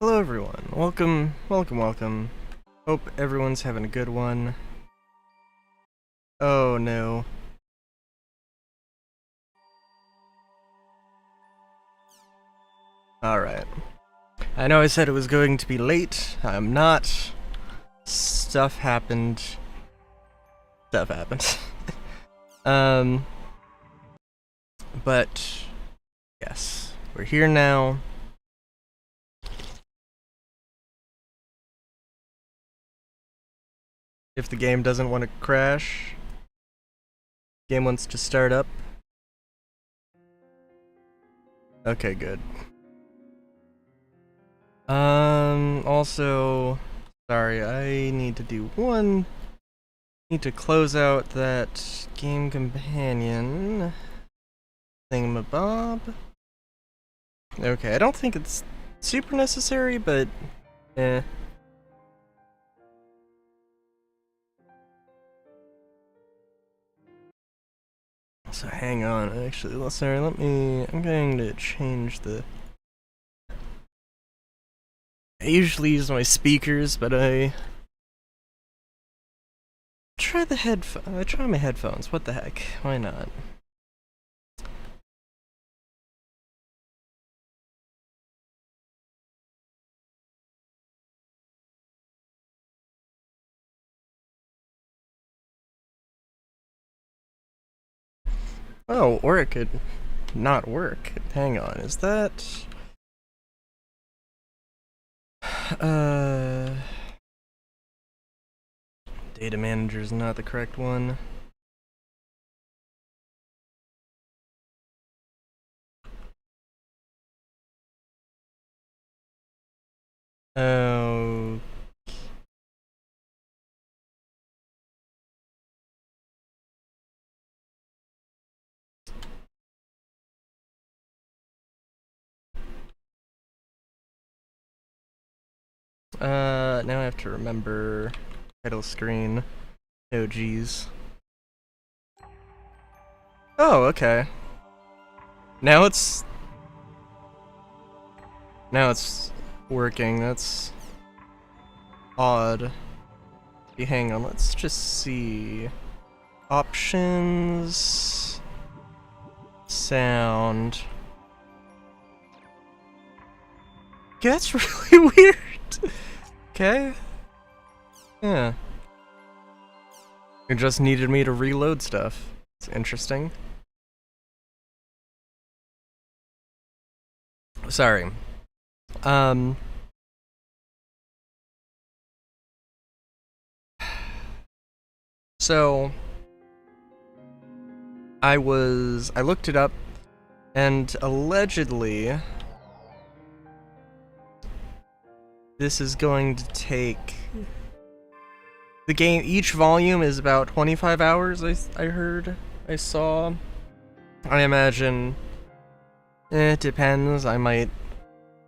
Hello everyone, welcome. Hope everyone's having a good one. Oh no. Alright. I know I said it was going to be late, I'm not. Stuff happened. But, yes, we're here now. If the game doesn't want to crash, game wants to start up. Okay, good. Also, sorry, I need to close out that game companion thingamabob. Okay, I don't think it's super necessary, but eh. So hang on, actually, sorry, I'm going to change the... I usually use my speakers, but I try my headphones, what the heck, why not? Oh, or it could not work. Hang on, is that... Data manager is not the correct one. Oh... now I have to remember title screen. Oh geez. Oh, okay. Now it's working, that's odd. Hang on, let's just see. Options... Sound... Okay, that's really weird! Okay. Yeah. It just needed me to reload stuff. It's interesting. Sorry. So... I looked it up, and allegedly... This is going to take... The game, each volume is about 25 hours, I saw. I imagine... it depends, I might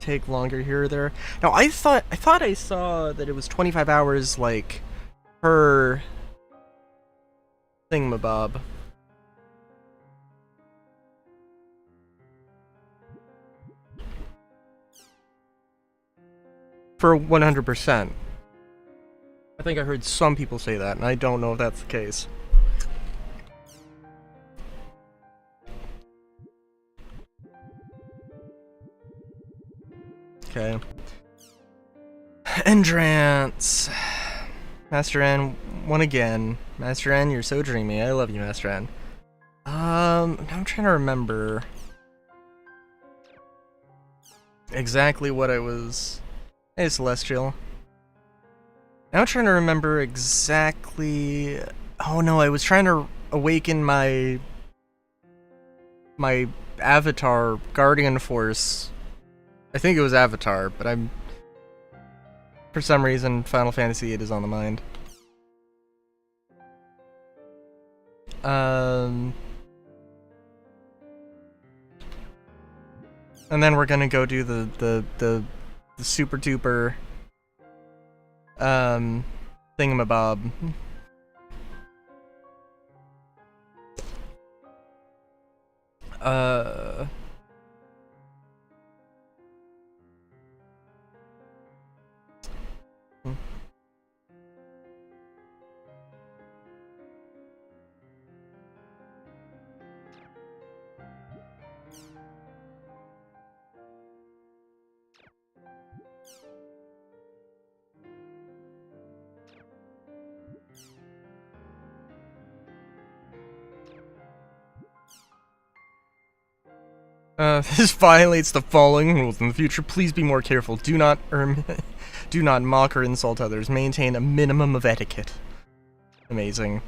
take longer here or there. No, I thought I saw that it was 25 hours, like, per... thingamabob. For 100%. I think I heard some people say that, and I don't know if that's the case. Okay. Entrance. Master N, one again. Master N, you're so dreamy. I love you, Master N. Now I'm trying to remember exactly what I was... Hey, Celestial. Now I'm trying to remember exactly... Oh no, I was trying to awaken my avatar, Guardian Force. I think it was Avatar, but I'm... For some reason, Final Fantasy VIII is on the mind. And then we're gonna go do the super duper thingamabob. This violates the following rules. In the future, please be more careful. Do not do not mock or insult others. Maintain a minimum of etiquette. Amazing.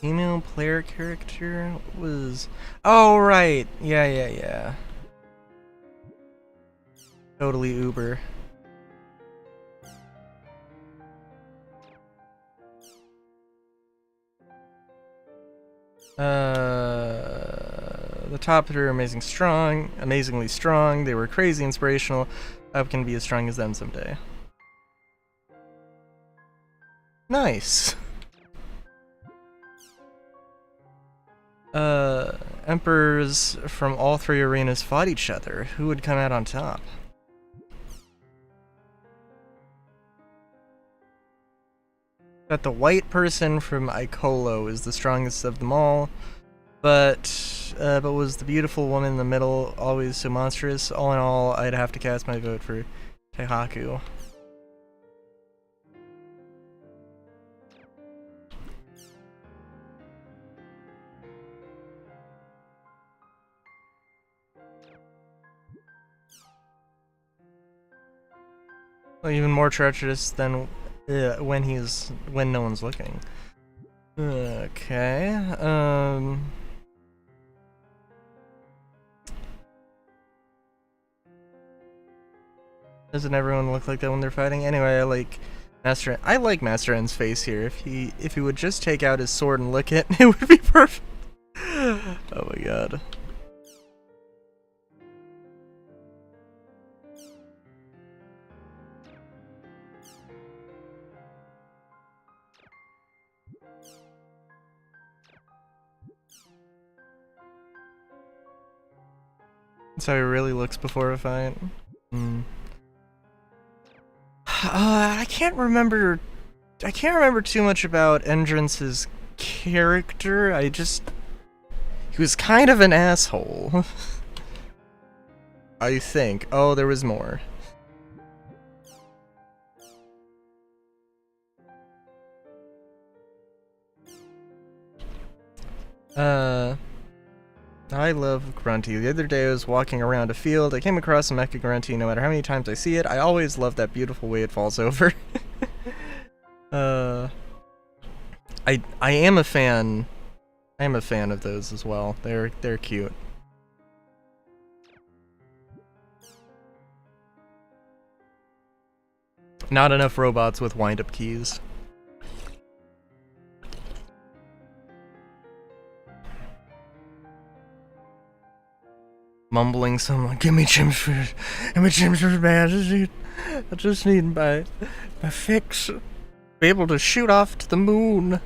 Female player character was... Oh, right. Yeah. Totally Uber. The top three are amazingly strong. They were crazy inspirational. I can be as strong as them someday. Nice. Emperors from all three arenas fought each other. Who would come out on top? That the white person from Icolo is the strongest of them all, but was the beautiful woman in the middle always so monstrous? All in all, I'd have to cast my vote for Taihaku. Well, even more treacherous than when no one's looking. Okay. Doesn't everyone look like that when they're fighting? Anyway, I like Master N's face here. If he would just take out his sword and lick it, it would be perfect. Oh my god. That's how he really looks before a fight. I can't remember too much about Endrance's character. He was kind of an asshole. I think. Oh, there was more. I love Grunty. The other day I was walking around a field, I came across a Mecha Grunty. No matter how many times I see it, I always love that beautiful way it falls over. I am a fan. I am a fan of those as well. They're cute. Not enough robots with wind-up keys. Mumbling someone, give me chimps for bad. I just need my fix. Be able to shoot off to the moon.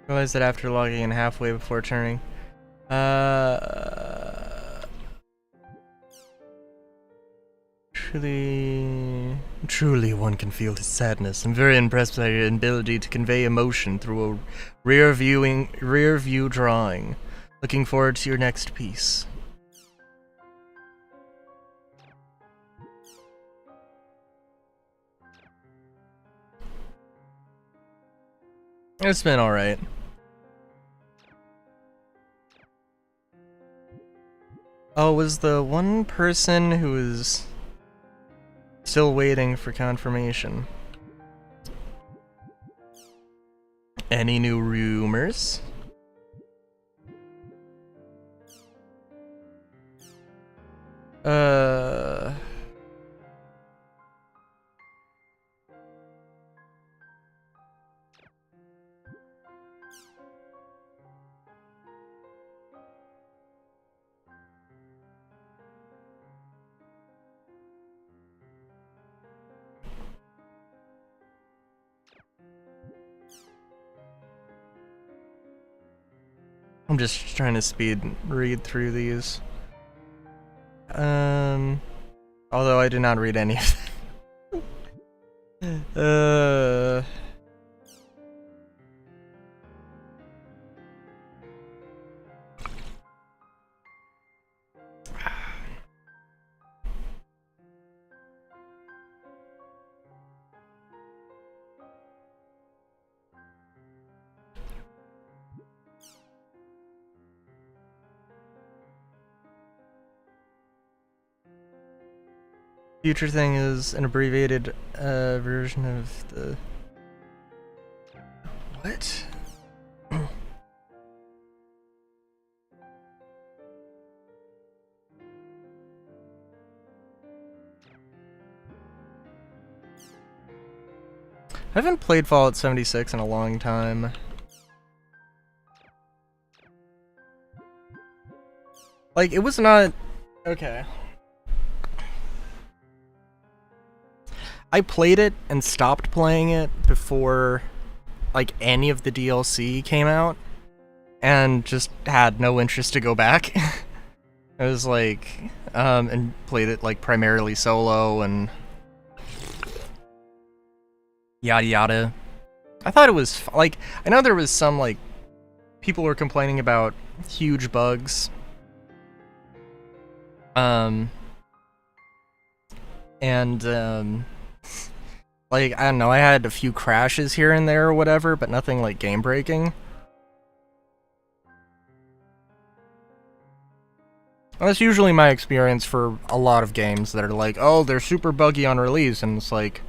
Realized that after logging in halfway before turning. Truly one can feel his sadness. I'm very impressed by your ability to convey emotion through a rear view drawing. Looking forward to your next piece. It's been alright. Oh, was the one person who was still waiting for confirmation? Any new rumors? I'm just trying to speed read through these. Although I did not read any of them. Future thing is an abbreviated version of the... What? I haven't played Fallout 76 in a long time. Like, it was not... Okay. I played it and stopped playing it before, like, any of the DLC came out, and just had no interest to go back. I was like, and played it, like, primarily solo, and yada yada. I thought it was, like, I know there was some, like, people were complaining about huge bugs. Like, I don't know, I had a few crashes here and there or whatever, but nothing, like, game-breaking. That's usually my experience for a lot of games that are like, oh, they're super buggy on release, and it's like...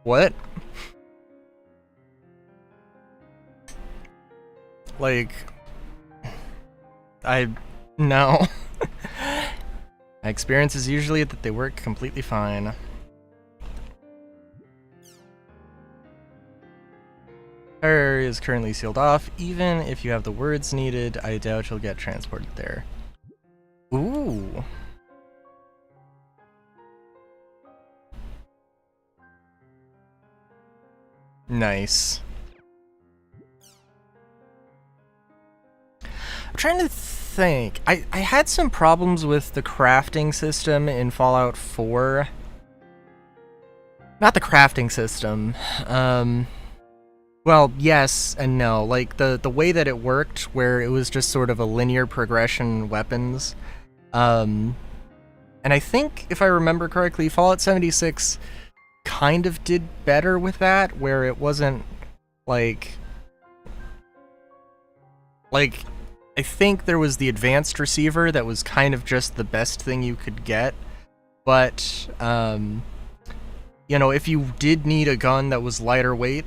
What? Like... No. My experience is usually that they work completely fine. Our area is currently sealed off. Even if you have the words needed, I doubt you'll get transported there. Ooh. Nice. I'm trying to think. I had some problems with the crafting system in Fallout 4. Not the crafting system. Well, yes and no. Like, the way that it worked, where it was just sort of a linear progression weapons. And I think, if I remember correctly, Fallout 76 kind of did better with that, where it wasn't, like, I think there was the advanced receiver that was kind of just the best thing you could get, but, you know, if you did need a gun that was lighter weight,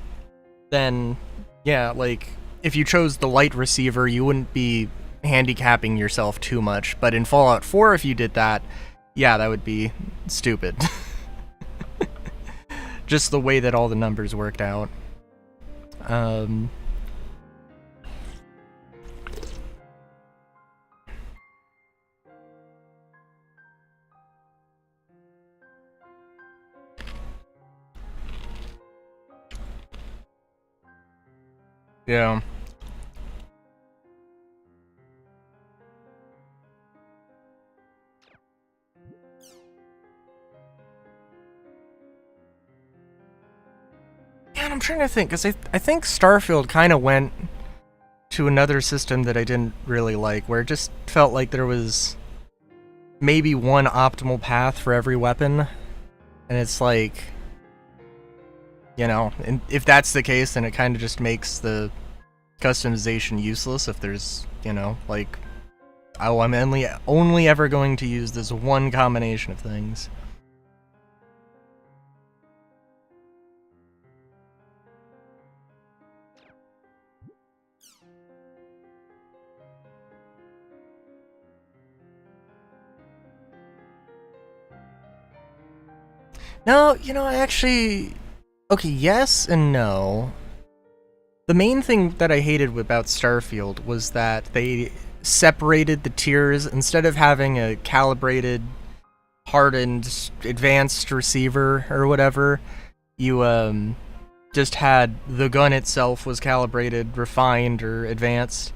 then, yeah, like, if you chose the light receiver, you wouldn't be handicapping yourself too much, but in Fallout 4, if you did that, yeah, that would be stupid. Just the way that all the numbers worked out. Yeah. Yeah, and I'm trying to think, because I think Starfield kind of went to another system that I didn't really like, where it just felt like there was maybe one optimal path for every weapon, and it's like, you know, and if that's the case, then it kind of just makes the customization useless if there's, you know, like, oh, I'm only ever going to use this one combination of things. No, you know, I actually... Okay, yes and no. The main thing that I hated about Starfield was that they separated the tiers. Instead of having a calibrated, hardened, advanced receiver or whatever, you just had the gun itself was calibrated, refined, or advanced,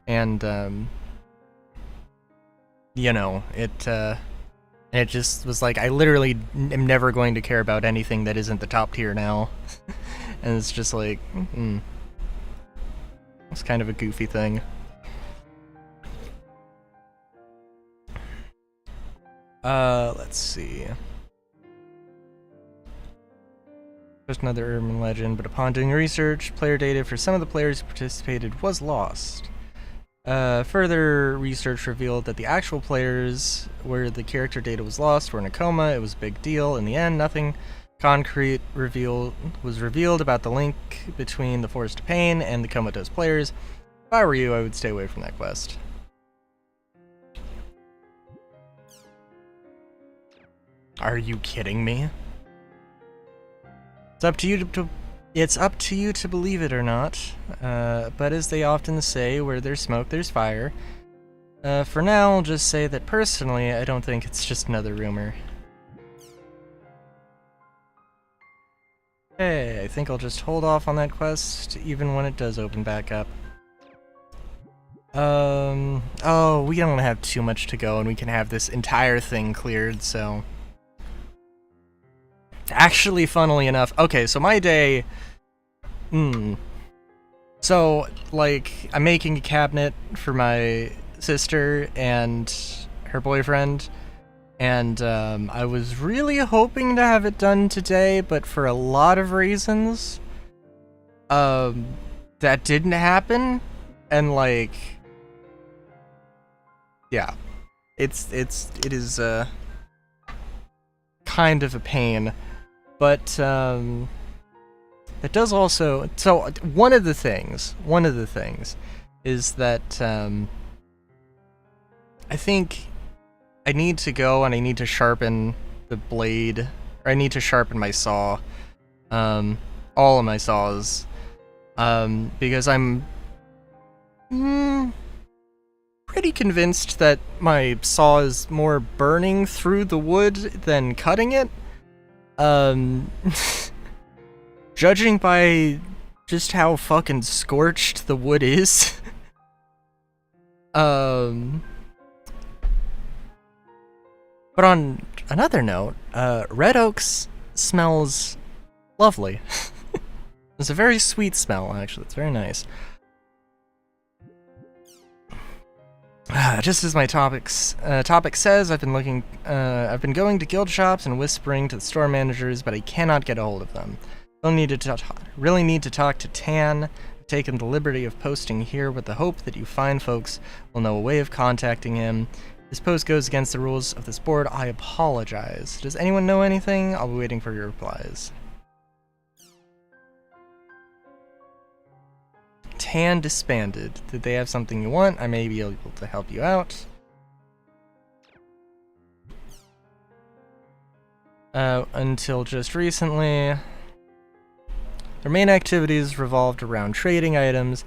and you know, it And it just was like, I literally am never going to care about anything that isn't the top tier now. And it's just like, it's kind of a goofy thing. Let's see. Just another urban legend, but upon doing research, player data for some of the players who participated was lost. Further research revealed that the actual players where the character data was lost were in a coma. It was a big deal. In the end, nothing concrete was revealed about the link between the Forest of Pain and the comatose players. If I were you, I would stay away from that quest. Are you kidding me? It's up to you to believe it or not, but as they often say, where there's smoke, there's fire. For now, I'll just say that personally, I don't think it's just another rumor. Hey, I think I'll just hold off on that quest, even when it does open back up. Oh, we don't have too much to go, and we can have this entire thing cleared, so... Actually, funnily enough, okay, so my day... So, like, I'm making a cabinet for my sister and her boyfriend, and I was really hoping to have it done today, but for a lot of reasons, that didn't happen, and, like... Yeah. It is, kind of a pain. But, it does also... So, one of the things is that, I think I need to go and I need to sharpen the blade, or I need to sharpen my saw, all of my saws, because I'm pretty convinced that my saw is more burning through the wood than cutting it. Judging by just how fucking scorched the wood is. But on another note, red oaks smells lovely. It's a very sweet smell, actually. It's very nice. Just as my topic says, I've been going to guild shops and whispering to the store managers, but I cannot get a hold of them. Really need to talk to Tan. I've taken the liberty of posting here with the hope that you fine folks will know a way of contacting him. If this post goes against the rules of this board, I apologize. Does anyone know anything? I'll be waiting for your replies. Tan disbanded. Did they have something you want? I may be able to help you out. Until just recently, their main activities revolved around trading items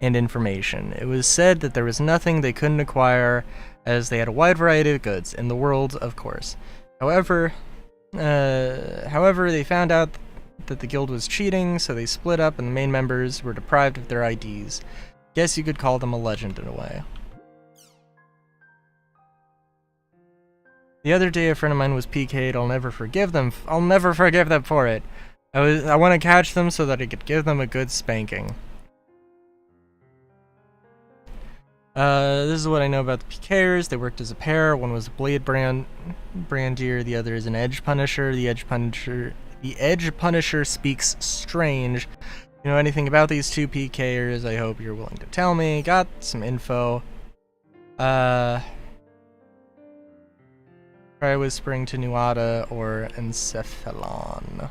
and information. It was said that there was nothing they couldn't acquire, as they had a wide variety of goods in the world, of course. However, they found out that the guild was cheating, so they split up and the main members were deprived of their IDs. Guess you could call them a legend in a way. The other day a friend of mine was PK'd. I'll never forgive them for it. I want to catch them so that I could give them a good spanking. This is what I know about the PKers. They worked as a pair. One was a blade brandier, the other is an edge punisher. The edge punisher speaks strange. If you know anything about these two PKers, I hope you're willing to tell me. Got some info. Try whispering to Nuada or Encephalon.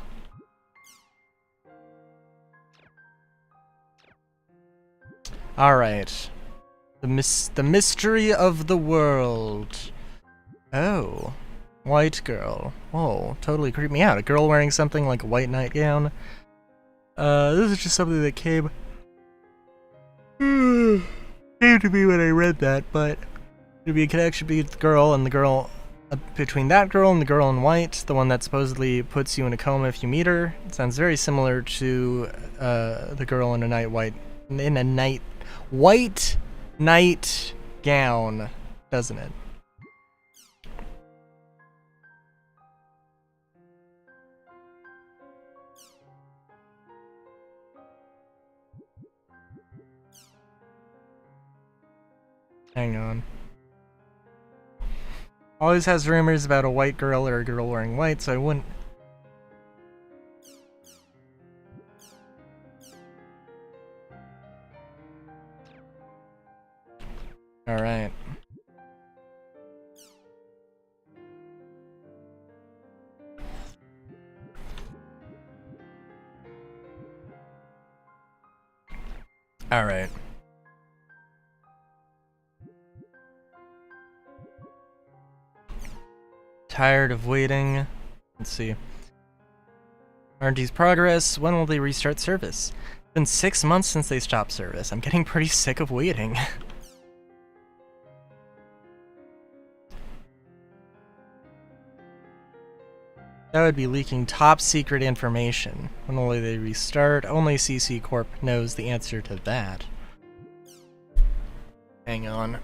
Alright. The mystery of the world. Oh. White girl. Whoa, totally creeped me out. A girl wearing something like a white nightgown. This is just something that came to me when I read that, but there'd be a connection between the girl and the girl, between that girl and the girl in white, the one that supposedly puts you in a coma if you meet her. It sounds very similar to the girl in a white night gown, doesn't it? Hang on. Always has rumors about a white girl or a girl wearing white, so I wouldn't... Alright. Alright. Tired of waiting. Let's see. RNG's progress. When will they restart service? It's been 6 months since they stopped service. I'm getting pretty sick of waiting. That would be leaking top secret information. When will they restart? Only CC Corp knows the answer to that. Hang on.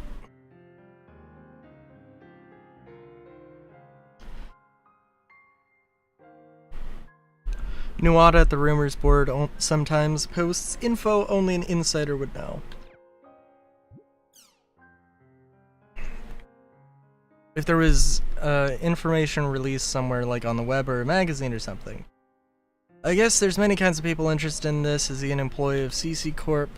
Nuada at the rumors board sometimes posts info only an insider would know. If there was information released somewhere like on the web or a magazine or something. I guess there's many kinds of people interested in this. Is he an employee of CC Corp?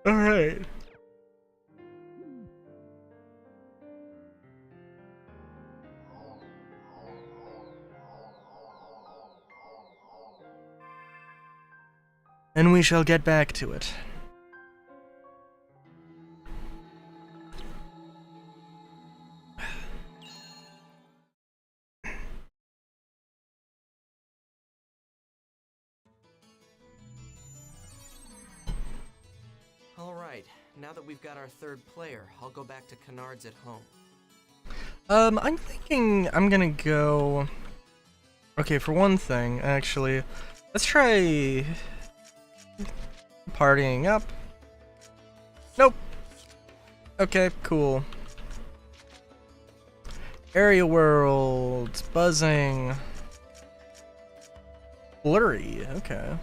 Alright. And we shall get back to it. Alright, now that we've got our third player, I'll go back to Kennard's at home. I'm thinking I'm gonna go... Okay, for one thing, actually, let's try... partying up. Nope. Okay, cool. Area world, buzzing. Blurry, okay.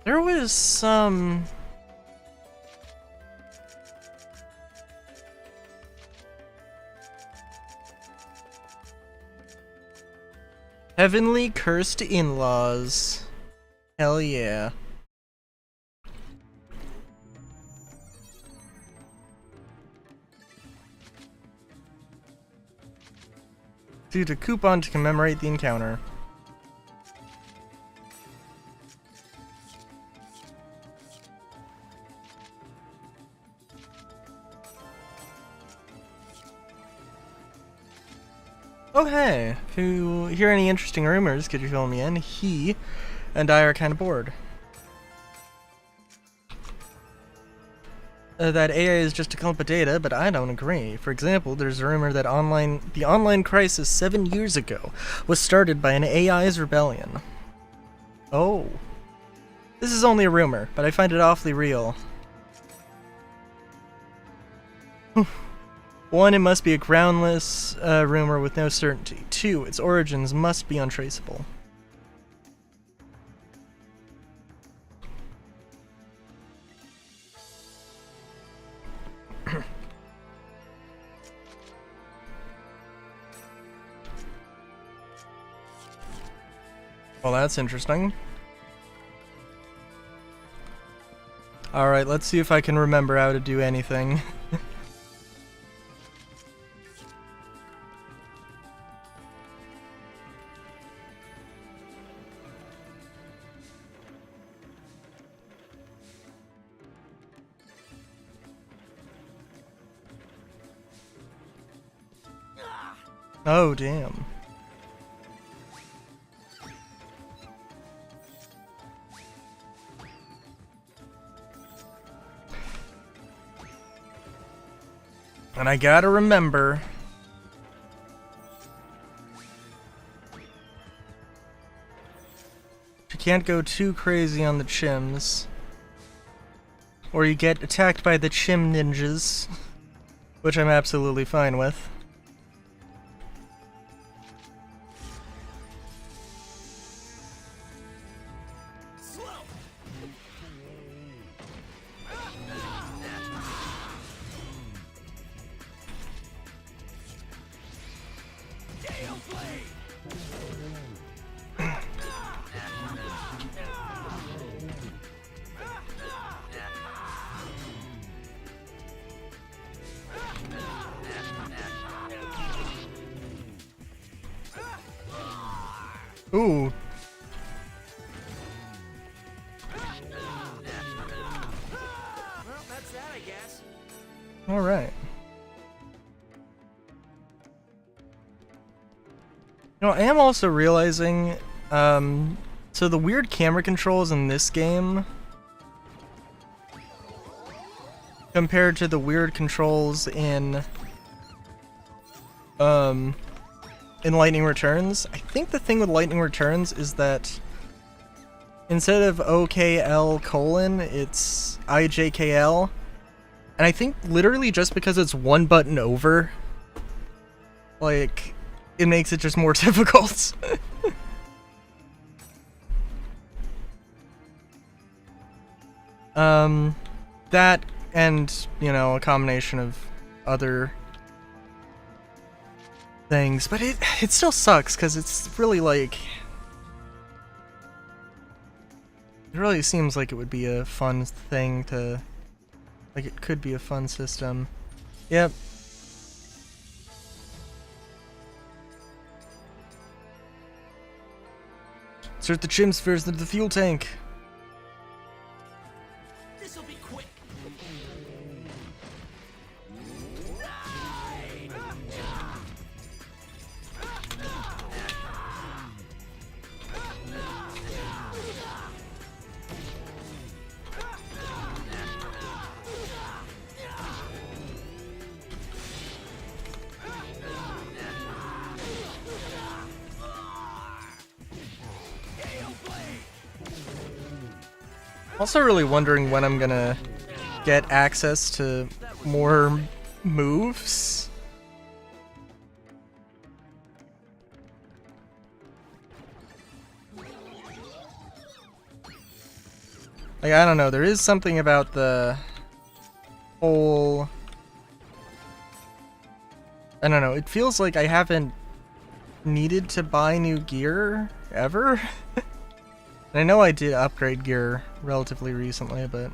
There was some... Heavenly cursed in-laws. Hell yeah. Due to coupon to commemorate the encounter. Oh hey, if you hear any interesting rumors, could you fill me in? He and I are kind of bored. That AI is just a clump of data, but I don't agree. For example, there's a rumor that the online crisis 7 years ago was started by an AI's rebellion. Oh. This is only a rumor, but I find it awfully real. 1, it must be a groundless rumor with no certainty. 2, its origins must be untraceable. Well, that's interesting. Alright, let's see if I can remember how to do anything. Oh, damn. And I gotta remember... you can't go too crazy on the chims. Or you get attacked by the chim ninjas. which I'm absolutely fine with. Ooh. Well, that's that, I guess. All right. You know, I am also realizing, so the weird camera controls in this game compared to the weird controls in Lightning Returns, I think the thing with Lightning Returns is that instead of OKL:, it's IJKL. And I think literally just because it's one button over, like, it makes it just more difficult. That and, you know, a combination of other things, but it still sucks because it's really like, it really seems like it would be a fun thing to, like, it could be a fun system. Yep. Insert the chim spheres into the fuel tank. This'll be quick. Also really wondering when I'm gonna get access to more moves. Like, I don't know, there is something about the whole, I don't know, it feels like I haven't needed to buy new gear ever. And I know I did upgrade gear relatively recently, but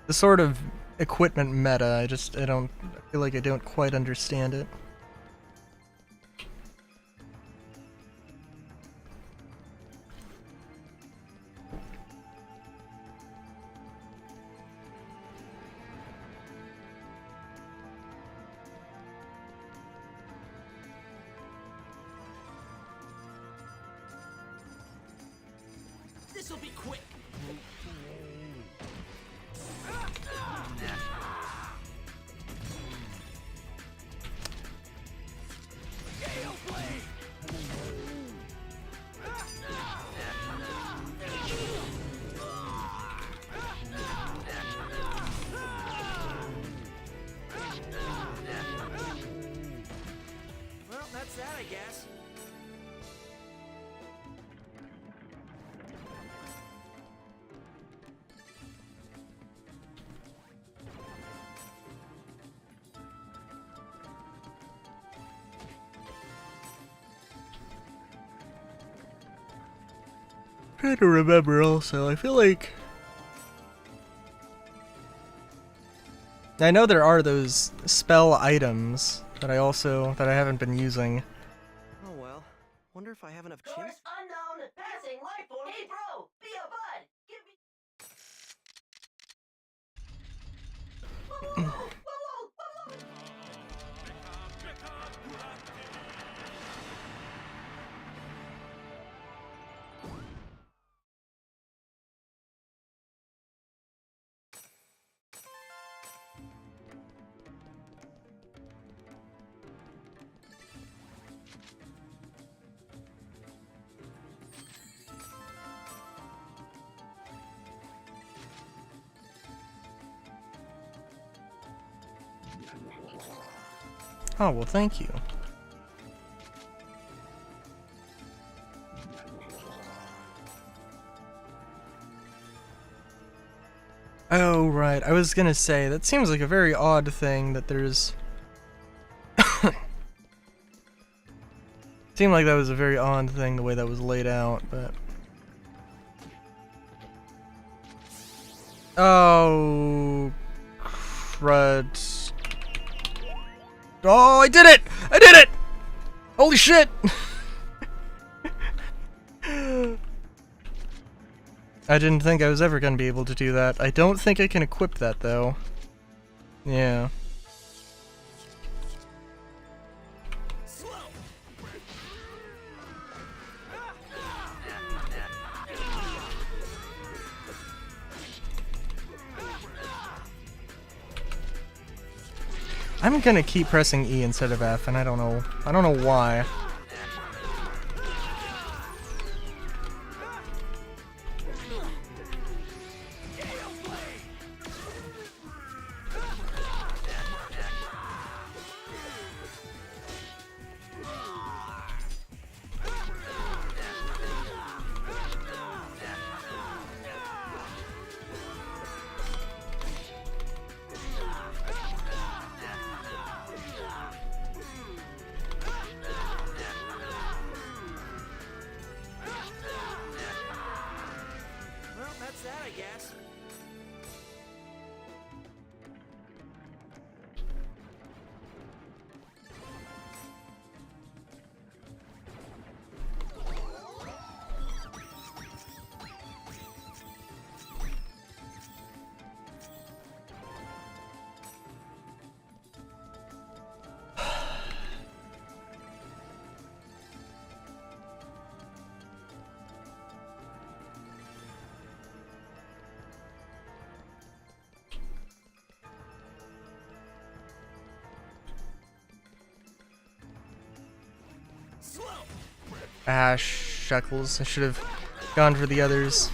the sort of equipment meta, I feel like I don't quite understand it. This'll be quick. Well, that's that, I guess. Trying to remember also, I feel like I know there are those spell items that I haven't been using. Oh well. Wonder if I have enough chins. Source unknown, passing life form. Hey bro, be a bud. Give me. Whoa, whoa, whoa, whoa, whoa, whoa. Oh, well, thank you. Oh, right. I was gonna say, that seems like a very odd thing that there's... Seemed like that was a very odd thing, the way that was laid out, but... Oh... crud. Oh, I did it! I did it! Holy shit! I didn't think I was ever gonna be able to do that. I don't think I can equip that, though. Yeah. I'm gonna keep pressing E instead of F, and I don't know why. Well, that's that, I guess. Ah, shuckles. I should have gone for the others.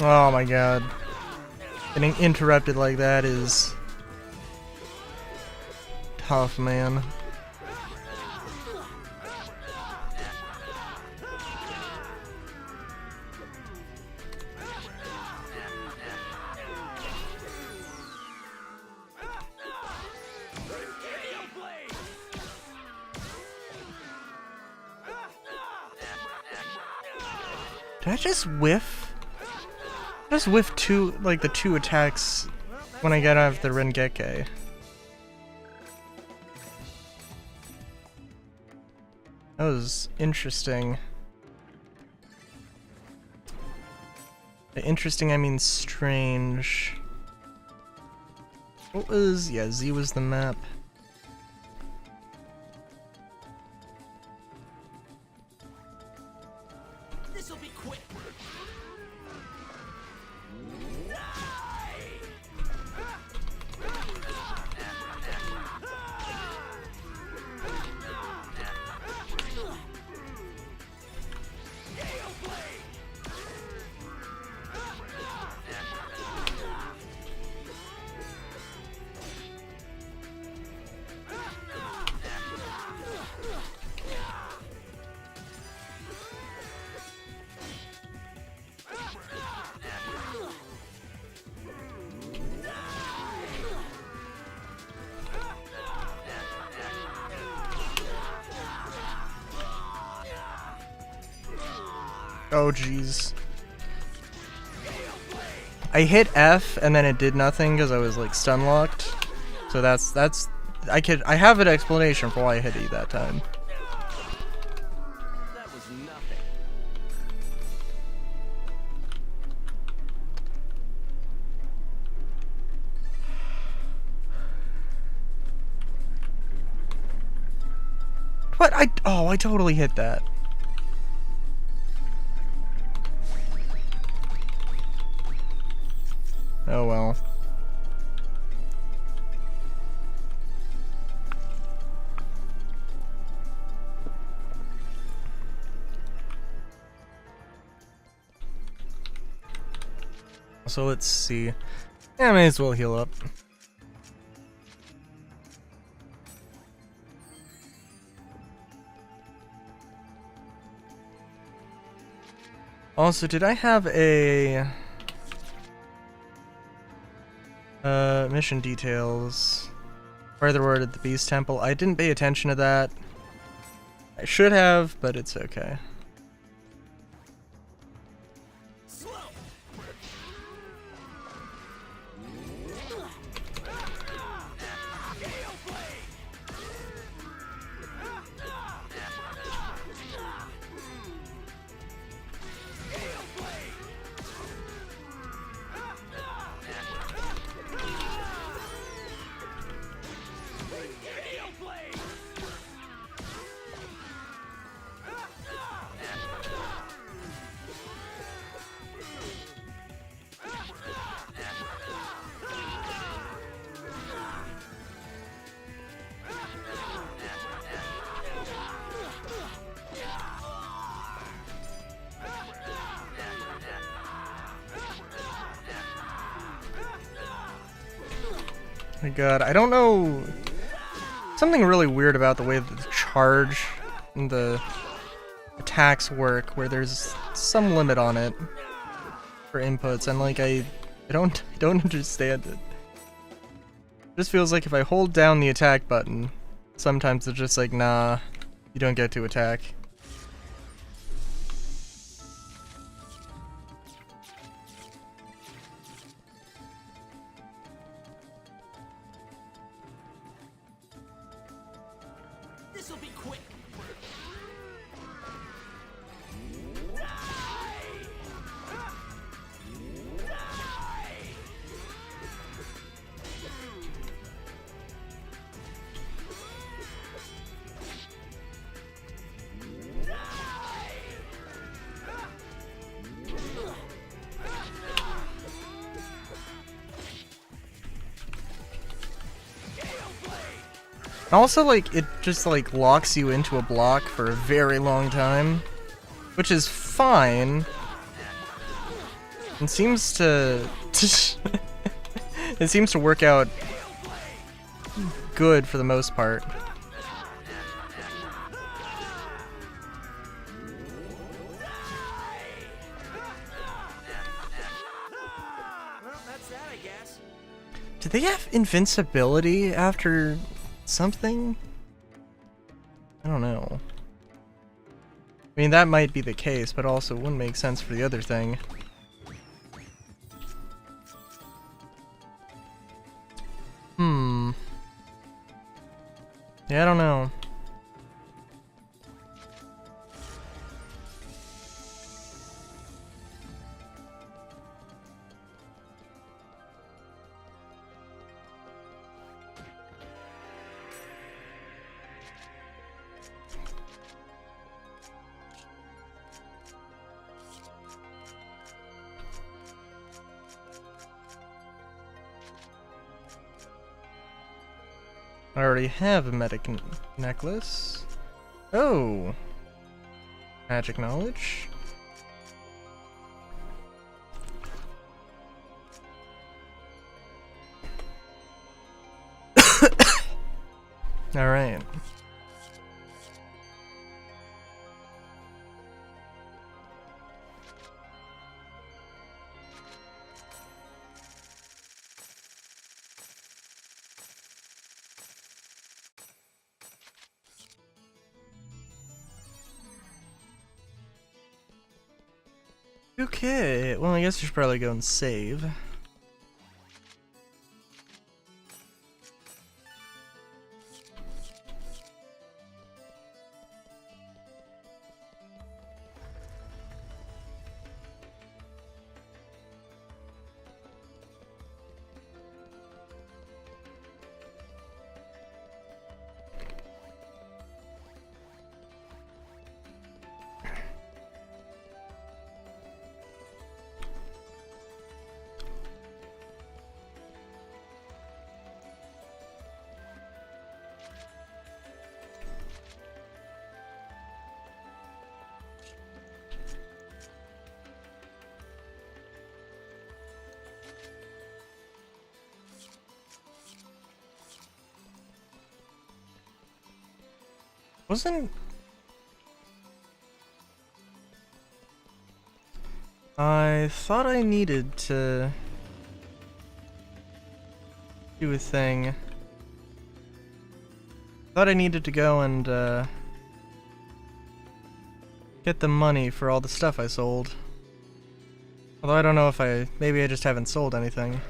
Oh my god. Getting interrupted like that is tough, man. Did I just whiff? I just whiffed the two attacks when I got out of the Rengeki. That was interesting. By interesting, I mean strange. What was... yeah, Z was the map. This'll be quick. Oh jeez. I hit F and then it did nothing because I was like stun locked. So that's I have an explanation for why I hit E that time. That was nothing. What? I totally hit that. Oh well. So let's see. Yeah, I may as well heal up. Also, did I have a mission details? Further word at the Beast Temple. I didn't pay attention to that. I should have, but it's okay. My god, I don't know. Something really weird about the way that the charge and the attacks work, where there's some limit on it for inputs, and like I don't understand it. It just feels like if I hold down the attack button, sometimes it's just like, nah, you don't get to attack. This'll be quick. Also, like, it just, like, locks you into a block for a very long time, which is fine. It seems to... it seems to work out good for the most part. Well, that's that, I guess. Do they have invincibility after something? I don't know. I mean, that might be the case, but also wouldn't make sense for the other thing. Yeah, I don't know. I already have a medic necklace. Oh! Magic knowledge. Alright. Okay, well I guess we should probably go and save. Wasn't... I thought I needed to do a thing. Thought I needed to go and get the money for all the stuff I sold. Although I don't know if maybe I just haven't sold anything.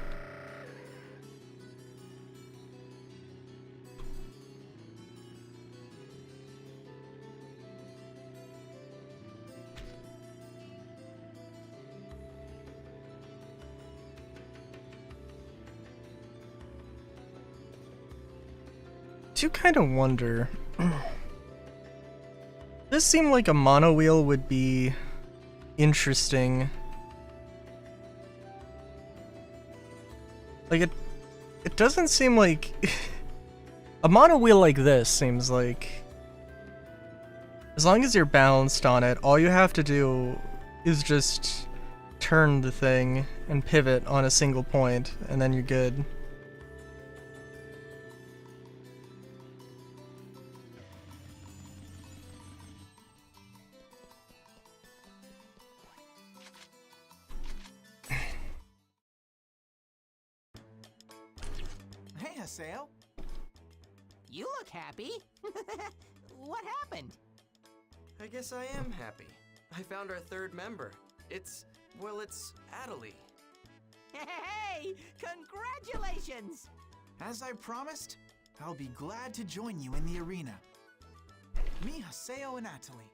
I do kind of wonder. This seemed like a mono wheel would be interesting. Like it doesn't seem like a mono wheel like this seems like as long as you're balanced on it, all you have to do is just turn the thing and pivot on a single point, and then you're good. Hey, Haseo. You look happy. What happened? I guess I am happy. I found our third member. It's Adelie. Hey, congratulations! As I promised, I'll be glad to join you in the arena. Me, Haseo, and Atali.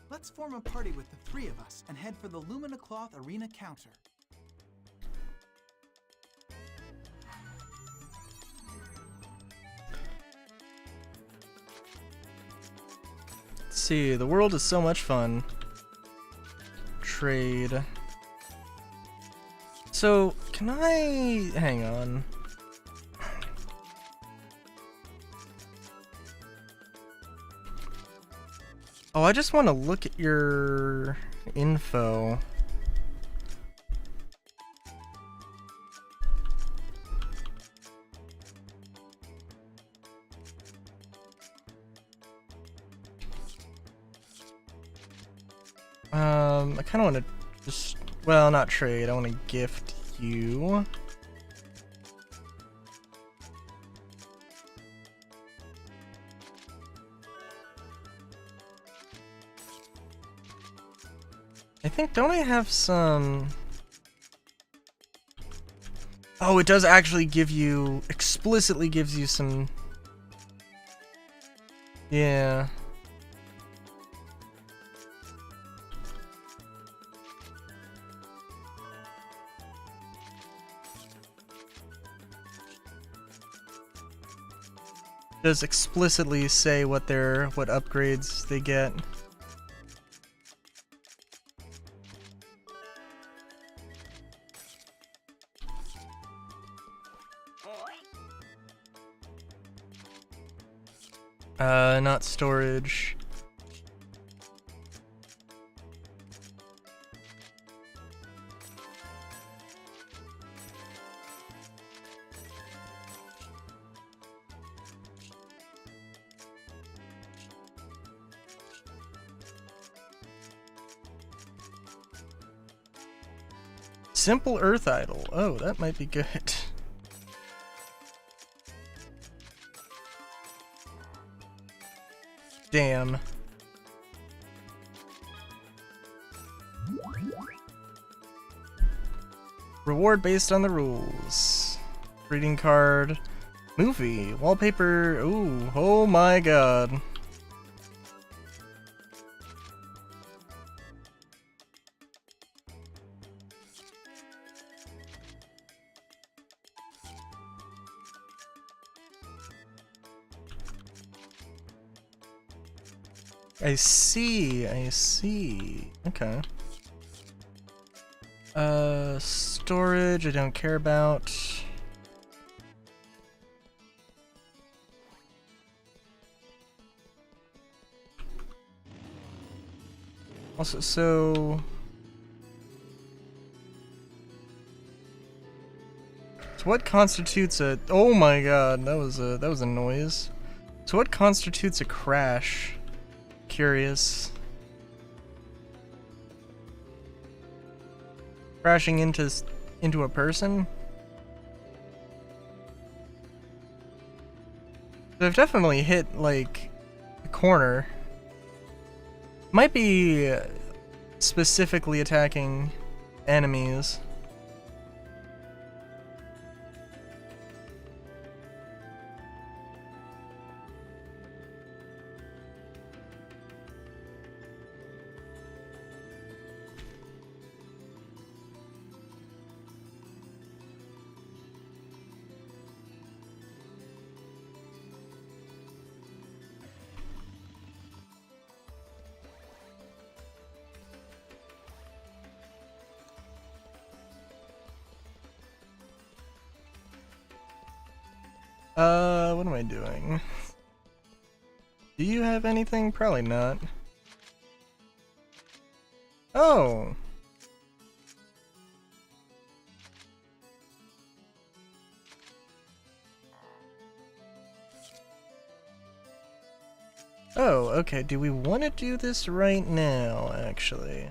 Let's form a party with the three of us and head for the Lumina Cloth Arena counter. Let's see, the world is so much fun. Trade. So, can I... hang on. Oh, I just want to look at your info. I kind of want to just, well, not trade. I want to gift you. I think, don't I have some... Oh, it does actually give you, explicitly gives you some... Yeah. Does explicitly say what upgrades they get. Not storage. Simple Earth Idol. Oh, that might be good. Damn. Reward based on the rules. Greeting card. Movie. Wallpaper. Ooh. Oh my god. I see, I see. Okay. Storage, I don't care about. Also, so what constitutes a, oh my god, that was a noise. So what constitutes a crash? Curious. Crashing into a person? I've definitely hit, like, a corner. Might be specifically attacking enemies. What am I doing? Do you have anything? Probably not. Oh! Oh, okay. Do we want to do this right now, actually?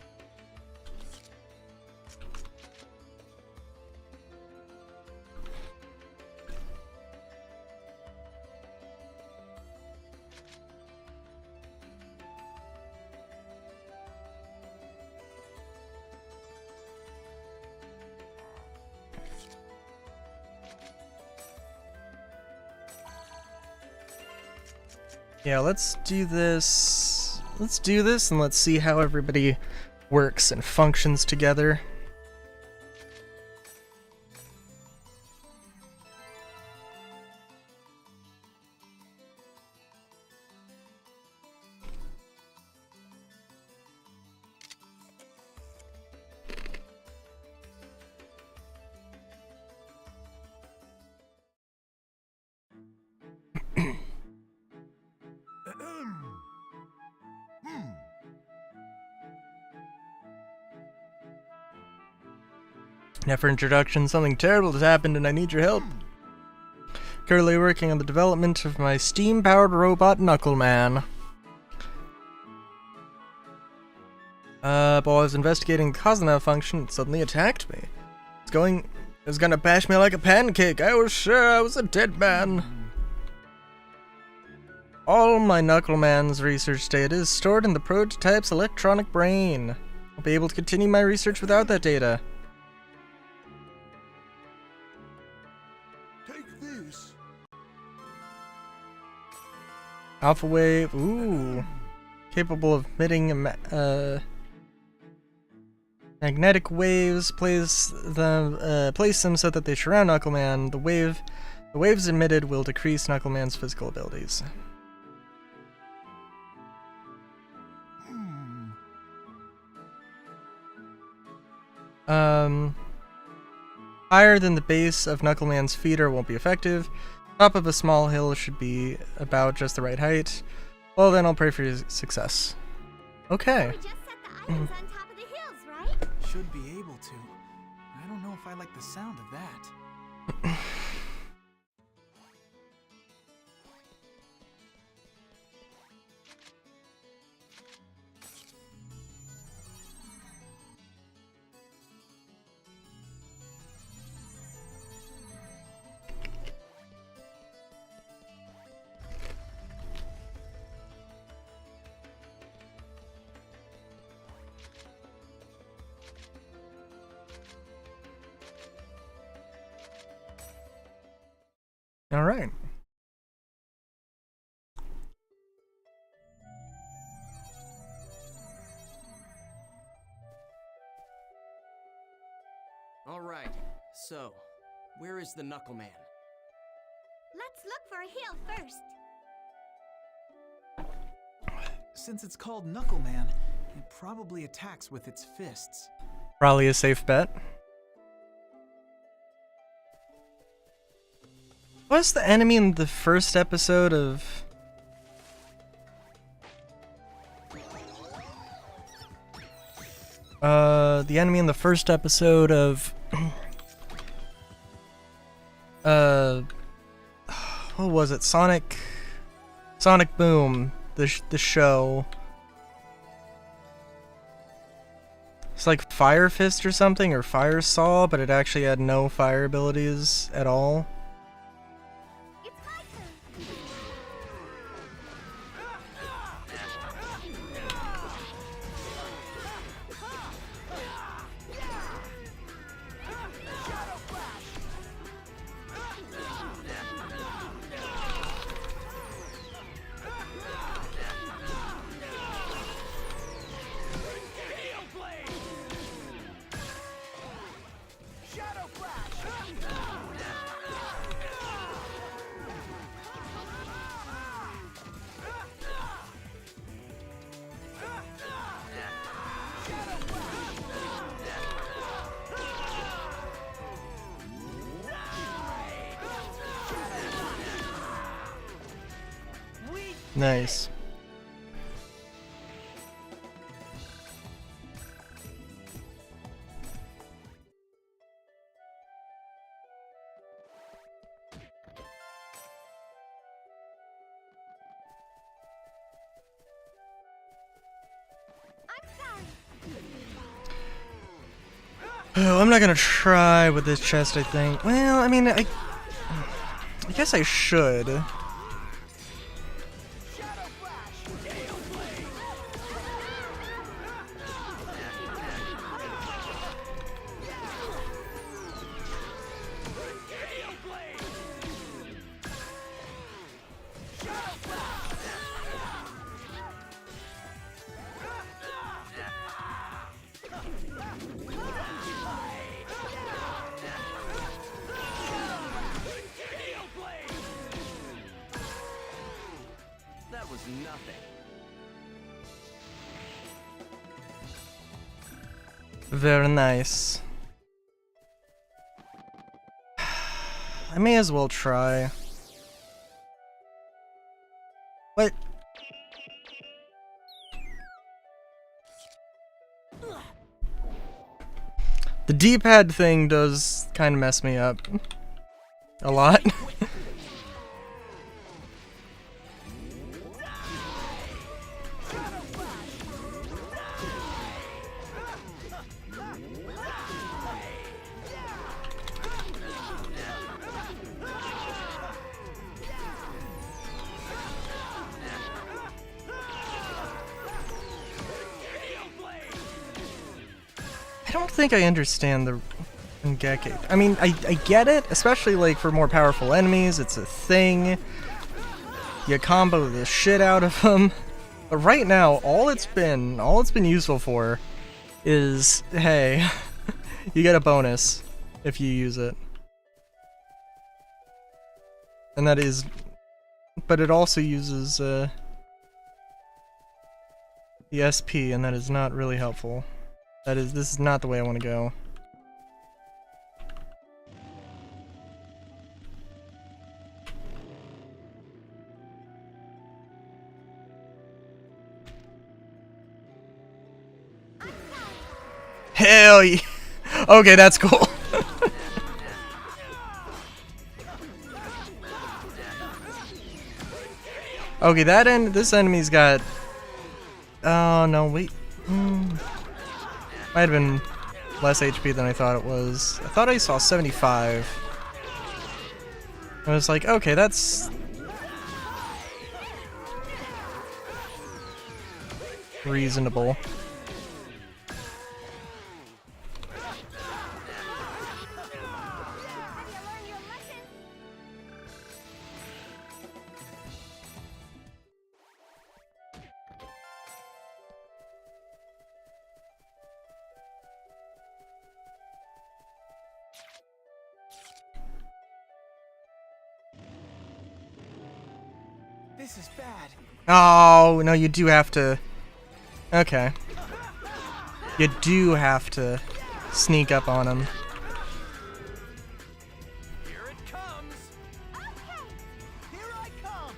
Yeah, let's do this. Let's do this and let's see how everybody works and functions together. Now for introduction, something terrible has happened and I need your help. Currently working on the development of my steam-powered robot Knuckleman. But while I was investigating the cause of that function, it suddenly attacked me. It was gonna bash me like a pancake. I was sure I was a dead man. All my Knuckleman's research data is stored in the prototype's electronic brain. I'll be able to continue my research without that data. Alpha wave, ooh, capable of emitting magnetic waves. Place them so that they surround Knuckleman. The waves emitted will decrease Knuckleman's physical abilities. Higher than the base of Knuckleman's feeder won't be effective. Top of a small hill should be about just the right height. Well, then I'll pray for your success. Okay. We just set the items on top of the hills, right? Should be able to. I don't know if I like the sound of that. All right. All right, so, where is the Knuckleman? Let's look for a hill first. Since it's called Knuckleman, it probably attacks with its fists. Probably a safe bet. What's the enemy in the first episode of... the enemy in the first episode of... what was it? Sonic... Sonic Boom, the show. It's like Fire Fist or something, or Fire Saw, but it actually had no fire abilities at all. It's my turn. Nice. Oh, I'm not gonna try with this chest, I think. Well, I mean, I guess I should. That was nothing. Very nice. I may as well try. What? The D-pad thing does kind of mess me up. A lot. I don't think I understand the Ngeki. I mean, I get it, especially like for more powerful enemies. It's a thing. You combo the shit out of them. But right now, all it's been useful for is, hey, you get a bonus if you use it. And that is, but it also uses the SP, and that is not really helpful. This is not the way I want to go. Hell yeah. Okay, that's cool. Okay, this enemy's got... Oh, no, wait. Might have been less HP than I thought it was. I thought I saw 75. I was like, okay, that's... reasonable. This is bad. Oh, no, you do have to... Okay. You do have to sneak up on him. Here it comes. Here I come!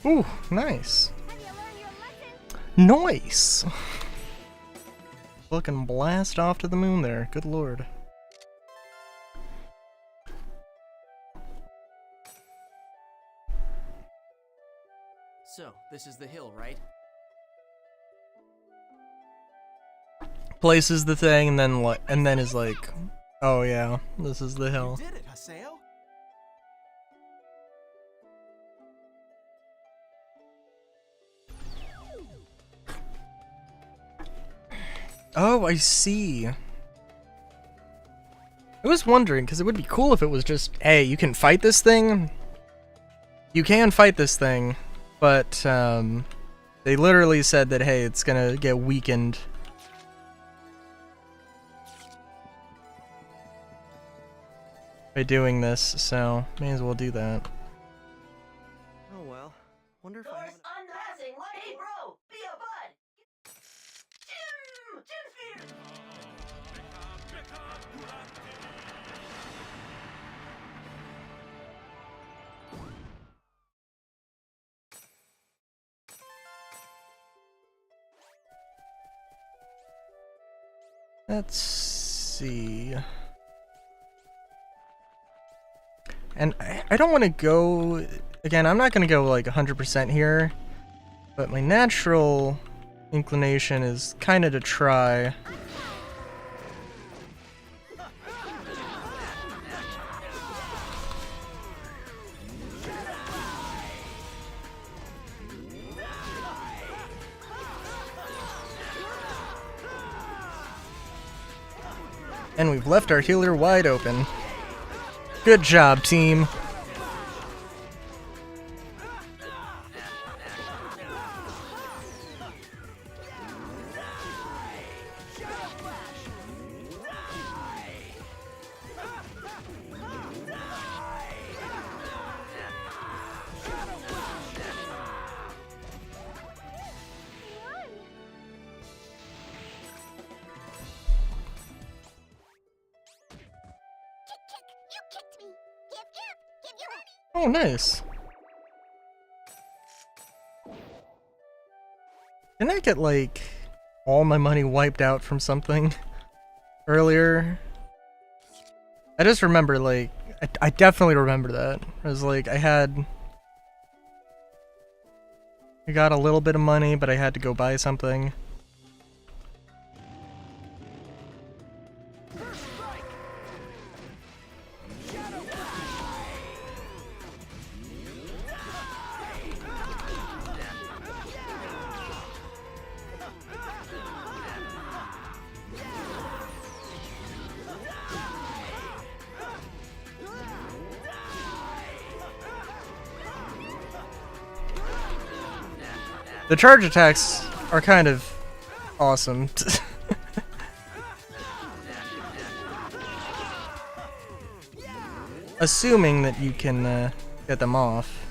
Ooh, nice. Have you learned your lesson? Nice! Fucking blast off to the moon there, good lord. So, this is the hill, right? Places the thing and then is like, oh yeah, this is the hill. You did it, Haseo. Oh, I see. I was wondering, because it would be cool if it was just, hey, you can fight this thing. You can fight this thing, but they literally said that, hey, it's gonna get weakened. By doing this, so may as well do that. Oh well. Wonder if I have Course unpassing light. Hey, bro, be a bud. Gym Sphere. Let's see. And I don't want to go... Again, I'm not going to go like 100% here. But my natural inclination is kind of to try. And we've left our healer wide open. Good job, team. You kicked me. Give your money. Oh, nice. Didn't I get, like, all my money wiped out from something earlier? I just remember, like, I definitely remember that. It was like, I got a little bit of money, but I had to go buy something. The charge attacks are kind of awesome. Assuming that you can get them off.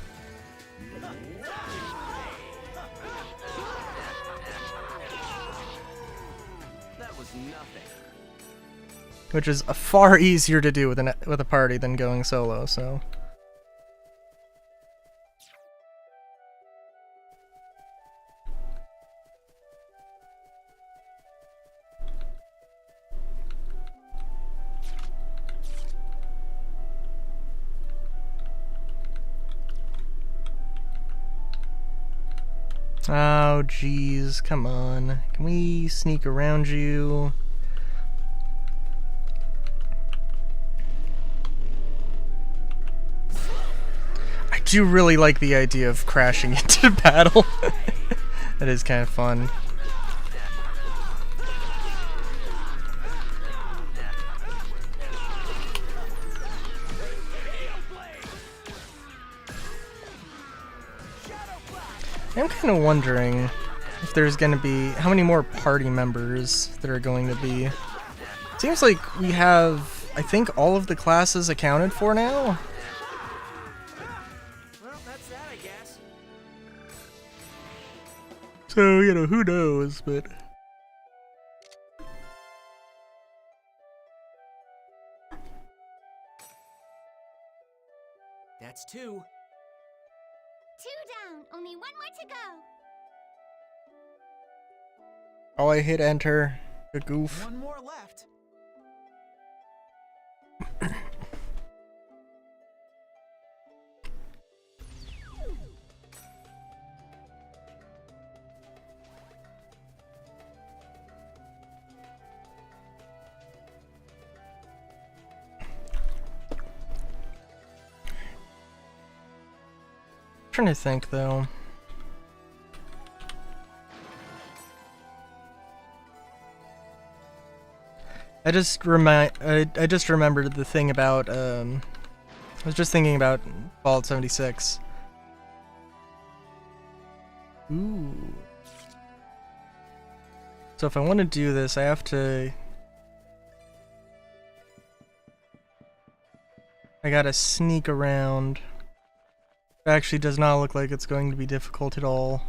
That was nothing. Which is far easier to do with a party than going solo, so... Oh, jeez, come on. Can we sneak around you? I do really like the idea of crashing into battle. That is kind of fun. I'm kind of wondering if there's going to be... how many more party members there are going to be. Seems like we have, I think, all of the classes accounted for now. Well, that's that, I guess. So, you know, who knows, but... That's two. down. Only one more to go. Oh, I hit enter. The goof. One more left. Trying to think though. I just remembered the thing about I was just thinking about Fallout 76. Ooh. So if I want to do this, I have to I gotta sneak around. It actually does not look like it's going to be difficult at all.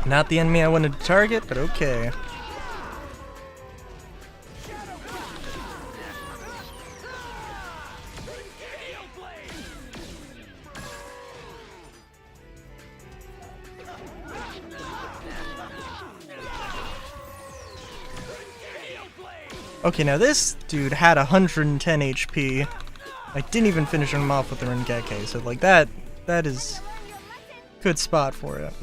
Not the enemy I wanted to target, but okay. Okay, now this dude had 110 HP. I didn't even finish him off with the Rengeki, so like that is good spot for it.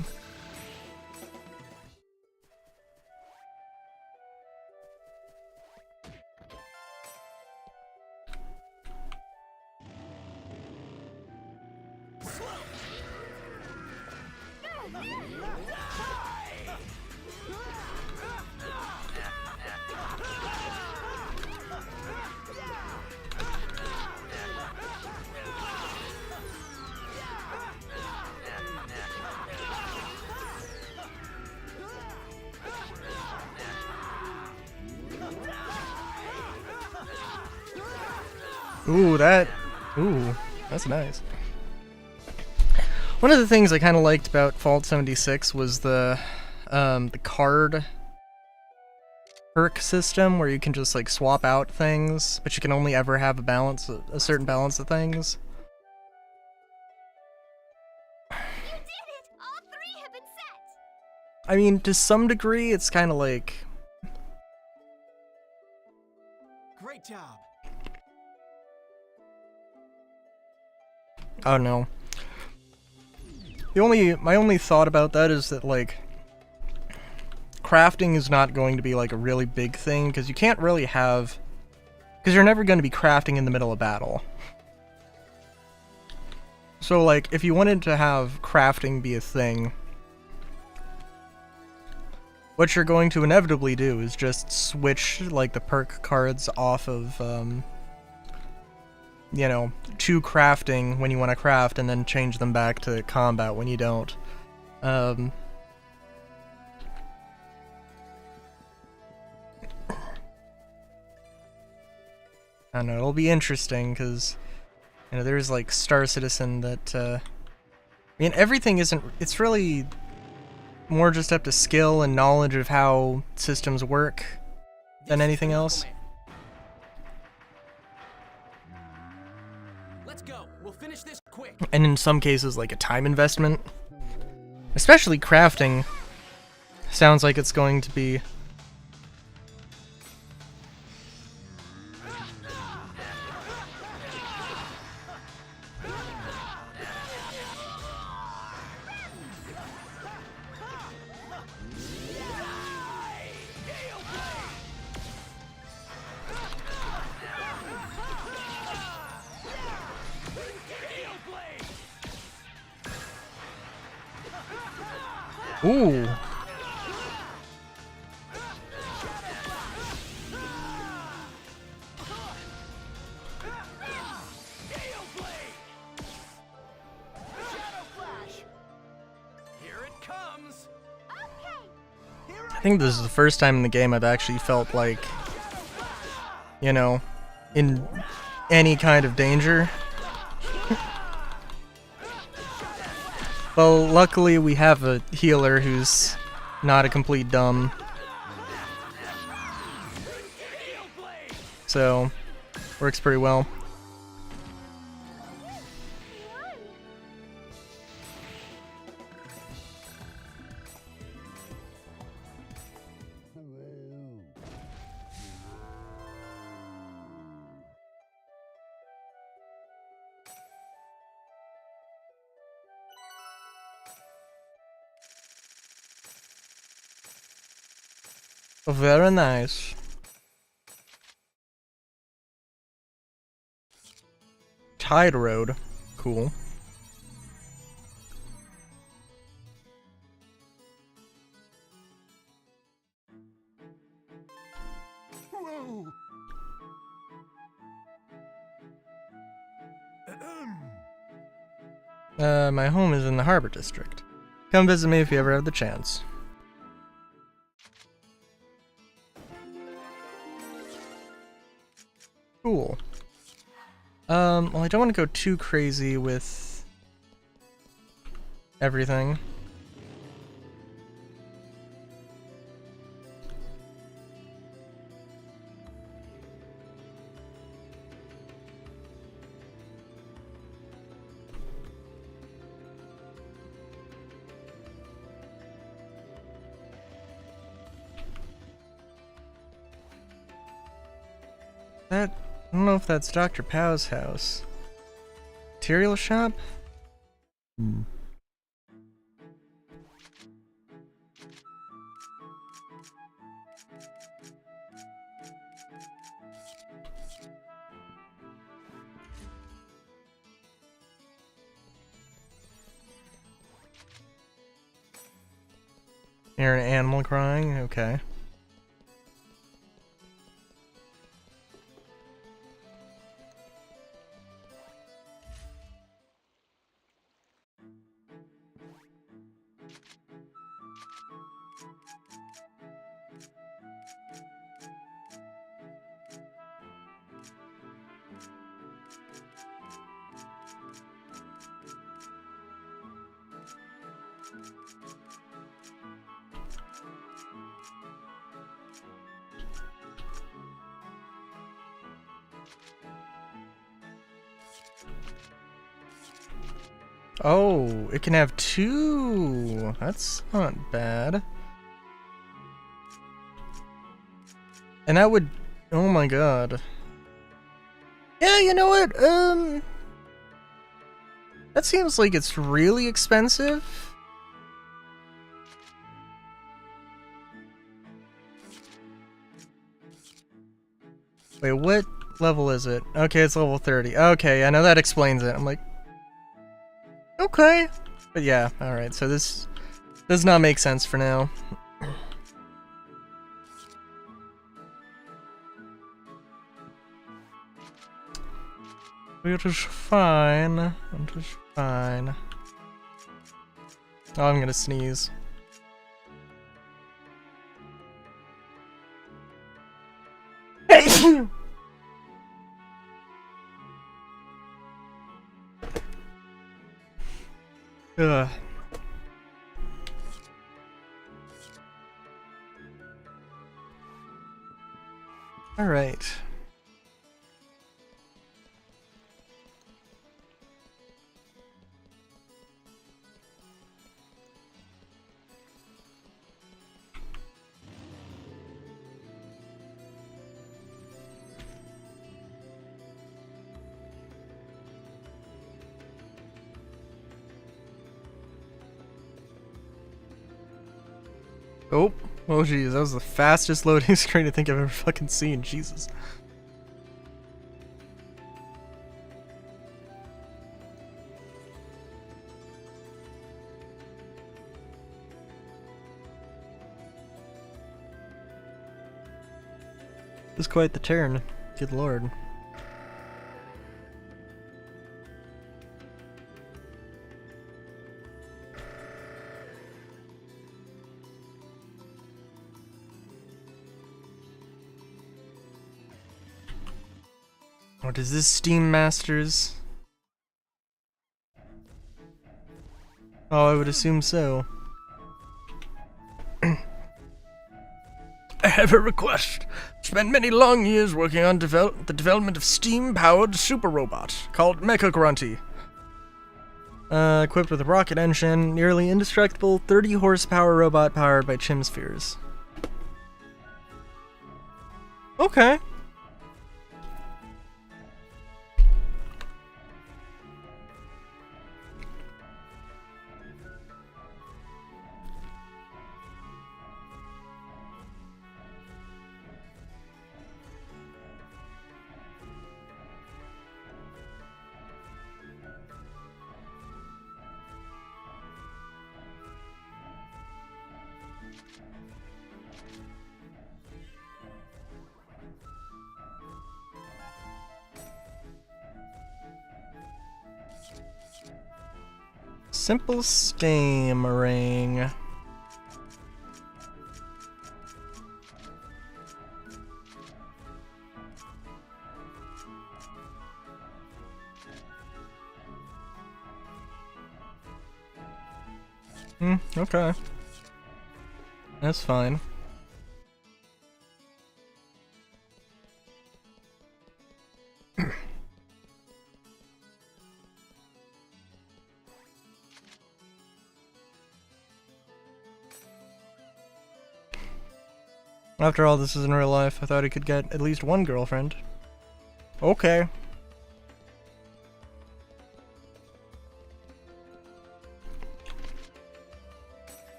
Ooh, that's nice. One of the things I kind of liked about Fallout 76 was the card perk system, where you can just like swap out things, but you can only ever have a certain balance of things. You did it! All three have been set! I mean, to some degree, it's kind of like... Great job. Oh no. My only thought about that is that, like, crafting is not going to be, like, a really big thing, because you can't really have... Because you're never going to be crafting in the middle of battle. So, like, if you wanted to have crafting be a thing, what you're going to inevitably do is just switch, like, the perk cards off of, you know, to crafting when you want to craft, and then change them back to combat when you don't. I don't know, it'll be interesting, because, you know, there's, like, Star Citizen that, I mean, everything isn't, it's really more just up to skill and knowledge of how systems work than anything else. Let's go. We'll finish this quick. And in some cases, like a time investment. Especially crafting sounds like it's going to be... Ooh. I think this is the first time in the game I've actually felt like, you know, in any kind of danger. Well, luckily we have a healer who's not a complete dumb. So, works pretty well. Very nice. Tide Road. Cool. Whoa. My home is in the Harbor District. Come visit me if you ever have the chance. Cool. Well, I don't want to go too crazy with everything. I don't know if that's Dr. Pow's house. Material shop? Hear an animal crying? Okay. Oh, it can have two. That's not bad. And that would... Oh my god. Yeah, you know what? That seems like it's really expensive. Wait, what level is it? Okay, it's level 30. Okay, I know that explains it. I'm like... Okay. But yeah, alright, so this does not make sense for now. It is fine. It is fine. Oh, I'm gonna sneeze. Ugh. All right. Oh geez, that was the fastest loading screen I think I've ever fucking seen, Jesus. It was quite the turn, good lord. What is this, Steam Masters? Oh, I would assume so. I have a request. Spent many long years working on the development of steam-powered super robot called Mecha Grunty. Equipped with a rocket engine, nearly indestructible 30 horsepower robot powered by chimspheres. Okay. Simple stammering. Okay. That's fine. After all, this is in real life. I thought he could get at least one girlfriend. Okay.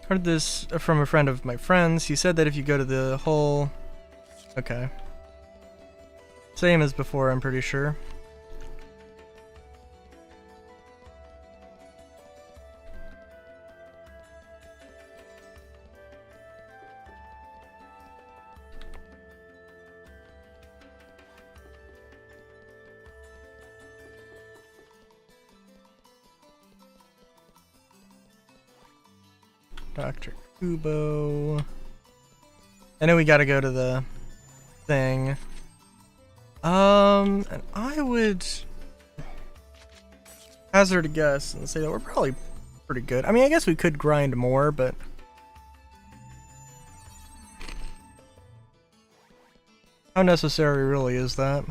Heard this from a friend of my friend's. He said that if you go to the whole... Okay. Same as before, I'm pretty sure. Dr. Kubo. I know we gotta go to the thing. And I would hazard a guess and say that we're probably pretty good. I mean, I guess we could grind more, but how necessary really is that?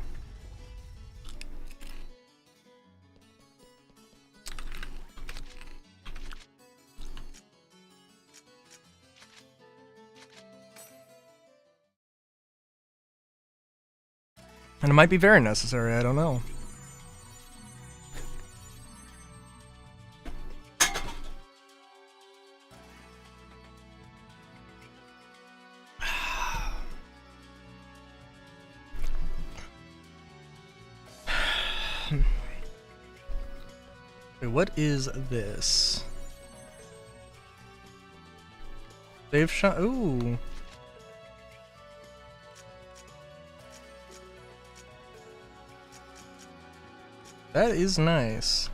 And it might be very necessary, I don't know. Wait, what is this? They've shot. Ooh. That is nice.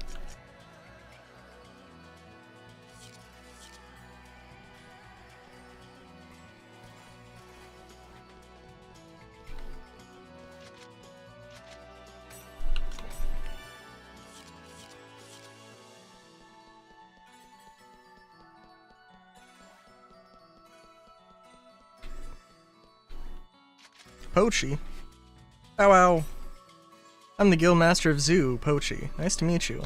Pochi. Bow wow. I'm the Guildmaster of Zoo, Pochi. Nice to meet you.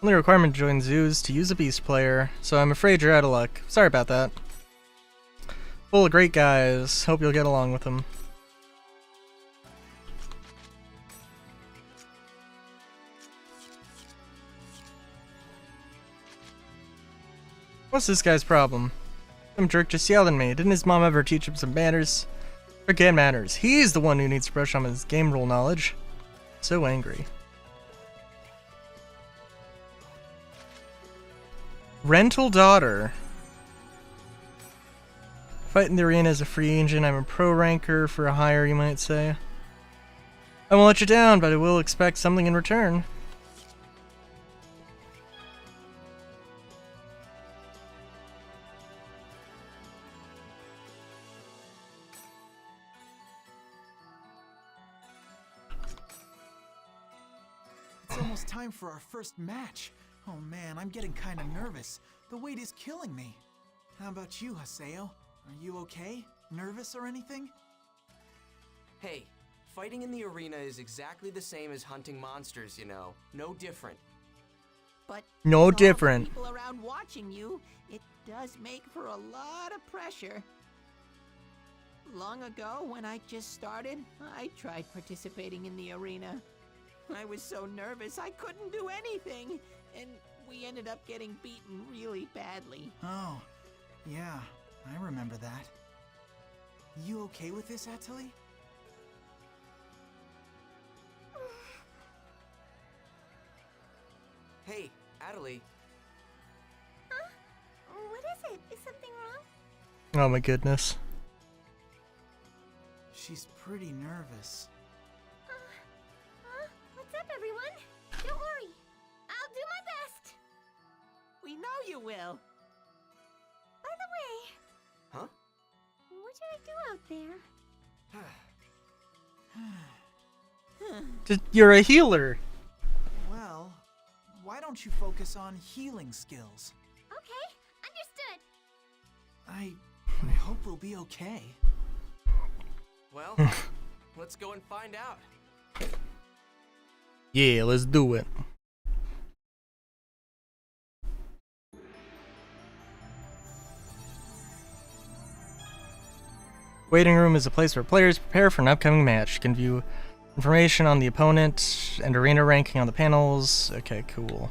Only requirement to join Zoo is to use a beast player, so I'm afraid you're out of luck. Sorry about that. Full of great guys. Hope you'll get along with them. What's this guy's problem? Some jerk just yelled at me. Didn't his mom ever teach him some manners? Forget manners. He's the one who needs to brush on his game rule knowledge. So angry. Rental daughter. Fight in the arena as a free agent. I'm a pro ranker for a hire, you might say. I won't let you down, but I will expect something in return. It's almost time for our first match. Oh man, I'm getting kinda nervous. The weight is killing me. How about you, Haseo? Are you okay? Nervous or anything? Hey, fighting in the arena is exactly the same as hunting monsters, you know. No different. But No with all the different. people around watching you, it does make for a lot of pressure. Long ago, when I just started, I tried participating in the arena. I was so nervous I couldn't do anything, and we ended up getting beaten really badly. Oh, yeah, I remember that. You okay with this, Atali? Hey, Adelie. Huh? What is it? Is something wrong? Oh my goodness. She's pretty nervous. What's up, everyone? Don't worry. I'll do my best. We know you will. By the way, Huh? what should I do out there? You're a healer. Well, why don't you focus on healing skills? Okay, understood. I hope we'll be okay. Well, let's go and find out. Yeah, let's do it. Waiting room is a place where players prepare for an upcoming match. You can view information on the opponent and arena ranking on the panels. Okay, cool.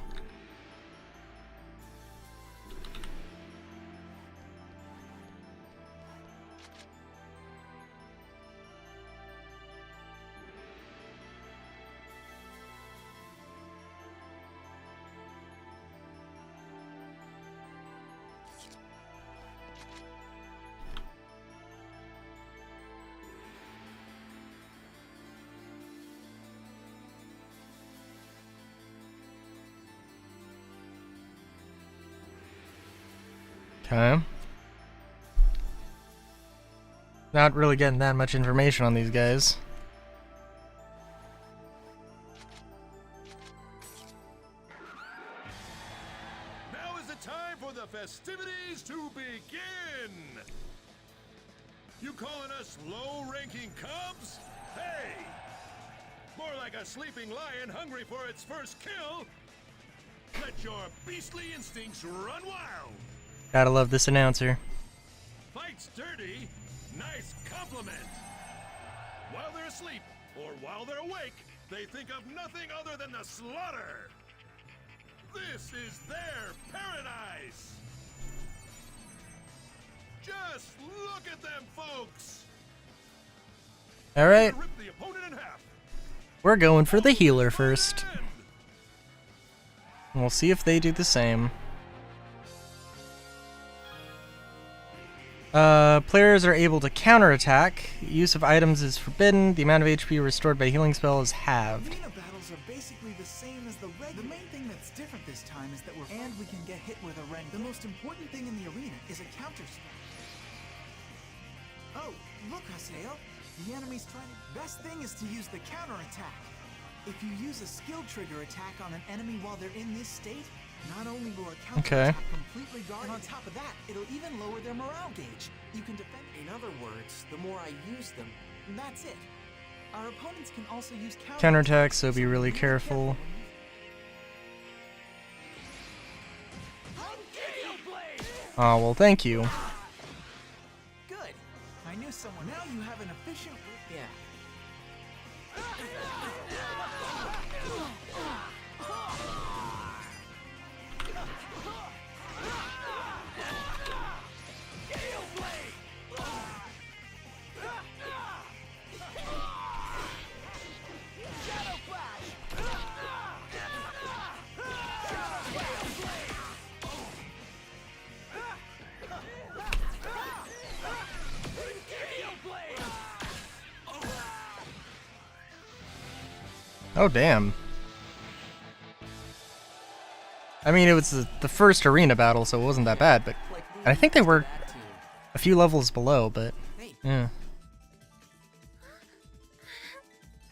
Okay. Not really getting that much information on these guys. Now is the time for the festivities to begin! You calling us low-ranking cubs? Hey! More like a sleeping lion hungry for its first kill! Let your beastly instincts run wild! Gotta love this announcer. Fight's dirty, nice compliment! While they're asleep, or while they're awake, they think of nothing other than the slaughter! This is their paradise! Just look at them, folks! Alright, Rip the opponent in half! we're going for the healer first. End. And we'll see if they do the same. Players are able to counterattack. Use of items is forbidden. The amount of HP restored by healing spell is halved. Arena battles are basically the same as the regular. The main thing that's different this time is that we can get hit with a rend. The most important thing in the arena is a counter spell. Oh, look, Haseo. The enemy's trying to... Best thing is to use the counterattack. If you use a skill trigger attack on an enemy while they're in this state, not only will a counterattack completely guard, and on top of that, it'll even lower their morale gauge. You can defend... In other words, the more I use them, And that's it. Our opponents can also use Counterattack, so be really careful. Oh, well, thank you. Good. I knew someone. Now you have an efficient... yeah. Oh, damn. I mean, it was the first arena battle, so it wasn't that bad, but I think they were Bad team. a few levels below, but Hey, yeah.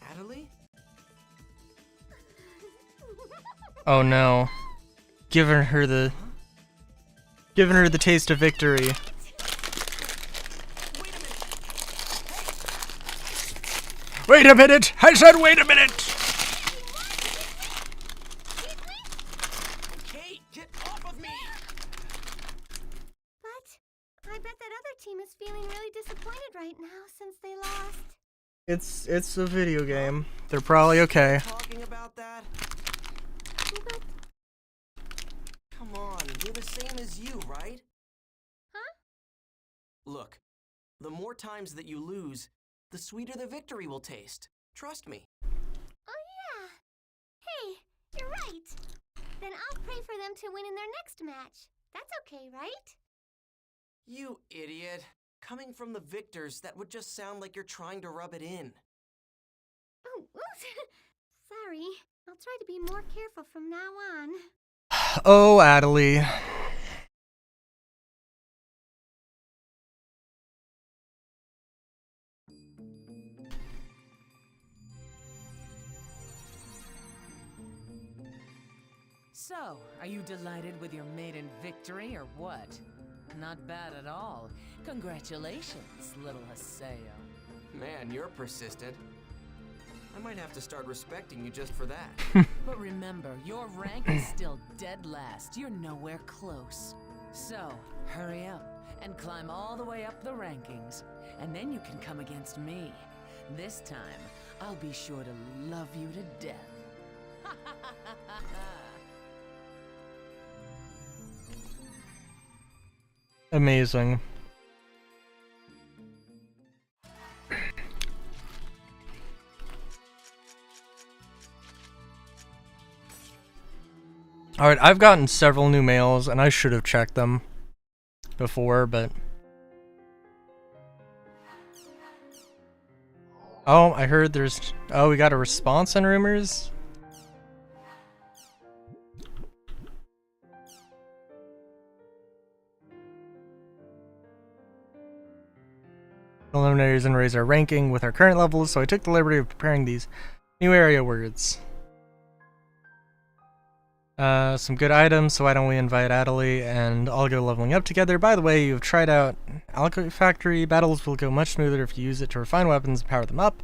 Adelie? Oh no. giving her the taste of victory. Wait a minute! I said wait a minute! Kate, get off of me! But I bet that other team is feeling really disappointed right now since they lost. It's a video game. They're probably okay. Talking about that? But, Come on, we're the same as you, right? huh? Look, the more times that you lose, the sweeter the victory will taste. Trust me. Oh yeah. Hey, you're right. Then I'll pray for them to win in their next match. That's okay, right? You idiot. Coming from the victors, that would just sound like you're trying to rub it in. Oh, oops. Sorry. I'll try to be more careful from now on. Oh, Adelie. So, are you delighted with your maiden victory or what? Not bad at all. Congratulations, little Haseo. Man, you're persistent. I might have to start respecting you just for that. But remember, your rank is still dead last. You're nowhere close. So, hurry up and climb all the way up the rankings. And then you can come against me. This time, I'll be sure to love you to death. Amazing. Alright, I've gotten several new mails, and I should have checked them before, but... Oh, I heard there's... Oh, we got a response on rumors? Preliminaries and raise our ranking with our current levels, so I took the liberty of preparing these new area words. Some good items, so why don't we invite Adelie and all go leveling up together. By the way, you've tried out Alchemy Factory. Battles will go much smoother if you use it to refine weapons and power them up.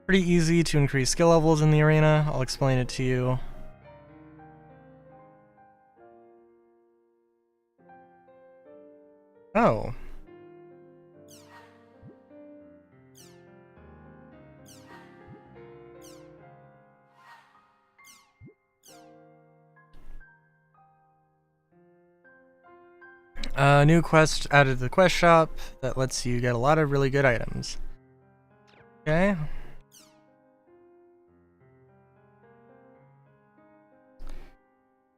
Pretty easy to increase skill levels in the arena. I'll explain it to you. Oh. New quest added to the quest shop that lets you get a lot of really good items. Okay.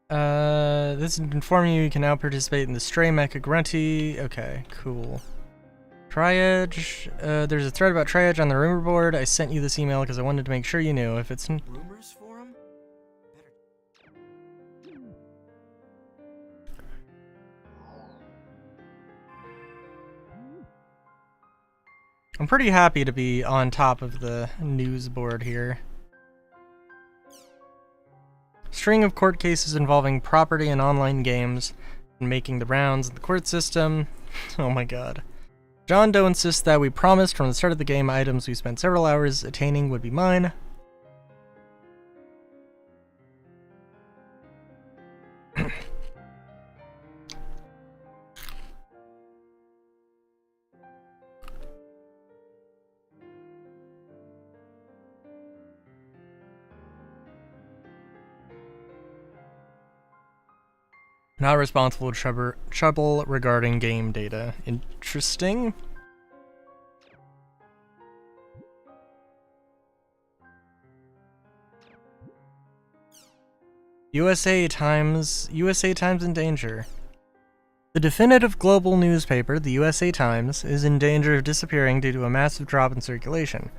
This is informing you can now participate in the Stray Mecha Grunty. Okay, cool. Triage. There's a thread about Triage on the rumor board. I sent you this email because I wanted to make sure you knew. If it's... Rumors for him? I'm pretty happy to be on top of the news board here. String of court cases involving property and online games and making the rounds in the court system. Oh my god. John Doe insists that we promised from the start of the game items we spent several hours attaining would be mine. Not responsible for trouble regarding game data. Interesting. USA Times in danger. The definitive global newspaper, the USA Times, is in danger of disappearing due to a massive drop in circulation.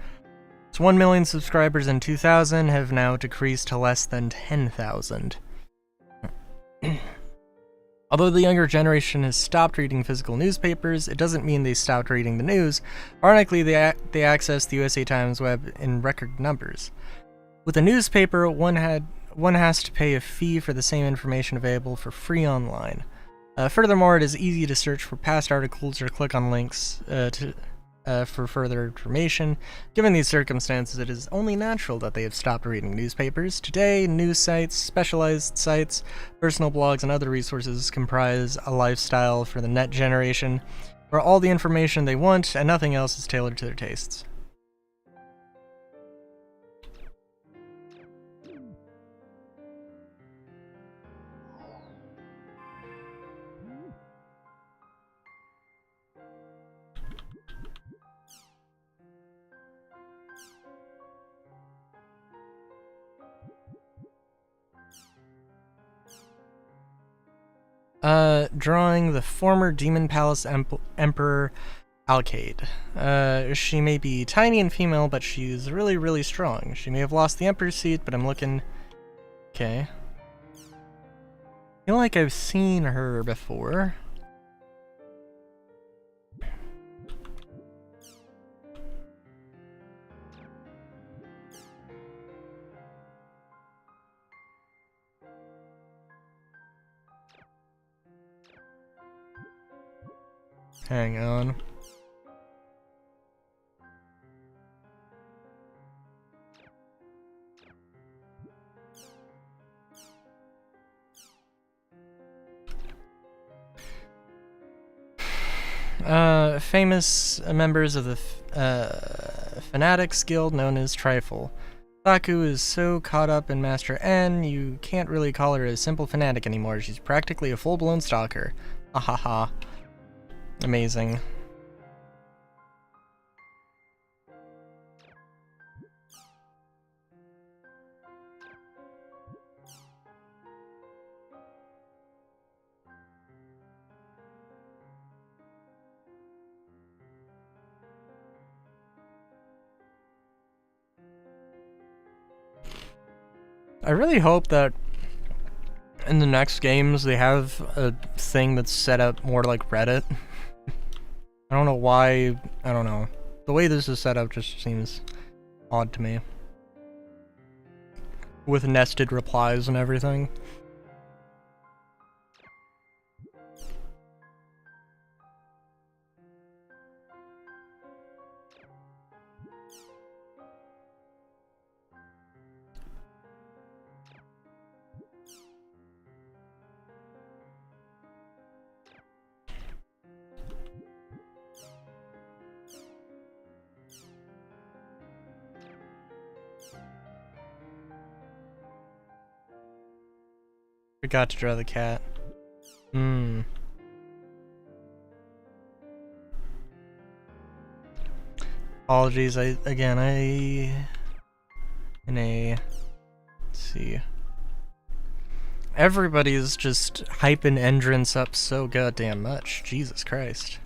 Its 1 million subscribers in 2000 have now decreased to less than 10,000. Although the younger generation has stopped reading physical newspapers, it doesn't mean they stopped reading the news. Ironically, they access the USA Times web in record numbers. With a newspaper, one has to pay a fee for the same information available for free online. Furthermore, it is easy to search for past articles or click on links for further information. Given these circumstances, it is only natural that they have stopped reading newspapers. Today, news sites, specialized sites, personal blogs, and other resources comprise a lifestyle for the net generation, where all the information they want and nothing else is tailored to their tastes. Drawing the former Demon Palace Emperor Alcade. She may be tiny and female, but she's really, really strong. She may have lost the Emperor's seat, but I'm looking... Okay. I feel like I've seen her before. Hang on. Famous members of the Fanatics Guild known as Trifle. Saku is so caught up in Master N, you can't really call her a simple fanatic anymore. She's practically a full-blown stalker. Ahaha. Amazing. I really hope that in the next games they have a thing that's set up more like Reddit. I don't know why, I don't know. The way this is set up just seems odd to me. With nested replies and everything. Forgot to draw the cat. Apologies, let's see. Everybody's just hyping Endrance up so goddamn much. Jesus Christ.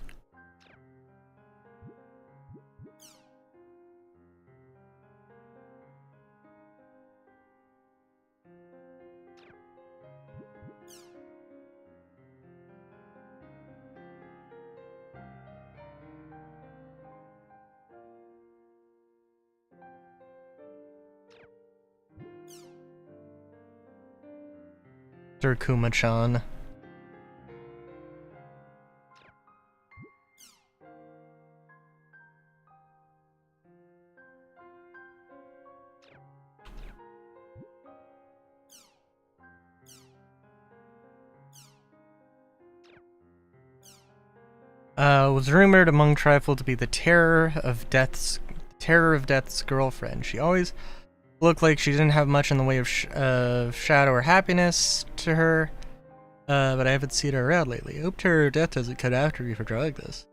Sir Kuma-chan. Was rumored among Trifle to be the Terror of Death's girlfriend. She always looked like she didn't have much in the way of shadow or happiness to her, but I haven't seen her around lately. I hope Terror of Death doesn't cut after me for drawing this.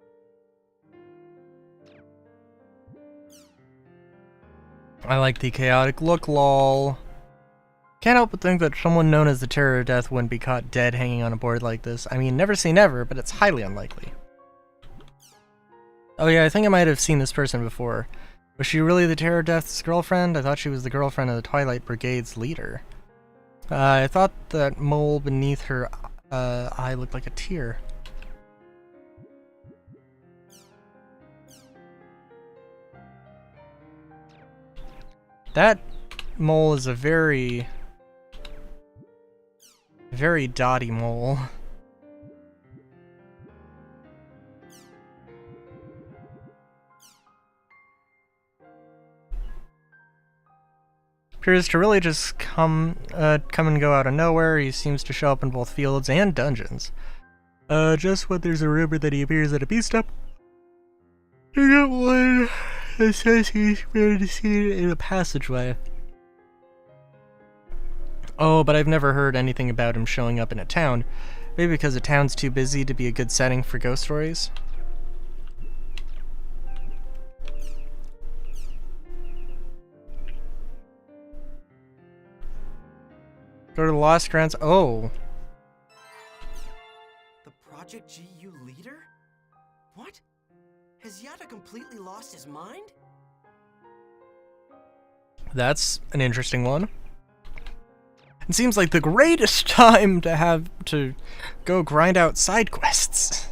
I like the chaotic look, lol. Can't help but think that someone known as the Terror of Death wouldn't be caught dead hanging on a board like this. I mean, never say never, but it's highly unlikely. Oh yeah, I think I might have seen this person before. Was she really the Terror of Death's girlfriend? I thought she was the girlfriend of the Twilight Brigade's leader. I thought that mole beneath her eye looked like a tear. That mole is a very dotty mole. Appears to really just come and go out of nowhere. He seems to show up in both fields and dungeons. Just when there's a rumor that he appears at a beast up, you get one that says he's been seen in a passageway. Oh, but I've never heard anything about him showing up in a town. Maybe because a town's too busy to be a good setting for ghost stories. Go to the Lost Grounds. Oh. The Project GU leader? What? Has Yata completely lost his mind? That's an interesting one. It seems like the greatest time to have to go grind out side quests.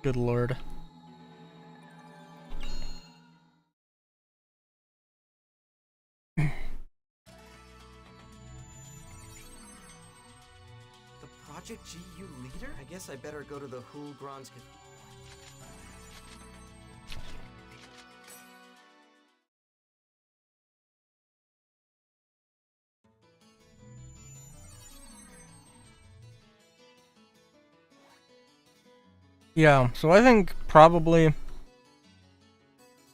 Good lord. Project GU leader? I guess I better go to the Hulgrons. Yeah, so I think probably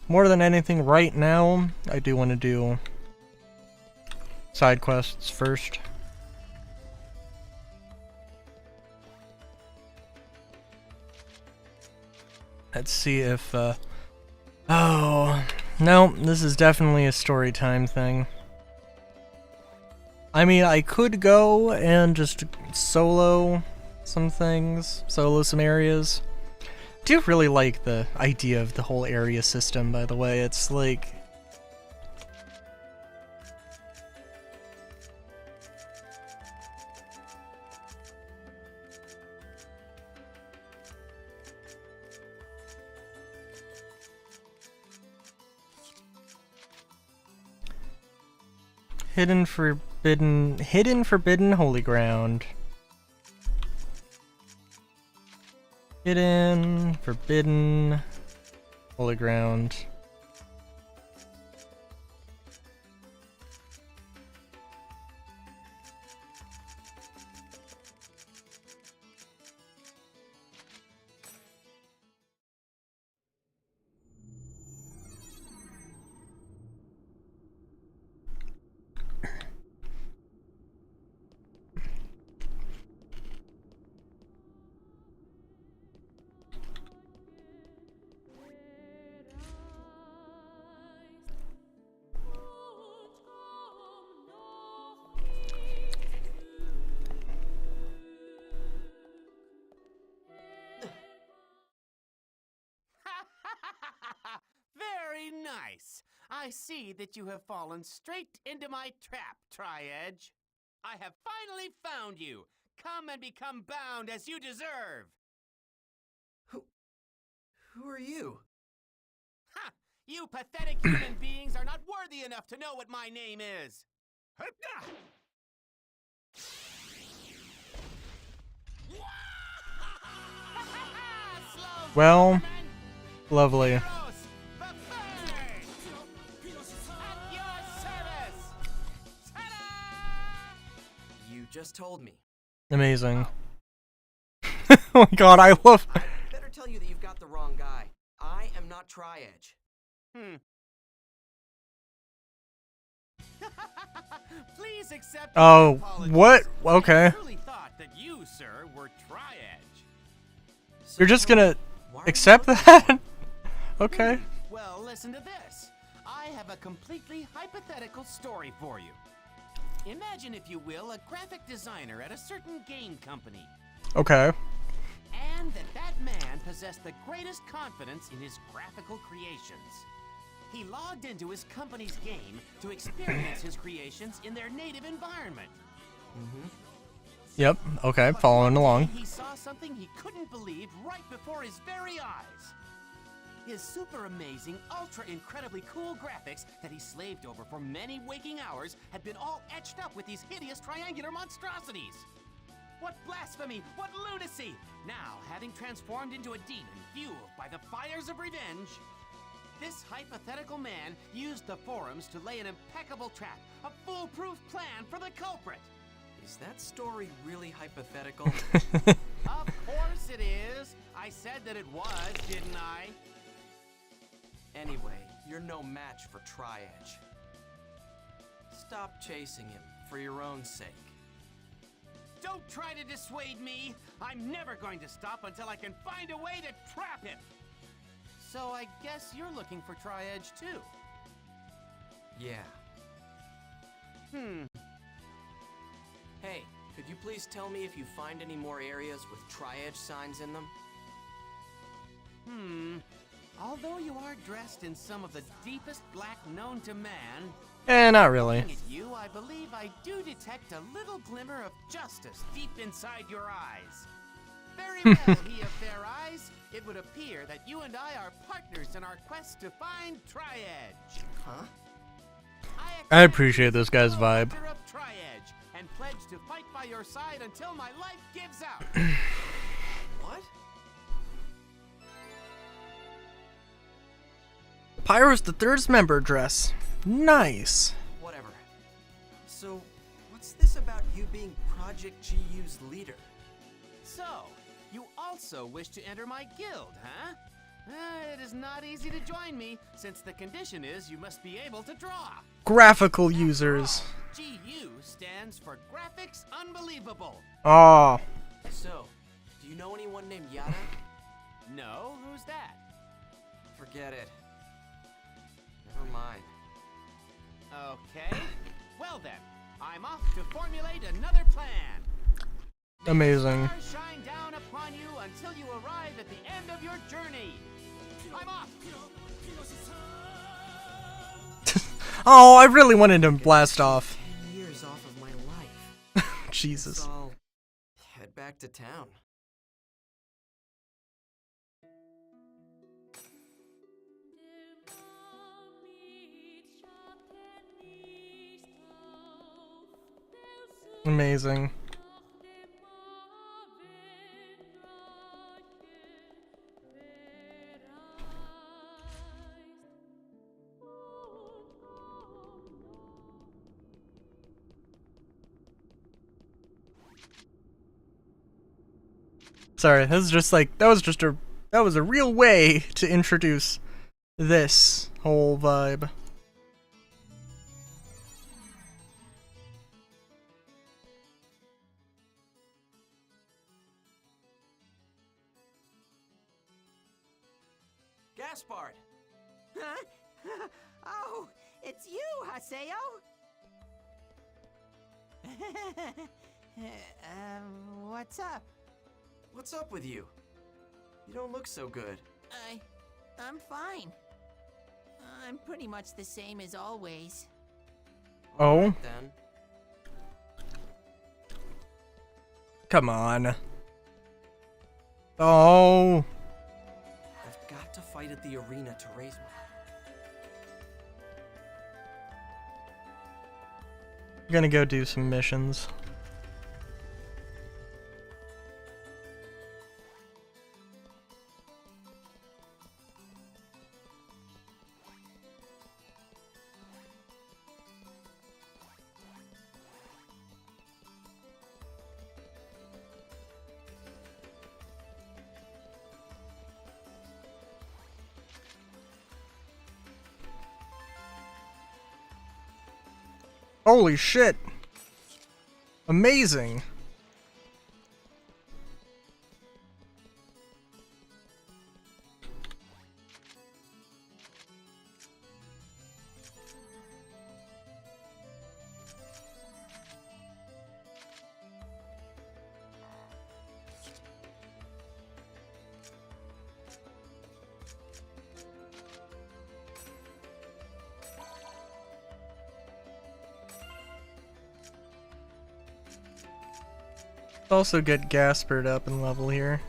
more than anything right now, I do want to do side quests first. Let's see if, oh, no, this is definitely a story time thing. I mean, I could go and just solo some things, solo some areas. I do really like the idea of the whole area system, by the way. It's like... Hidden forbidden holy ground. Hidden forbidden holy ground. Very nice. I see that you have fallen straight into my trap, Tri-Edge. I have finally found you. Come and become bound as you deserve. Who are you? Ha! You pathetic human beings are not worthy enough to know what my name is. Well, lovely. You just told me. Amazing. Oh my god, I love... I better tell you that you've got the wrong guy. I am not Tri-Edge. Please accept. Oh, what? Okay. I truly thought that you, sir, were Tri-Edge. So You're just tell me, gonna why are you accept looking- that? Okay. Well, listen to this. I have a completely hypothetical story for you. Imagine, if you will, a graphic designer at a certain game company. Okay. And that man possessed the greatest confidence in his graphical creations. He logged into his company's game to experience his creations in their native environment. Yep, okay, following along. He saw something he couldn't believe right before his very eyes. His super amazing, ultra incredibly cool graphics that he slaved over for many waking hours had been all etched up with these hideous triangular monstrosities. What blasphemy! What lunacy! Now, having transformed into a demon fueled by the fires of revenge, this hypothetical man used the forums to lay an impeccable trap, a foolproof plan for the culprit. Is that story really hypothetical? Of course it is. I said that it was, didn't I? Anyway, you're no match for Tri-Edge. Stop chasing him for your own sake. Don't try to dissuade me. I'm never going to stop until I can find a way to trap him. So I guess you're looking for Tri-Edge too. Yeah. Hey, could you please tell me if you find any more areas with Tri-Edge signs in them? Although you are dressed in some of the deepest black known to man, Not really. looking at you, I believe I do detect a little glimmer of justice deep inside your eyes. Very well, he of fair eyes. It would appear that you and I are partners in our quest to find Tri-Edge. Huh? I appreciate this guy's vibe. Of Tri-Edge, and pledge to fight by your side until my life gives out. What? Pyro's the Third's member dress. Nice. Whatever. So, what's this about you being Project GU's leader? So, you also wish to enter my guild, huh? It is not easy to join me, since the condition is you must be able to draw. Graphical users. GU stands for Graphics Unbelievable. Aw. So, do you know anyone named Yada? No, who's that? Forget it. Never mind. Okay. Well then, I'm off to formulate another plan. May Amazing. the stars shine down upon you until you arrive at the end of your journey. I'm off. Oh, I really wanted him to blast off. 10 years off of my life. Jesus. So I'll head back to town. Amazing. Sorry, that was just like that was a real way to introduce this whole vibe. Gaspard! Huh? Oh, it's you, Haseo? What's up? What's up with you? You don't look so good. I'm fine. I'm pretty much the same as always. Oh, Then, come on. Oh, I've got to fight at the arena to raise my... I'm gonna go do some missions. Holy shit! Amazing! Also get Gaspard up in level here.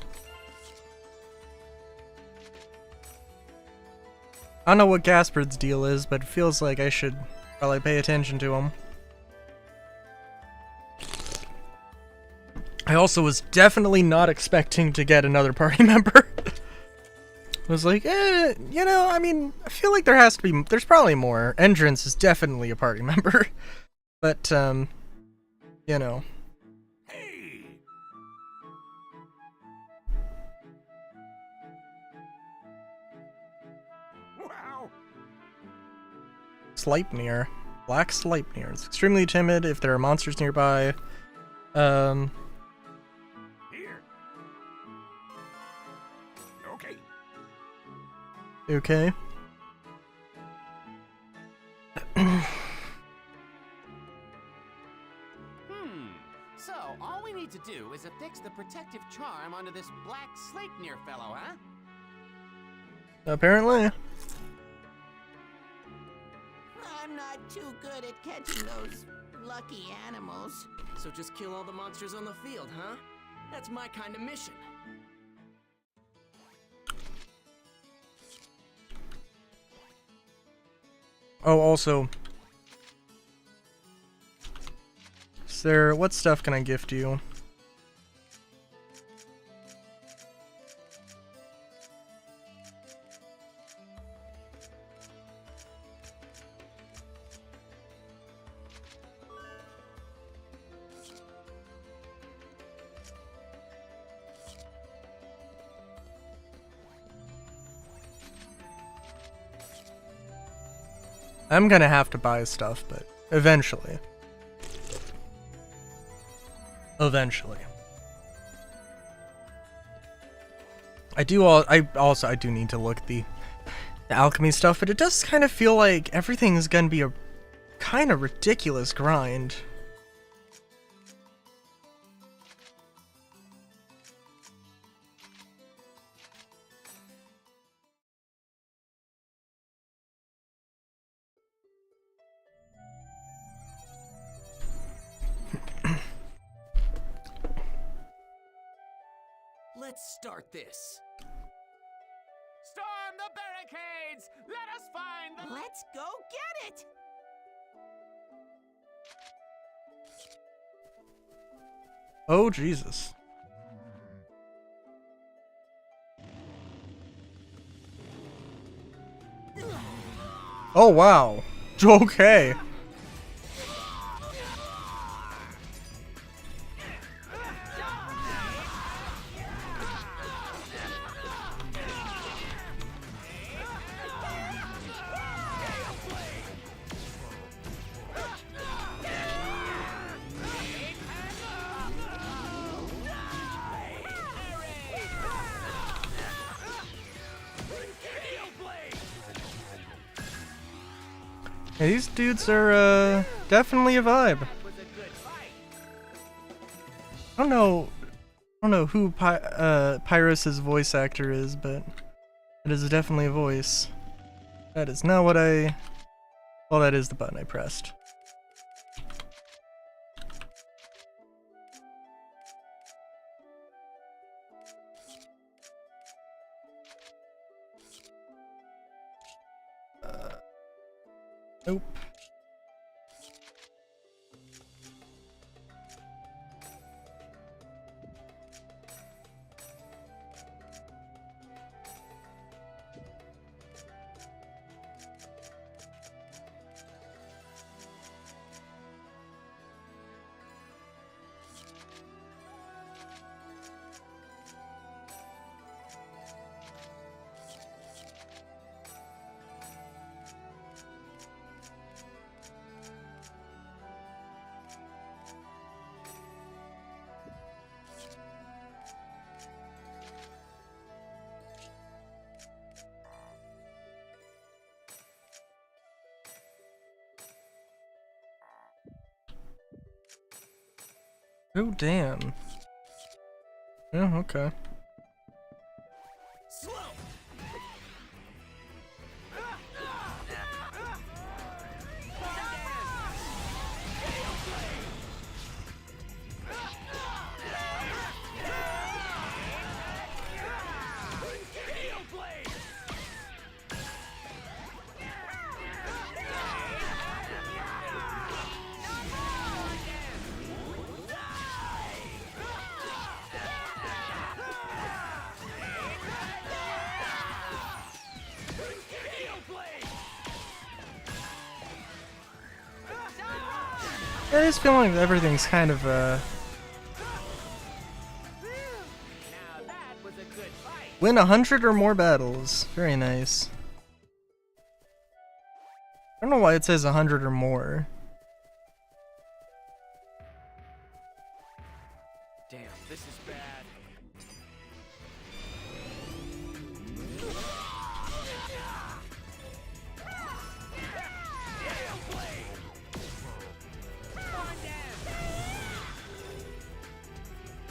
I don't know what Gaspard's deal is, but it feels like I should probably pay attention to him. I also was definitely not expecting to get another party member. I was like, you know, I mean, I feel like there's probably more. Entrance is definitely a party member. But, you know. Hey! Wow! Sleipnir. Black Sleipnir. It's extremely timid if there are monsters nearby. Here. Okay. Okay. So, all we need to do is affix the protective charm onto this black Sleipnir fellow, huh? Apparently. I'm not too good at catching those lucky animals. So just kill all the monsters on the field, huh? That's my kind of mission. Oh, also. Sir, what stuff can I gift you? I'm gonna have to buy stuff, but eventually. Eventually. I do need to look at the alchemy stuff, but it does kind of feel like everything is gonna be a kind of ridiculous grind. Let's start this. Storm the barricades! Let us find the... Let's go get it! Oh, Jesus. Oh, wow. Okay. Yeah, these dudes are definitely a vibe. I don't know who Pyrus's voice actor is, but it is definitely a voice. That is not what I... Well, that is the button I pressed. Nope. Oh, damn. Yeah, okay. I just feel like everything's kind of Now that was a good fight. win 100 or more battles. Very nice. I don't know why it says 100 or more. Damn, this is bad.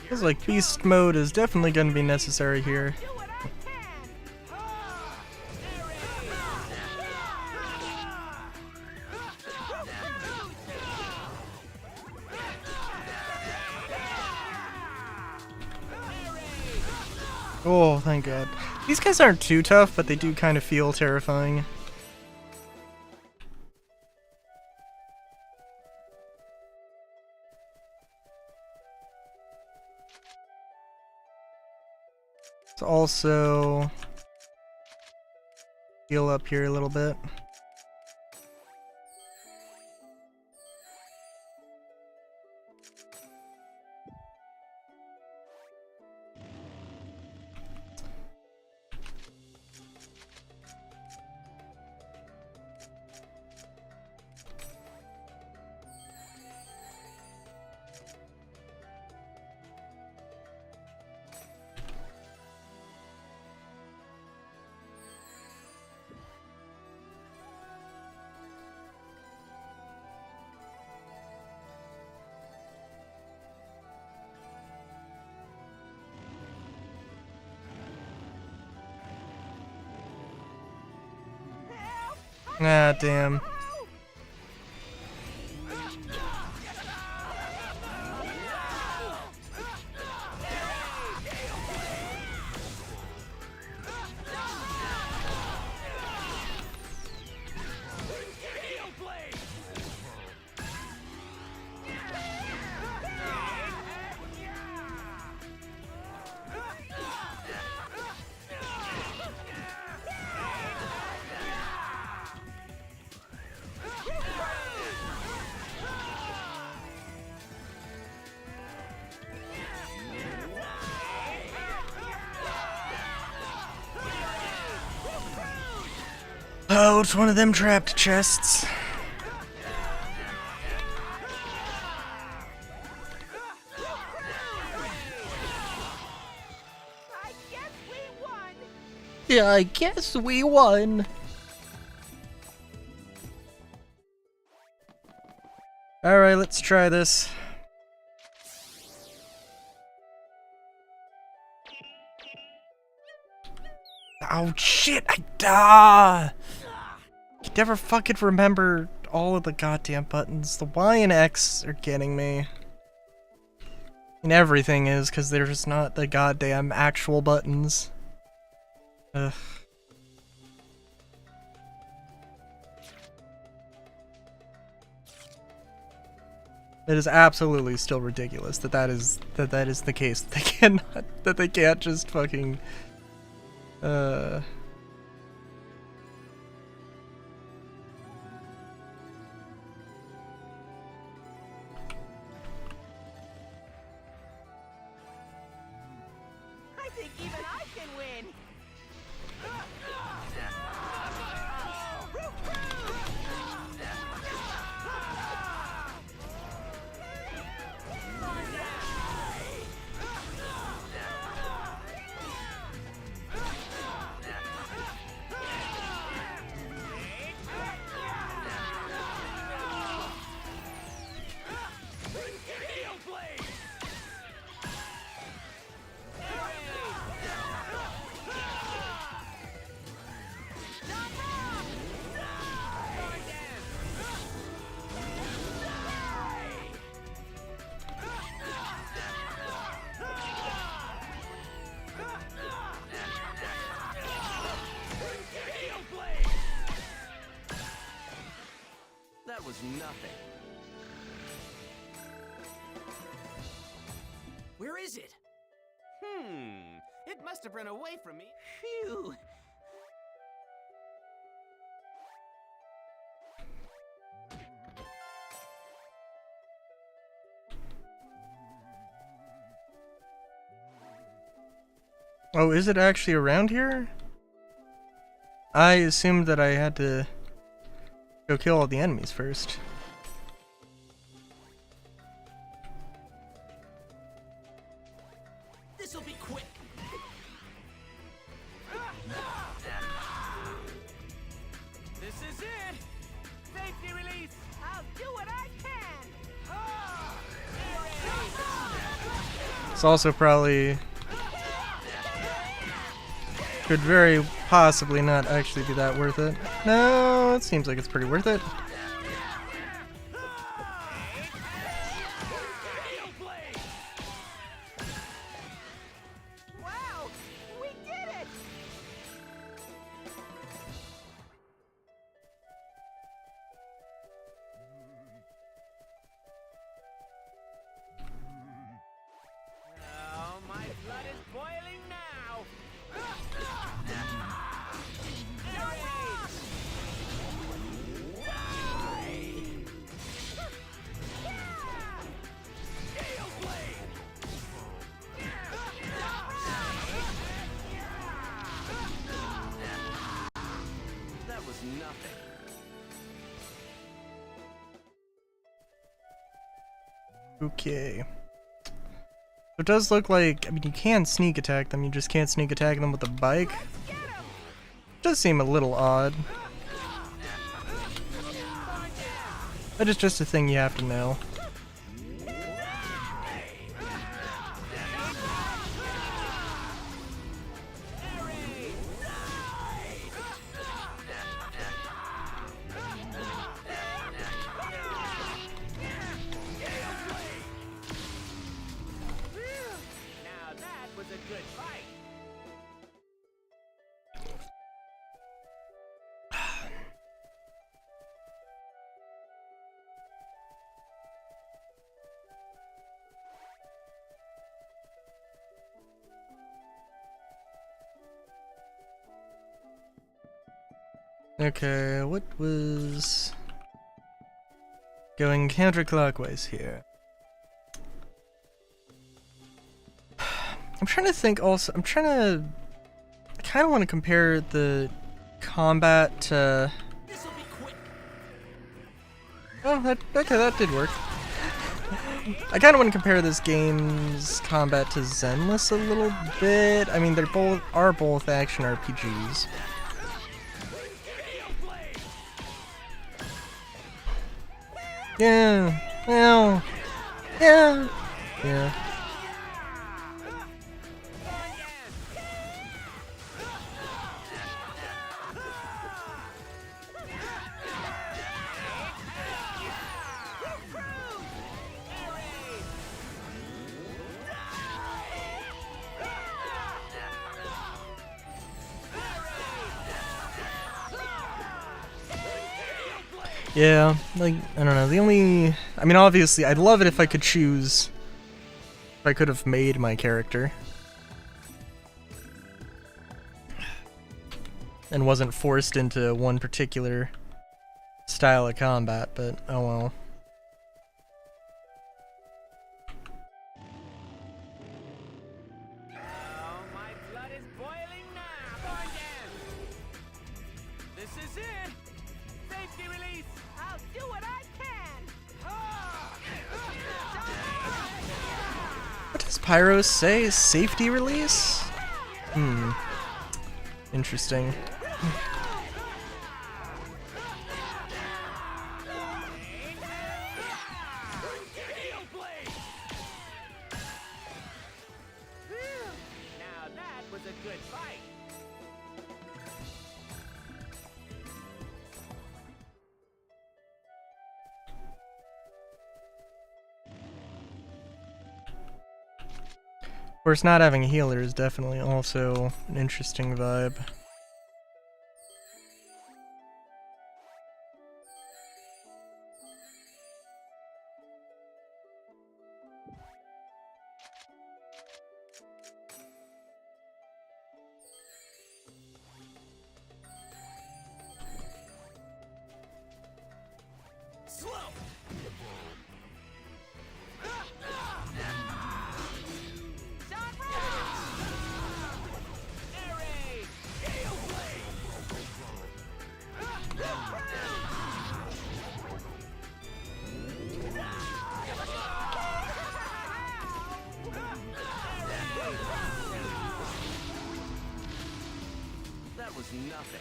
Feels like beast mode is definitely going to be necessary here. Oh, thank God. These guys aren't too tough, but they do kind of feel terrifying. Let's also heal up here a little bit. Ah, damn. Oh, it's one of them trapped chests. Yeah, I guess we won. Alright, let's try this. Oh shit, I can never fucking remember all of the goddamn buttons. The Y and X are getting me. And everything is, because they're just not the goddamn actual buttons. Ugh. It is absolutely still ridiculous that is the case. That they can't just fucking I think even I can win. That was nothing. Where is it? It must have run away from me. Phew. Oh, is it actually around here? I assumed that I had to go kill all the enemies first. This'll be quick. This is it. Safety release. I'll do what I can. It's also probably could very possibly not actually be that worth it. No, it seems like it's pretty worth it. Wow, we did it! Oh, my blood is boiling now. That was nothing. Okay. It does look like, I mean, you can sneak attack them, you just can't sneak attack them with a bike. Does seem a little odd. That is just a thing you have to know. Now that was a good fight. Okay, what was going counterclockwise here? I'm trying to think also, I kind of want to compare the combat to... This'll be quick. Oh, okay, that did work. I kind of want to compare this game's combat to Zenless a little bit. I mean, they're both action RPGs. Yeah, well, yeah, yeah. Yeah, like, I don't know, I mean, obviously, I'd love it if I could choose, if I could have made my character. And wasn't forced into one particular style of combat, but oh well. Oh, my blood is boiling now. Go again. This is it. Safety release. I'll do what I can. What does Pyro say? Safety release? Interesting. Now that was a good fight. Of course, not having a healer is definitely also an interesting vibe. Slow. was nothing.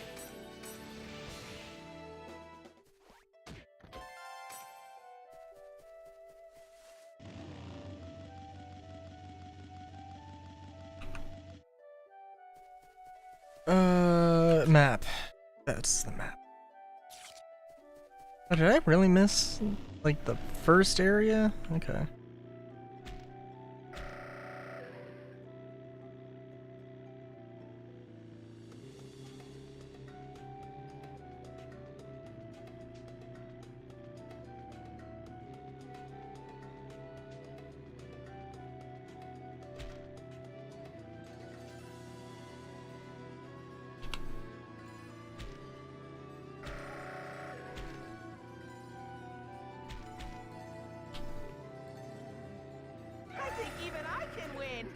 Map. That's the map. Oh, did I really miss, like, the first area? Okay. I think even I can win.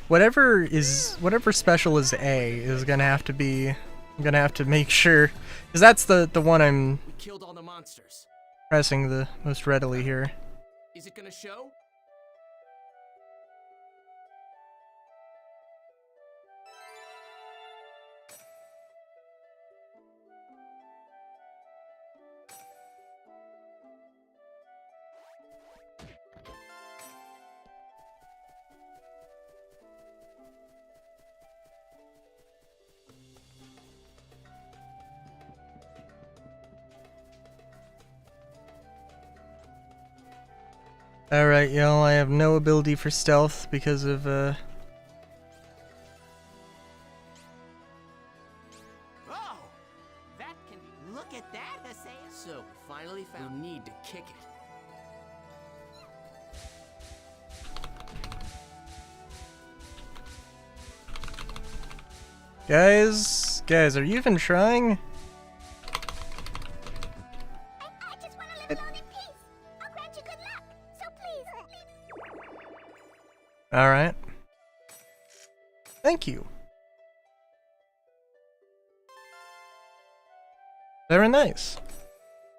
Whatever special is A is gonna have to be. I'm gonna have to make sure, because that's the one I'm We killed all the monsters. pressing the most readily here. Is it gonna show? Alright, y'all, I have no ability for stealth because of, Oh, that can be. Look at that, Haseo. So, we finally found. We need to kick it. Guys, are you even trying? I just want to live alone in peace. I'll grant you good luck. So please. Alright. Thank you. Very nice.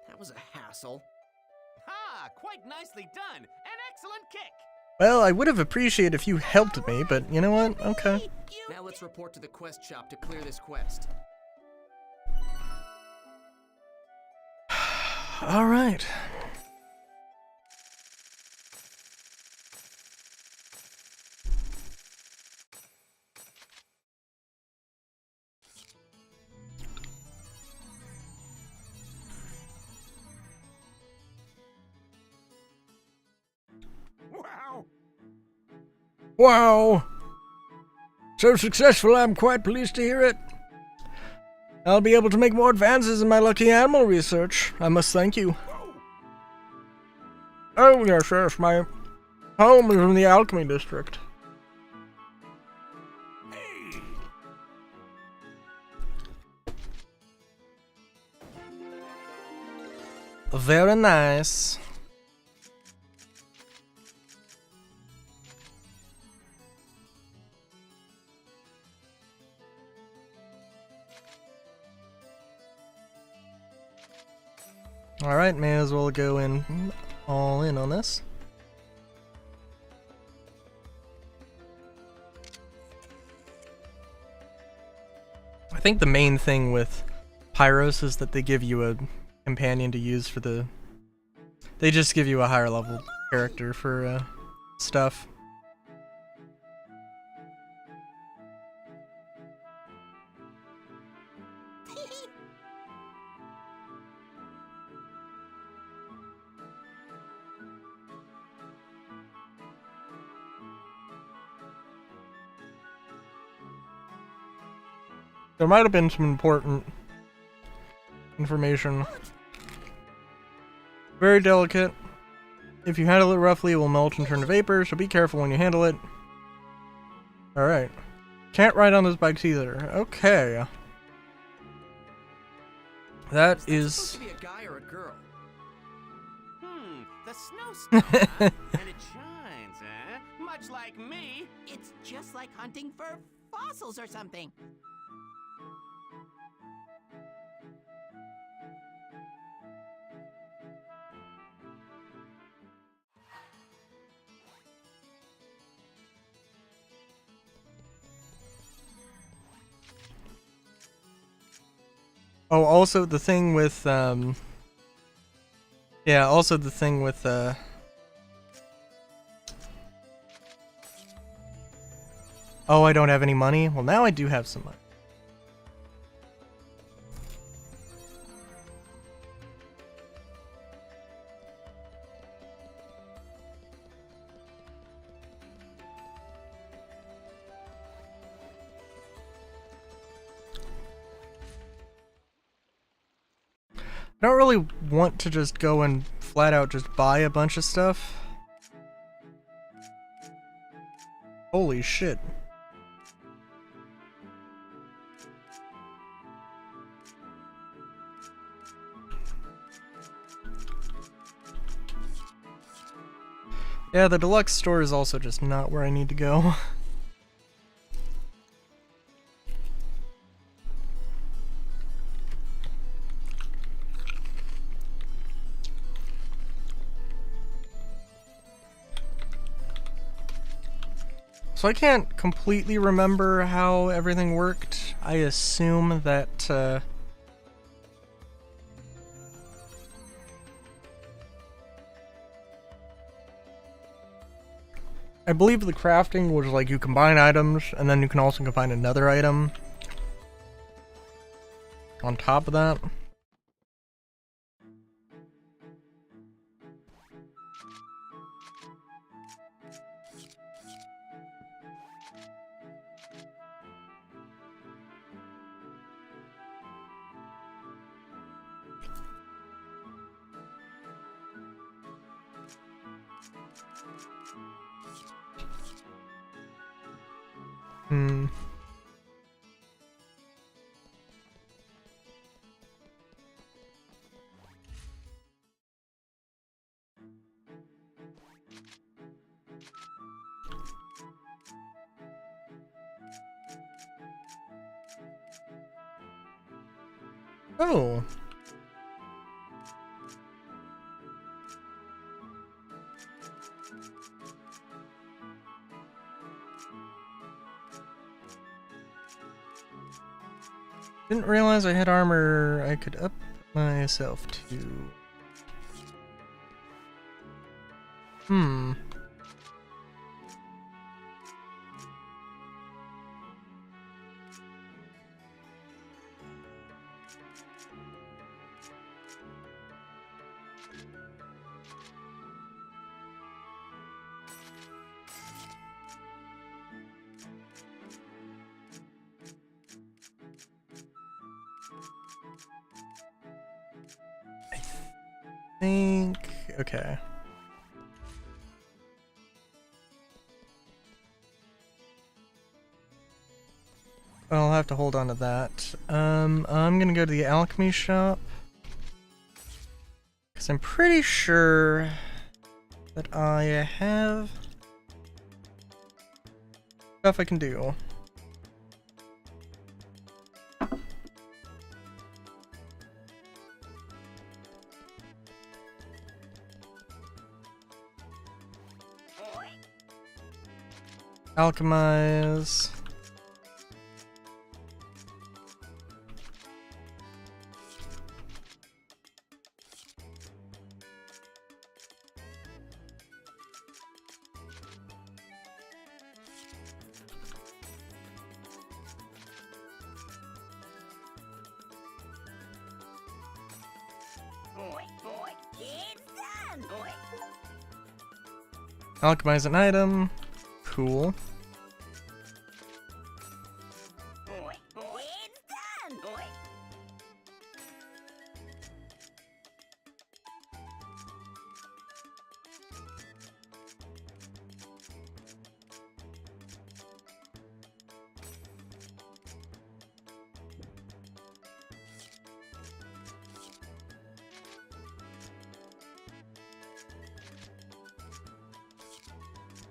That was a hassle. Ha! Quite nicely done. An excellent kick. Well, I would have appreciated if you helped me, but you know what? Okay. Now let's report to the quest shop to clear this quest. Alright. Wow! Wow! So successful, I'm quite pleased to hear it. I'll be able to make more advances in my lucky animal research. I must thank you. Oh, yes, my home is in the alchemy district. Hey! Very nice. Alright, may as well go in all in on this. I think the main thing with Pyros is that they give you a companion to use for the... They just give you a higher level character for stuff. There might have been some important information. Very delicate. If you handle it roughly, it will melt and turn to vapor, so be careful when you handle it. Alright. Can't ride on those bikes either. Okay. That Is that is. supposed to be a guy or a girl? The snowstorm, huh? And it shines, eh? Much like me. It's just like hunting for fossils or something. Oh, also the thing with yeah, also the thing with oh, I don't have any money. Well, now I do have some money. I don't really want to just go and flat out just buy a bunch of stuff. Holy shit. Yeah, the deluxe store is also just not where I need to go. So I can't completely remember how everything worked. I assume that, I believe the crafting was like you combine items, and then you can also combine another item on top of that. Hmm. Oh. Didn't realize I had armor I could up myself to. Hmm. Think okay. I'll have to hold on to that. I'm gonna go to the alchemy shop because I'm pretty sure that I have stuff I can do. Alchemize. Alchemize an item. Cool.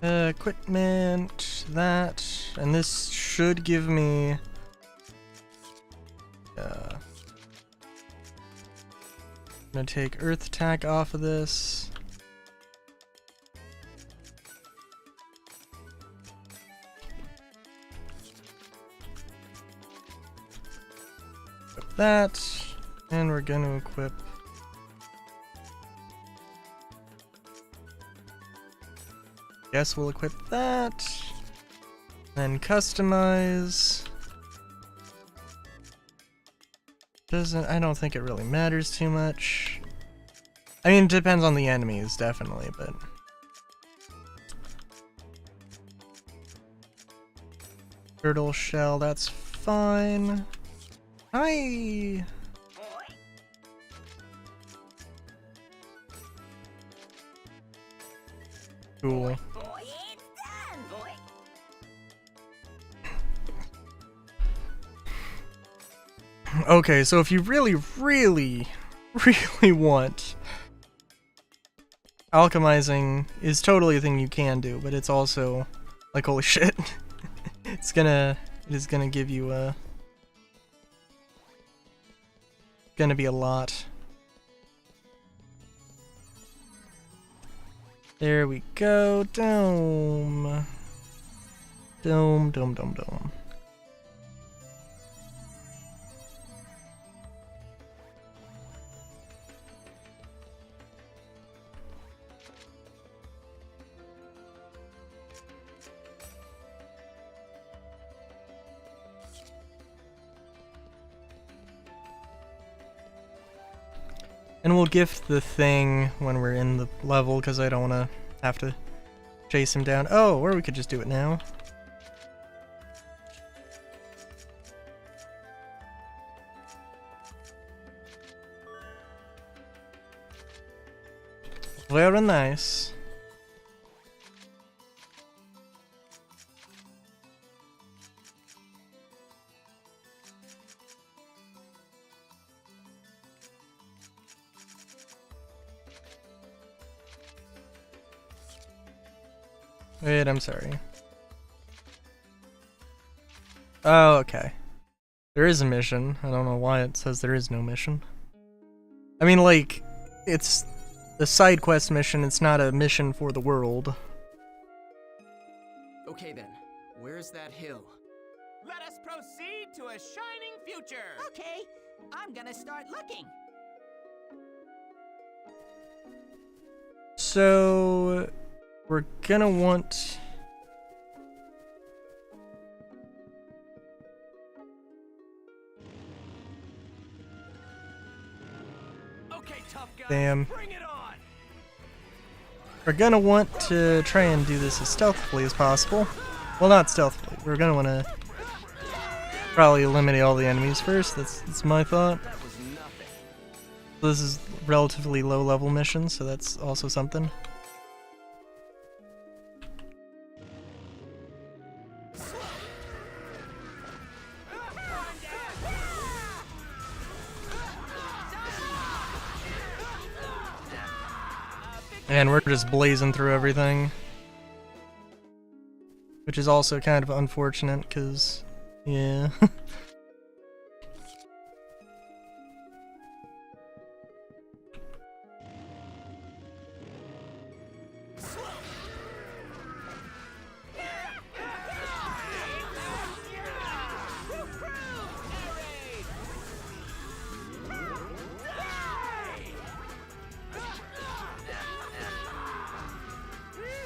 Equipment, that, and this should give me I'm gonna take Earth Attack off of this. Equip that, and we're gonna equip guess we'll equip that, then customize. I don't think it really matters too much. I mean, it depends on the enemies, definitely, but... Turtle shell, that's fine. Hi! Cool. Okay, so if you really want, alchemizing is totally a thing you can do, but it's also like, holy shit. It is gonna give you a gonna be a lot. There we go. Dome. Dome, dome, dome, dome. And we'll gift the thing when we're in the level, because I don't want to have to chase him down. Oh, or we could just do it now. Very nice. Wait, I'm sorry. Oh, okay. There is a mission. I don't know why it says there is no mission. I mean, like, it's a side quest mission, it's not a mission for the world. Okay then, where's that hill? Let us proceed to a shining future! Okay, I'm gonna start looking. So... we're gonna want... Okay, tough guy, damn. bring it on! We're gonna want to try and do this as stealthily as possible. Well, not stealthily. We're gonna want to probably eliminate all the enemies first. That's my thought. That was nothing. This is relatively low level mission, so that's also something. And we're just blazing through everything. Which is also kind of unfortunate, because, yeah.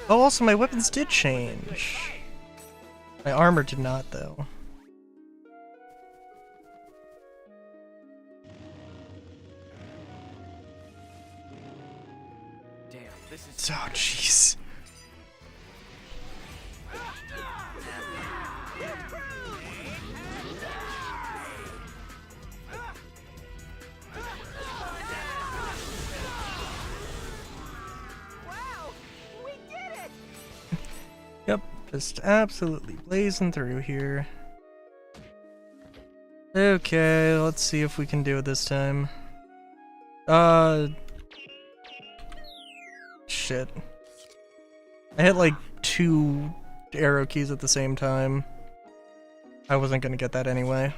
Oh, also my weapons did change. My armor did not, though. Damn, this is... Oh, jeez. Yep, just absolutely blazing through here. Okay, let's see if we can do it this time. Shit. I hit like 2 arrow keys at the same time. I wasn't gonna get that anyway.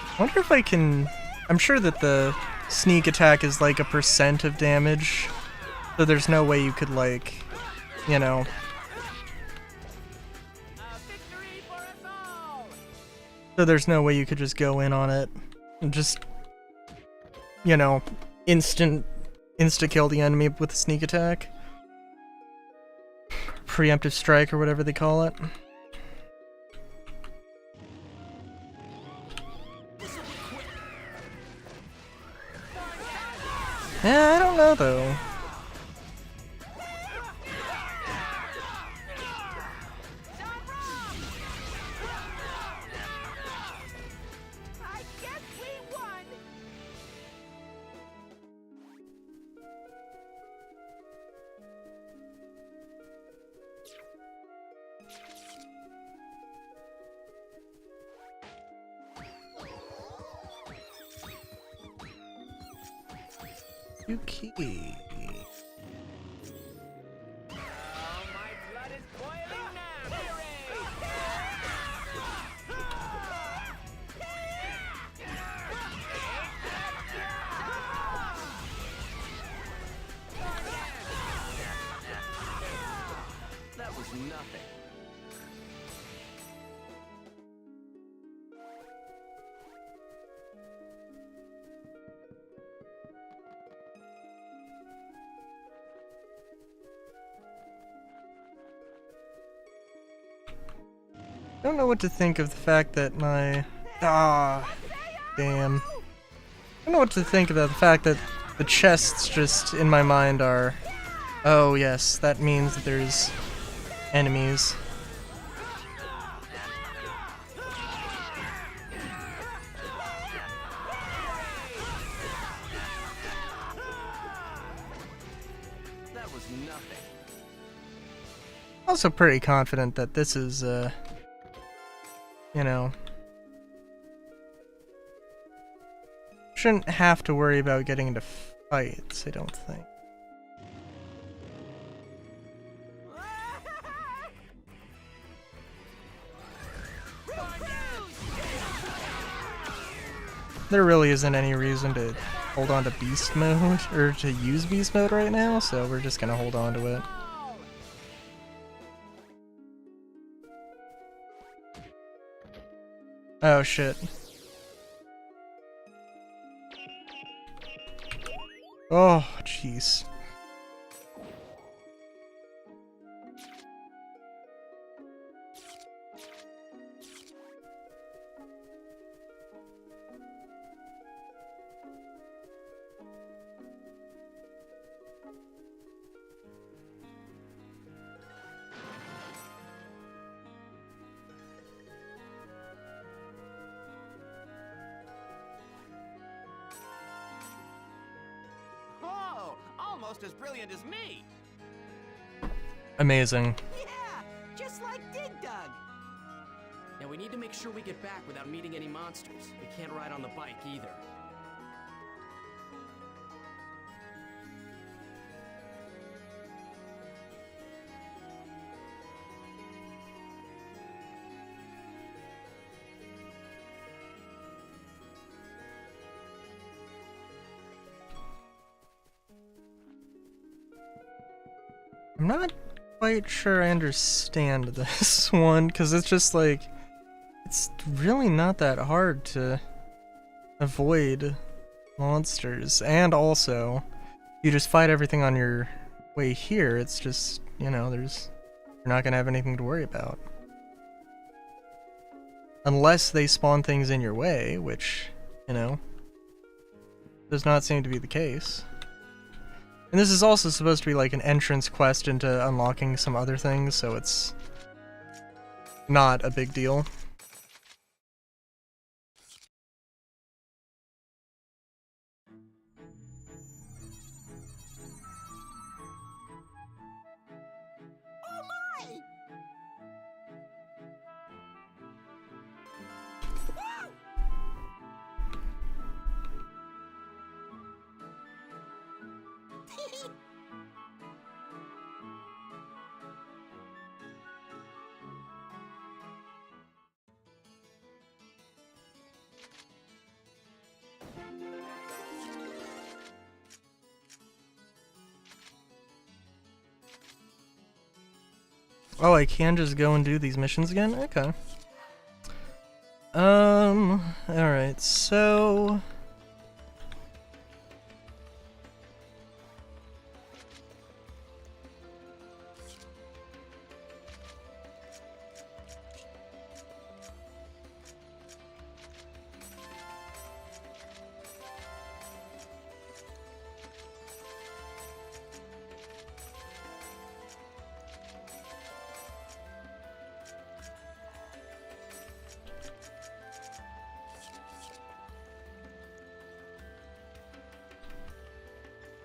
I wonder if I can... I'm sure that the sneak attack is like a % of damage, so there's no way you could, like, you know... So there's no way you could just go in on it and just, you know, insta-kill the enemy with a sneak attack. Preemptive strike or whatever they call it. Yeah, I don't know though. Yuki. That was nothing. I don't know what to think of the fact that my... damn. I don't know what to think about the fact that the chests just, in my mind, are... Oh yes, that means that there's enemies. That was nothing. Also pretty confident that this is, you know... Shouldn't have to worry about getting into fights, I don't think. There really isn't any reason to hold on to beast mode, or to use beast mode right now, so we're just gonna hold on to it. Oh shit. Oh, jeez. Almost as brilliant as me. Amazing. Yeah, just like Dig Dug. Now we need to make sure we get back without meeting any monsters. We can't ride on the bike either. I'm not quite sure I understand this one, because it's just like, it's really not that hard to avoid monsters, and also, you just fight everything on your way here, it's just, you know, you're not gonna have anything to worry about. Unless they spawn things in your way, which, you know, does not seem to be the case. And this is also supposed to be like an entrance quest into unlocking some other things, so it's not a big deal. Oh, I can just go and do these missions again? Okay. Alright, so...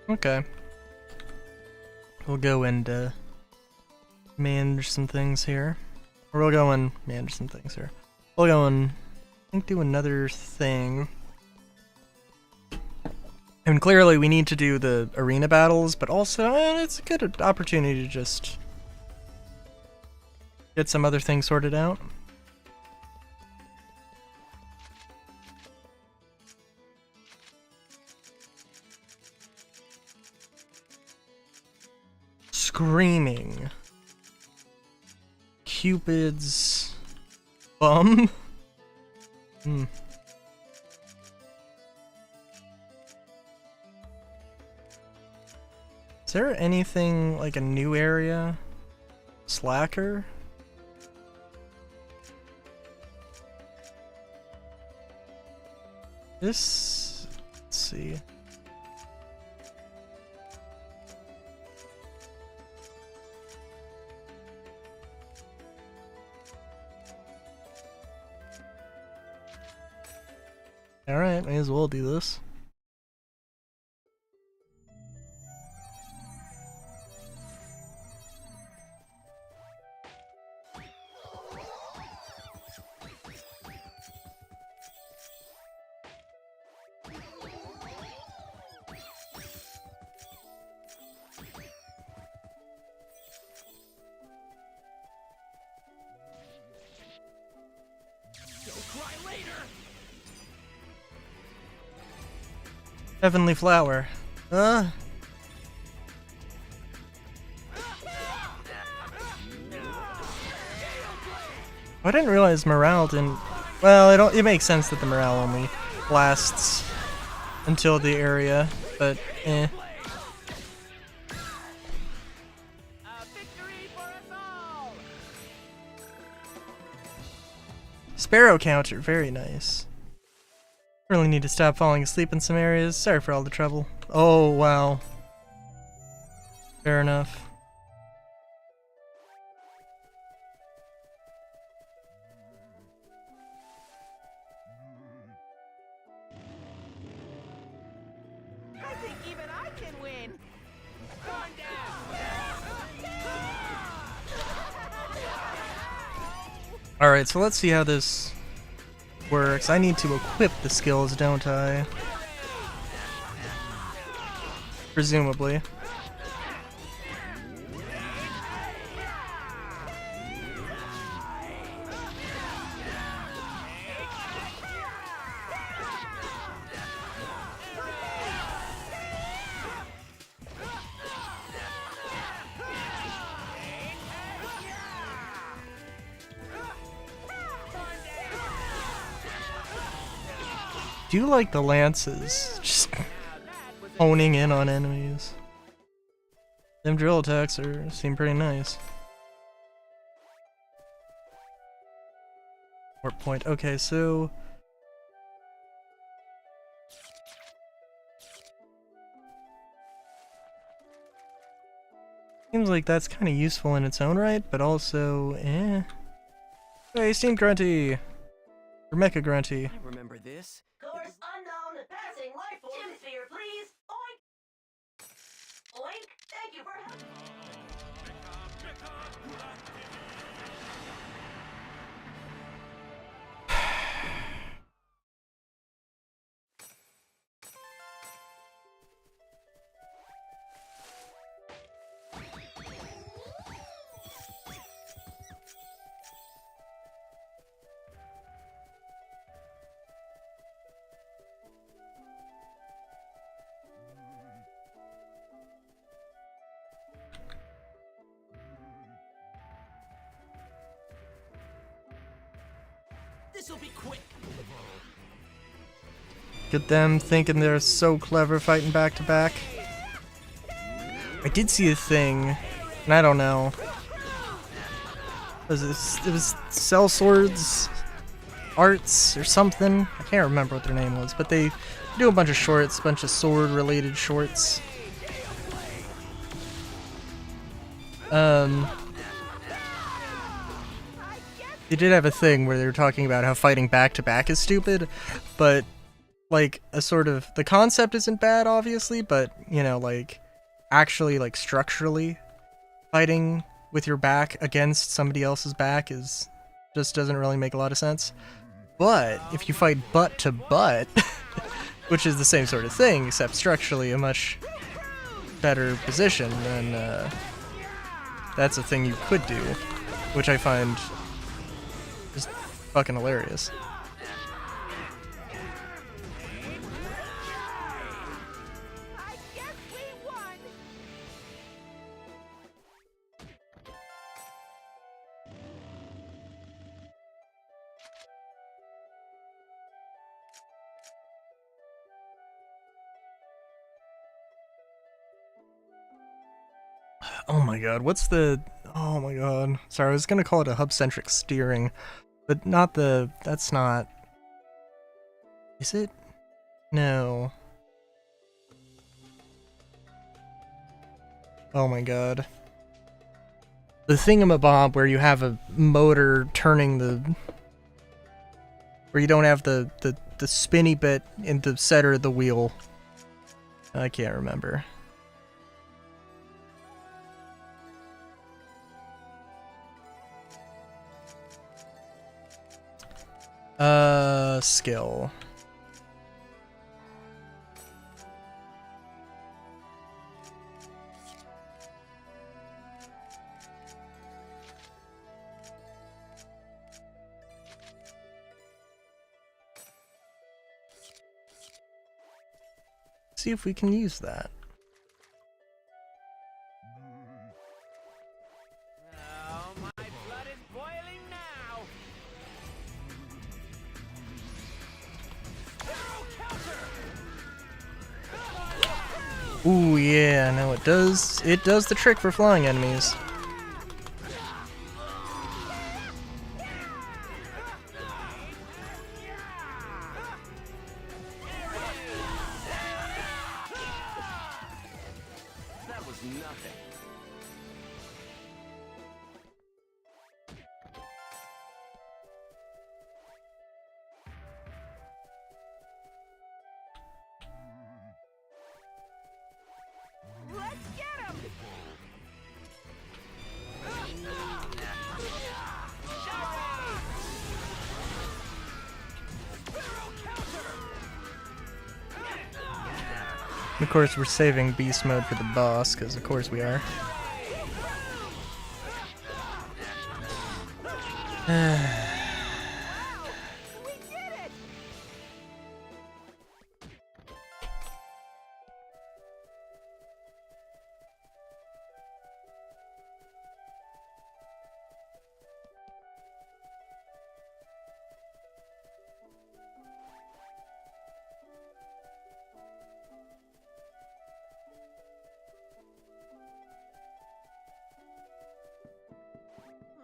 Okay. We'll go and manage some things here. Or we'll go and manage some things here. We'll go and I think do another thing. And clearly we need to do the arena battles, but also it's a good opportunity to just get some other things sorted out. Screaming. Cupid's bum? Hmm. Is there anything like a new area? Slacker? This... let's see. Alright, may as well do this. Heavenly Flower. I didn't realize morale didn't... well, it makes sense that the morale only lasts until the area, but eh. Sparrow counter, very nice. Really need to stop falling asleep in some areas. Sorry for all the trouble. Oh, wow. Fair enough. I think even I can win. Alright, so let's see how this works. I need to equip the skills, don't I? Presumably. Do you like the lances? Just honing in on enemies. Them drill attacks seem pretty nice. Warp point. Okay, so seems like that's kind of useful in its own right, but also, eh. Hey, Steam Grunty! Or Mecha Grunty. I remember this. Course unknown. Passing life force. Gym sphere, please. Oink. Oink. Thank you for helping. This'll be quick. Get them thinking they're so clever fighting back to back. I did see a thing, and I don't know. It was Cell Swords Arts or something. I can't remember what their name was, but they do a bunch of shorts, a bunch of sword-related shorts. They did have a thing where they were talking about how fighting back to back is stupid, but like a sort of the concept isn't bad, obviously, but you know, like actually like structurally fighting with your back against somebody else's back is just doesn't really make a lot of sense. But if you fight butt to butt, which is the same sort of thing except structurally a much better position, then that's a thing you could do, which I find just fucking hilarious. Oh my god, what's the... Oh my god. Sorry, I was gonna call it a hub-centric steering, but not the... That's not... Is it? No. Oh my god. The thingamabob where you have a motor turning the... Where you don't have the spinny bit in the center of the wheel. I can't remember. Skill. See if we can use that. Oh, my blood is boiling now. Ooh, yeah, no, it does the trick for flying enemies. That was nothing. Let's get him! Of course, we're saving beast mode for the boss, because of course we are.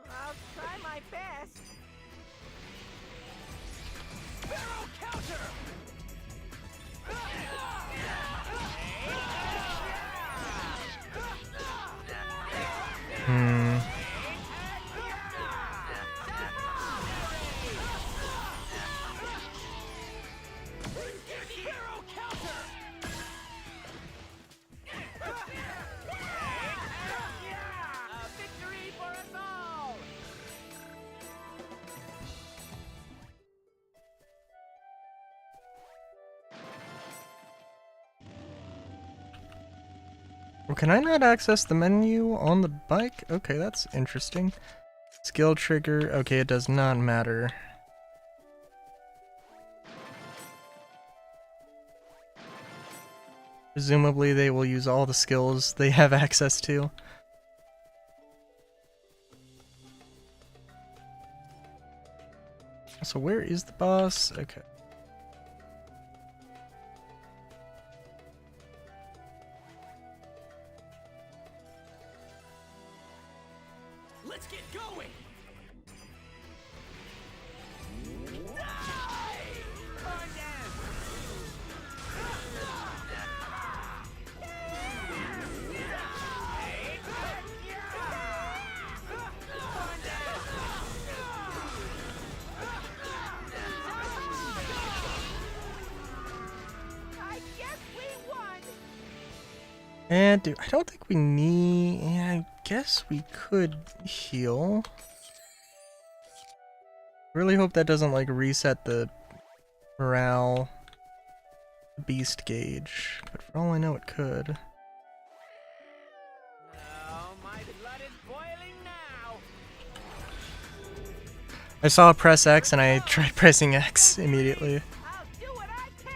I'll try my best. Barrel counter! Barrel counter! A victory for us all! Well, can I not access the menu on the bike? Okay, that's interesting. Skill trigger. Okay, it does not matter. Presumably they will use all the skills they have access to. So where is the boss? Okay. Let's get going! And dude, I don't think we need. Yeah, I guess we could heal. Really hope that doesn't like reset the morale beast gauge, but for all I know, it could. Oh, my blood is boiling now! I saw press X and I tried pressing X immediately. I'll do what I can!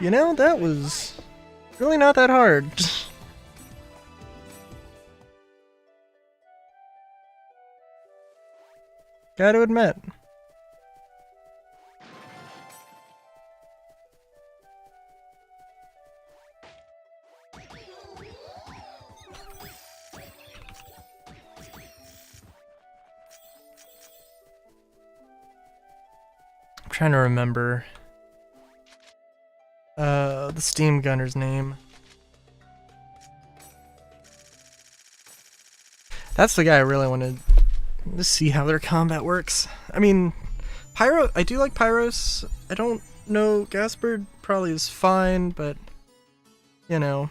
You know, that was really not that hard. Gotta admit. I'm trying to remember the steam gunner's name. That's the guy I really wanted to see how their combat works. I mean, Pyro, I do like Pyros. I don't know, Gaspard probably is fine, but, you know.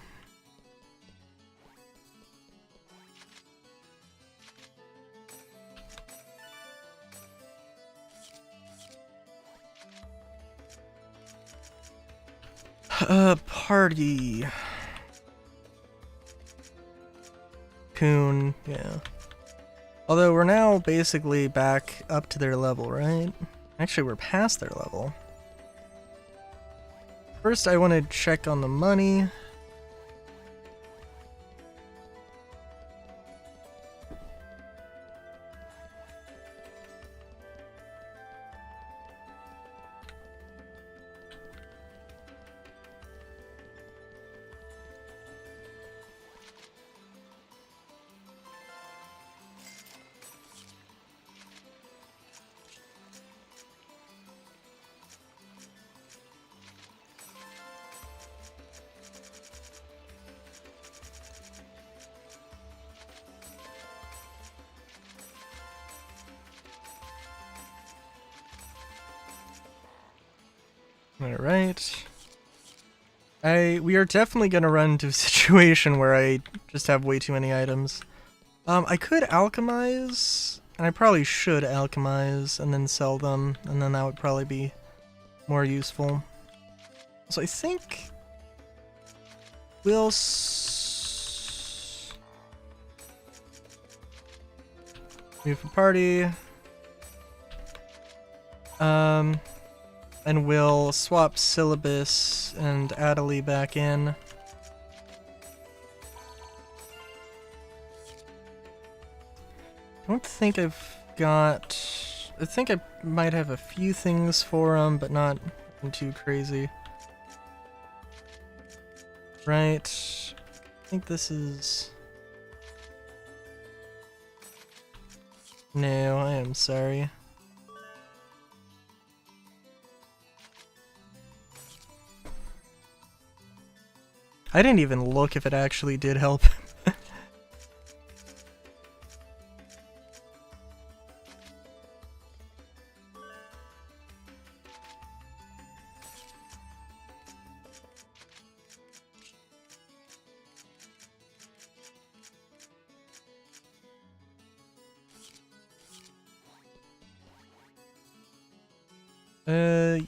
Party. Coon, yeah. Although we're now basically back up to their level, right? Actually, we're past their level. First, I want to check on the money. Alright. We are definitely gonna run into a situation where I just have way too many items. I could alchemize, and I probably should alchemize and then sell them, and then that would probably be more useful. So I think we'll move for party. And we'll swap Syllabus and Adelie back in. I don't think I've got... I think I might have a few things for them, but not too crazy. Right. I think this is... No, I am sorry. I didn't even look if it actually did help. Yeah.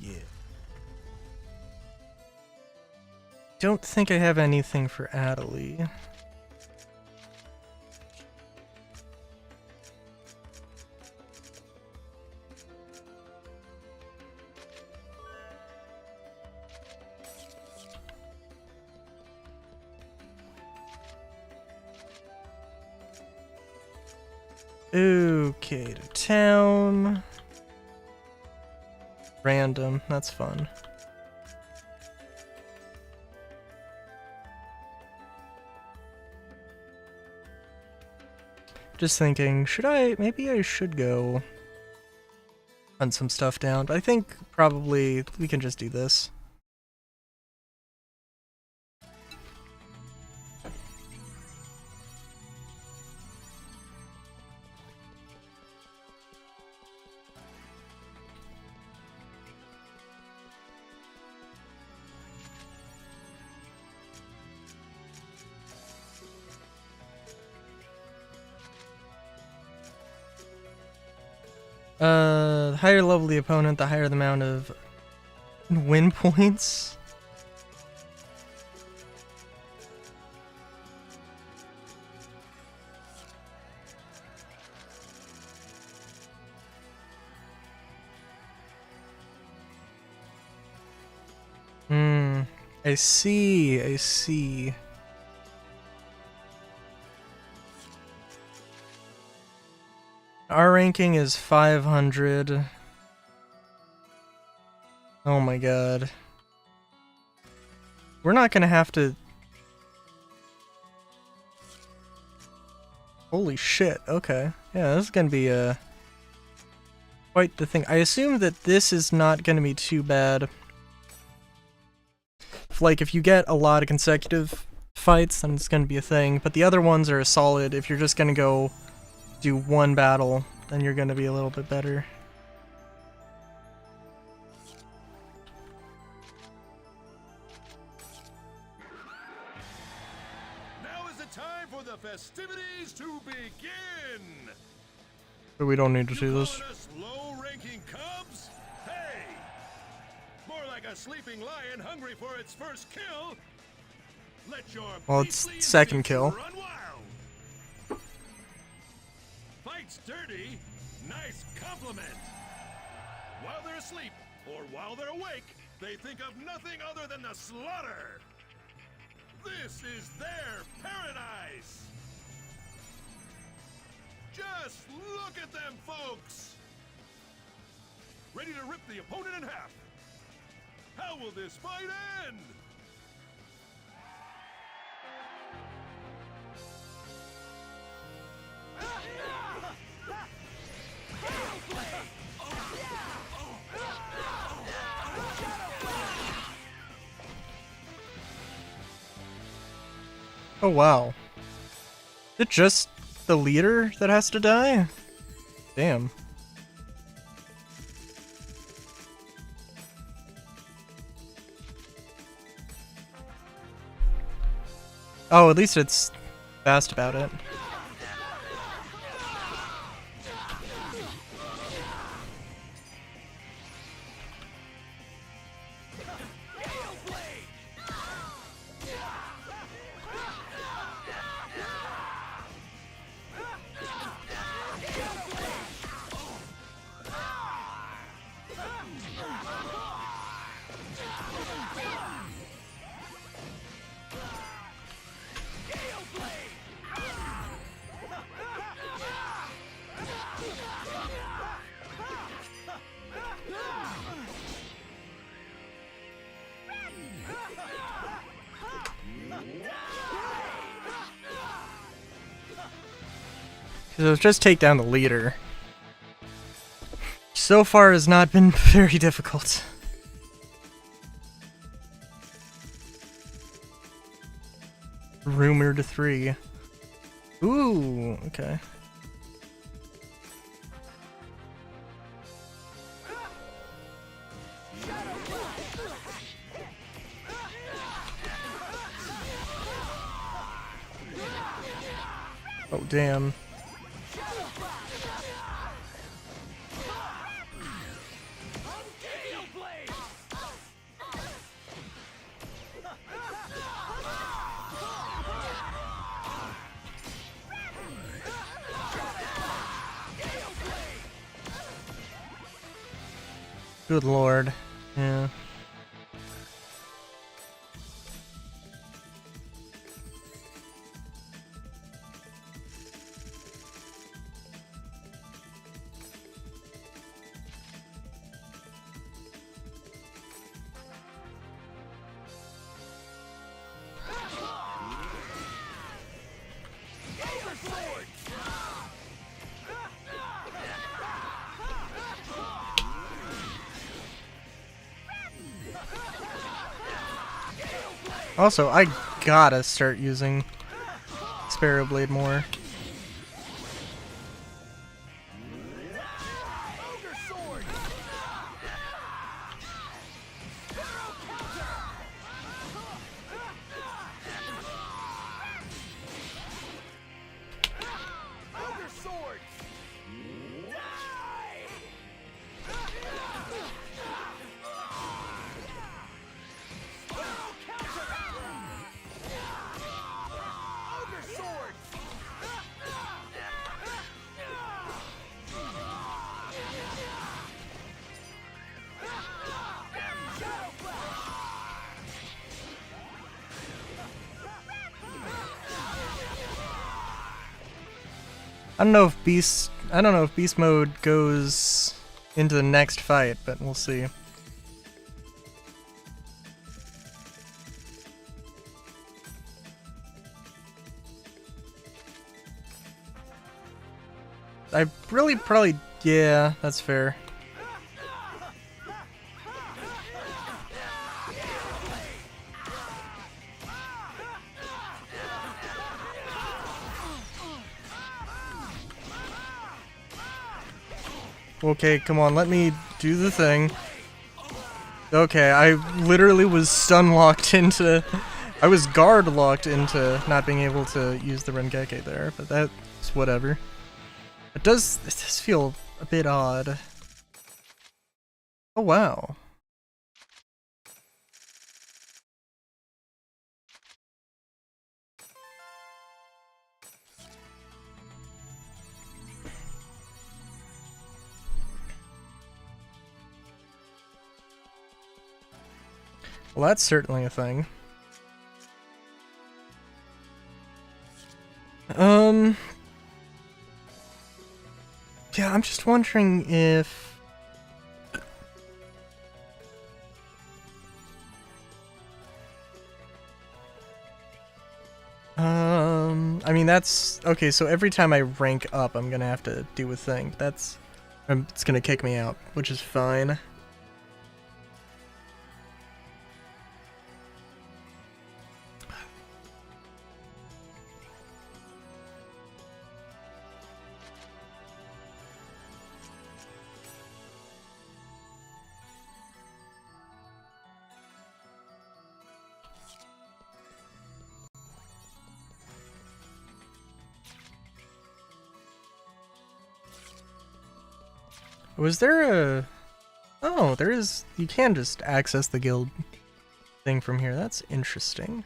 Don't think I have anything for Adelie. Okay, to town. Random, that's fun. Just thinking, maybe I should go hunt some stuff down, but I think probably we can just do this. The higher level the opponent, the higher the amount of win points. I see. Our ranking is 500. Oh my god. We're not gonna have to... Holy shit, okay. Yeah, this is gonna be quite the thing. I assume that this is not gonna be too bad. Like, if you get a lot of consecutive fights, then it's gonna be a thing. But the other ones are solid. If you're just gonna go do one battle, then you're gonna be a little bit better. Now is the time for the festivities to begin. But we don't need to do this. Calling us low-ranking cubs? Hey! More like a sleeping lion hungry for its first kill. Let your Well, it's beastly second instincts kill. Run wild. Fights dirty. Nice compliment. While they're asleep or while they're awake, they think of nothing other than the slaughter. This is their paradise. Just look at them, folks. Ready to rip the opponent in half. How will this fight end? Oh wow. Is it just the leader that has to die? Damn. Oh, at least it's fast about it. So just take down the leader. So far has not been very difficult. Rumored 3. Ooh, okay. Oh, damn. Good lord. Yeah. Also, I gotta start using Sparrow Blade more. I don't know if beast mode goes into the next fight, but we'll see. I really probably, yeah, that's fair. Okay, come on, let me do the thing. Okay, I literally was stun locked into... I was guard locked into not being able to use the Rengeki there, but that's whatever. It does feel a bit odd. Oh wow. Well, that's certainly a thing. Yeah, I'm just wondering if... I mean, that's... Okay, so every time I rank up, I'm gonna have to do a thing. That's... It's gonna kick me out, which is fine. Was there a... Oh, there is... You can just access the guild thing from here. That's interesting.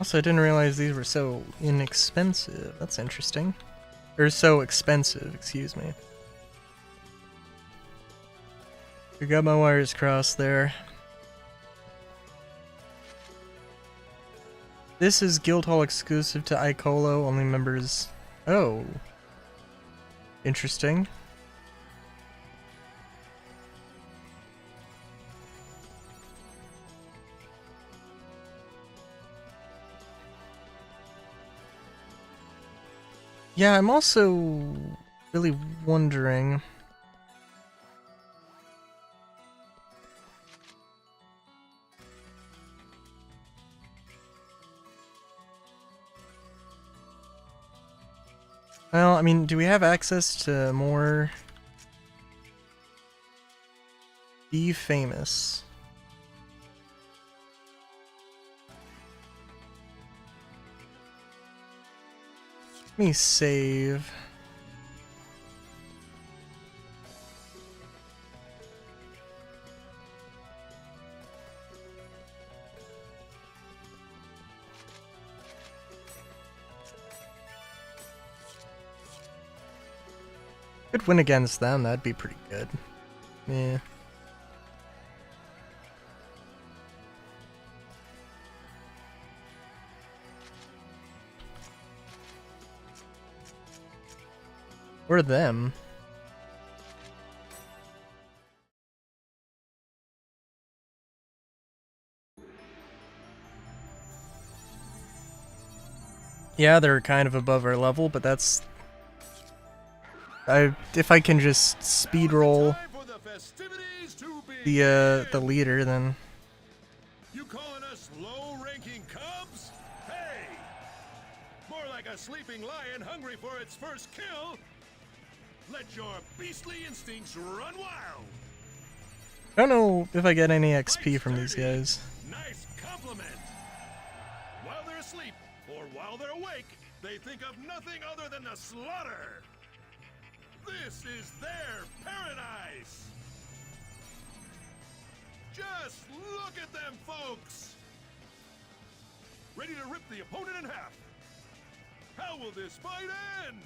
Also, I didn't realize these were so inexpensive. That's interesting. Or so expensive, excuse me. I got my wires crossed there. This is Guildhall exclusive to Icolo, only members... Oh. Interesting. Yeah, I'm also really wondering... Well, I mean, do we have access to more... Be famous? Let me save. Could win against them, that'd be pretty good. Yeah. Or them. Yeah, they're kind of above our level, but that's... if I can just speed roll the leader, then... You calling us low-ranking cubs? Hey! More like a sleeping lion hungry for its first kill. Let your beastly instincts run wild. I don't know if I get any XP from these guys. Nice compliment. While they're asleep or while they're awake, they think of nothing other than the slaughter. This is their paradise. Just look at them, folks. Ready to rip the opponent in half. How will this fight end?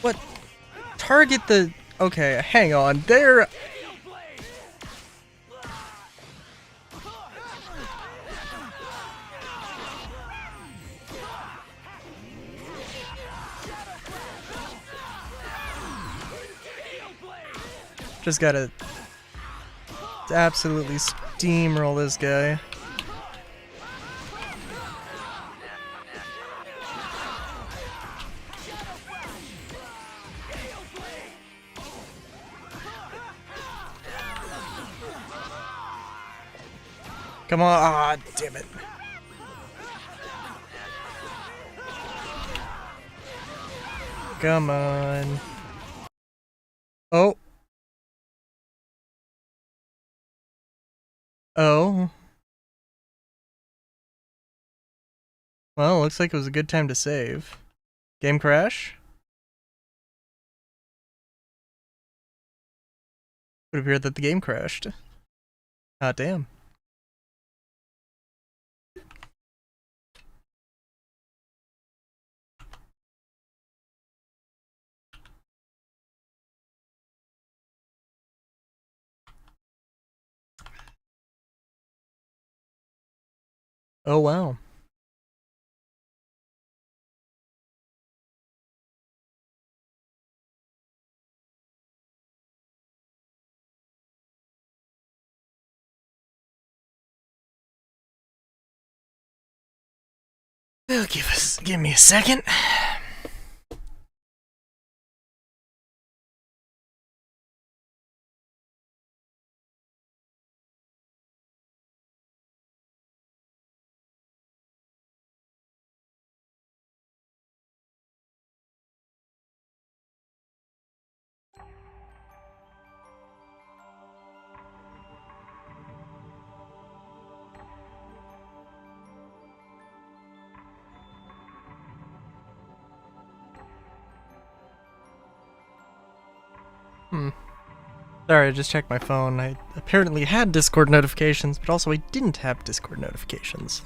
What? Target the... Okay, hang on. There... Just gotta absolutely steamroll this guy. Come on, ah, damn it. Come on. Oh. Oh. Well, looks like it was a good time to save. Game crash? Would appear that the game crashed. Ah, damn. Oh, wow. Well, give me a second. Sorry, I just checked my phone. I apparently had Discord notifications, but also I didn't have Discord notifications.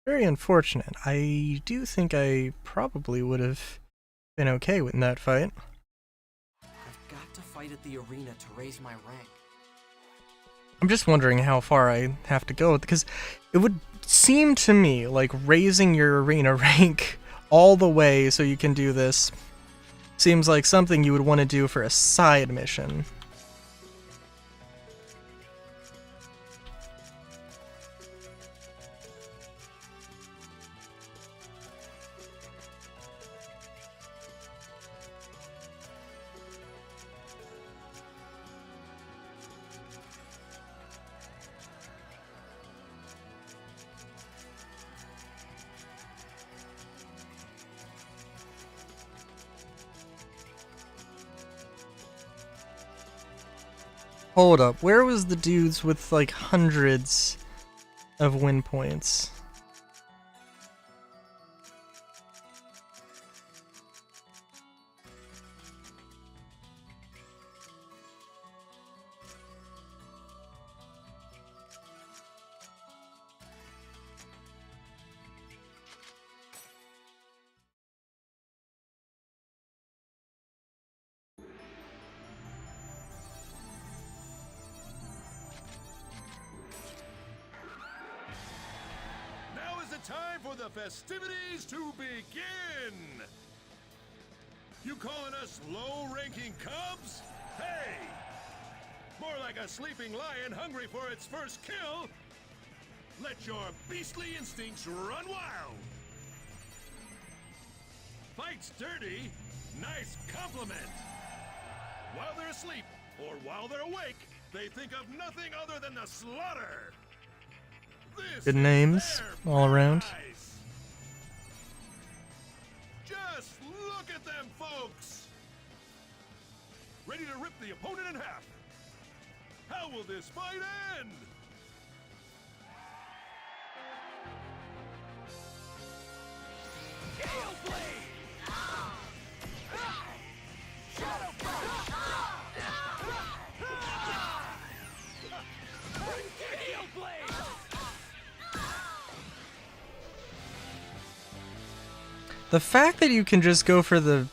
Very unfortunate. I do think I probably would have been okay in that fight. I've got to fight at the arena to raise my rank. I'm just wondering how far I have to go, because it would seem to me like raising your arena rank all the way so you can do this seems like something you would want to do for a side mission. Hold up, where was the dudes with like hundreds of win points? time for the festivities to begin! You calling us low-ranking cubs? Hey! More like a sleeping lion hungry for its first kill! Let your beastly instincts run wild! Fight's dirty, nice compliment! While they're asleep, or while they're awake, they think of nothing other than the slaughter! This Good names all around. paradise. Just look at them, folks! Ready to rip the opponent in half! How will this fight end? The fact that you can just go for the...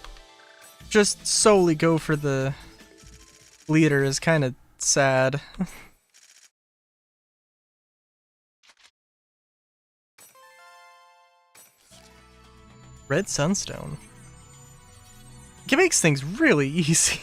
just solely go for the leader is kind of sad. Red Sunstone. It makes things really easy.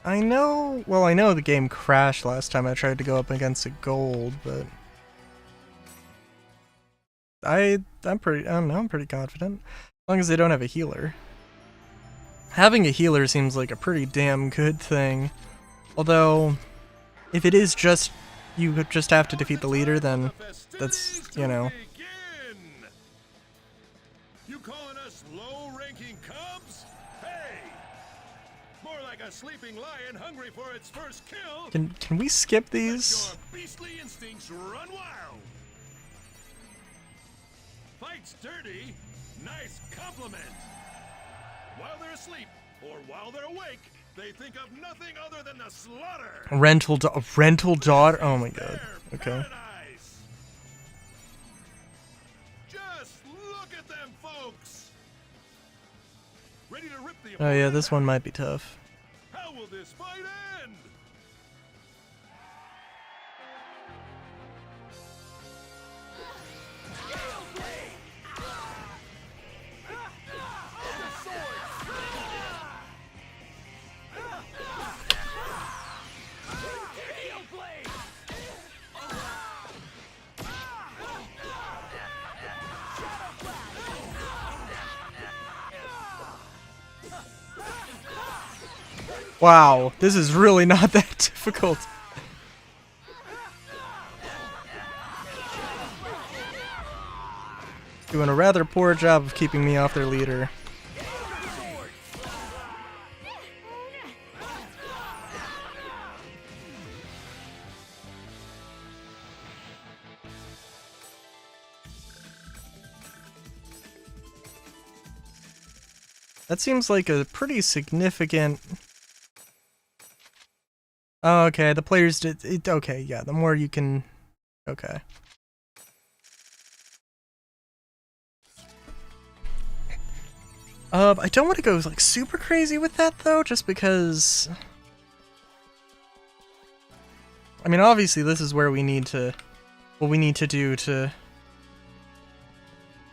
I know the game crashed last time I tried to go up against a gold, but I'm pretty confident. As long as they don't have a healer. Having a healer seems like a pretty damn good thing. Although, if it is just you just have to defeat the leader, then that's, you know. You calling us low-ranking cubs? Hey! More like a sleeping lion hungry for its first kill. Can we skip these? Let your beastly instincts run wild. Fight's dirty, nice compliment. While they're asleep or while they're awake, they think of nothing other than the slaughter. Rental daughter. Oh my god. Okay. Paradise. Just look at them, folks. Ready to rip the Oh yeah, this one might be tough. How will this fight end? Wow, this is really not that difficult. Doing a rather poor job of keeping me off their leader. That seems like a pretty significant... Oh, okay, the players did it. Okay, yeah, the more you can. Okay. I don't want to go like super crazy with that though, just because. I mean, obviously, this is where we need to. What we need to do to.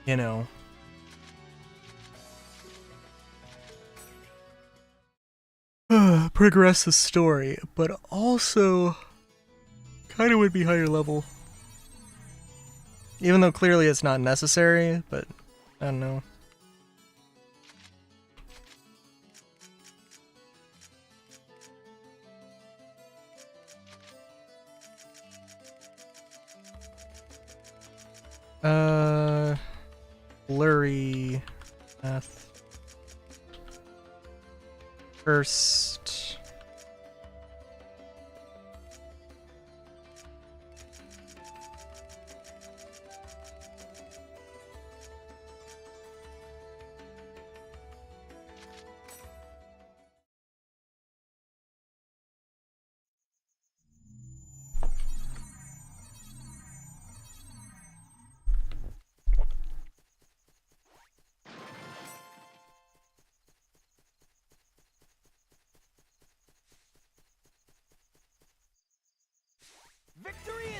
You know. Progress the story, but also kind of would be higher level. Even though clearly it's not necessary, but I don't know. Blurry math. First.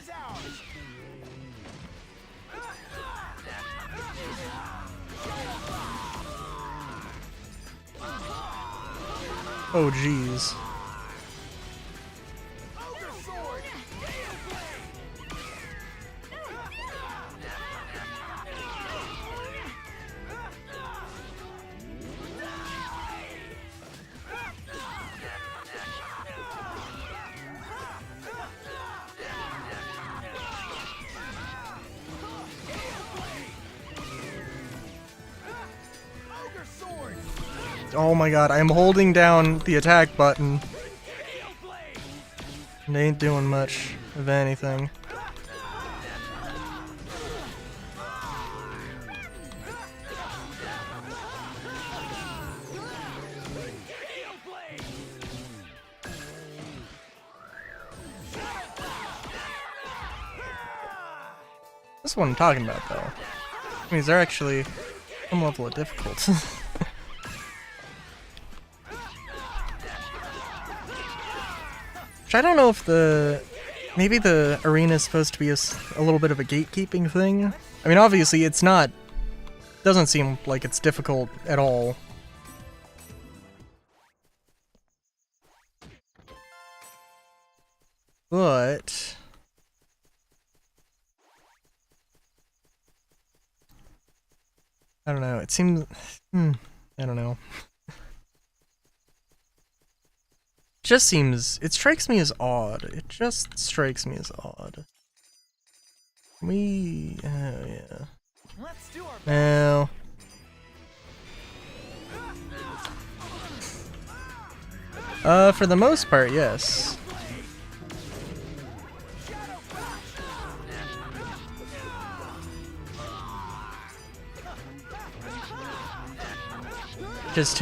is ours! Oh jeez. Ogre sword! Ogre sword! Oh my god, I'm holding down the attack button. It ain't doing much of anything. This is what I'm talking about, though. I mean, they're actually some level of difficulty. Which I don't know if maybe the arena is supposed to be a little bit of a gatekeeping thing. I mean, obviously it's not, doesn't seem like it's difficult at all. But I don't know, it seems, I don't know. It strikes me as odd. It just strikes me as odd. Oh yeah. Let's do our Now. For the most part, yes. Just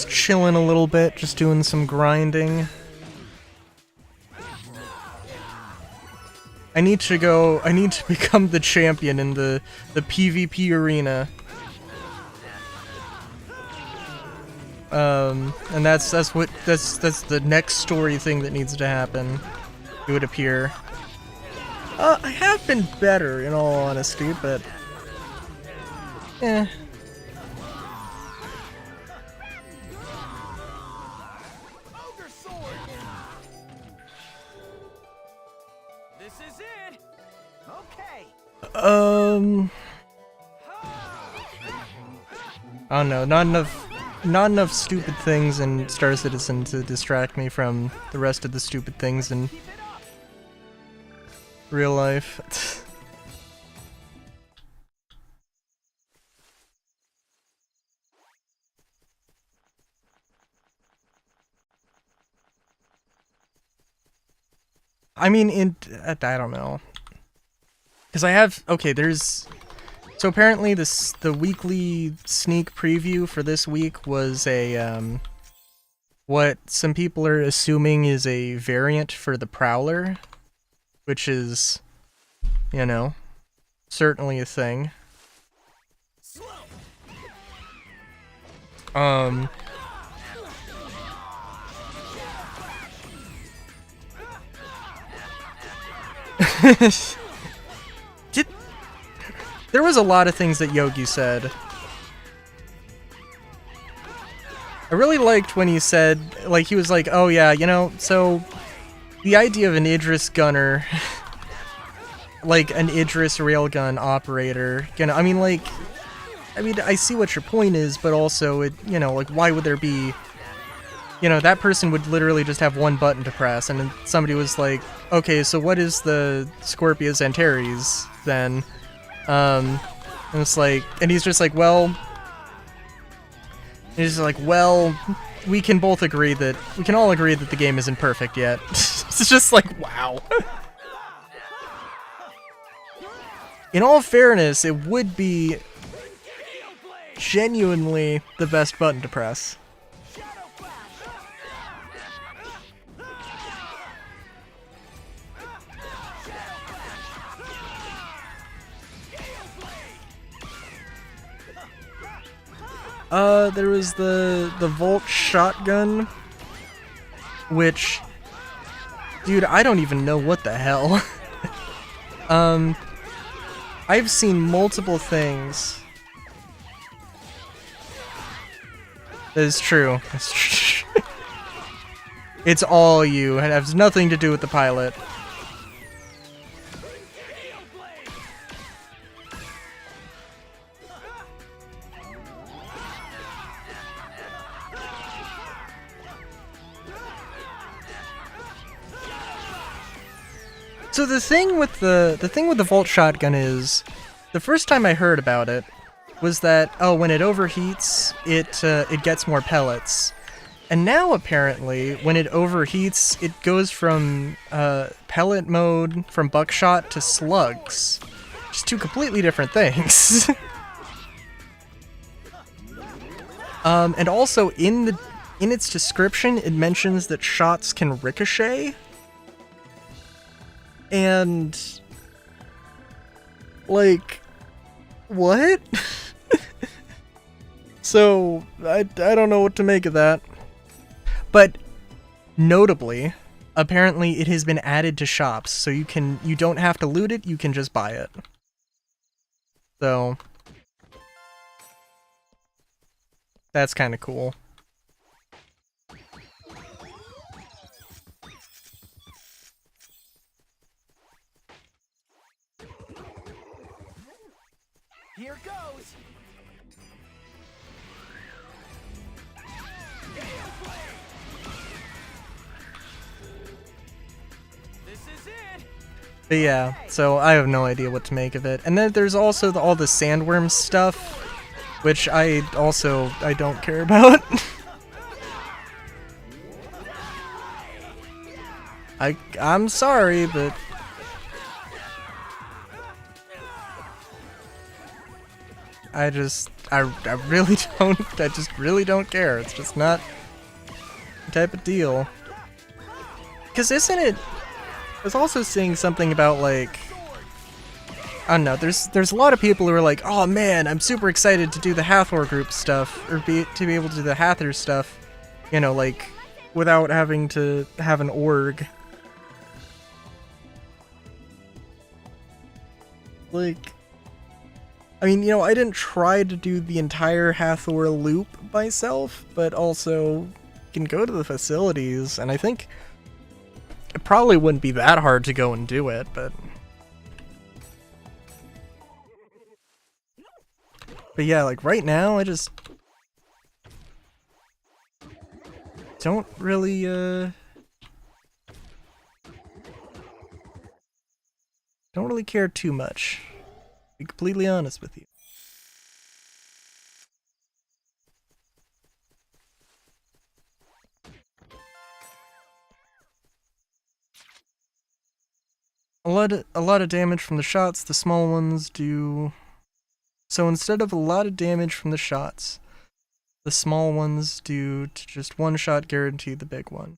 chilling a little bit, just doing some grinding. I need to become the champion in the PvP arena. And that's the next story thing that needs to happen, it would appear. I have been better, in all honesty, but eh. I don't know, not enough stupid things in Star Citizen to distract me from the rest of the stupid things in real life. I mean, I don't know. Because I have, okay, so apparently the weekly sneak preview for this week was a, what some people are assuming is a variant for the Prowler, which is, you know, certainly a thing. There was a lot of things that Yogi said. I really liked when he said, like, he was like, oh yeah, you know, so the idea of an Idris gunner, like an Idris railgun operator, you know, I mean, I see what your point is, but also, it, you know, like, why would there be, you know, that person would literally just have one button to press, and then somebody was like, okay, so what is the Scorpius Antares, then? And it's like, and he's just like, well, we can all agree that the game isn't perfect yet. It's just like, wow. In all fairness, it would be genuinely the best button to press. There was the Volt shotgun, which Dude, I don't even know what the hell. I've seen multiple things. That is true. It's true. It's all you. It has nothing to do with the pilot. So the thing with the Volt shotgun is, the first time I heard about it was that, oh, when it overheats, it gets more pellets. And now apparently, when it overheats, it goes from pellet mode, from buckshot to slugs. Just two completely different things. And also in its description, it mentions that shots can ricochet. And like, what? So I don't know what to make of that. But notably, apparently it has been added to shops, so you don't have to loot it, you can just buy it. So that's kind of cool. Here goes. This is it. But yeah, so I have no idea what to make of it. And then there's also all the sandworm stuff, which I don't care about. I'm sorry, but I really don't care. It's just not the type of deal. Because isn't it, I was also seeing something about, like, I don't know, there's a lot of people who are like, oh man, I'm super excited to do the Hathor group stuff, or to be able to do the Hathor stuff, you know, like, without having to have an org. Like, I mean, you know, I didn't try to do the entire Hathor loop myself, but also you can go to the facilities, and I think it probably wouldn't be that hard to go and do it, but yeah, like right now, I just don't really, don't really care too much. To be completely honest with you. A lot of damage from the shots, the small ones do. So instead of a lot of damage from the shots, the small ones do to just one shot guarantee the big one.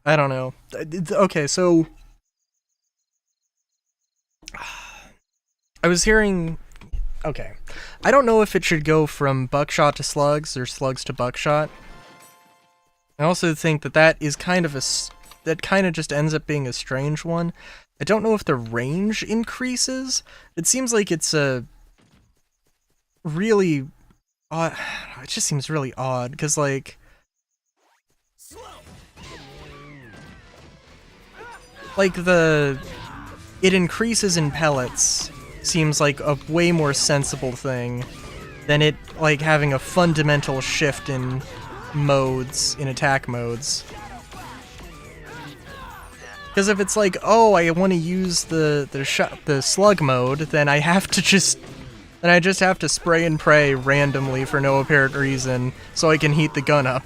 I don't know. Okay, so I was hearing. Okay, I don't know if it should go from buckshot to slugs or slugs to buckshot. I also think that is kind of that kind of just ends up being a strange one. I don't know if the range increases. It seems like it's a really odd. It just seems really odd because, like, it increases in pellets seems like a way more sensible thing than it, like, having a fundamental shift in modes, in attack modes. Because if it's like, oh, I want to use the slug mode, then I just have to spray and pray randomly for no apparent reason so I can heat the gun up.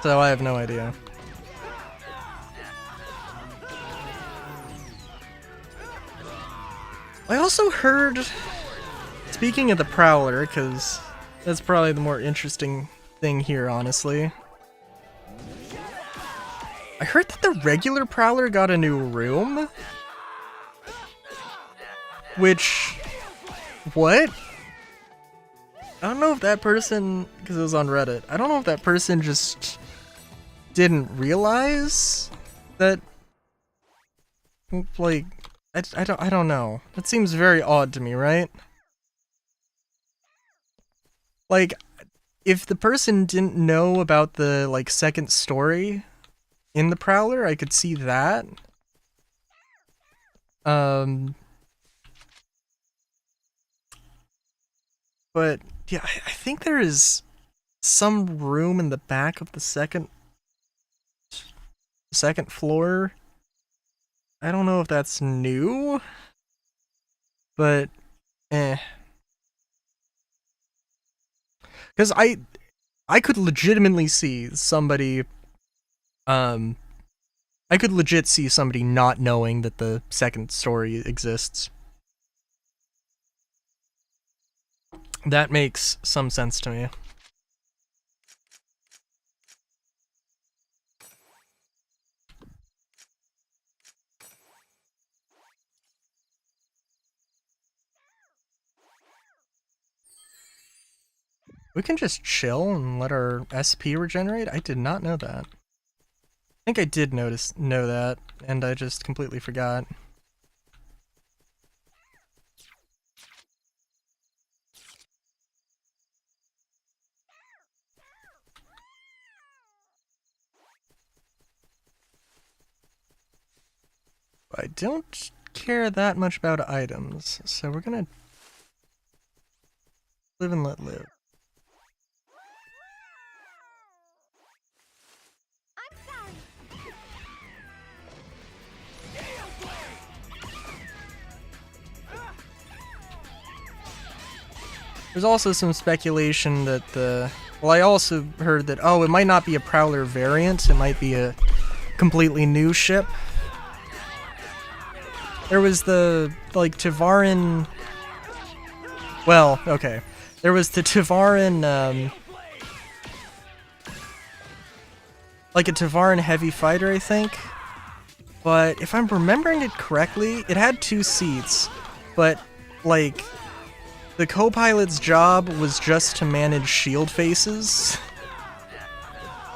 So I have no idea. I also heard, speaking of the Prowler, because That's probably the more interesting thing here, honestly. I heard that the regular Prowler got a new room. Which... What? I don't know if that person... Because it was on Reddit. I don't know if that person just didn't realize that... Like... I don't know. That seems very odd to me, right? Like, if the person didn't know about the, like, second story in the Prowler, I could see that. But, yeah, I think there is some room in the back of the second floor. I don't know if that's new, but, Because I could legitimately see somebody, I could legit see somebody not knowing that the second story exists. That makes some sense to me. We can just chill and let our SP regenerate? I did not know that. I think I did know that, and I just completely forgot. I don't care that much about items, so we're gonna live and let live. There's also some speculation that the... Well, I also heard that, oh, it might not be a Prowler variant, it might be a completely new ship. There was the, like, Tivaran... Well, okay. There was the Tivaran, like a Tivaran heavy fighter, I think. But if I'm remembering it correctly, it had 2 seats, but, like... The co-pilot's job was just to manage shield faces.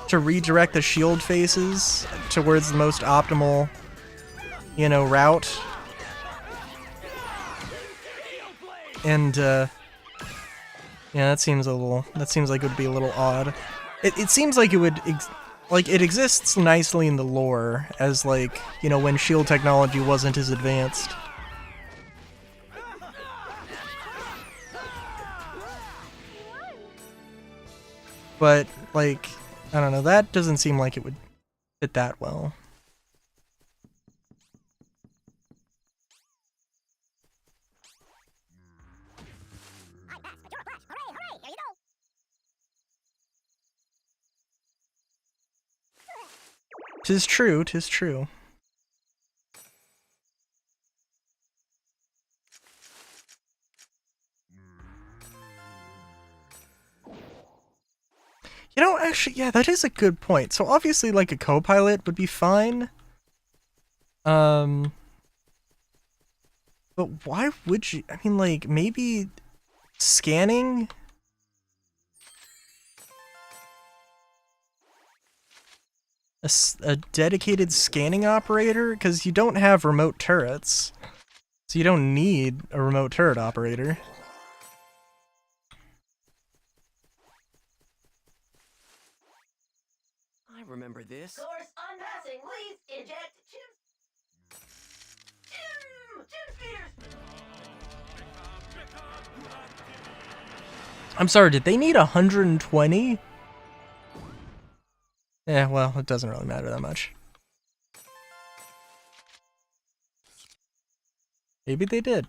To redirect the shield faces towards the most optimal, you know, route. And, yeah, that seems like it would be a little odd. It seems like it would, like, it exists nicely in the lore as, like, you know, when shield technology wasn't as advanced. But, like, I don't know, that doesn't seem like it would fit that well. Tis true, tis true. You know, actually, yeah, that is a good point. So obviously, like, a co-pilot would be fine. But why would you... I mean, like, maybe scanning? A dedicated scanning operator? Because you don't have remote turrets. So you don't need a remote turret operator. Remember this? Course unpassing, please eject Chim speeders! I'm sorry, did they need 120? Yeah, well, it doesn't really matter that much. Maybe they did.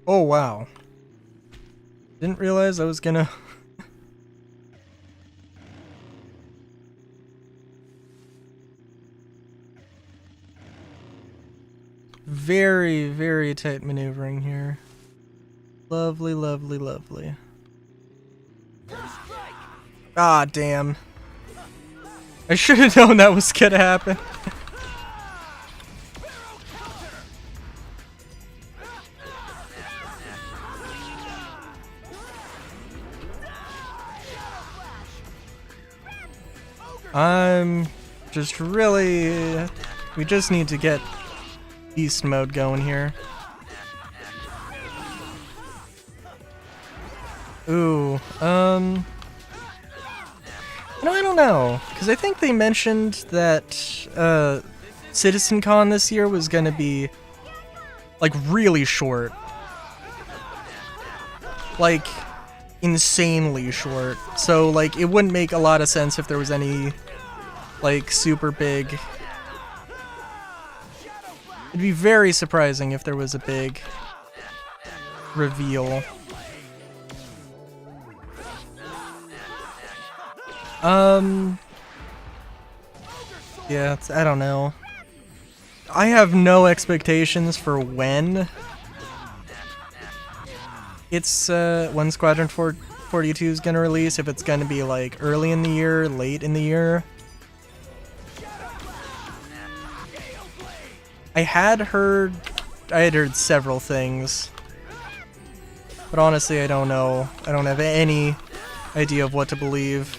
Oh, wow. Didn't realize I was gonna... Very, very tight maneuvering here. Lovely, lovely, lovely. Ah, damn. I should have known that was gonna happen. I'm just really... We just need to get beast mode going here. Ooh, no, I don't know, because I think they mentioned that CitizenCon this year was gonna be, like, really short. Like, insanely short. So, like, it wouldn't make a lot of sense if there was any, like, super big... It'd be very surprising if there was a big reveal. Yeah, I don't know. I have no expectations for when it's, when Squadron 42 is gonna release, if it's gonna be, like, early in the year, late in the year. I had heard several things, but honestly I don't know. I don't have any idea of what to believe.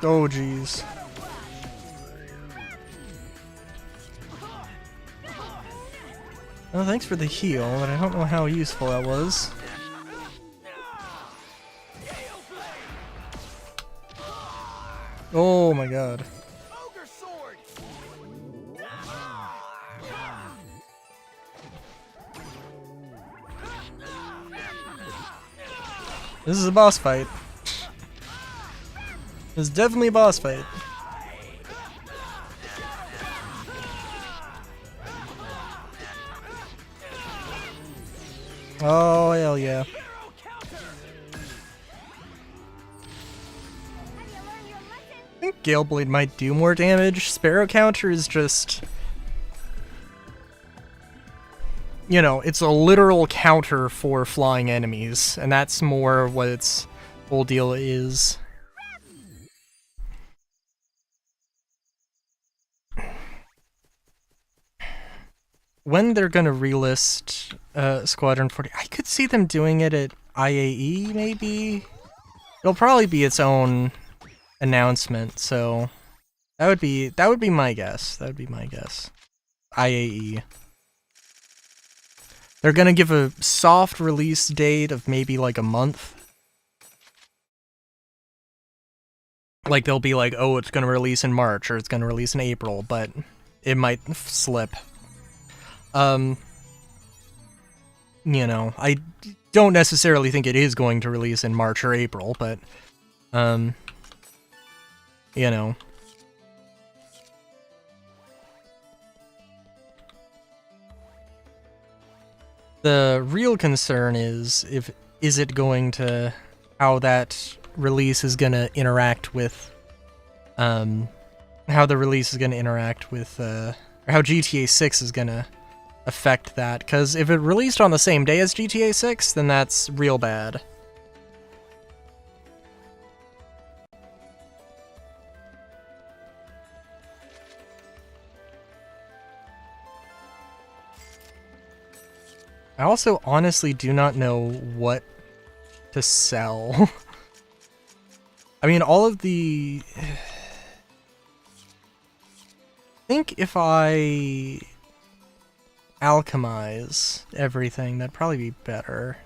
Oh jeez. Well, thanks for the heal, but I don't know how useful that was. Oh my god. This is a boss fight. This is definitely a boss fight. Oh, hell yeah. I think Galeblade might do more damage. Sparrow counter is just... You know, it's a literal counter for flying enemies, and that's more what its whole deal is. When they're gonna relist Squadron 40, I could see them doing it at IAE, maybe? It'll probably be its own announcement, so that would be my guess. That would be my guess. IAE. They're gonna give a soft release date of maybe like a month. Like they'll be like, oh, it's gonna release in March or it's gonna release in April, but it might slip. You know, I don't necessarily think it is going to release in March or April, but, you know. The real concern is it going to, how that release is going to interact with, how the release is going to interact with, or how GTA 6 is going to affect that, because if it released on the same day as GTA 6, then that's real bad. I also honestly do not know what to sell. I mean, all of the... I think if I alchemize everything, that'd probably be better.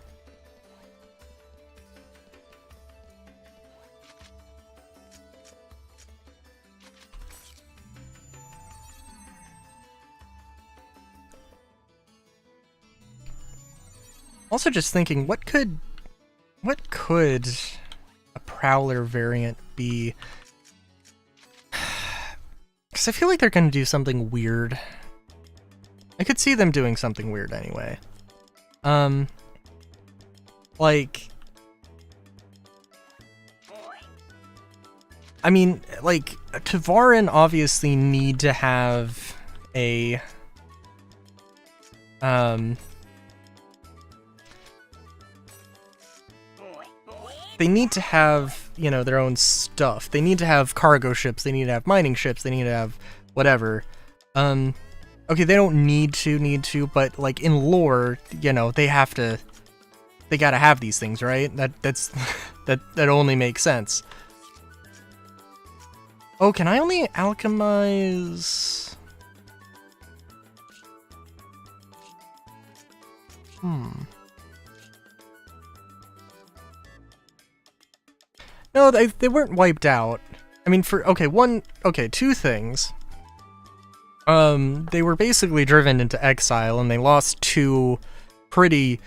Also just thinking, what could a Prowler variant be? Because I feel like they're gonna do something weird. I could see them doing something weird anyway. Like, I mean, like, Tavarin obviously need to have a, they need to have, you know, their own stuff. They need to have cargo ships, they need to have mining ships, they need to have whatever. Okay, they don't need to, but, like, in lore, you know, they gotta have these things, right? That's, that only makes sense. Oh, can I only alchemize? No, they weren't wiped out. I mean, two things. They were basically driven into exile, and they lost 2 pretty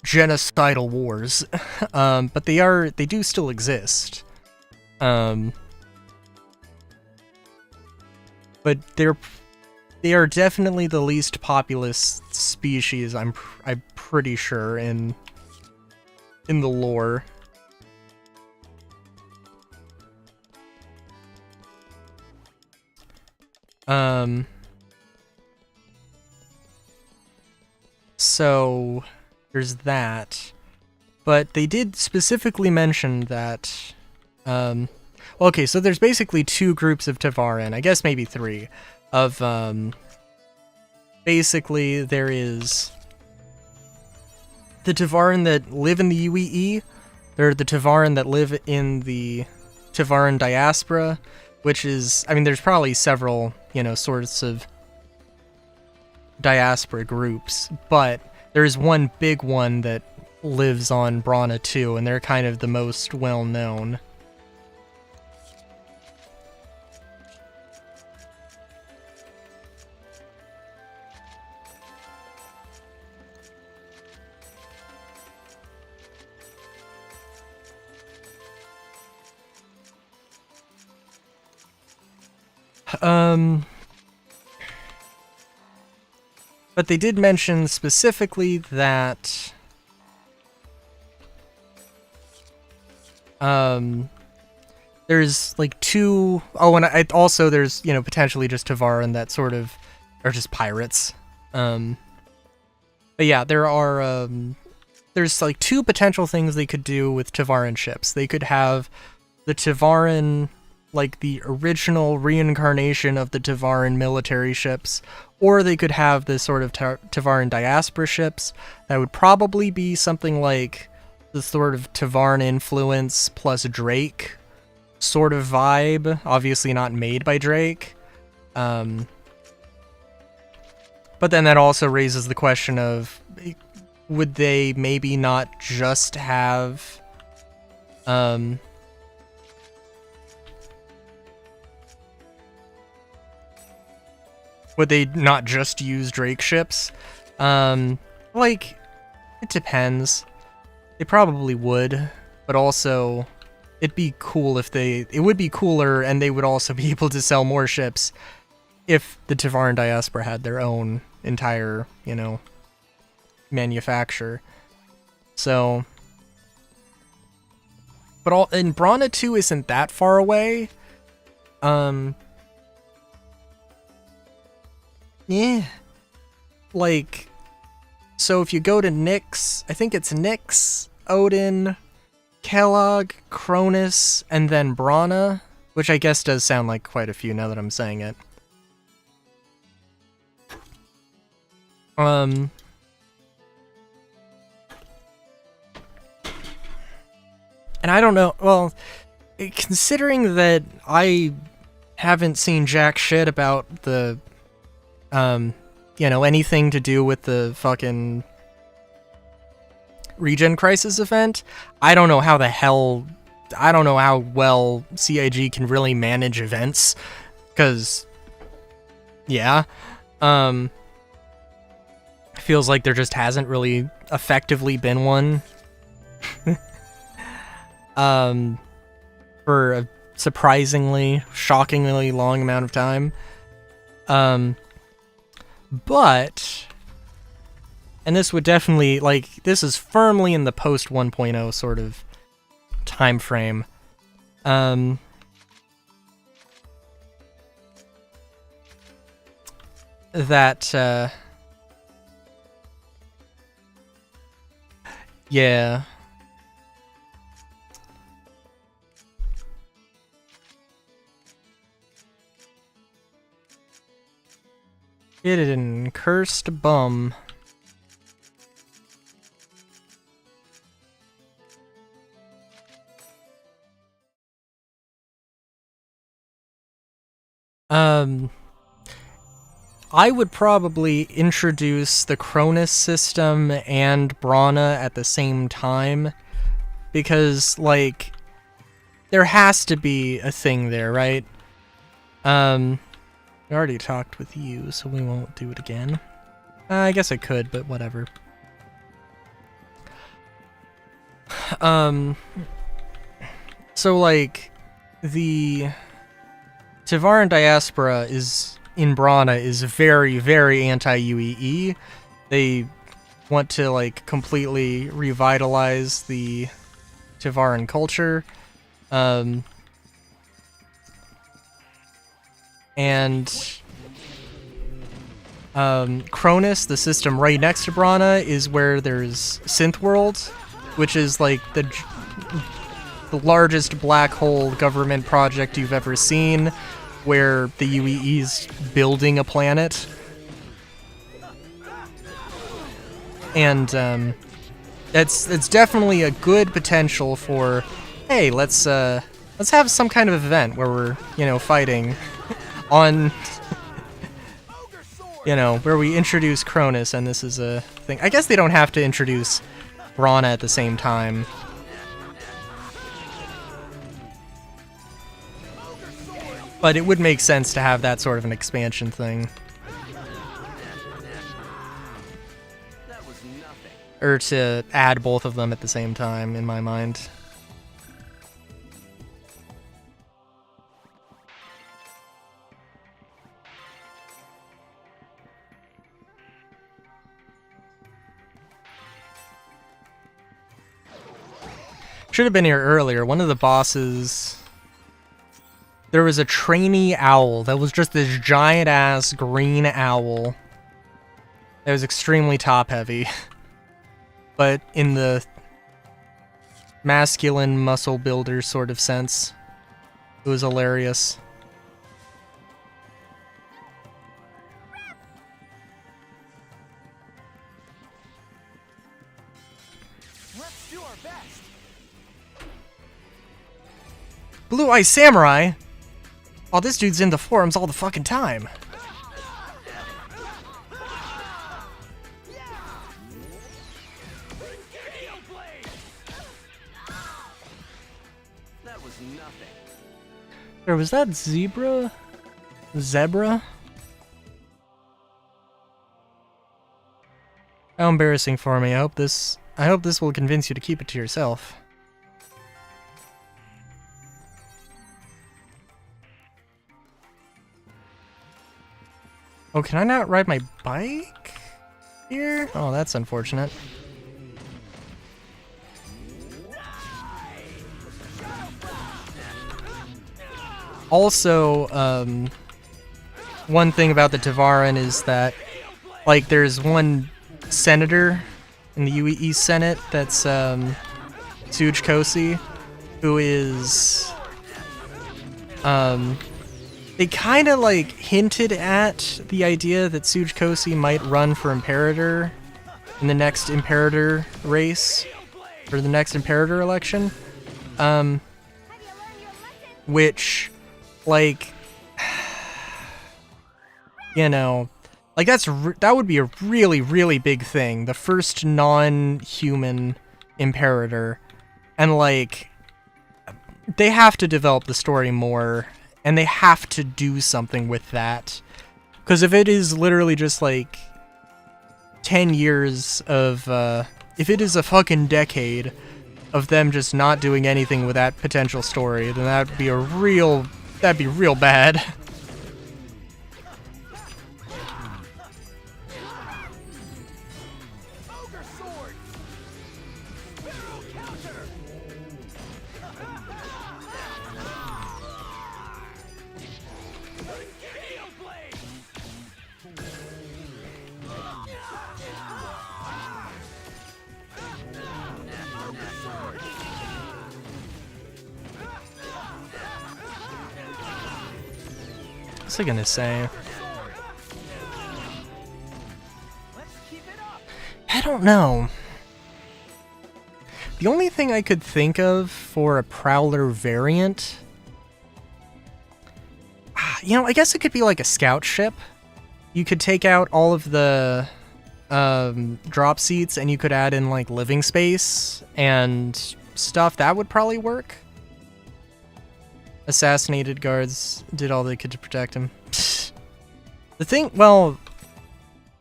genocidal wars. But they do still exist. But they are definitely the least populous species, I'm pretty sure, in the lore. So there's that. But they did specifically mention that, okay, so there's basically 2 groups of Tavarin, I guess maybe 3, of, basically there is the Tavarin that live in the UEE, there are the Tavarin that live in the Tavarin diaspora, which is, I mean, there's probably several, you know, sorts of diaspora groups, but there's one big one that lives on Brana 2, and they're kind of the most well-known. But they did mention specifically that there's like 2 and also there's, you know, potentially just Tavarin that sort of are just pirates. But yeah, there's like 2 potential things they could do with Tavarin ships. They could have the Tavarin, like the original reincarnation of the Tavarin military ships, or they could have this sort of Tavarin diaspora ships that would probably be something like the sort of Tavarin influence plus Drake sort of vibe, obviously not made by Drake. But then that also raises the question of, would they maybe not just have would they not just use Drake ships? Like, it depends. They probably would, but also it'd be cool if it would be cooler, and they would also be able to sell more ships if the Tavarin diaspora had their own entire, you know, manufacture. So, and Brana 2 isn't that far away. Yeah. Like, so if you go to Nyx, I think it's Nyx, Odin, Kellogg, Cronus, and then Brana, which I guess does sound like quite a few now that I'm saying it. And I don't know, well, considering that I haven't seen jack shit about the, you know, anything to do with the fucking Regen Crisis event, I don't know how well CIG can really manage events, because, yeah, I Feels like there just hasn't really effectively been one. For a surprisingly, shockingly long amount of time. But, and this would definitely, like, this is firmly in the post 1.0 sort of time frame. That, yeah. Hidden cursed bum. I would probably introduce the Cronus system and Brana at the same time, because, like, there has to be a thing there, right? I already talked with you, so we won't do it again. I guess I could, but whatever. So, like, the Tevaran diaspora in Brana is very, very anti-UEE. They want to, like, completely revitalize the Tevaran culture. Cronus, the system right next to Brana, is where there's Synth World, which is like the largest black hole government project you've ever seen, where the UEE's building a planet. And it's definitely a good potential for, hey, let's have some kind of event where we're, you know, fighting on, you know, where we introduce Cronus, and this is a thing. I guess they don't have to introduce Brana at the same time. But it would make sense to have that sort of an expansion thing. Or to add both of them at the same time, in my mind. Should have been here earlier. One of the bosses... There was a trainee owl that was just this giant-ass green owl. That was extremely top-heavy. But in the masculine muscle builder sort of sense. It was hilarious. Let's do our best. Blue Eye Samurai? Oh, this dude's in the forums all the fucking time. That was nothing. Or was that Zebra? Zebra? How embarrassing for me. I hope this will convince you to keep it to yourself. Oh, can I not ride my bike here? Oh, that's unfortunate. Also, one thing about the Tevaran is that, like, there's one senator in the UEE Senate that's, Suj Kosi, who is, they kind of, like, hinted at the idea that Suj Kosi might run for Imperator in the next Imperator race, or the next Imperator election, which, like, you know, like, that would be a really, really big thing. The first non-human Imperator. And, like, they have to develop the story more, and they have to do something with that. Because if it is literally just, like, 10 years of, if it is a fucking decade of them just not doing anything with that potential story, then that'd be real bad. What's I gonna say? I don't know. The only thing I could think of for a Prowler variant, you know, I guess it could be like a scout ship. You could take out all of the drop seats and you could add in like living space and stuff. That would probably work. Assassinated guards did all they could to protect him. The thing, well,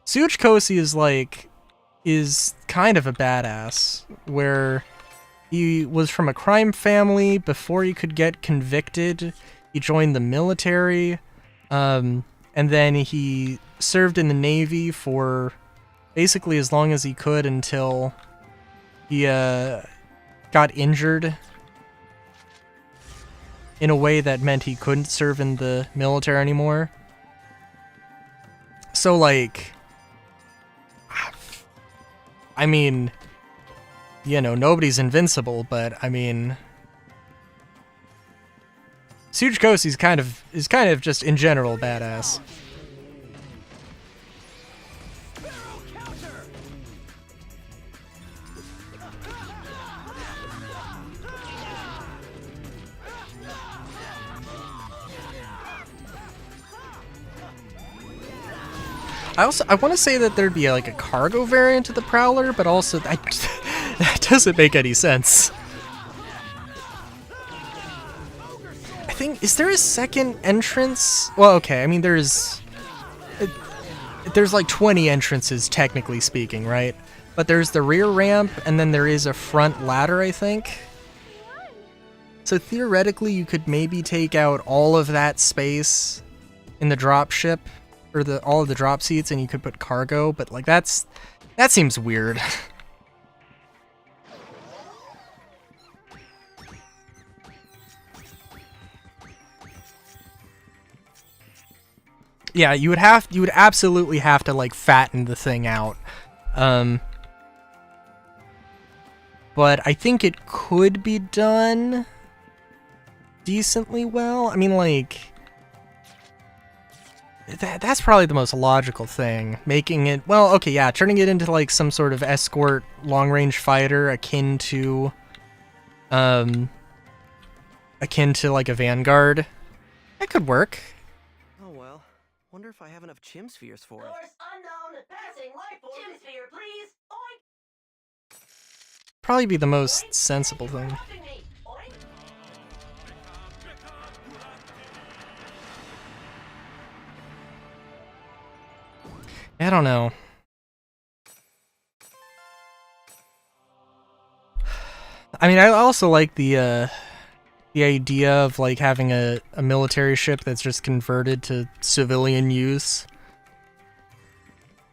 Tsuchikoshi is kind of a badass, where he was from a crime family. Before he could get convicted, he joined the military, and then he served in the Navy for basically as long as he could until he got injured in a way that meant he couldn't serve in the military anymore. So, like, I mean, you know, nobody's invincible, but I mean, Tsuchikoshi is kind of just in general badass. I want to say that there'd be like a cargo variant of the Prowler, but also that doesn't make any sense. I think, is there a second entrance? Well, okay, I mean there's like 20 entrances technically speaking, right? But there's the rear ramp and then there is a front ladder, I think. So theoretically you could maybe take out all of that space in the dropship, or all of the drop seats, and you could put cargo, but like that seems weird. Yeah, you would absolutely have to like fatten the thing out. But I think it could be done decently well. I mean, like, that's probably the most logical thing. Making it, well, okay, yeah, turning it into like some sort of escort long-range fighter akin to like a Vanguard. That could work. Oh well. Wonder if I have enough chim spheres for it. Source unknown. Passing life form. Chim sphere, please. Oink. Probably be the most sensible thing. Interrupting me. Oink. I don't know. I mean, I also like the idea of like having a military ship that's just converted to civilian use.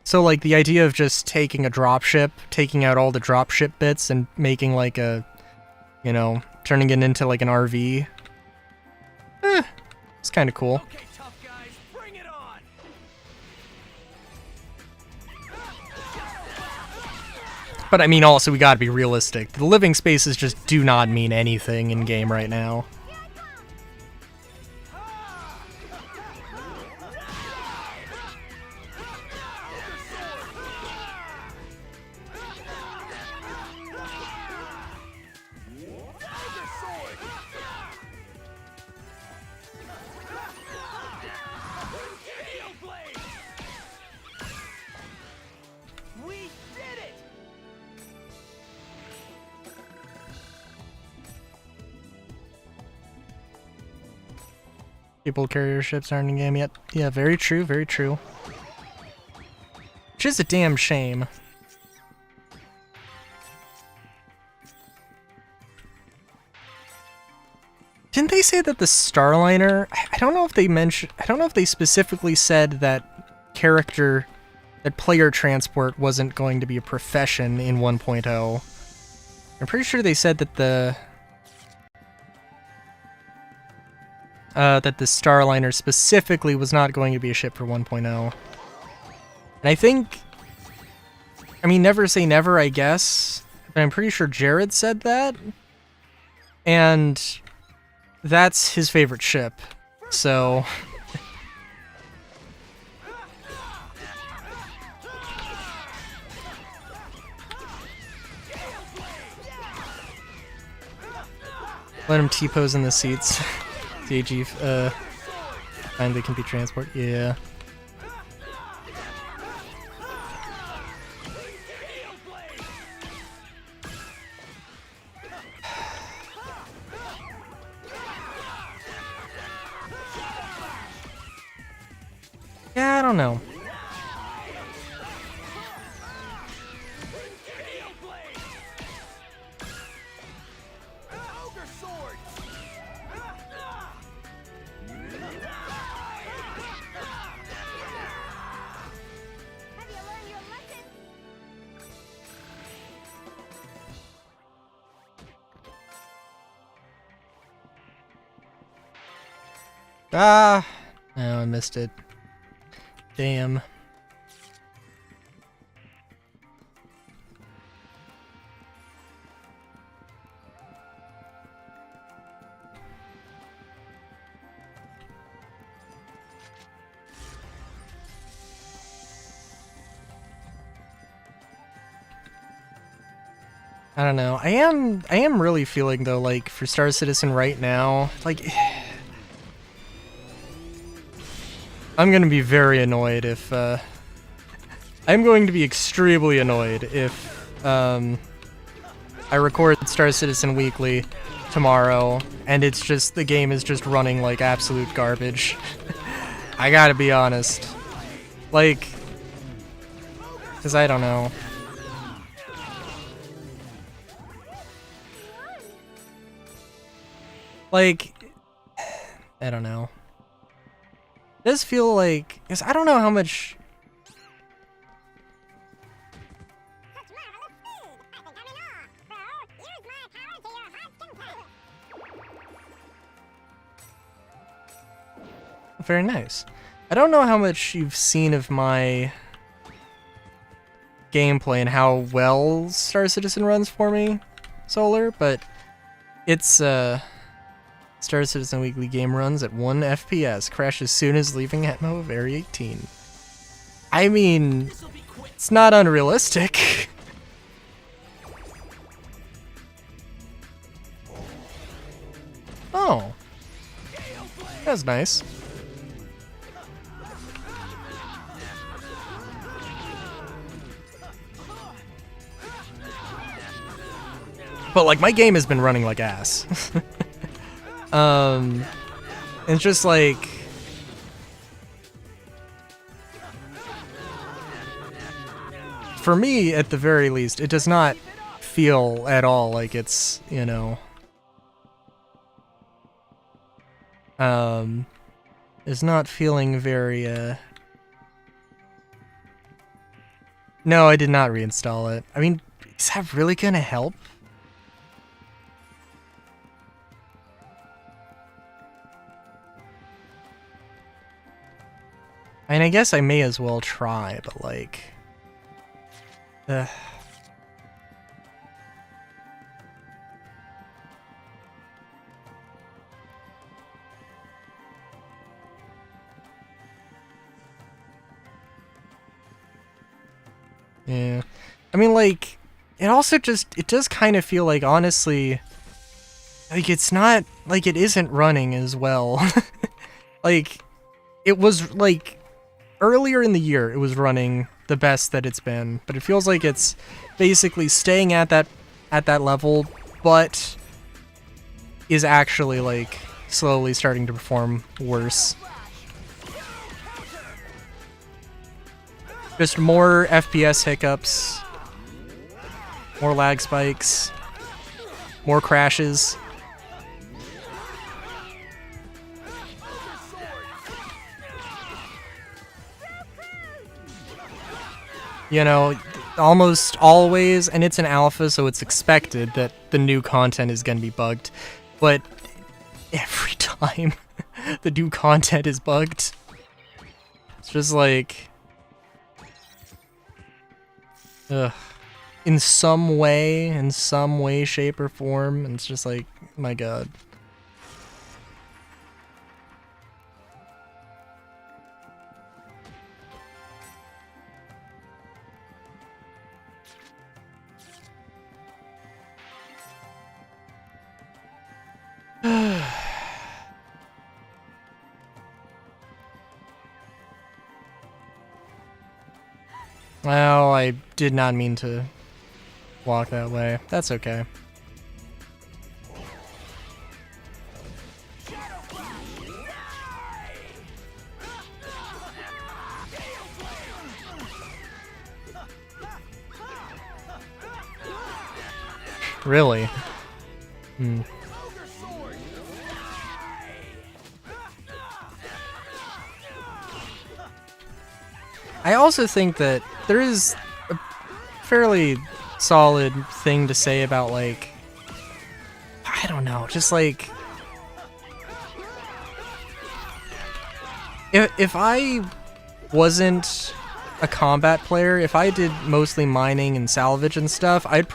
So like the idea of just taking a dropship, taking out all the dropship bits and making like a, you know, turning it into like an RV. It's kind of cool. Okay, tough guys, bring it on! But I mean, also, we gotta be realistic. The living spaces just do not mean anything in game right now. We did it! People carrier ships aren't in game yet. Yeah, very true, very true. Which is a damn shame. Didn't they say that the Starliner... I don't know if they mentioned... I don't know if they specifically said that character... that player transport wasn't going to be a profession in 1.0. I'm pretty sure they said that the... that the Starliner specifically was not going to be a ship for 1.0. And I think... I mean, never say never, I guess. But I'm pretty sure Jared said that. And... that's his favorite ship, so... Let him T-pose in the seats. DG, find they can be transport, yeah. Yeah, I don't know. Ah! No, I missed it. Damn. I don't know. I am really feeling though, like, for Star Citizen right now, like, I'm gonna be very annoyed if, I'm going to be extremely annoyed if, I record Star Citizen Weekly tomorrow, and it's just, the game is just running like absolute garbage. I gotta be honest. Like, cause I don't know. Like, I don't know. It does feel like, cause I don't know how much. Very nice. I don't know how much you've seen of my gameplay and how well Star Citizen runs for me, Solar, but it's Star Citizen Weekly game runs at 1 FPS, crash as soon as leaving Atmo of Area 18. I mean, it's not unrealistic. Oh. That's nice. But, like, my game has been running like ass. It's just like... for me, at the very least, it does not feel at all like it's, you know... is not feeling very, No, I did not reinstall it. I mean, is that really gonna help? I mean, I guess I may as well try, but like... Yeah. I mean, like, it also just, it does kind of feel like, honestly, like, it's not, like, it isn't running as well. Like, it was, like, earlier in the year, it was running the best that it's been, but it feels like it's basically staying at that level, but is actually, like, slowly starting to perform worse. Just more FPS hiccups, more lag spikes, more crashes. You know, almost always, and it's an alpha, so it's expected that the new content is going to be bugged. But every time the new content is bugged, it's just like... ugh. In some way, shape, or form, and it's just like, my god. Well, I did not mean to walk that way. That's okay. Really? Hmm. I also think that there is a fairly solid thing to say about, like, I don't know, just like, if I wasn't a combat player, if I did mostly mining and salvage and stuff, I would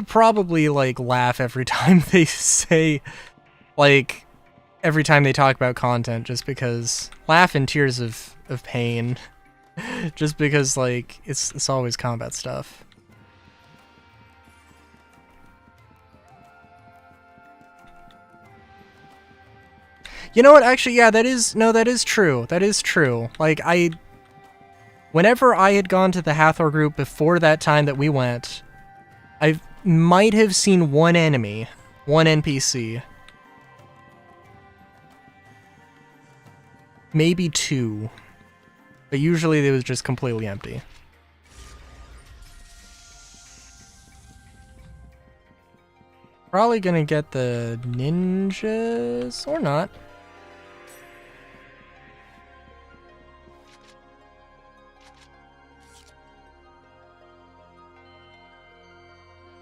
probably like laugh every time they say, like, every time they talk about content, just because, laugh in tears of pain, just because, like, it's always combat stuff. You know what, actually, yeah, that is true, that is true. Like, whenever I had gone to the Hathor group before that time that we went, I might have seen one enemy, one NPC. Maybe two. But usually it was just completely empty. Probably gonna get the ninjas, or not.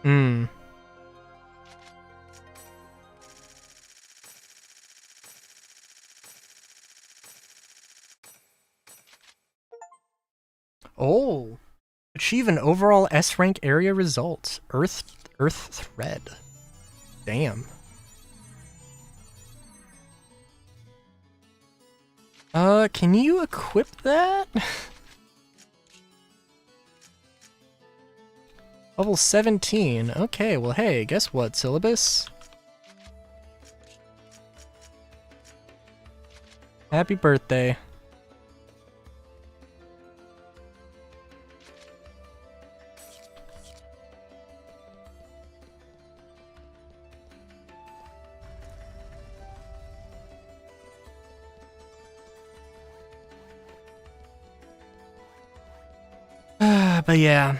Hmm. Oh, achieve an overall S rank area result. Earth thread. Damn. Can you equip that? Level 17. Okay, well, hey, guess what, Syllabus? Happy birthday. But yeah.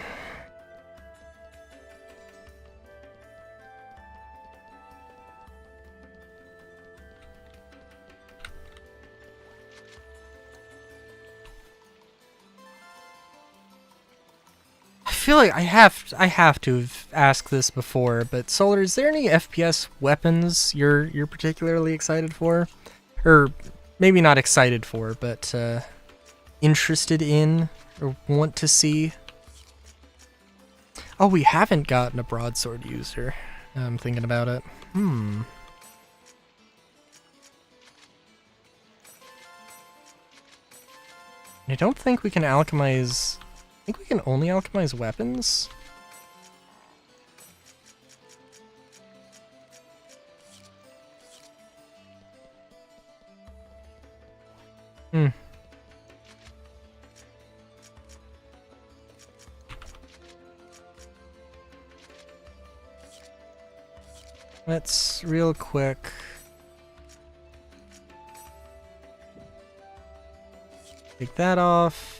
I feel like I have to have asked this before, but Solar, is there any FPS weapons you're particularly excited for? Or maybe not excited for, but interested in or want to see? Oh, we haven't gotten a broadsword user. I'm thinking about it. I don't think we can alchemize... I think we can only alchemize weapons? Let's real quick. Take that off.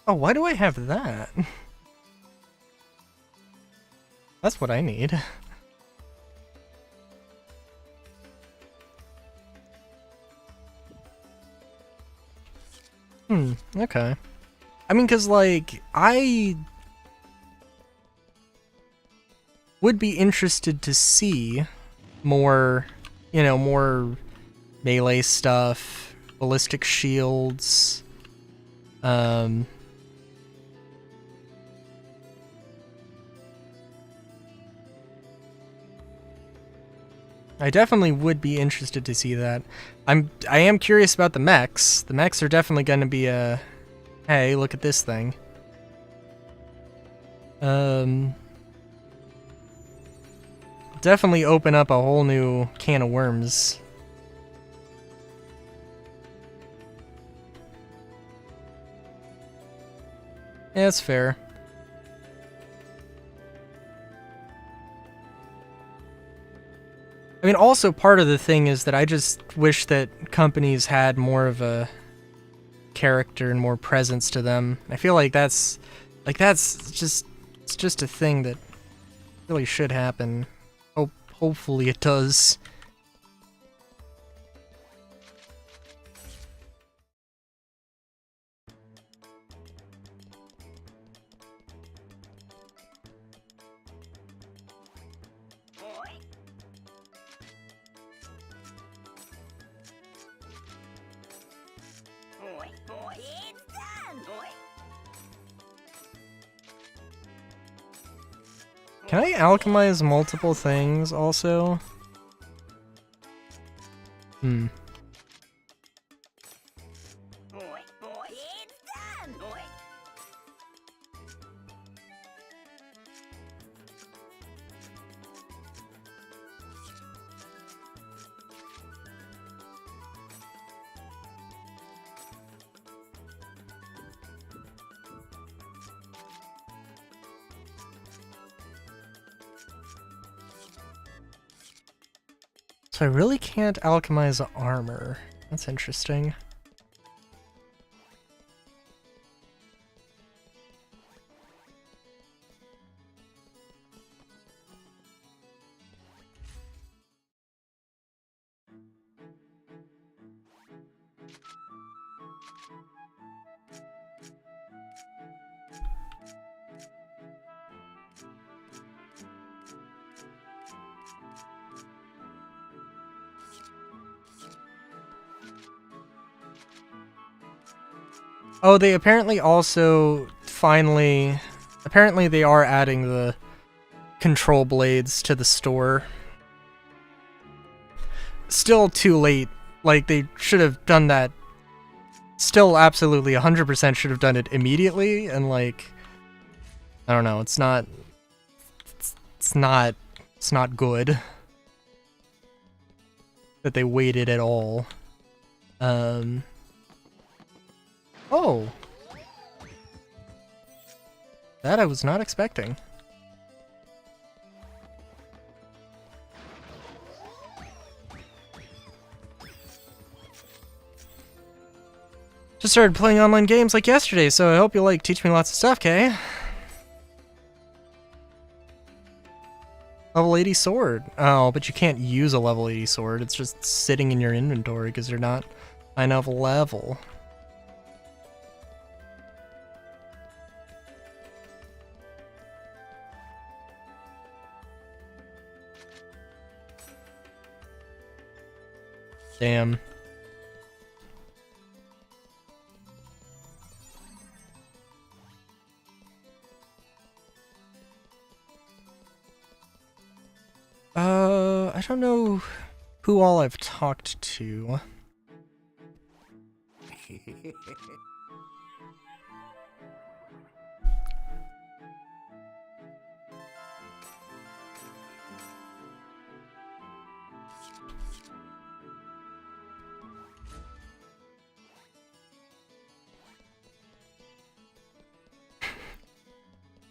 Oh, why do I have that? That's what I need. Okay. I mean, cause like, I would be interested to see more, you know, more melee stuff, ballistic shields, I definitely would be interested to see that. I am curious about the mechs. The mechs are definitely going to be a, hey, look at this thing. Definitely open up a whole new can of worms. Yeah, that's fair. I mean, also part of the thing is that I just wish that companies had more of a character and more presence to them. I feel like that's just, it's just a thing that really should happen. Hopefully it does. Can I alchemize multiple things also? So I really can't alchemize armor. That's interesting. Oh, they apparently also apparently they are adding the control blades to the store. Still too late. Like, they should have done that. Still absolutely 100% should have done it immediately, and like, I don't know, it's not good that they waited at all. Oh. That I was not expecting. Just started playing online games like yesterday, so I hope you'll like teach me lots of stuff, Kay. Level 80 sword. Oh, but you can't use a level 80 sword. It's just sitting in your inventory because you're not high enough level. Damn. I don't know who all I've talked to.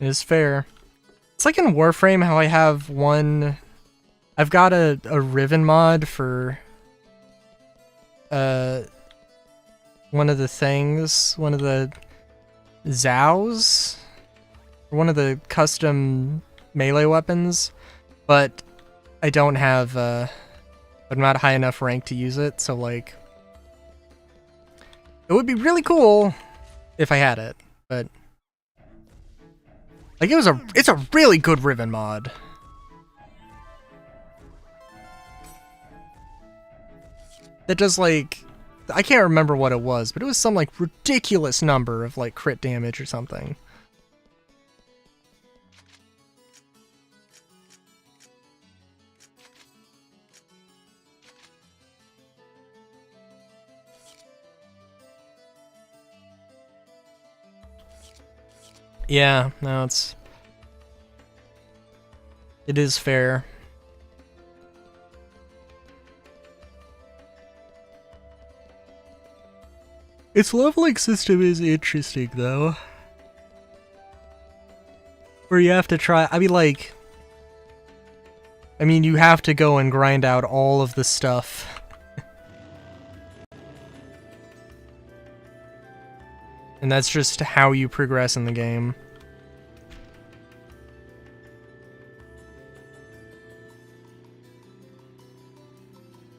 It is fair. It's like in Warframe how I have one... I've got a Riven mod for... one of the things, one of the Zows? One of the custom melee weapons, but I don't have, I'm not high enough rank to use it, so like... It would be really cool if I had it, but... Like, it's a really good Riven mod. That does, like... I can't remember what it was, but it was some, like, ridiculous number of, like, crit damage or something. Yeah, no, it is fair. Its leveling system is interesting, though. Where you have to try, I mean, you have to go and grind out all of the stuff. And that's just how you progress in the game.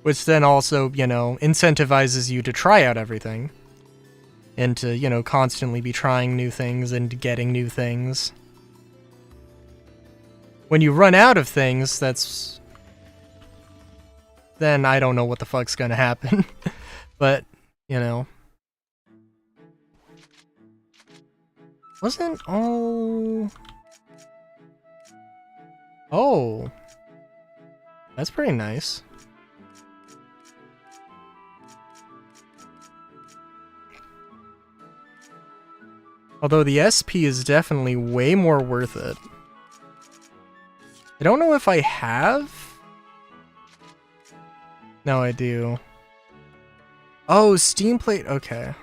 Which then also, you know, incentivizes you to try out everything. And to, you know, constantly be trying new things and getting new things. When you run out of things, then I don't know what the fuck's gonna happen. But, you know. Wasn't all... Oh. That's pretty nice. Although the SP is definitely way more worth it. I don't know if I have? No, I do. Oh, Steam Plate, okay.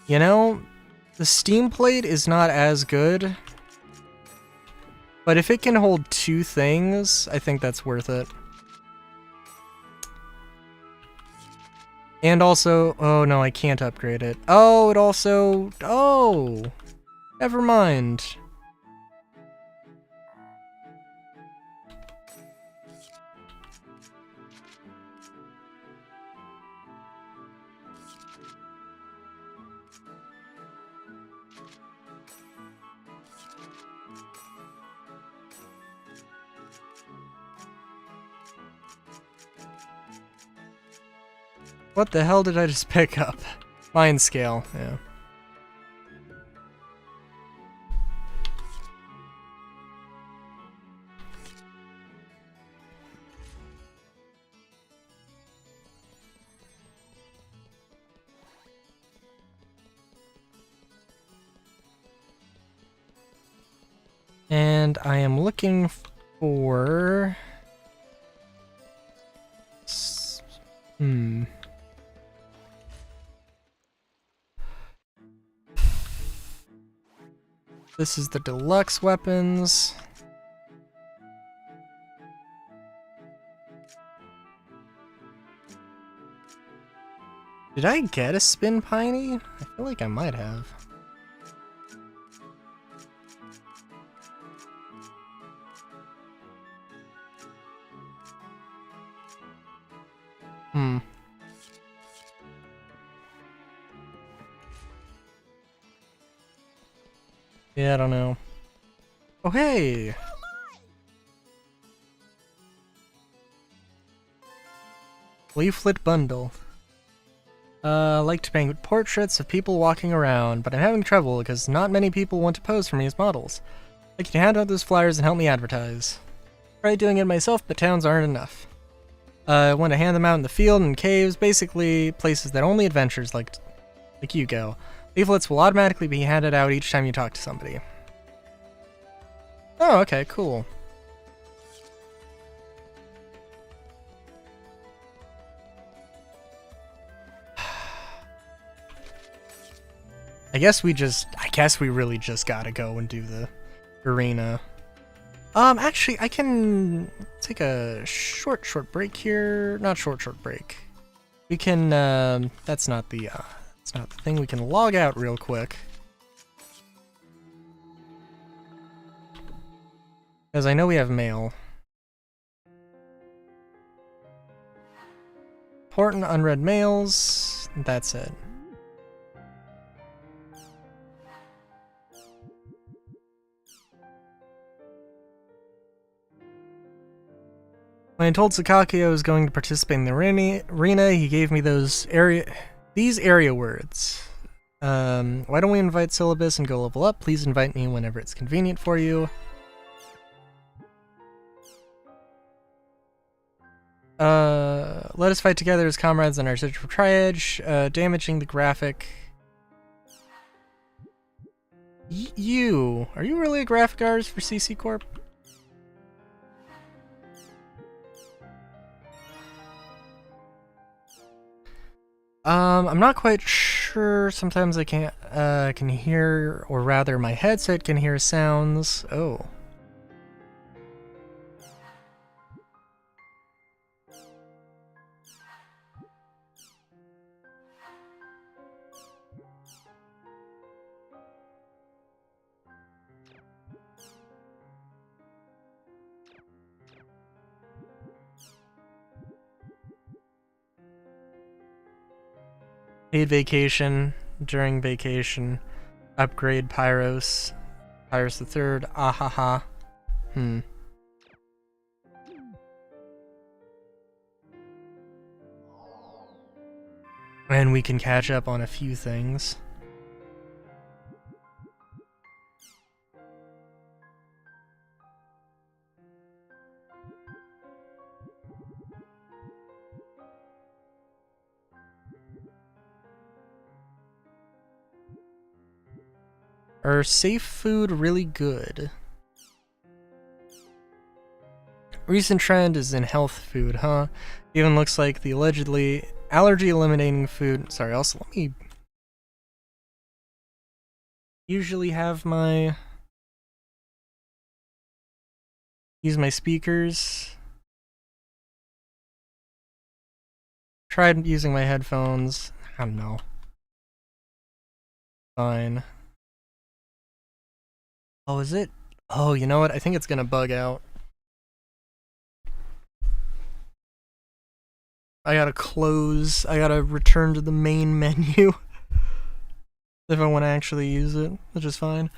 You know, the Steam Plate is not as good. But if it can hold 2 things, I think that's worth it. And also, oh no, I can't upgrade it. Oh, it also, oh, never mind. What the hell did I just pick up? Mind scale, yeah. And I am looking for... This is the deluxe weapons. Did I get a spin piney? I feel like I might have. Yeah, I don't know. Oh, hey! Leaflet bundle. Like to paint portraits of people walking around, but I'm having trouble because not many people want to pose for me as models. I'd like you to hand out those flyers and help me advertise. Tried doing it myself, but towns aren't enough. I want to hand them out in the field and caves, basically places that only adventurers like you go. Leaflets will automatically be handed out each time you talk to somebody. Oh, okay, cool. I guess we really just gotta go and do the arena. Actually, I can take a short break here. Not short break. We can, that's not the thing. We can log out real quick. Because I know we have mail. Important unread mails. That's it. When I told Sakaki I was going to participate in the arena, he gave me these area words. Why don't we invite Syllabus and go level up? Please invite me whenever it's convenient for you. Let us fight together as comrades on our search for Tri-Edge, damaging the graphic. Are you really a graphic artist for CC Corp? I'm not quite sure. Sometimes I can't, can hear, or rather my headset can hear sounds. Oh. Paid vacation, during vacation, upgrade Pyros the Third, ahaha. And we can catch up on a few things. Are safe food really good? Recent trend is in health food, huh? Even looks like the allegedly allergy eliminating food. Sorry, also let me usually have use my speakers. Tried using my headphones. I don't know. Fine. Oh, is it? Oh, you know what? I think it's gonna bug out. I gotta return to the main menu if I want to actually use it, which is fine.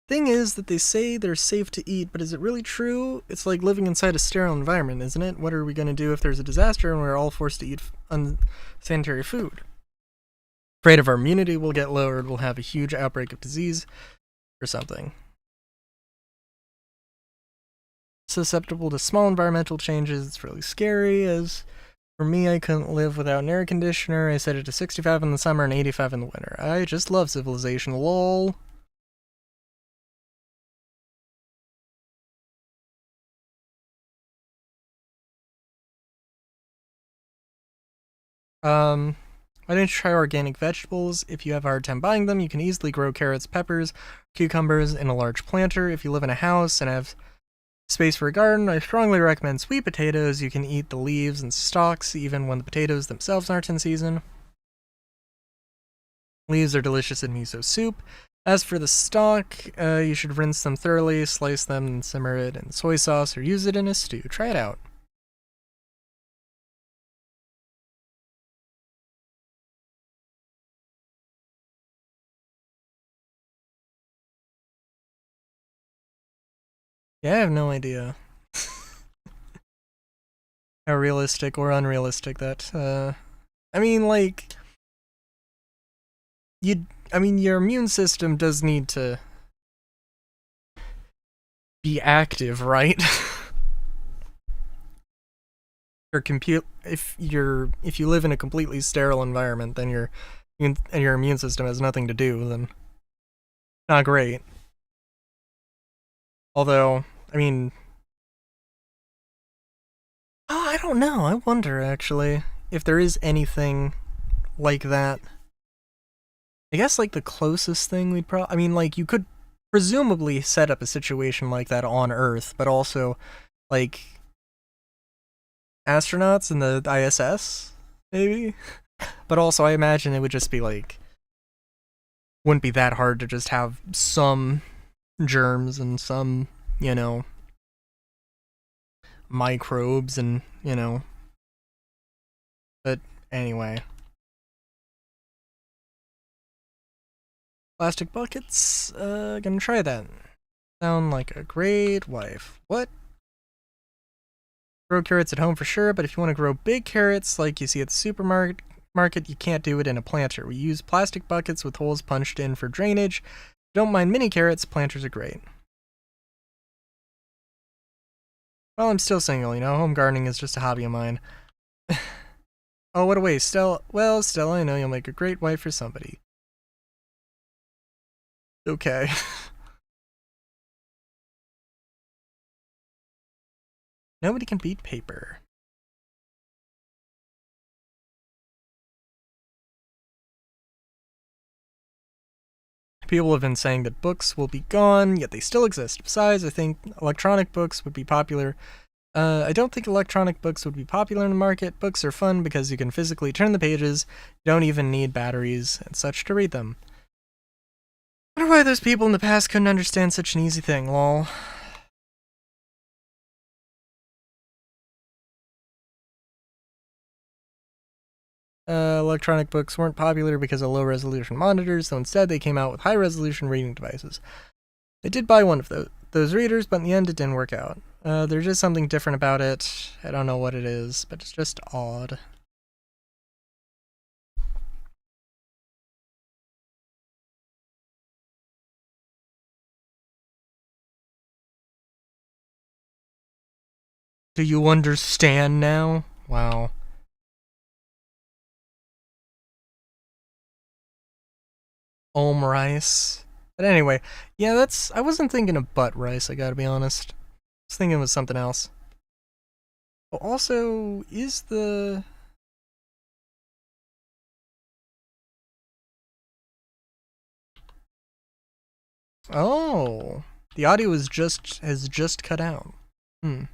Thing is that they say they're safe to eat, but is it really true? It's like living inside a sterile environment, isn't it? What are we gonna do if there's a disaster and we're all forced to eat unsanitary food? Afraid of our immunity will get lowered, we'll have a huge outbreak of disease or something. Susceptible to small environmental changes, it's really scary, as for me, I couldn't live without an air conditioner. I set it to 65 in the summer and 85 in the winter. I just love civilization, lol. Why don't you try organic vegetables? If you have a hard time buying them, you can easily grow carrots, peppers, cucumbers in a large planter. If you live in a house and have space for a garden, I strongly recommend sweet potatoes. You can eat the leaves and stalks even when the potatoes themselves aren't in season. Leaves are delicious in miso soup. As for the stalk, you should rinse them thoroughly, slice them, and simmer it in soy sauce or use it in a stew. Try it out. Yeah, I have no idea how realistic or unrealistic that, I mean, like, your immune system does need to be active, right? If you live in a completely sterile environment, then your immune system has nothing to do, then not great. Although, I mean, I don't know. I wonder, actually, if there is anything like that. I guess like the closest thing we'd probably, I mean, like you could presumably set up a situation like that on Earth, but also like astronauts in the ISS, maybe. But also I imagine it would just be like, wouldn't be that hard to just have some germs and some, you know, microbes and, you know. But anyway. Plastic buckets, gonna try that. Sound like a great wife. What? Grow carrots at home for sure, but if you want to grow big carrots like you see at the supermarket, you can't do it in a planter. We use plastic buckets with holes punched in for drainage. Don't mind mini carrots, planters are great. Well, I'm still single, you know, home gardening is just a hobby of mine. Oh, what a waste. Stella, I know you'll make a great wife for somebody. Okay. Nobody can beat paper. People have been saying that books will be gone, yet they still exist. Besides, I think electronic books would be popular. I don't think electronic books would be popular in the market. Books are fun because you can physically turn the pages. You don't even need batteries and such to read them. I wonder why those people in the past couldn't understand such an easy thing, lol. Electronic books weren't popular because of low-resolution monitors, so instead they came out with high-resolution reading devices. I did buy one of those readers, but in the end it didn't work out. There's just something different about it. I don't know what it is, but it's just odd. Do you understand now? Wow. Om rice. But anyway, yeah, I wasn't thinking of butt rice, I gotta be honest. I was thinking of something else. But also, is the... Oh, the audio has just cut out. Hmm.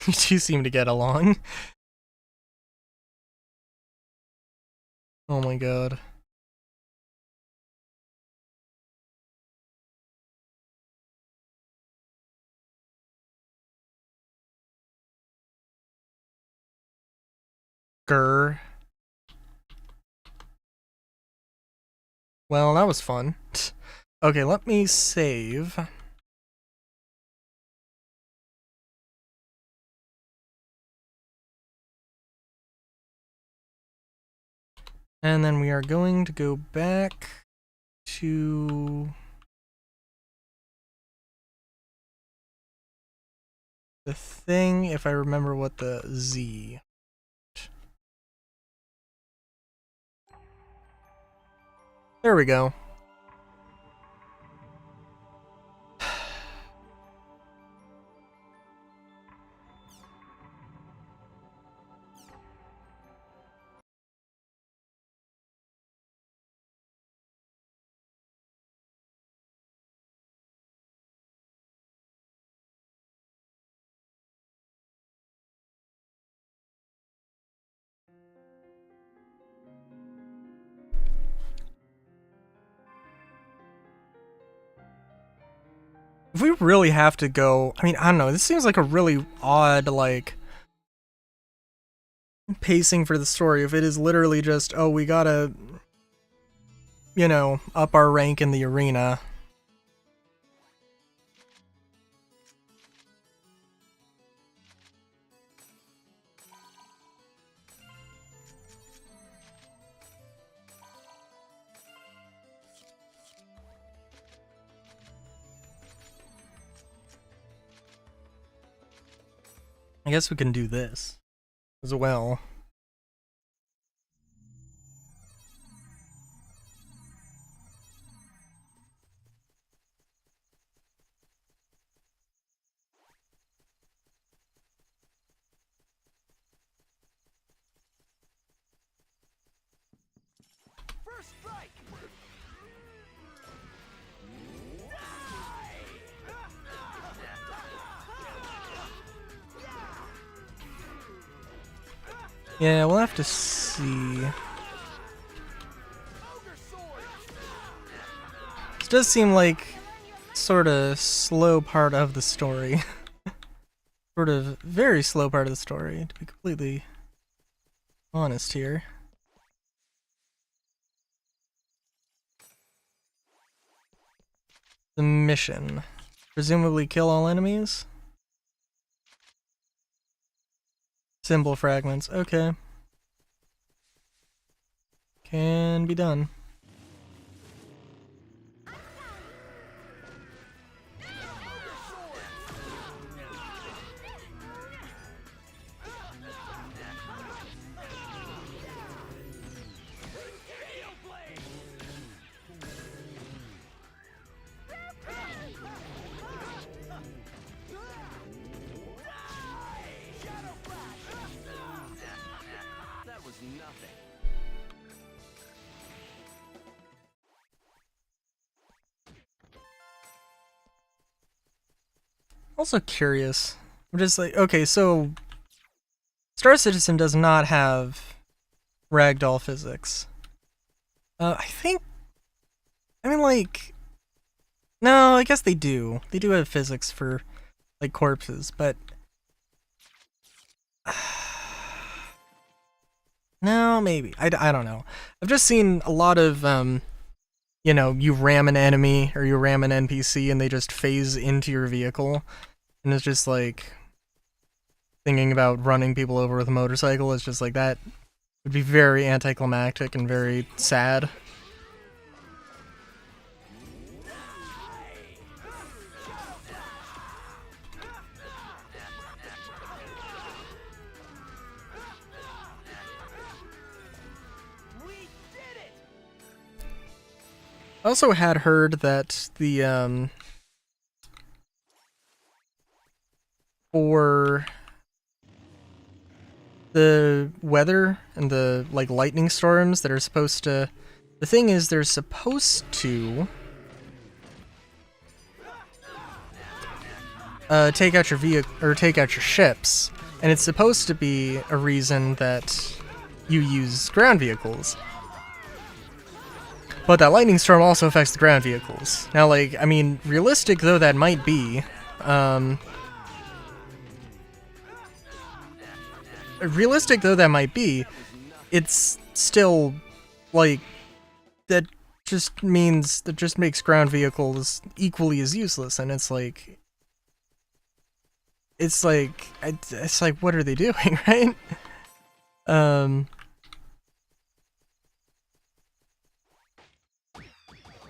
You two seem to get along. Oh my god. Grr. Well, that was fun. Okay, let me save. And then we are going to go back to the thing, if I remember what the Z. There we go. If we really have to go, I mean, I don't know, this seems like a really odd, like, pacing for the story. If it is literally just, oh, we gotta, you know, up our rank in the arena. I guess we can do this as well. First strike! Yeah, we'll have to see. This does seem like sort of slow part of the story. Sort of very slow part of the story, to be completely honest here. The mission. Presumably kill all enemies? Symbol fragments, okay. Can be done. That was nothing. Also curious. I'm just like, okay, so Star Citizen does not have ragdoll physics. I mean, like, no, I guess they do. They do have physics for, like, corpses, but no, maybe. I don't know. I've just seen a lot of, you know, you ram an enemy or you ram an NPC and they just phase into your vehicle. And it's just like, thinking about running people over with a motorcycle is just like, that would be very anticlimactic and very sad. I also had heard that the, for the weather and the, like, lightning storms that are supposed to, the thing is, they're supposed to take out your vehicle, or take out your ships, and it's supposed to be a reason that you use ground vehicles. But that lightning storm also affects the ground vehicles. Now, like, I mean, realistic though that might be, it's still, like, that just makes ground vehicles equally as useless, and it's like, what are they doing, right?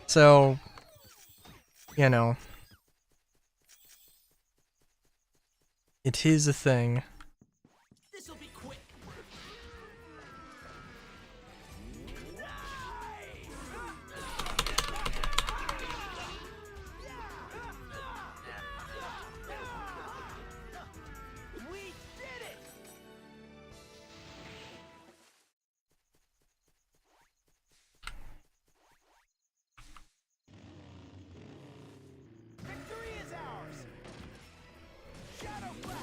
So, you know, it is a thing. This'll be quick. We did it! Victory is ours! Shadow Flash!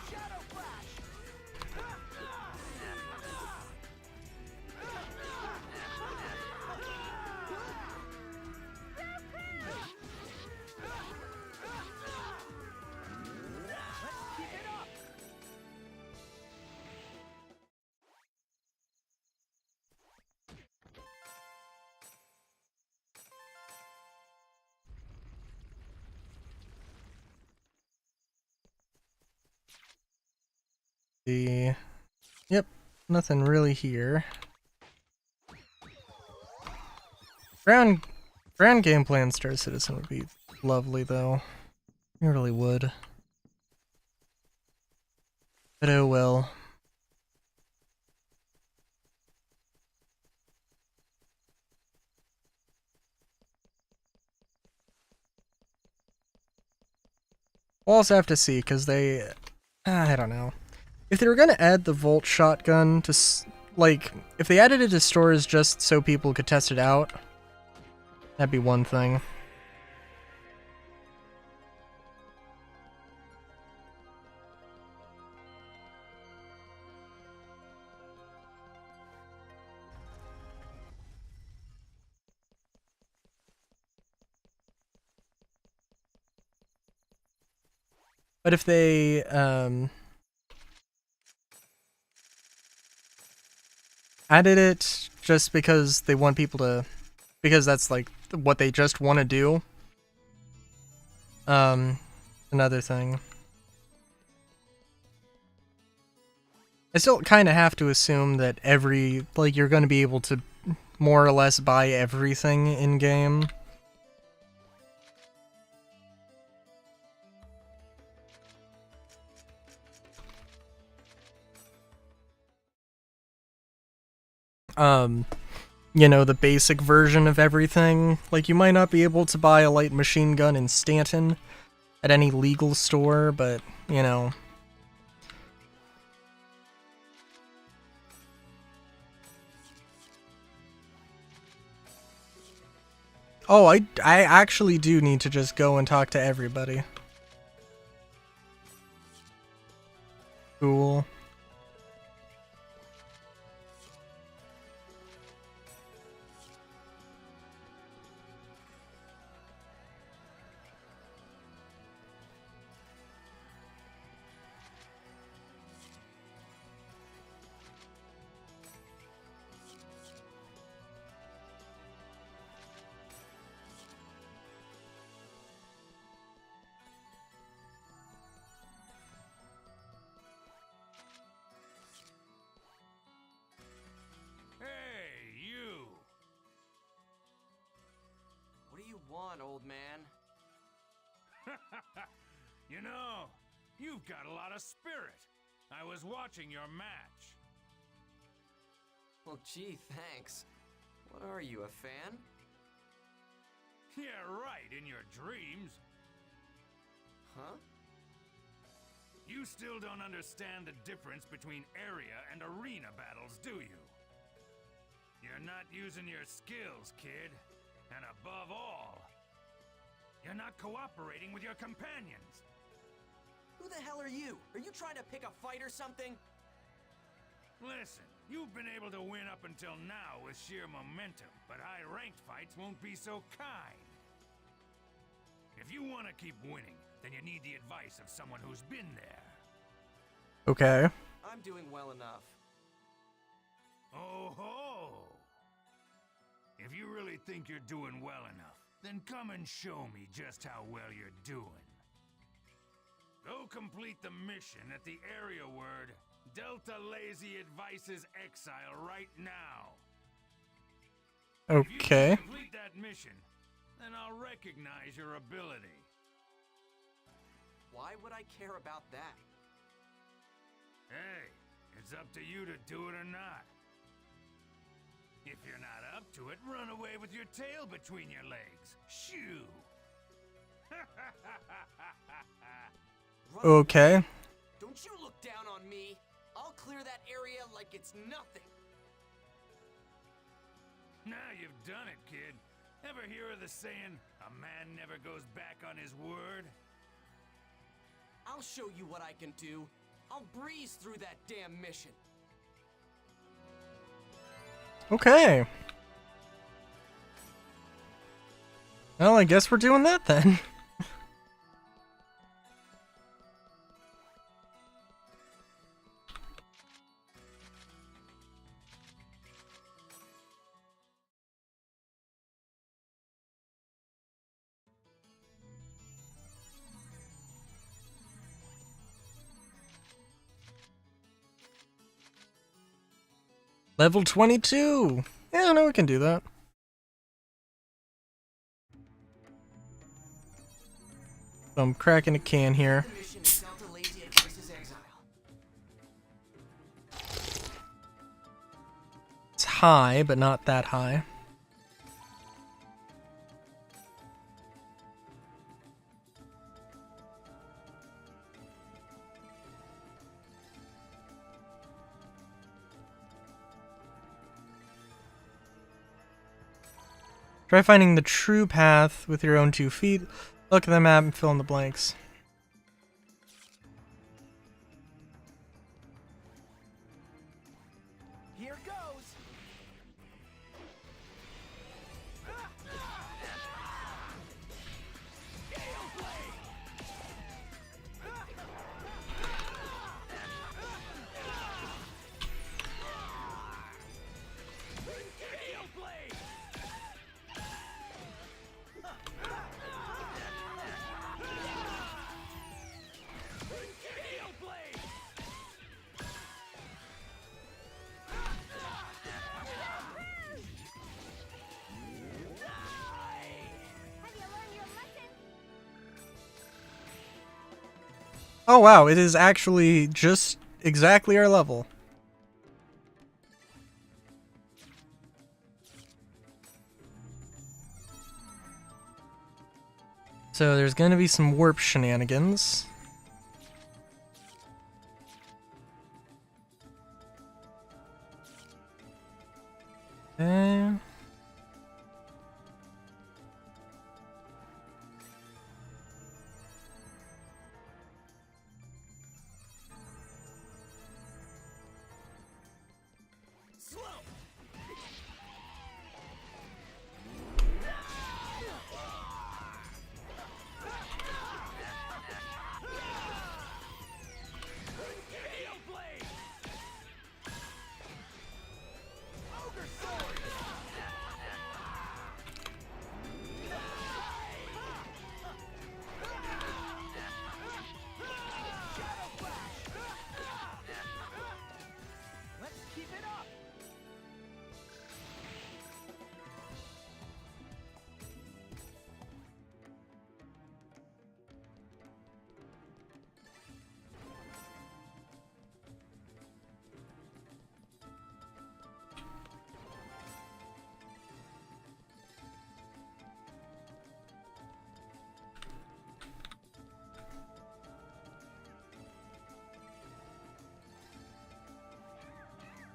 Shadow Flash! Let's keep it up! Yep, nothing really here. Grand game plan Star Citizen would be lovely though. It really would. But oh well. We'll also have to see, because they... I don't know. If they were going to add the Volt shotgun to... Like, if they added it to stores just so people could test it out, that'd be one thing. But if they, added it just because they want people to, because that's like what they just want to do, another thing. I still kind of have to assume that you're going to be able to more or less buy everything in-game. You know, the basic version of everything. Like, you might not be able to buy a light machine gun in Stanton at any legal store, but, you know. Oh, I actually do need to just go and talk to everybody. Cool. Old man. You know, you've got a lot of spirit. I was watching your match. Well, gee, thanks. What are you, a fan? Yeah, right, in your dreams. Huh? You still don't understand the difference between area and arena battles, do you? You're not using your skills, kid. And above all, you're not cooperating with your companions. Who the hell are you? Are you trying to pick a fight or something? Listen, you've been able to win up until now with sheer momentum, but high-ranked fights won't be so kind. If you want to keep winning, then you need the advice of someone who's been there. Okay. I'm doing well enough. Oh ho! If you really think you're doing well enough, then come and show me just how well you're doing. Go complete the mission at the area word Delta Lazy Advices Exile right now. Okay. If you complete that mission, then I'll recognize your ability. Why would I care about that? Hey, it's up to you to do it or not. If you're not up to it, run away with your tail between your legs. Shoo! Okay. Don't you look down on me. I'll clear that area like it's nothing. Now you've done it, kid. Ever hear of the saying, a man never goes back on his word? I'll show you what I can do. I'll breeze through that damn mission. Okay. Well, I guess we're doing that then. Level 22! Yeah, no, we can do that. So I'm cracking a can here. The mission is Delta Lazy and Voices Exile. It's high, but not that high. Try finding the true path with your own 2 feet. Look at the map and fill in the blanks. Here goes. Have you learned your lesson? Oh wow, it is actually just exactly our level. So there's gonna be some warp shenanigans. Okay. Let's keep it up.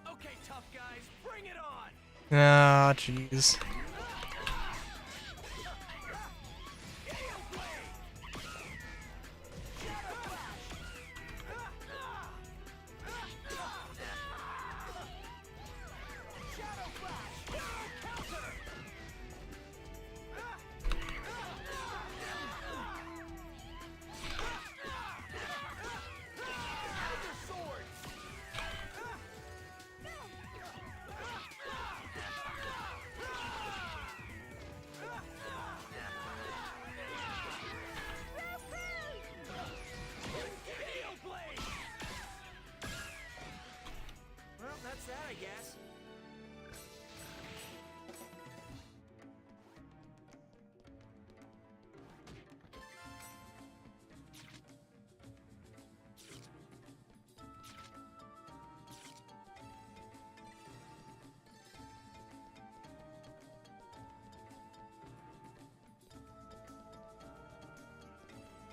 Okay, tough guys, bring it on. Ah, jeez. Well, that's that, I guess.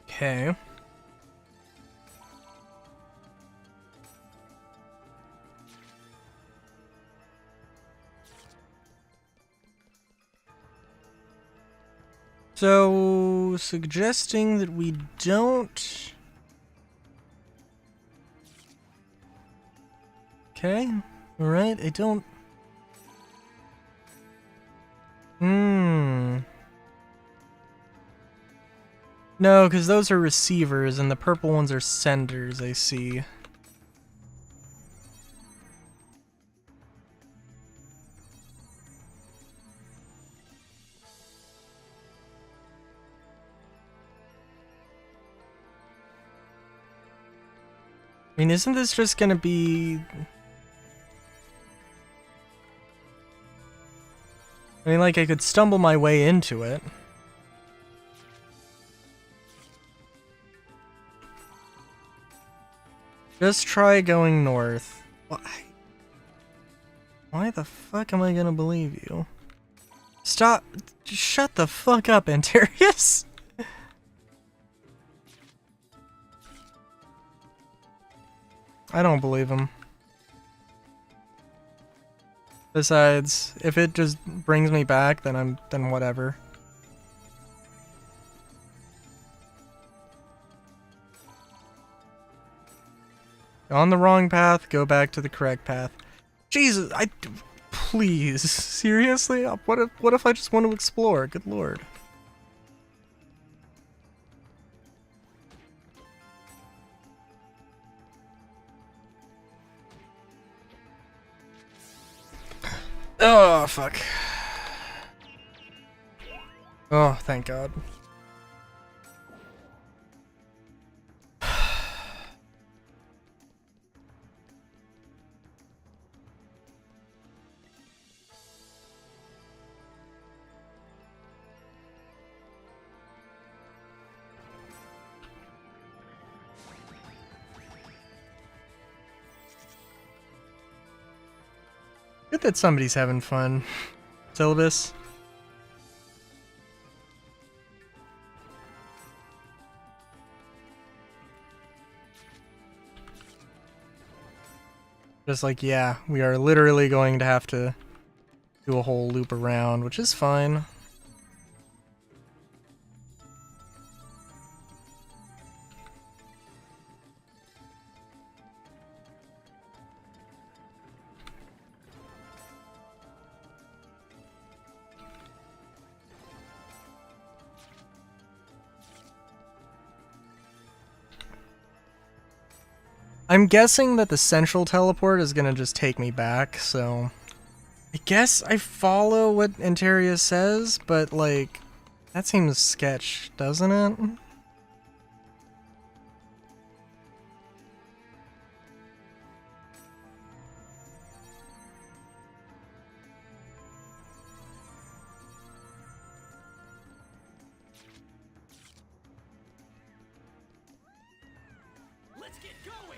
Okay. So, suggesting that we don't... Okay, alright, I don't... No, because those are receivers, and the purple ones are senders, I see. I mean, isn't this just gonna be... I mean, like, I could stumble my way into it. Just try going north. Why the fuck am I gonna believe you? Stop. Just shut the fuck up, Antarius. I don't believe him. Besides, if it just brings me back, then whatever. On the wrong path, go back to the correct path. Jesus, please, seriously? What if I just want to explore? Good lord. Oh, fuck. Oh, thank God. Good that somebody's having fun. Syllabus. Just like, yeah, we are literally going to have to do a whole loop around, which is fine. I'm guessing that the central teleport is gonna just take me back, so I guess I follow what Antarius says, but like, that seems sketch, doesn't it? Let's get going!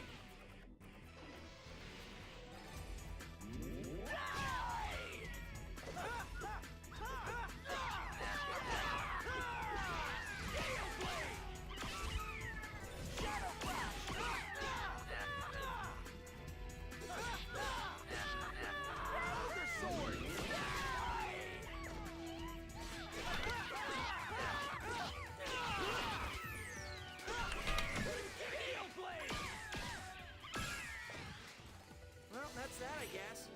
Well, that's that, I guess.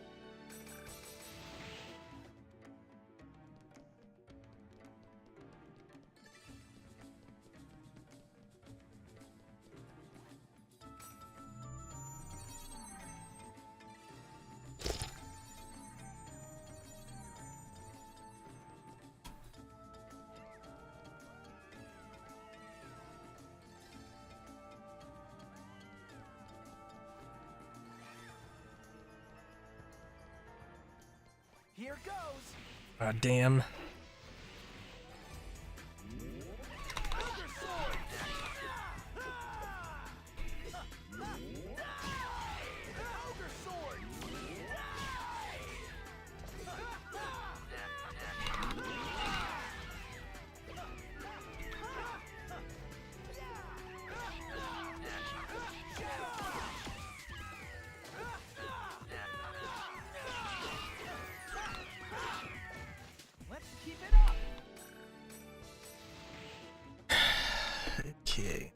Here goes. Ah, damn. Let's keep it up. Okay.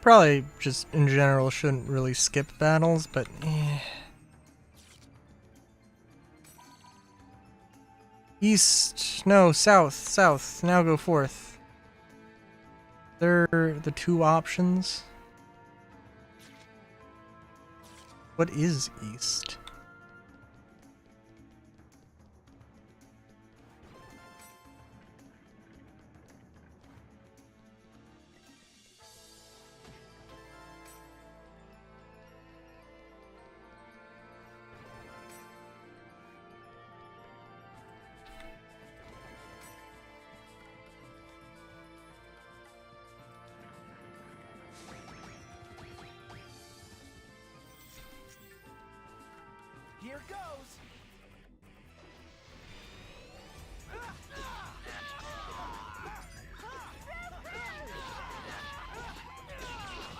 Probably just in general shouldn't really skip battles, but East, no, south, now go forth. They're the two options. What is east? Here goes!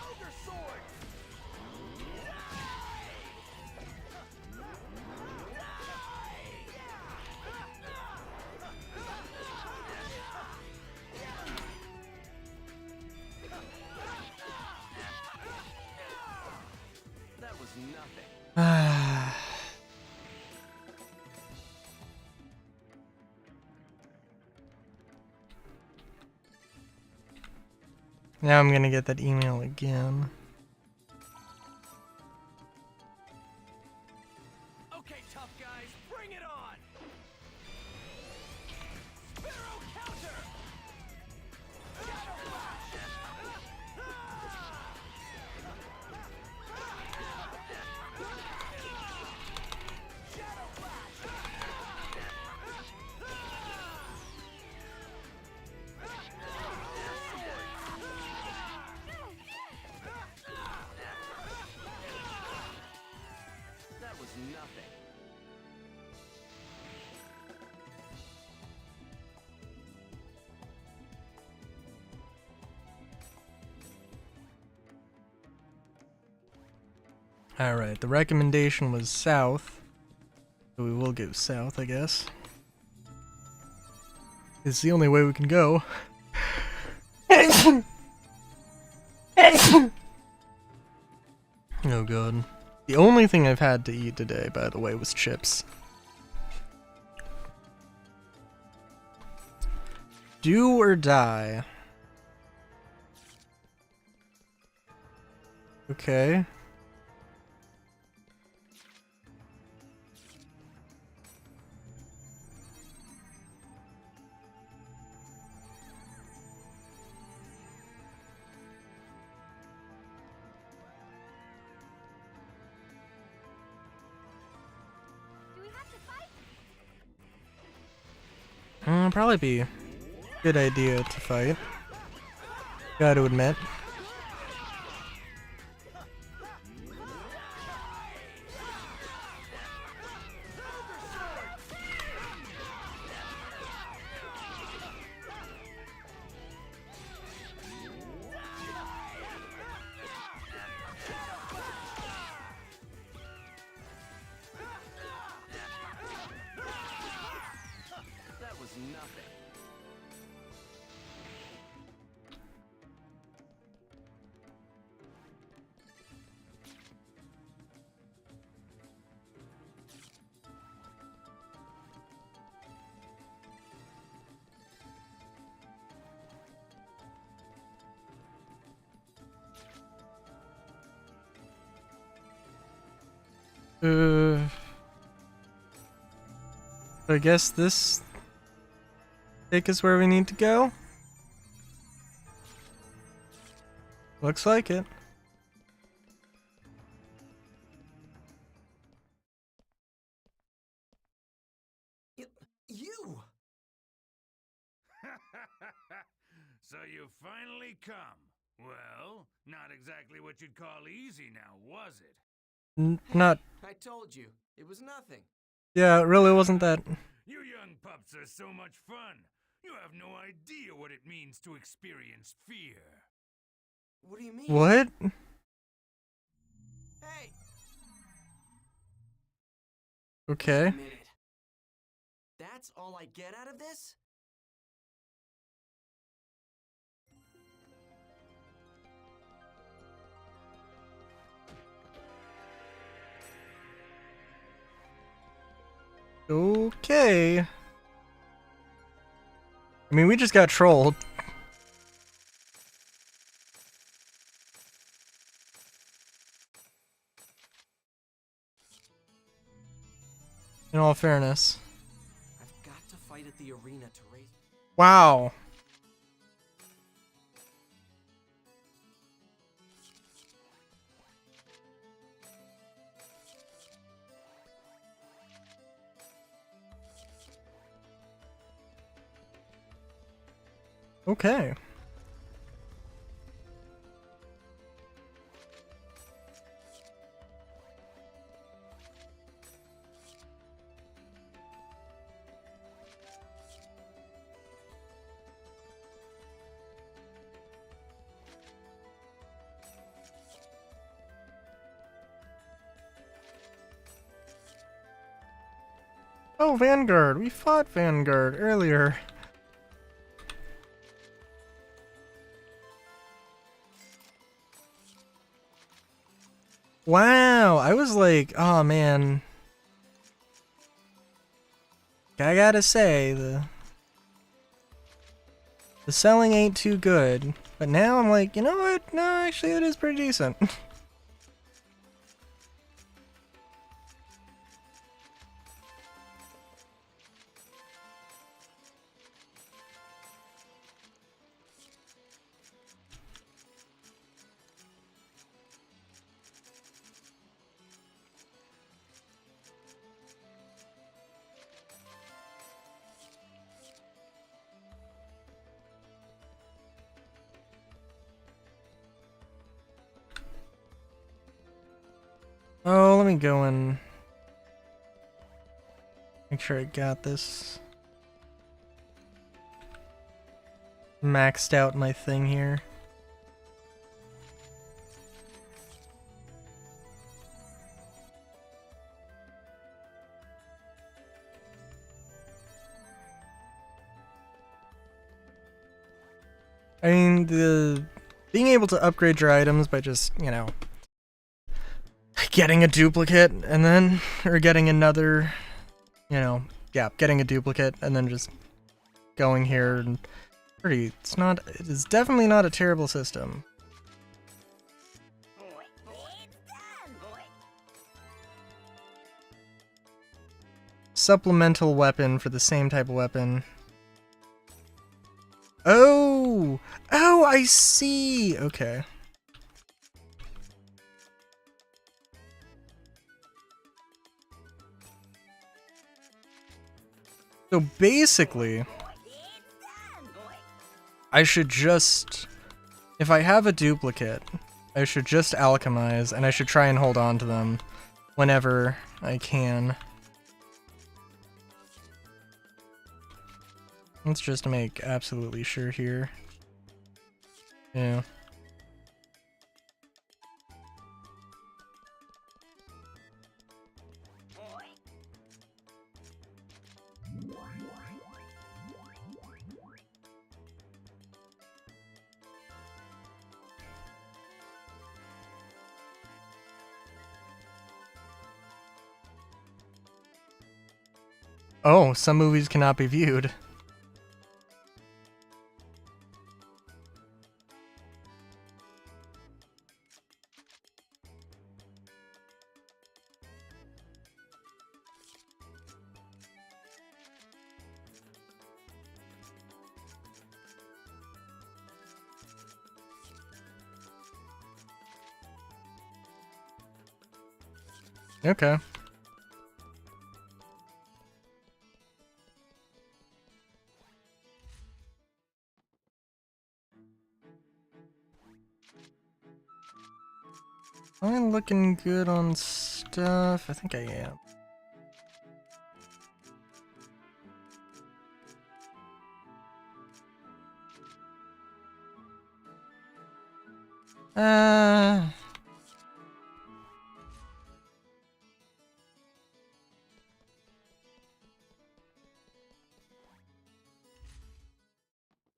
Ogre sword! That was nothing. Now I'm gonna get that email again. Okay, tough guys, bring it on! Sparrow counter! Shadow Flash! Shadow Flash! That was nothing. Alright, the recommendation was south. So we will go south, I guess. It's the only way we can go. Oh god. The only thing I've had to eat today, by the way, was chips. Do or die? Okay. Do we have to fight? Probably be a good idea to fight. Gotta admit. That was nothing. I guess this take us where we need to go. Looks like it. You! So you finally come. Well, not exactly what you'd call easy now, was it? Not. I told you, it was nothing. Yeah, it really wasn't that. You young pups are so much fun. You have no idea what it means to experience fear. What do you mean? What? Hey! Okay. Wait a minute. That's all I get out of this? Okay. I mean, we just got trolled. In all fairness. I've got to fight at the arena to raise. Wow. Okay. Oh, Vanguard! We fought Vanguard earlier. Wow, I was like, oh man. I gotta say, the selling ain't too good. But now I'm like, you know what? No, actually it is pretty decent. Oh, let me go and make sure I got this maxed out my thing here. I mean, being able to upgrade your items by just, you know, getting a duplicate and then, or getting another, you know, yeah, getting a duplicate and then just going here and it is definitely not a terrible system. Supplemental weapon for the same type of weapon. Oh! Oh, I see! Okay. So basically, I should just, if I have a duplicate, I should just alchemize and I should try and hold on to them whenever I can. Let's just make absolutely sure here. Yeah. Oh, some movies cannot be viewed. Okay. Am I looking good on stuff? I think I am.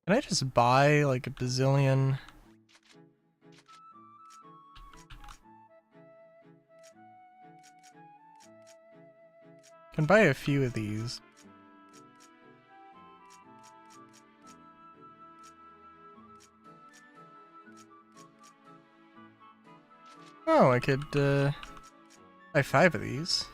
Can I just buy like a bazillion? Can buy a few of these. Oh, I could buy 5 of these.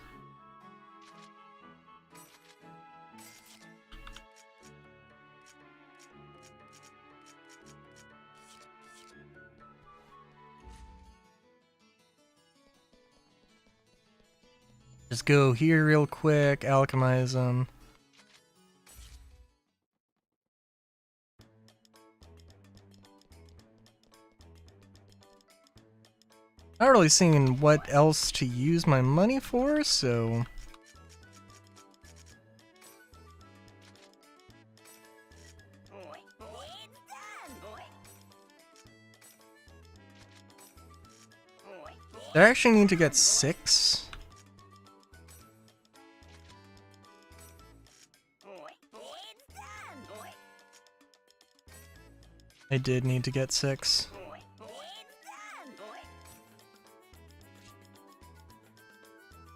Just go here real quick, alchemize them. Not really seeing what else to use my money for, so... Do I actually need to get 6? I did need to get 6.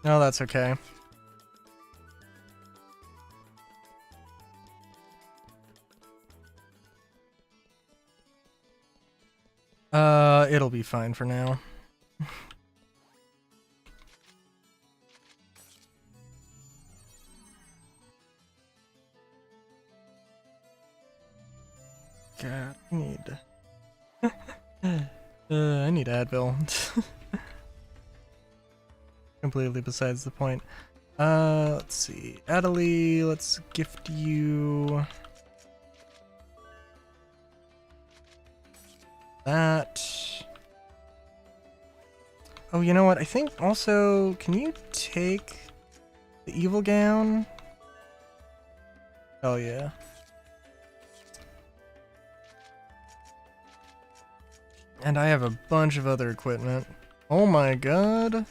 No, that's okay. It'll be fine for now. God, I need... I need Advil. Completely besides the point. Let's see. Adelie, let's gift you... that. Oh, you know what? I think also... Can you take the evil gown? Oh, yeah. And I have a bunch of other equipment. Oh my god.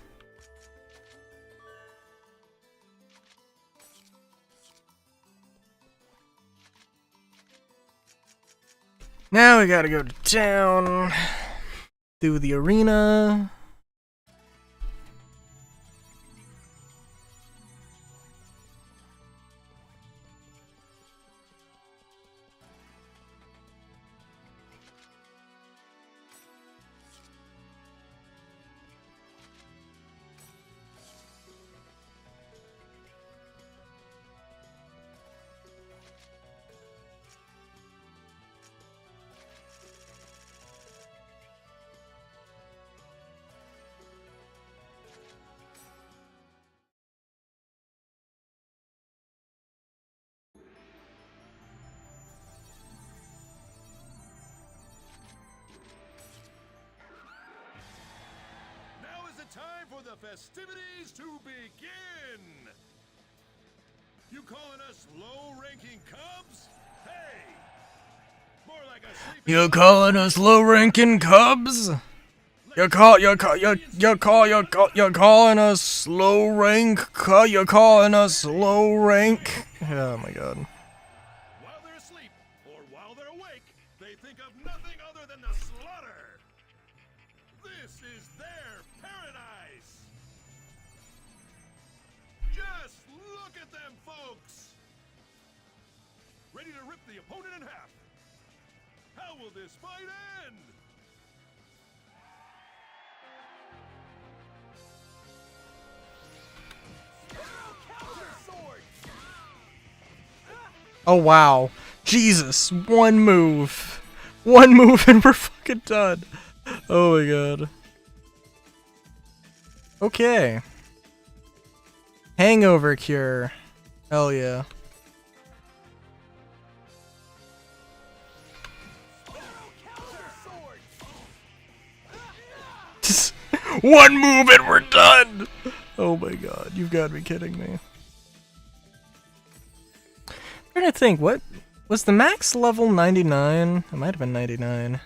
Now we gotta go to town. Do the arena. Time for the festivities to begin! You calling us low-ranking cubs? Hey! More like a sleeping... You calling us low-ranking cubs? You're calling us low rank? You're calling us low rank? Oh my god. While they're asleep, or while they're awake, they think of nothing other than the slaughter! This is their paradise! Just look at them, folks! Ready to rip the opponent in half! How will this fight end? Oh wow. Jesus, one move. One move and we're fucking done. Oh my god. Okay. Hangover cure. Hell yeah. One move and we're done! Oh my god, you've got to be kidding me. I'm trying to think, what was the max level 99? It might have been 99.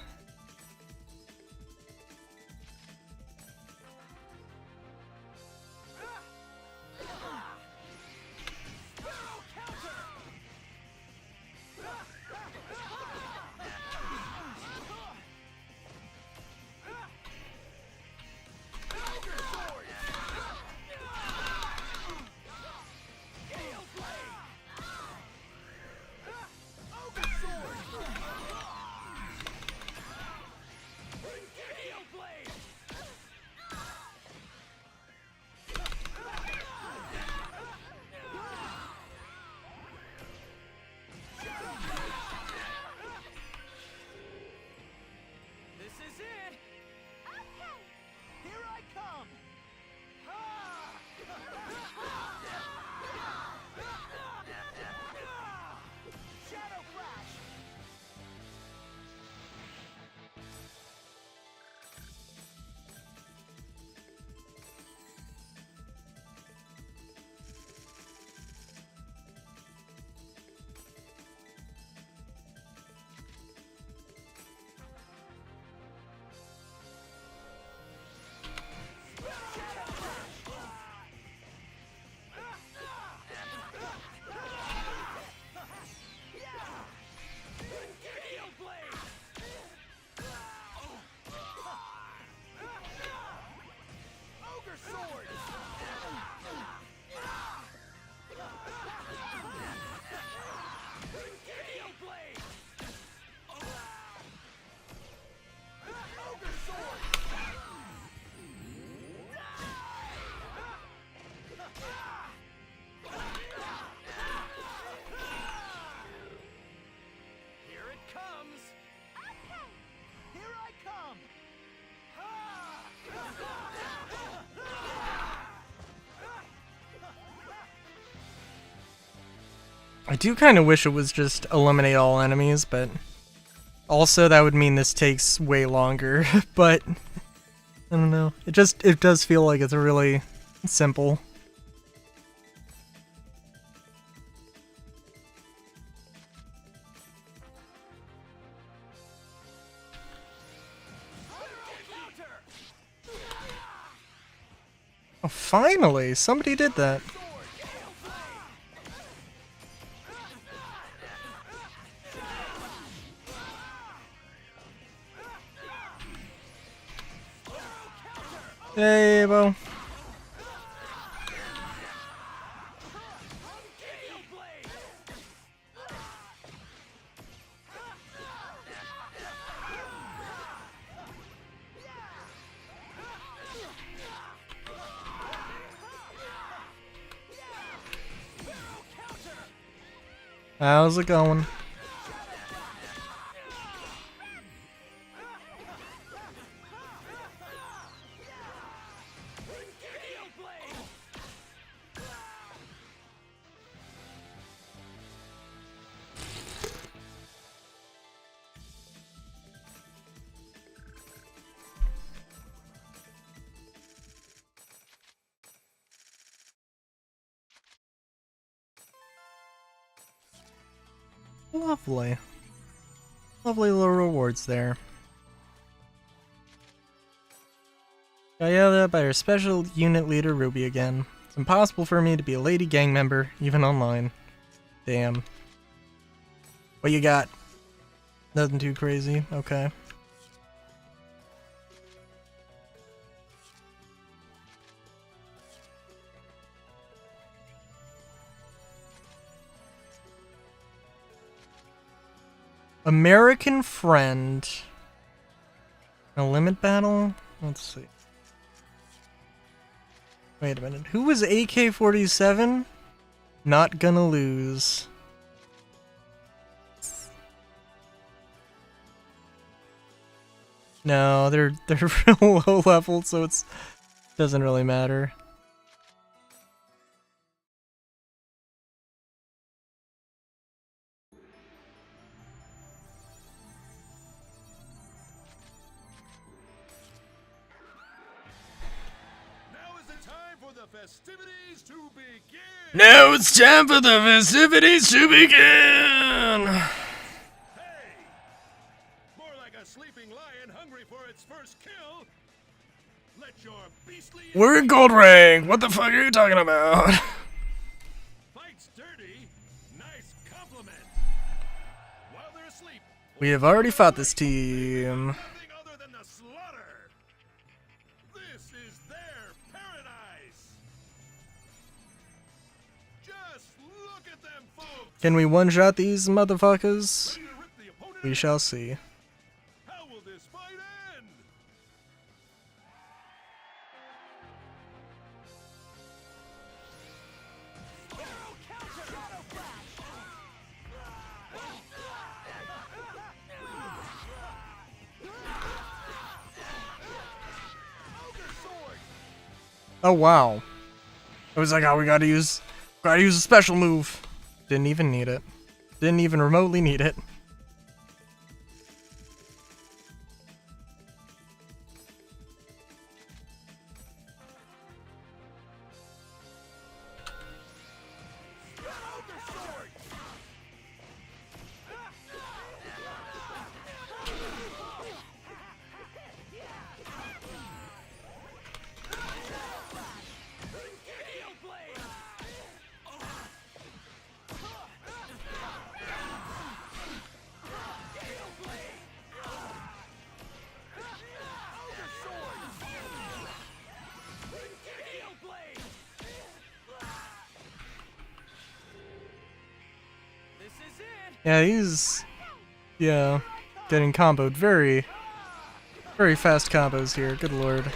I do kind of wish it was just eliminate all enemies, but also that would mean this takes way longer. But I don't know. It does feel like it's really simple. Oh, finally! Somebody did that. Hey, Bo. How's it going? Lovely. Lovely little rewards there. Got yelled at by our special unit leader, Ruby, again. It's impossible for me to be a lady gang member, even online. Damn. What you got? Nothing too crazy. Okay. American friend. A limit battle? Let's see. Wait a minute. Who was AK-47? Not gonna lose. No, they're real low level, so it doesn't really matter. Festivities to begin! Now it's time for the festivities to begin! Hey! More like a sleeping lion hungry for its first kill. Let your beastly... We're in gold rank! What the fuck are you talking about? Fight's dirty. Nice compliment. While they're asleep... We have already fought this team. Nothing other than the slaughter. This is their paradise. Just look at them, folks. Can we one-shot these motherfuckers? We shall see. How will this fight end? Oh wow. I was like, oh, we gotta use a special move. Didn't even need it. Didn't even remotely need it. Yeah, he's getting comboed very fast combos here. Good lord.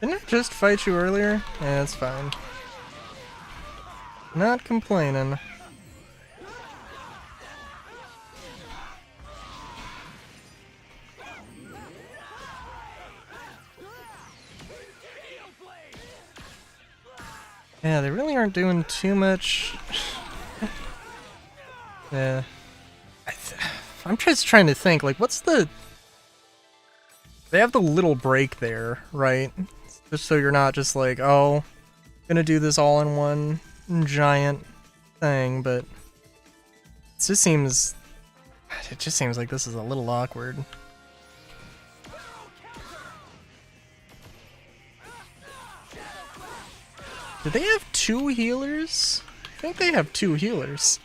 Didn't I just fight you earlier? Yeah, that's fine. Not complaining. Yeah, they really aren't doing too much. Yeah. I'm just trying to think, like, what's the... They have the little break there, right? Just so you're not just like, oh, gonna do this all in one giant thing, but... It just seems like this is a little awkward. Do they have 2 healers? I think they have 2 healers.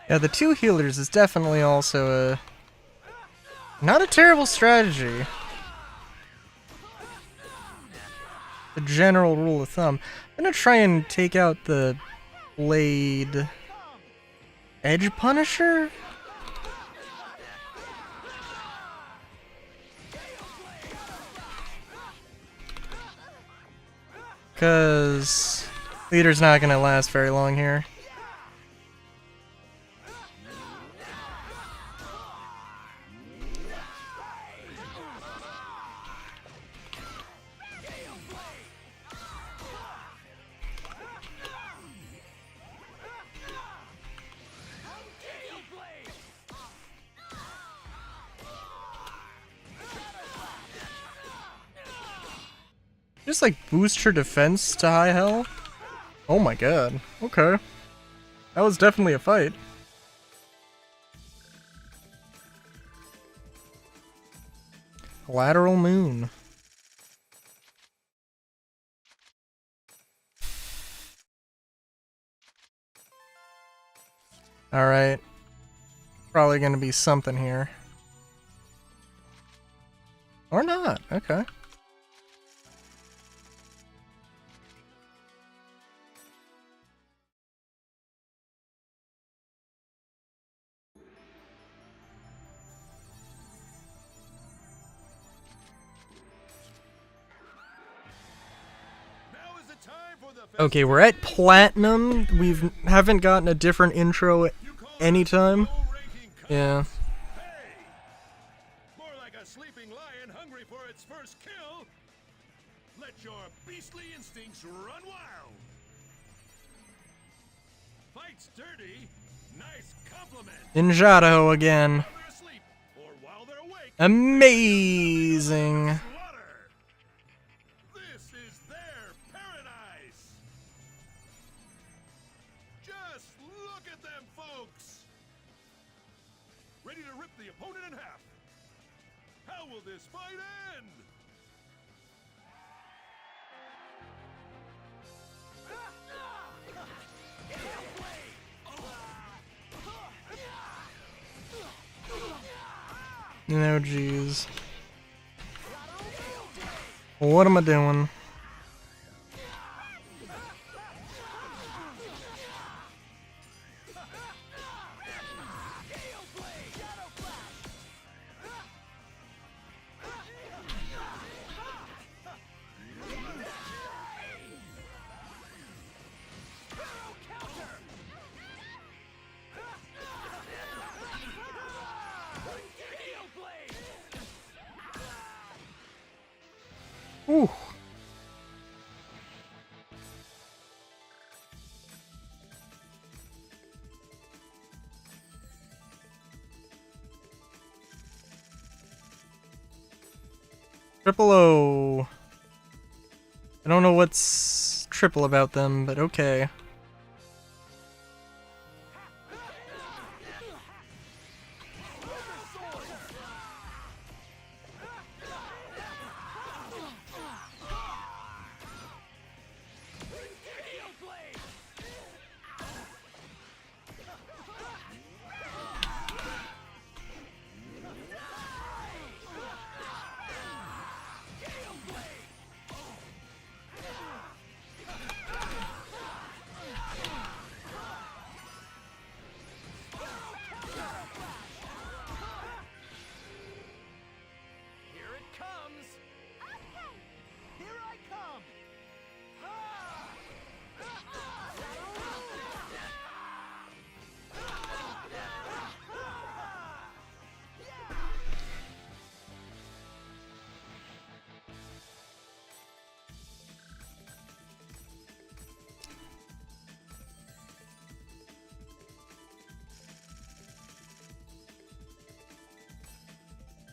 Yeah, the 2 healers is definitely also a... Not a terrible strategy. The general rule of thumb. I'm gonna try and take out the Blade... Edge Punisher? Cause... Leader's not gonna last very long here. Just like boost her defense to high hell? Oh my god. Okay. That was definitely a fight. Lateral Moon. Alright. Probably gonna be something here. Or not. Okay. Okay, we're at Platinum. We haven't gotten a different intro anytime. Yeah. More like a sleeping lion hungry for its first kill. Let your beastly instincts run wild. Fight's dirty. Nice compliment. Ninjato again. While they're asleep or while they're awake. Amazing. This is their paradise. Just look at them, folks. Ready to rip the opponent in half. How will this fight end? No, jeez. What am I doing? Ooh. Triple O. I don't know what's triple about them, but okay.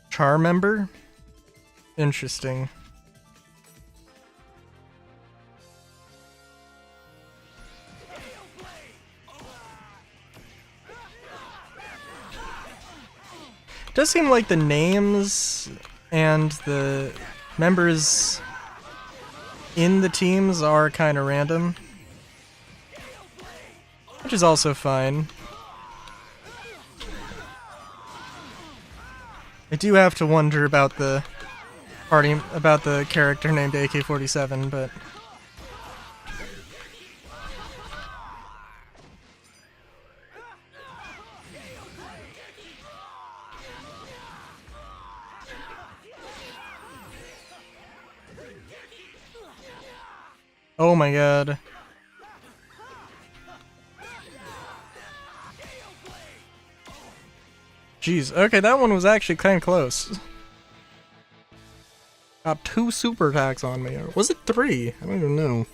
Char member? Interesting. Does seem like the names and the members in the teams are kind of random, which is also fine. I do have to wonder about the character named AK-47, but oh my god. Jeez, okay, that one was actually kind of close. Got 2 super attacks on me. Or was it 3? I don't even know.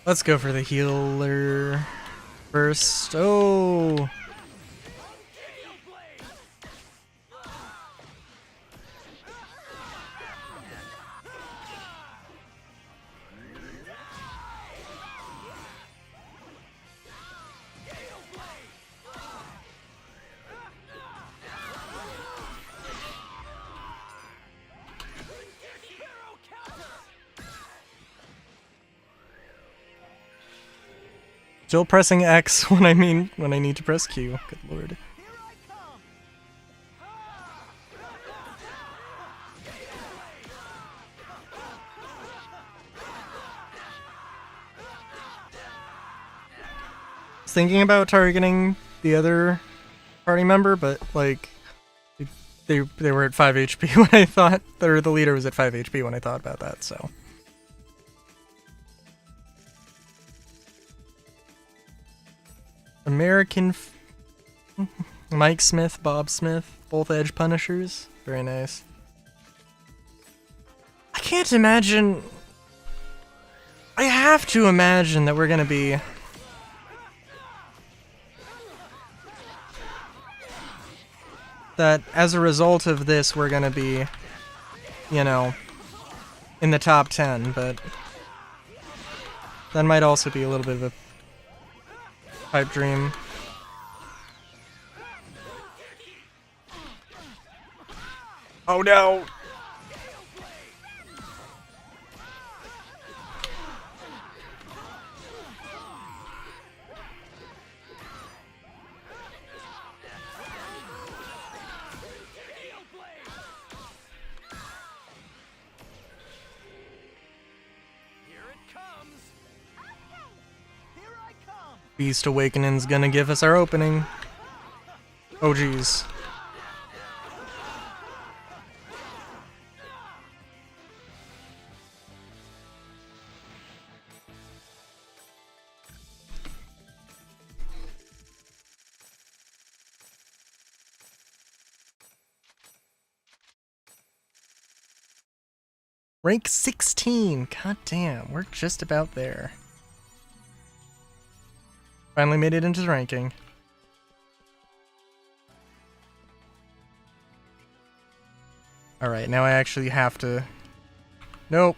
Let's go for the healer first. Oh! Still pressing X when I need to press Q. Good lord. I was thinking about targeting the other party member, but like they were at 5 HP when I thought, or the leader was at 5 HP when I thought about that, so. American Mike Smith, Bob Smith, both edge punishers. Very nice. I can't imagine. I have to imagine that we're gonna be. That as a result of this, we're gonna be, you know, in the top 10, but that might also be a little bit of a pipe dream. Oh no! Beast Awakening's gonna give us our opening. Oh geez. Rank 16. God damn, we're just about there. Finally made it into the ranking. Alright, now I actually have to... Nope.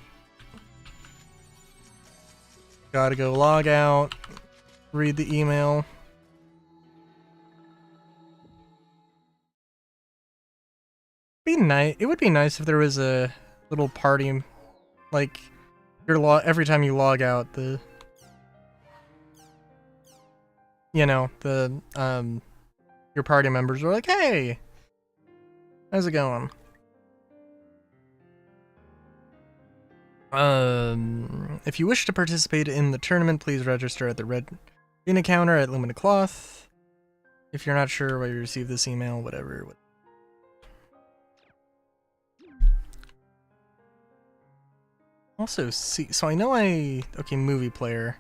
Gotta go log out, read the email. It would be nice if there was a little party, like, every time you log out, the... You know, your party members are like, hey! How's it going? If you wish to participate in the tournament, please register at the Red Arena counter at Lumina Cloth. If you're not sure why you received this email, whatever. Also, see, so I know okay, movie player.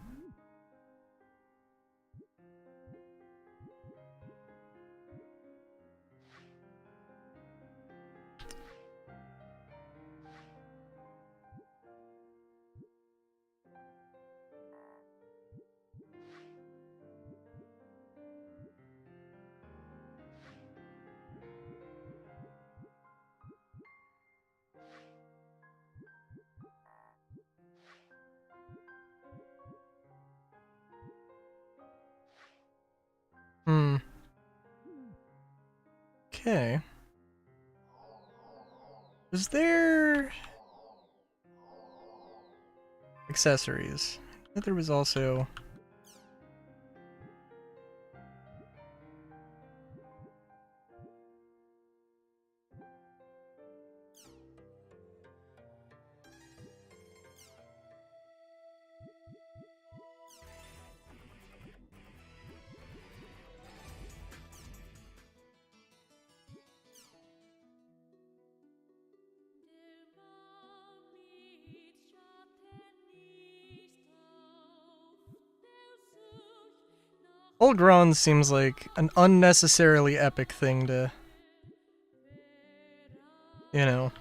Okay. Is there... accessories? I thought there was also... Olgron seems like an unnecessarily epic thing to, you know,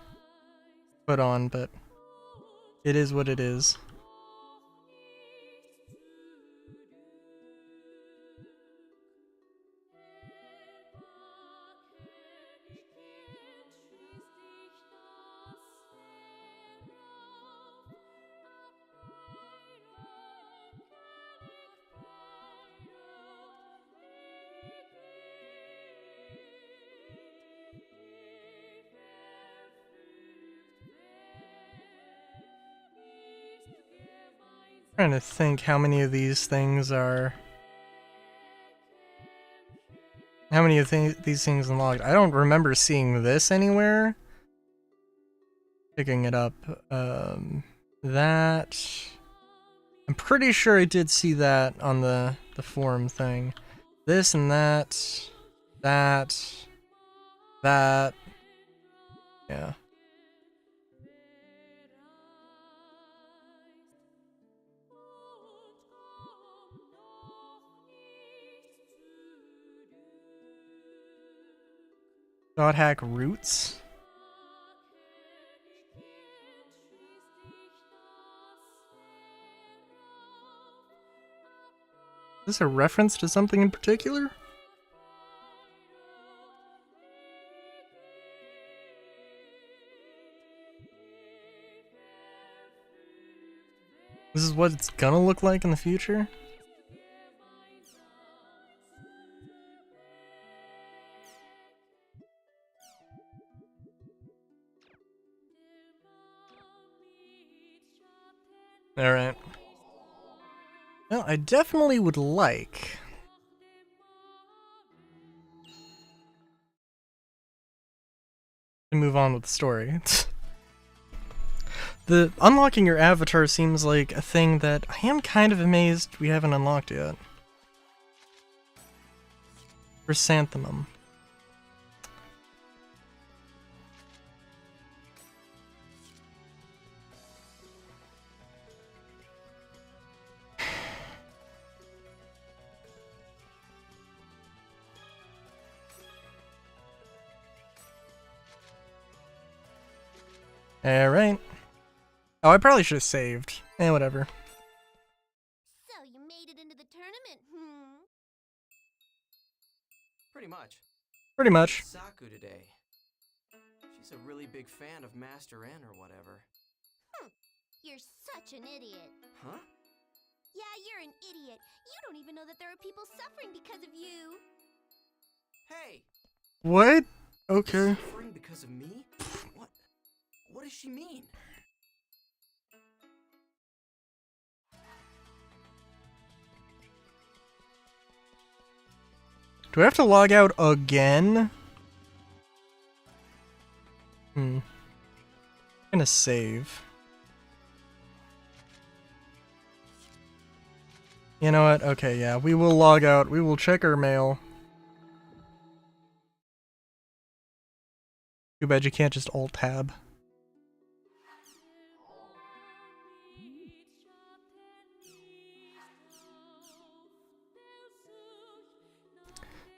put on, but it is what it is. Trying to think how many of these things are... How many of these things unlocked? I don't remember seeing this anywhere. Picking it up. That... I'm pretty sure I did see that on the forum thing. This and that. That. That. Yeah. God hack roots? Is this a reference to something in particular? This is what it's gonna look like in the future? Alright. Well, I definitely would like... to move on with the story. The unlocking your avatar seems like a thing that I am kind of amazed we haven't unlocked yet. Chrysanthemum. Alright. Oh, I probably should have saved. Whatever. So you made it into the tournament, Pretty much. Pretty much. Saku today. She's a really big fan of Master N or whatever. You're such an idiot. Huh? Yeah, you're an idiot. You don't even know that there are people suffering because of you. Hey! What? Okay. Suffering because of me? What? What does she mean? Do I have to log out again? I'm gonna save. You know what? Okay, yeah, we will log out. We will check our mail. Too bad you can't just alt-tab.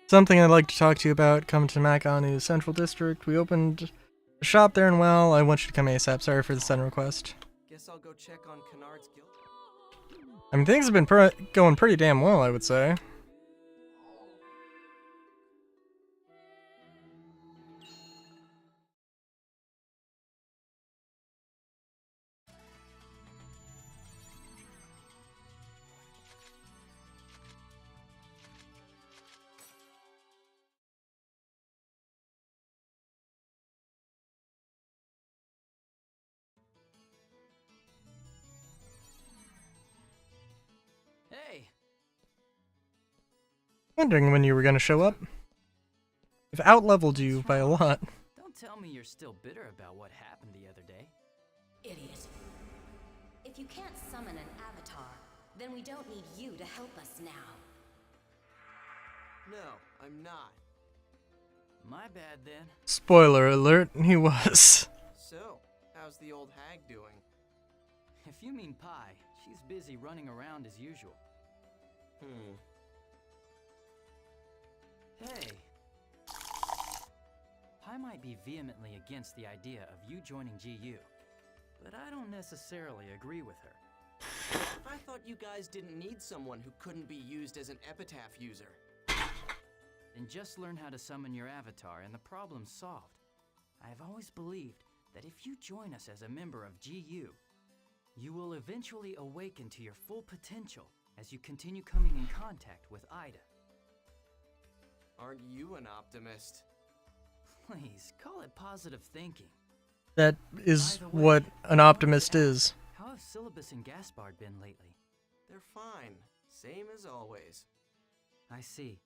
Something I'd like to talk to you about. Come to Makanu Central District. We opened a shop there, and well, I want you to come ASAP. Sorry for the sudden request. Guess I'll go check on Kennard's guild. I mean, things have been going pretty damn well, I would say. Hey! Wondering when you were gonna show up. I've outleveled you by a lot. Don't tell me you're still bitter about what happened the other day. Idiot. If you can't summon an avatar, then we don't need you to help us now. No, I'm not. My bad then. Spoiler alert, he was. So, how's the old hag doing? If you mean Pi, she's busy running around as usual. Hey. Pi might be vehemently against the idea of you joining GU, but I don't necessarily agree with her. I thought you guys didn't need someone who couldn't be used as an epitaph user. Then just learn how to summon your avatar and the problem's solved. I have always believed that if you join us as a member of GU, you will eventually awaken to your full potential as you continue coming in contact with Ida. Aren't you an optimist? Please, call it positive thinking. That is By the way, what an optimist I wanted to is. ask, how have Syllabus and Gaspard been lately? They're fine. Same as always. I see.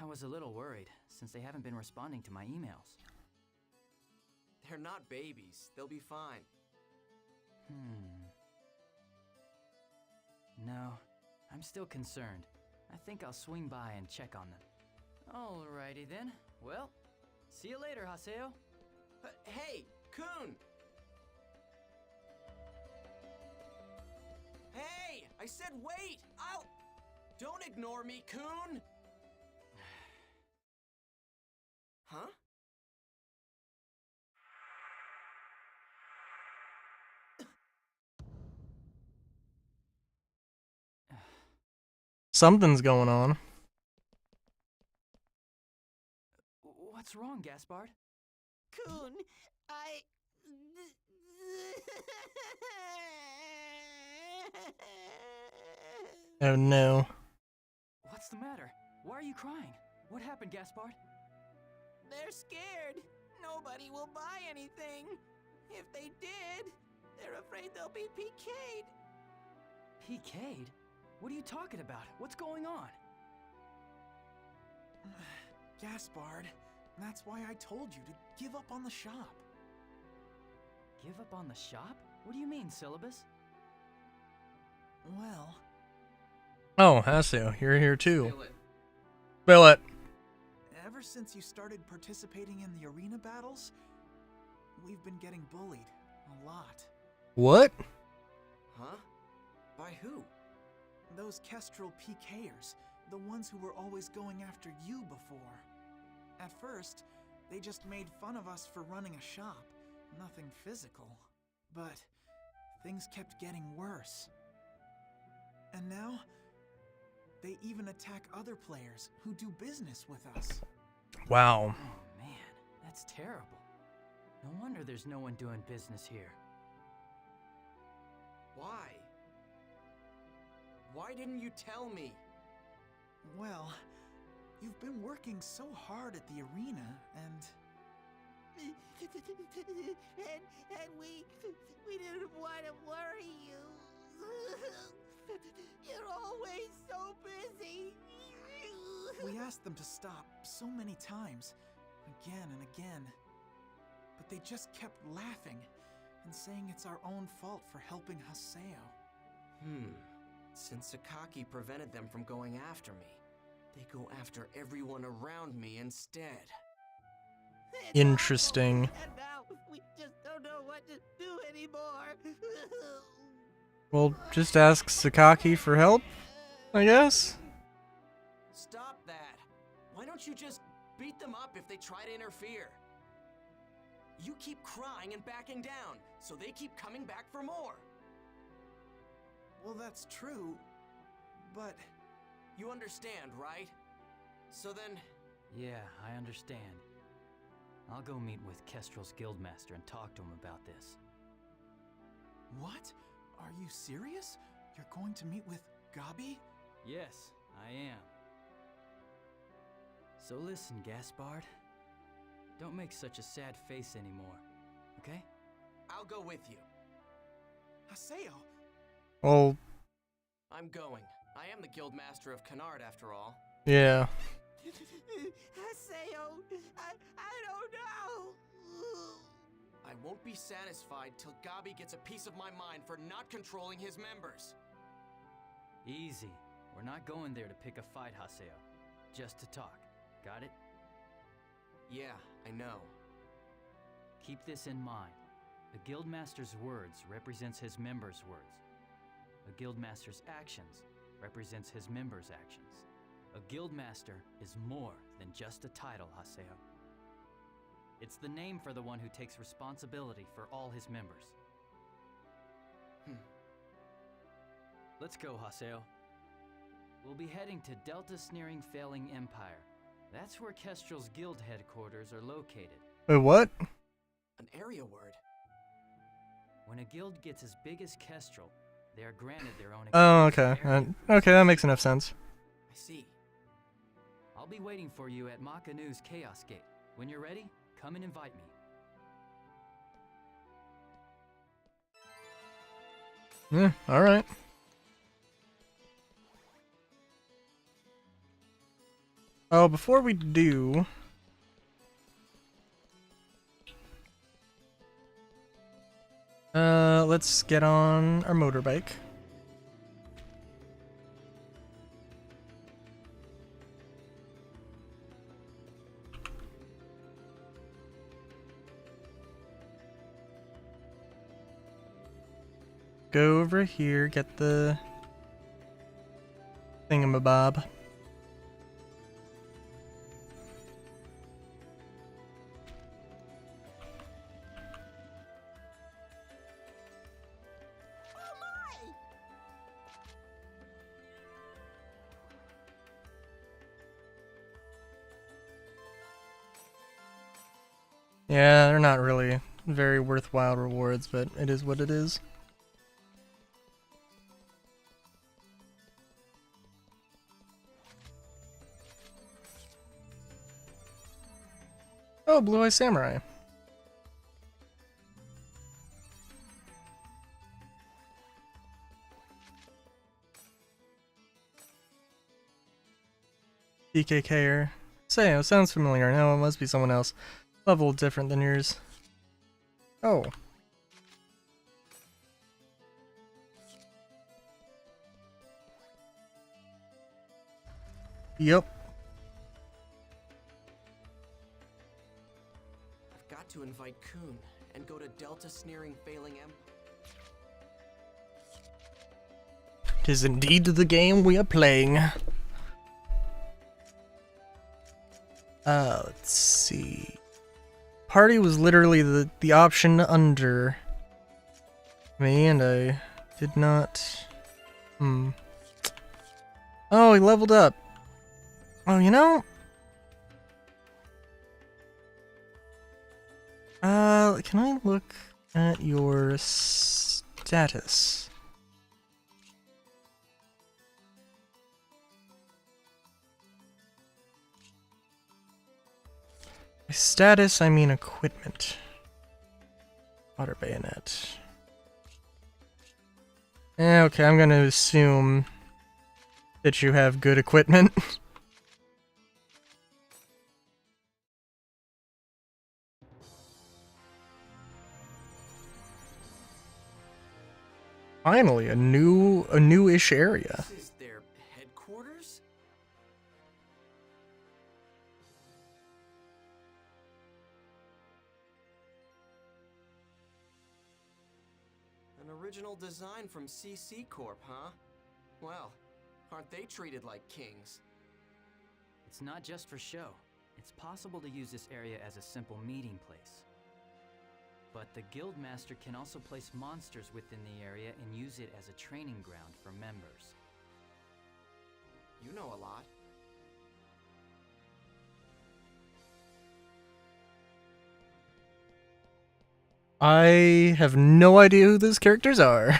I was a little worried, since they haven't been responding to my emails. They're not babies. They'll be fine. No, I'm still concerned. I think I'll swing by and check on them. Alrighty then. Well, see you later, Haseo. Hey, Kun! Hey! I said wait! Don't ignore me, Kun! Huh? Something's going on. What's wrong, Gaspard? Kun, Oh no. What's the matter? Why are you crying? What happened, Gaspard? They're scared. Nobody will buy anything. If they did, they're afraid they'll be PK'd. PK'd? What are you talking about? What's going on? Gaspard, that's why I told you to give up on the shop. Give up on the shop? What do you mean, Syllabus? Well... Oh, Haseo, you're here too. Feel it. Spill it. Ever since you started participating in the arena battles, we've been getting bullied a lot. What? Huh? By who? Those Kestrel PKers, the ones who were always going after you before. At first, they just made fun of us for running a shop, nothing physical. but things kept getting worse. And now, they even attack other players who do business with us. Wow. Oh man, that's terrible. No wonder there's no one doing business here. Why? Why didn't you tell me? Well, you've been working so hard at the arena, and we didn't want to worry you. You're always so busy. we asked them to stop so many times, again and again. But they just kept laughing and saying it's our own fault for helping Haseo. Since Sakaki prevented them from going after me, they go after everyone around me instead. Interesting. And now we just don't know what to do anymore. Well, just ask Sakaki for help, I guess? Stop that! Why don't you just beat them up if they try to interfere? You keep crying and backing down, so they keep coming back for more. Well, that's true, but You understand, right? So then... Yeah, I understand. I'll go meet with Kestrel's Guildmaster and talk to him about this. what? Are you serious? You're going to meet with Gabi? Yes, I am. So listen, Gaspard. Don't make such a sad face anymore, okay? I'll go with you. Haseo! Well, I'm going. I am the Guildmaster of Canard, after all. yeah. Haseo, I don't know. I won't be satisfied till Gabi gets a piece of my mind for not controlling his members. Easy. We're not going there to pick a fight, Haseo. Just to talk. Got it? Yeah, I know. Keep this in mind. A Guildmaster's words represents his members' words. A Guildmaster's actions represents his members' actions. A Guildmaster is more than just a title, Haseo. It's the name for the one who takes responsibility for all his members. Let's go, Haseo. We'll be heading to Delta Sneering Failing Empire. That's where Kestrel's guild headquarters are located. Wait, what? An area word. When a guild gets as big as Kestrel, they are granted their own Oh, exclusive okay. area. Okay, that makes enough sense. I see. I'll be waiting for you at Makanu's Chaos Gate. When you're ready, come and invite me. Yeah, alright. Oh, before we do... let's get on our motorbike. Go over here, get the thingamabob. Yeah, they're not really very worthwhile rewards, but it is what it is. Oh, Blue Eye Samurai. DKKer. Say, it sounds familiar. No, it must be someone else. Level different than yours. Oh. Yep. I've got to invite Kuhn and go to Delta Sneering Failing Empire. 'Tis indeed the game we are playing. Let's see. Party was literally the option under me, and I did not... Oh, he leveled up. Oh, you know... can I look at your status? By status, I mean equipment. Water bayonet. Okay, I'm gonna assume that you have good equipment. Finally, a newish area. This is their headquarters? An original design from CC Corp, huh? Well, aren't they treated like kings? It's not just for show. It's possible to use this area as a simple meeting place. But the Guildmaster can also place monsters within the area and use it as a training ground for members. You know a lot. I have no idea who those characters are.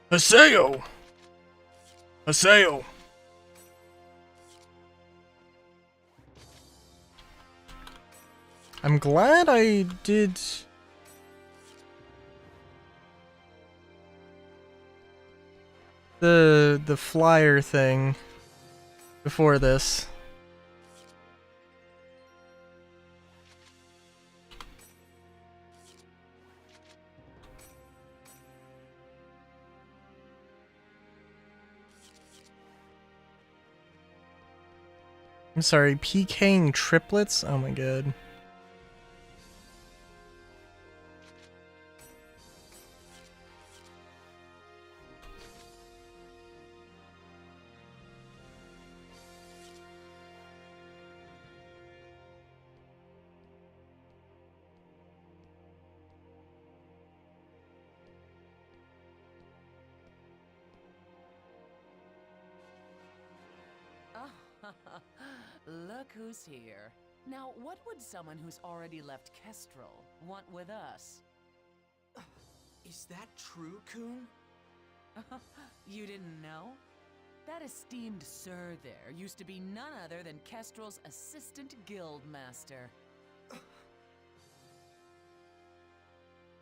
Haseo! Haseo! I'm glad I did... the flyer thing before this. I'm sorry, PKing triplets? Oh my god. Look who's here. Now, what would someone who's already left Kestrel want with us? Is that true, Coon? You didn't know? That esteemed sir there used to be none other than Kestrel's assistant guildmaster.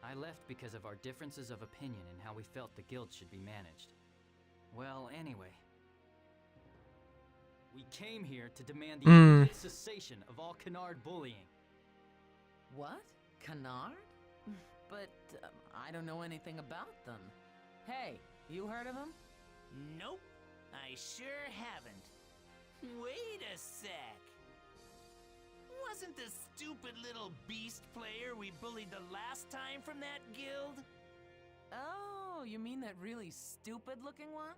I left because of our differences of opinion and how we felt the guild should be managed. Well, anyway. We came here to demand the immediate cessation of all canard bullying. What? Canard? But I don't know anything about them. Hey, you heard of them? Nope, I sure haven't. Wait a sec. Wasn't the stupid little beast player we bullied the last time from that guild? Oh, you mean that really stupid-looking one?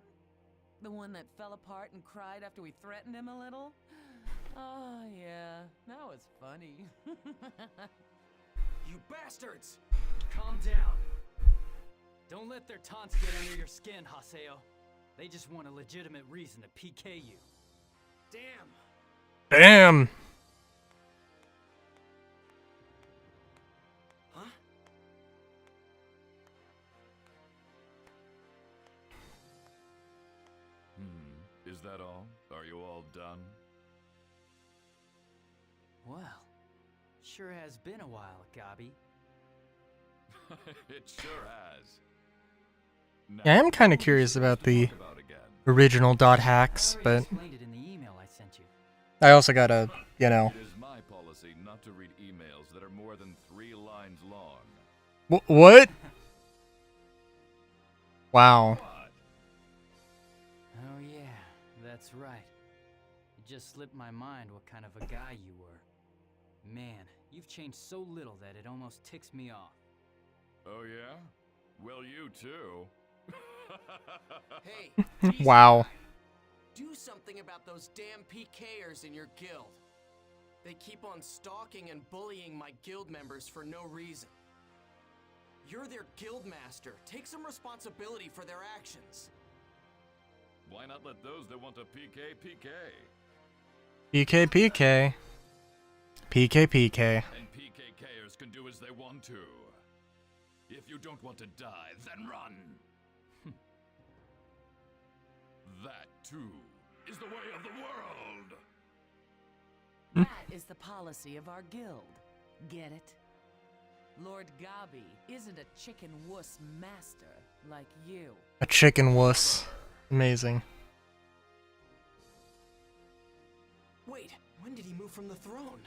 The one that fell apart and cried after we threatened him a little? Oh, yeah, that was funny. You bastards! Calm down. Don't let their taunts get under your skin, Haseo. They just want a legitimate reason to PK you. Damn! Damn! Huh? Is that all? Are you all done? Well, sure has been a while, Gabi. It sure has. Now, Yeah, I am kind of curious about the original dot hacks, but Explained it in the email I sent you. I also gotta, you know. It is my policy not to read emails that are more than 3 lines long. What? Wow. Oh yeah, that's right. It just slipped my mind what kind of a guy you were. Man, you've changed so little that it almost ticks me off. Oh yeah? Well, you too. Hey! Wow. Do something about those damn PKers in your guild. They keep on stalking and bullying my guild members for no reason. You're their Guildmaster. Take some responsibility for their actions. Why not let those that want to PK PK? PK PK. PK PK. And PKKers can do as they want to. If you don't want to die, then run. That, too, is the way of the world. That is the policy of our guild. Get it? Lord Gabi isn't a chicken wuss master like you. A chicken wuss. Amazing. Wait, when did he move from the throne?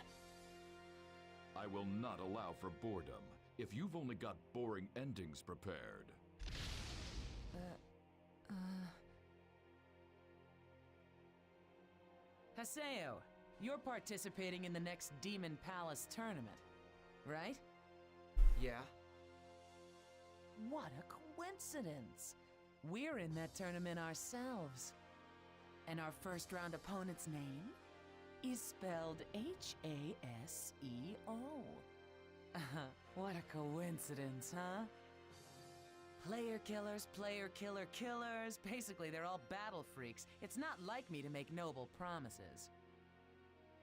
I will not allow for boredom if you've only got boring endings prepared. Haseo, you're participating in the next Demon Palace tournament, right? Yeah. What a coincidence! We're in that tournament ourselves. And our first round opponent's name is spelled H-A-S-E-O. What a coincidence, huh? Player killers, player killer killers. Basically, they're all battle freaks. It's not like me to make noble promises.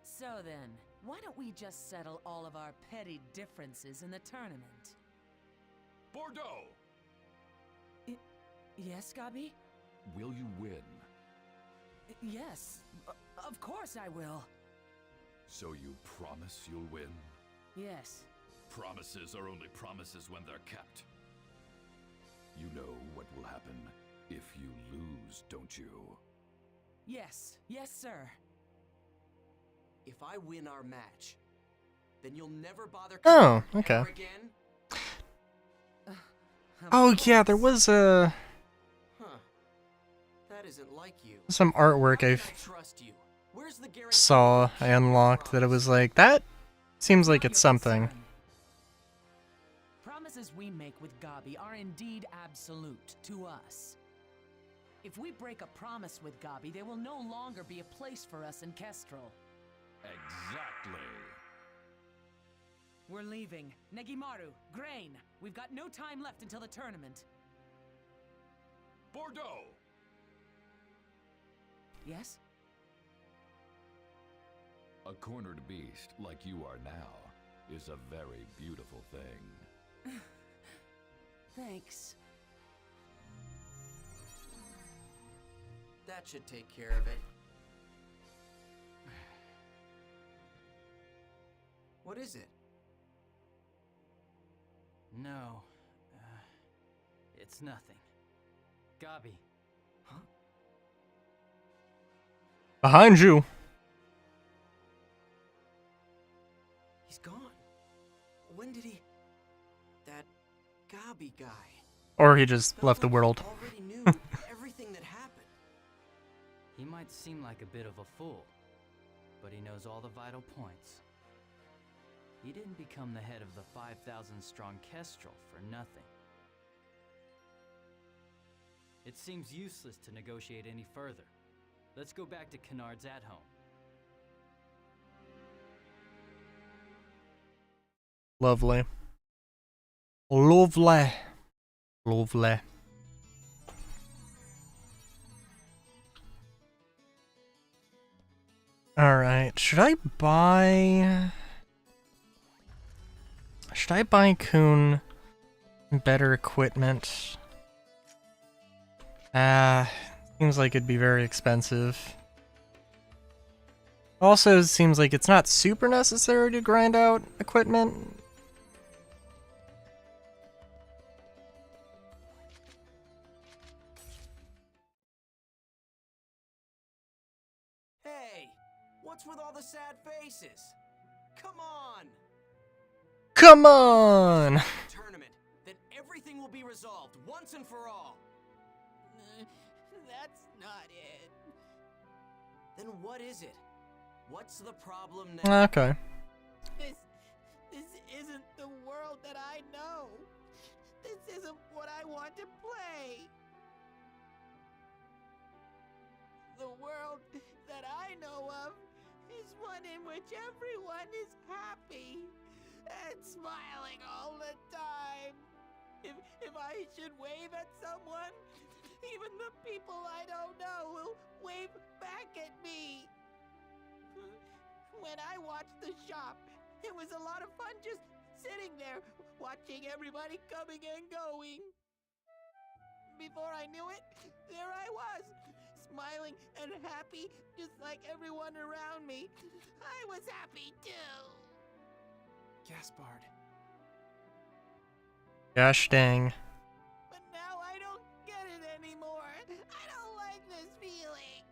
So then, why don't we just settle all of our petty differences in the tournament? Bordeaux! Yes, Gabi? Will you win? Yes, of course I will. So you promise you'll win? Yes. Promises are only promises when they're kept. You know what will happen if you lose, don't you? Yes, yes, sir. If I win our match, then you'll never bother Oh, coming okay. ever again? Oh yeah, there was Huh. That isn't like you. some artwork How I can I trust you? Where's the guarantee saw, that I unlocked, that it was like, that seems like it's something. Promises we make with Gabi are indeed absolute to us. If we break a promise with Gabi, there will no longer be a place for us in Kestrel. Exactly. We're leaving. Negimaru, Grain, we've got no time left until the tournament. Bordeaux! Yes? A cornered beast like you are now is a very beautiful thing. Thanks. That should take care of it. What is it? No. It's nothing. Gabi. Huh? Behind you. He's gone. When did he... That Gabi guy. Or he just Felt left the like world. he already knew everything that happened. He might seem like a bit of a fool, but he knows all the vital points. He didn't become the head of the 5,000-strong Kestrel for nothing. It seems useless to negotiate any further. Let's go back to Kennard's at home. Lovely. Lovely. Lovely. Alright, should I buy Kun better equipment? Seems like it'd be very expensive. Also, it seems like it's not super necessary to grind out equipment. Hey, what's with all the sad faces? Come on! Come on! Tournament, then everything will be resolved once and for all. That's not it. Then what is it? What's the problem now? Okay. This isn't the world that I know. This isn't what I want to play. The world that I know of is one in which everyone is happy and smiling all the time. If I should wave at someone, even the people I don't know will wave back at me. When I watched the shop, it was a lot of fun just sitting there, watching everybody coming and going. Before I knew it, there I was, smiling and happy, just like everyone around me. I was happy too. Gaspard. Gosh dang. But now I don't get it anymore. I don't like this feeling.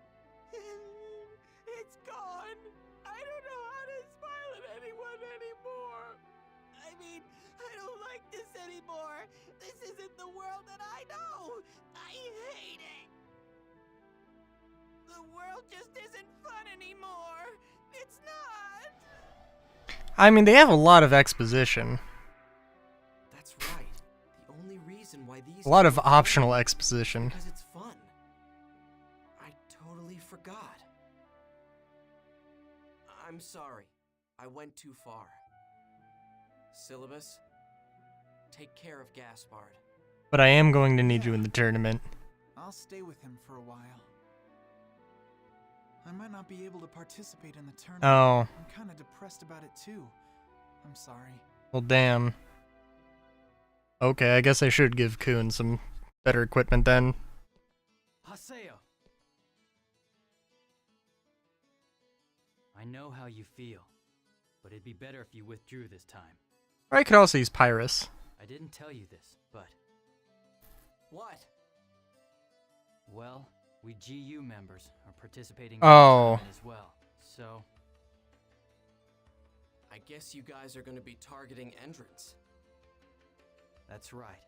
It's gone. I don't know how to smile at anyone anymore. I mean, I don't like this anymore. This isn't the world that I know. I hate it. The world just isn't fun anymore. It's not. I mean, they have a lot of exposition. That's right. The only reason why these A lot of games optional work exposition. because it's fun. I totally forgot. I'm sorry. I went too far. Syllabus, take care of Gaspard. But I am going to need you in the tournament. I'll stay with him for a while. I might not be able to participate in the tournament. Oh. I'm kind of depressed about it too. I'm sorry. Well, damn. Okay, I guess I should give Kun some better equipment then. Haseo! I know how you feel, but it'd be better if you withdrew this time. Or I could also use Pyrus. I didn't tell you this, but... What? Well, we GU members are participating in Oh. the tournament as well, so... I guess you guys are going to be targeting Entrance. That's right.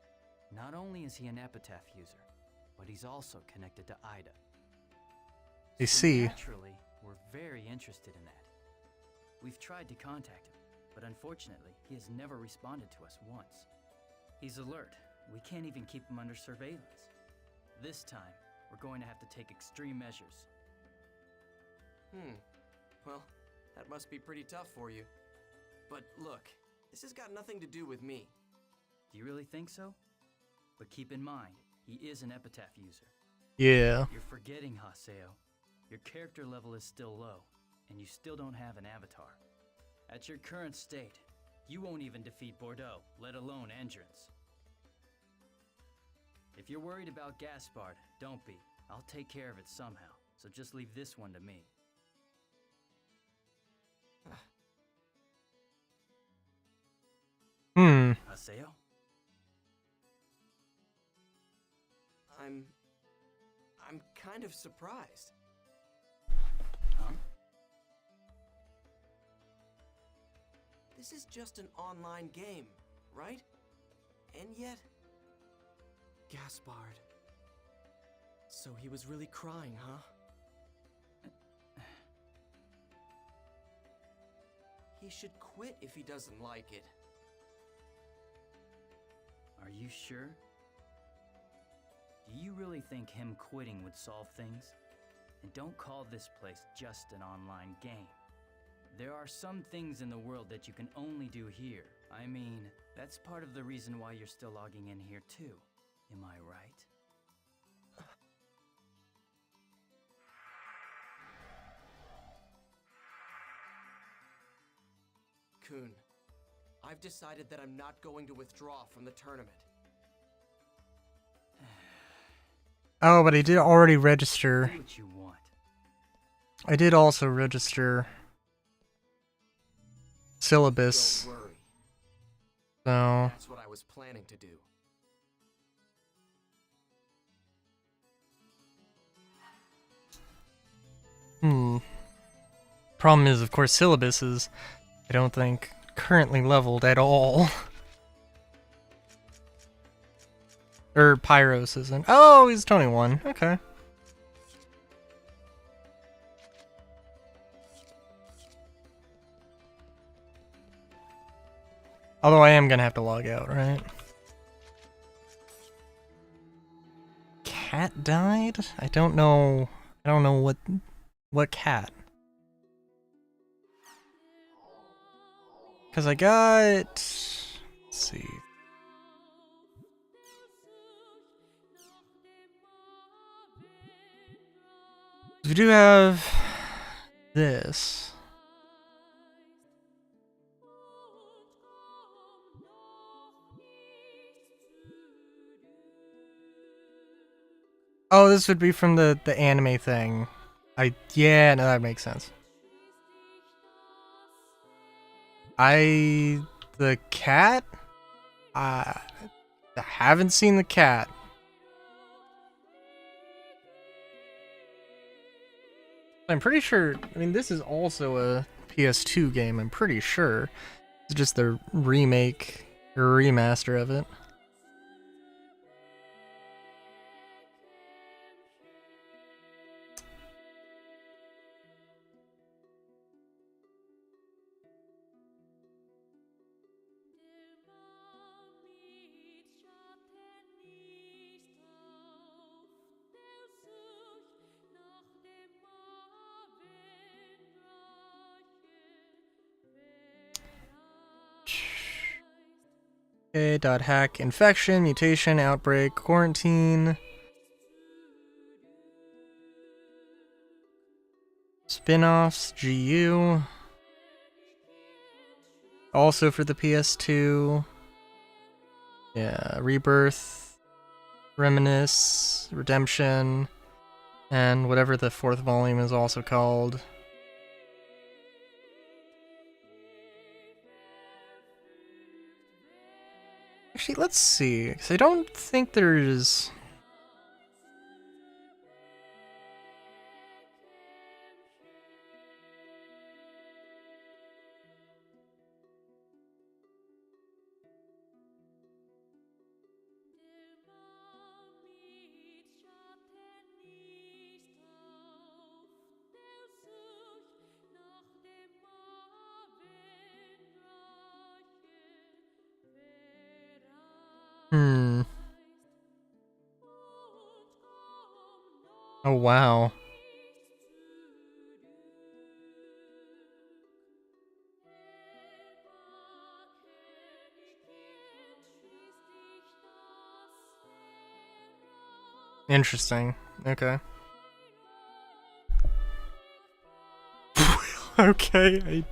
Not only is he an epitaph user, but he's also connected to Ida. I So see. naturally, we're very interested in that. We've tried to contact him, but unfortunately, he has never responded to us once. He's alert. We can't even keep him under surveillance. This time, we're going to have to take extreme measures. Well, that must be pretty tough for you. But look, this has got nothing to do with me. Do you really think so? But keep in mind, he is an epitaph user. Yeah. You're forgetting, Haseo. Your character level is still low, and you still don't have an avatar. At your current state, you won't even defeat Bordeaux, let alone Entrance. If you're worried about Gaspard, don't be. I'll take care of it somehow, so just leave this one to me. Haseo? I'm kind of surprised. Huh? This is just an online game, right? And yet... Gaspard. So he was really crying, huh? He should quit if he doesn't like it. Are you sure? Do you really think him quitting would solve things? And don't call this place just an online game. There are some things in the world that you can only do here. I mean, that's part of the reason why you're still logging in here too. Am I right? Kun, I've decided that I'm not going to withdraw from the tournament. Oh, but I did already register. Do what you want. I did also register Syllabus. Don't worry. So, That's what I was planning to do. problem is, of course, Syllabus is, I don't think, currently leveled at all. Or Pyros isn't. Oh, he's 21. Okay. Although I am gonna have to log out, right? Cat died? I don't know I don't know what cat. Cause I got, let's see. We do have this. Oh, this would be from the anime thing. Yeah, no, that makes sense. The cat? I haven't seen the cat. I'm pretty sure, I mean, this is also a PS2 game, I'm pretty sure. It's just the remake or remaster of it. Okay, .hack, infection, mutation, outbreak, quarantine. Spin-offs, GU. Also for the PS2. Yeah, Rebirth, Reminisce, Redemption, and whatever the fourth volume is also called. Actually, let's see, because I don't think there's... Oh, wow. Interesting. Okay. Okay.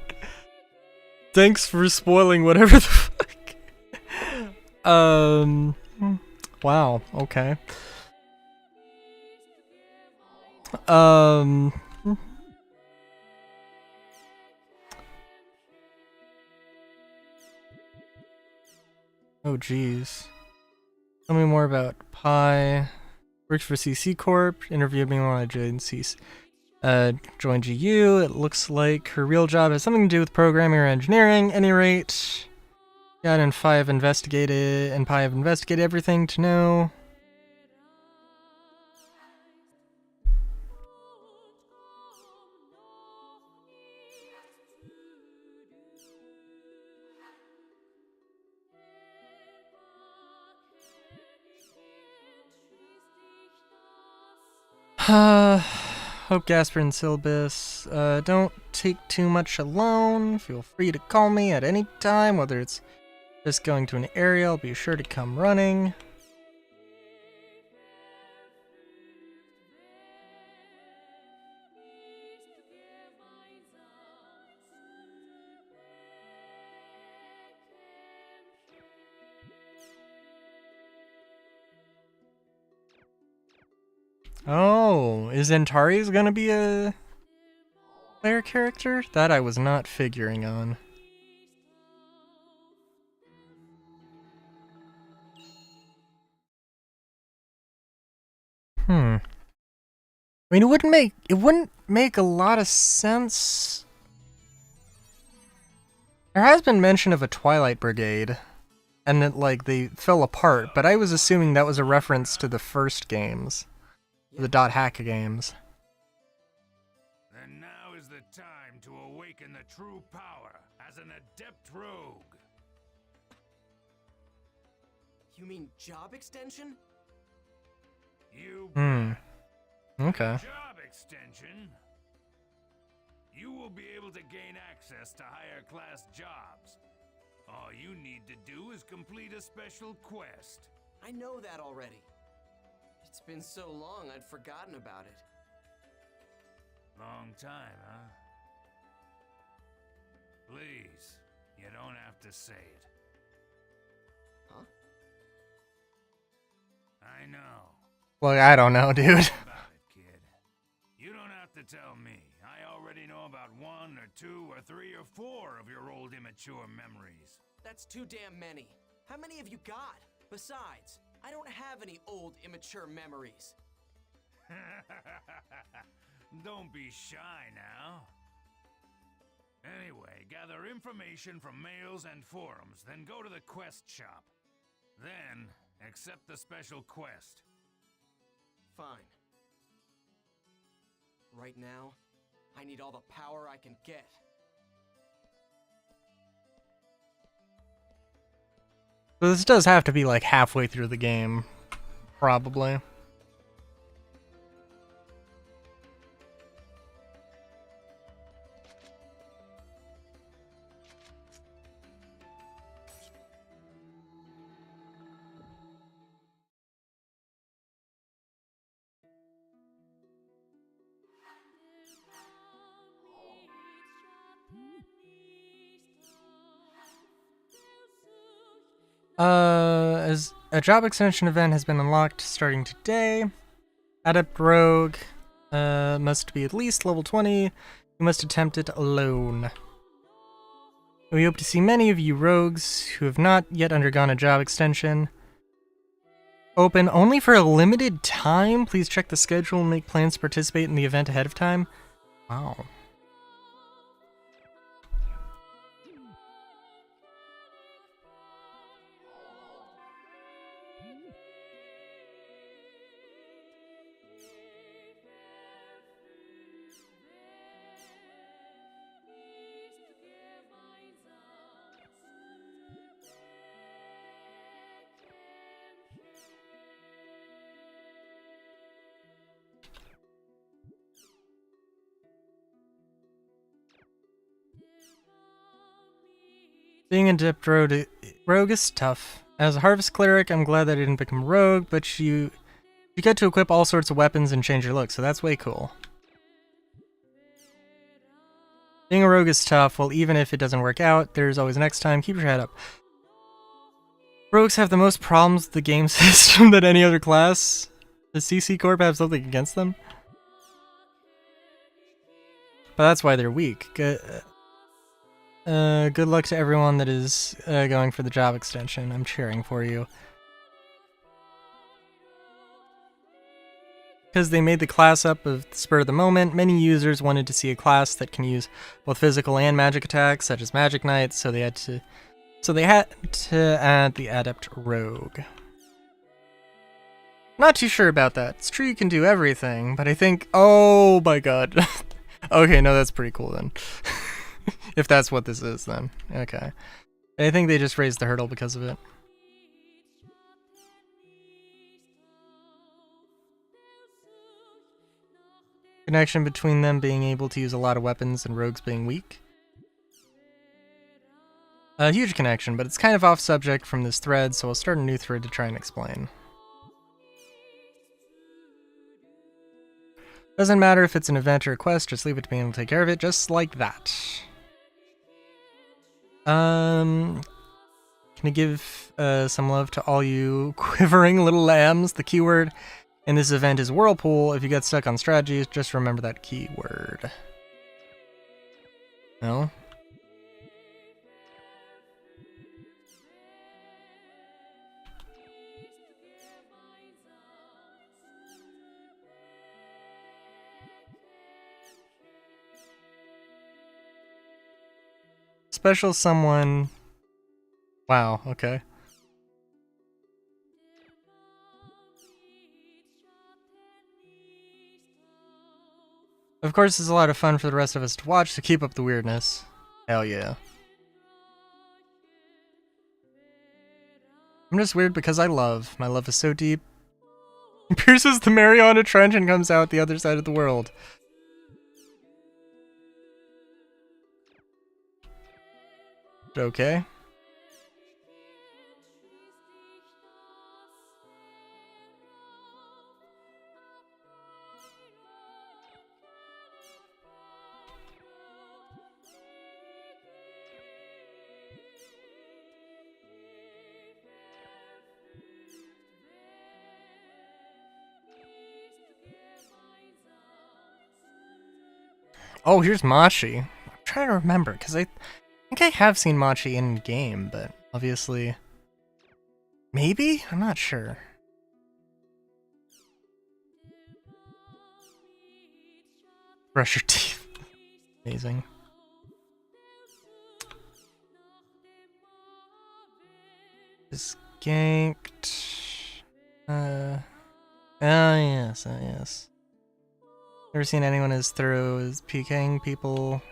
Thanks for spoiling whatever the fuck. Wow. Okay. Oh, geez. Tell me more about Pi. Works for CC Corp. Interviewed me when I joined joined GU. It looks like her real job has something to do with programming or engineering. Any rate, yeah, and Pi have investigated everything to know. Hope Gasper and Syllabus, don't take too much alone. Feel free to call me at any time, whether it's just going to an area, I'll be sure to come running. Oh, is Antares gonna be a player character? That I was not figuring on. I mean, it wouldn't make a lot of sense. There has been mention of a Twilight Brigade, and that, like, they fell apart, but I was assuming that was a reference to the first games. The .hack games. And now is the time to awaken the true power as an adept rogue. You mean job extension? You Okay. job extension, you will be able to gain access to higher class jobs. All you need to do is complete a special quest. I know that already. It's been so long, I'd forgotten about it. Long time, huh? Please, you don't have to say it. Huh? I know. Look, I don't know, dude. About it, kid. You don't have to tell me. I already know about 1 or 2 or 3 or 4 of your old immature memories. That's too damn many. How many have you got? Besides, I don't have any old, immature memories. Don't be shy now. Anyway, gather information from mails and forums, then go to the quest shop. Then, accept the special quest. Fine. Right now, I need all the power I can get. So this does have to be like halfway through the game, probably. As a job extension event has been unlocked starting today. Adept Rogue must be at least level 20. You must attempt it alone. We hope to see many of you rogues who have not yet undergone a job extension. Open only for a limited time. Please check the schedule and make plans to participate in the event ahead of time. Wow. Being a Adept Rogue is tough. As a Harvest Cleric, I'm glad that I didn't become Rogue, but you get to equip all sorts of weapons and change your look, so that's way cool. Being a Rogue is tough, well even if it doesn't work out, there's always next time, keep your head up. Rogues have the most problems with the game system than any other class. Does CC Corp have something against them? But that's why they're weak. Good luck to everyone that is going for the job extension. I'm cheering for you. Because they made the class up of the spur of the moment, many users wanted to see a class that can use both physical and magic attacks, such as Magic Knight, so they had to add the Adept Rogue. Not too sure about that. It's true you can do everything, but I think... Oh my god. Okay, no, that's pretty cool then. If that's what this is, then. Okay. I think they just raised the hurdle because of it. Connection between them being able to use a lot of weapons and rogues being weak. A huge connection, but it's kind of off subject from this thread, so I'll start a new thread to try and explain. Doesn't matter if it's an event or a quest, just leave it to me and I'll take care of it, just like that. Can I give some love to all you quivering little lambs? The keyword in this event is whirlpool. If you get stuck on strategies, just remember that keyword. No? Special someone... Wow, okay. Of course, it's a lot of fun for the rest of us to watch, so keep up the weirdness. Hell yeah. I'm just weird because I love. My love is so deep. Pierces the Mariana Trench and comes out the other side of the world. Okay. Oh, here's Machi. I'm trying to remember, because I think I have seen Machi in game, but obviously... Maybe? I'm not sure. Brush your teeth. Amazing. Is ganked. Oh yes, oh yes. Never seen anyone as thorough as PKing people.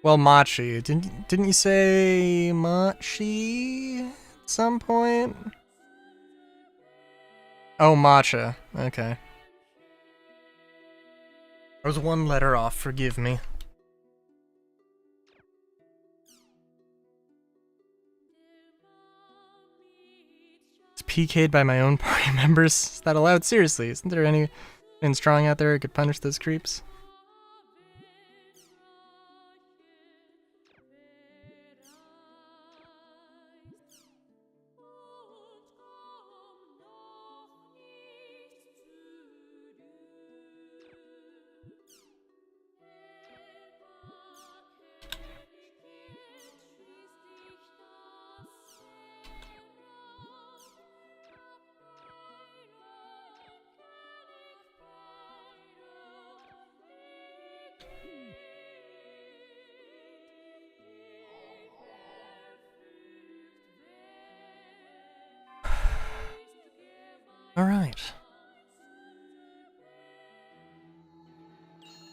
Well, Machi. Didn't you say Machi at some point? Oh, Matcha. Okay. I was one letter off, forgive me. It's PK'd by my own party members. Is that allowed? Seriously, isn't there anyone strong out there who could punish those creeps? All right.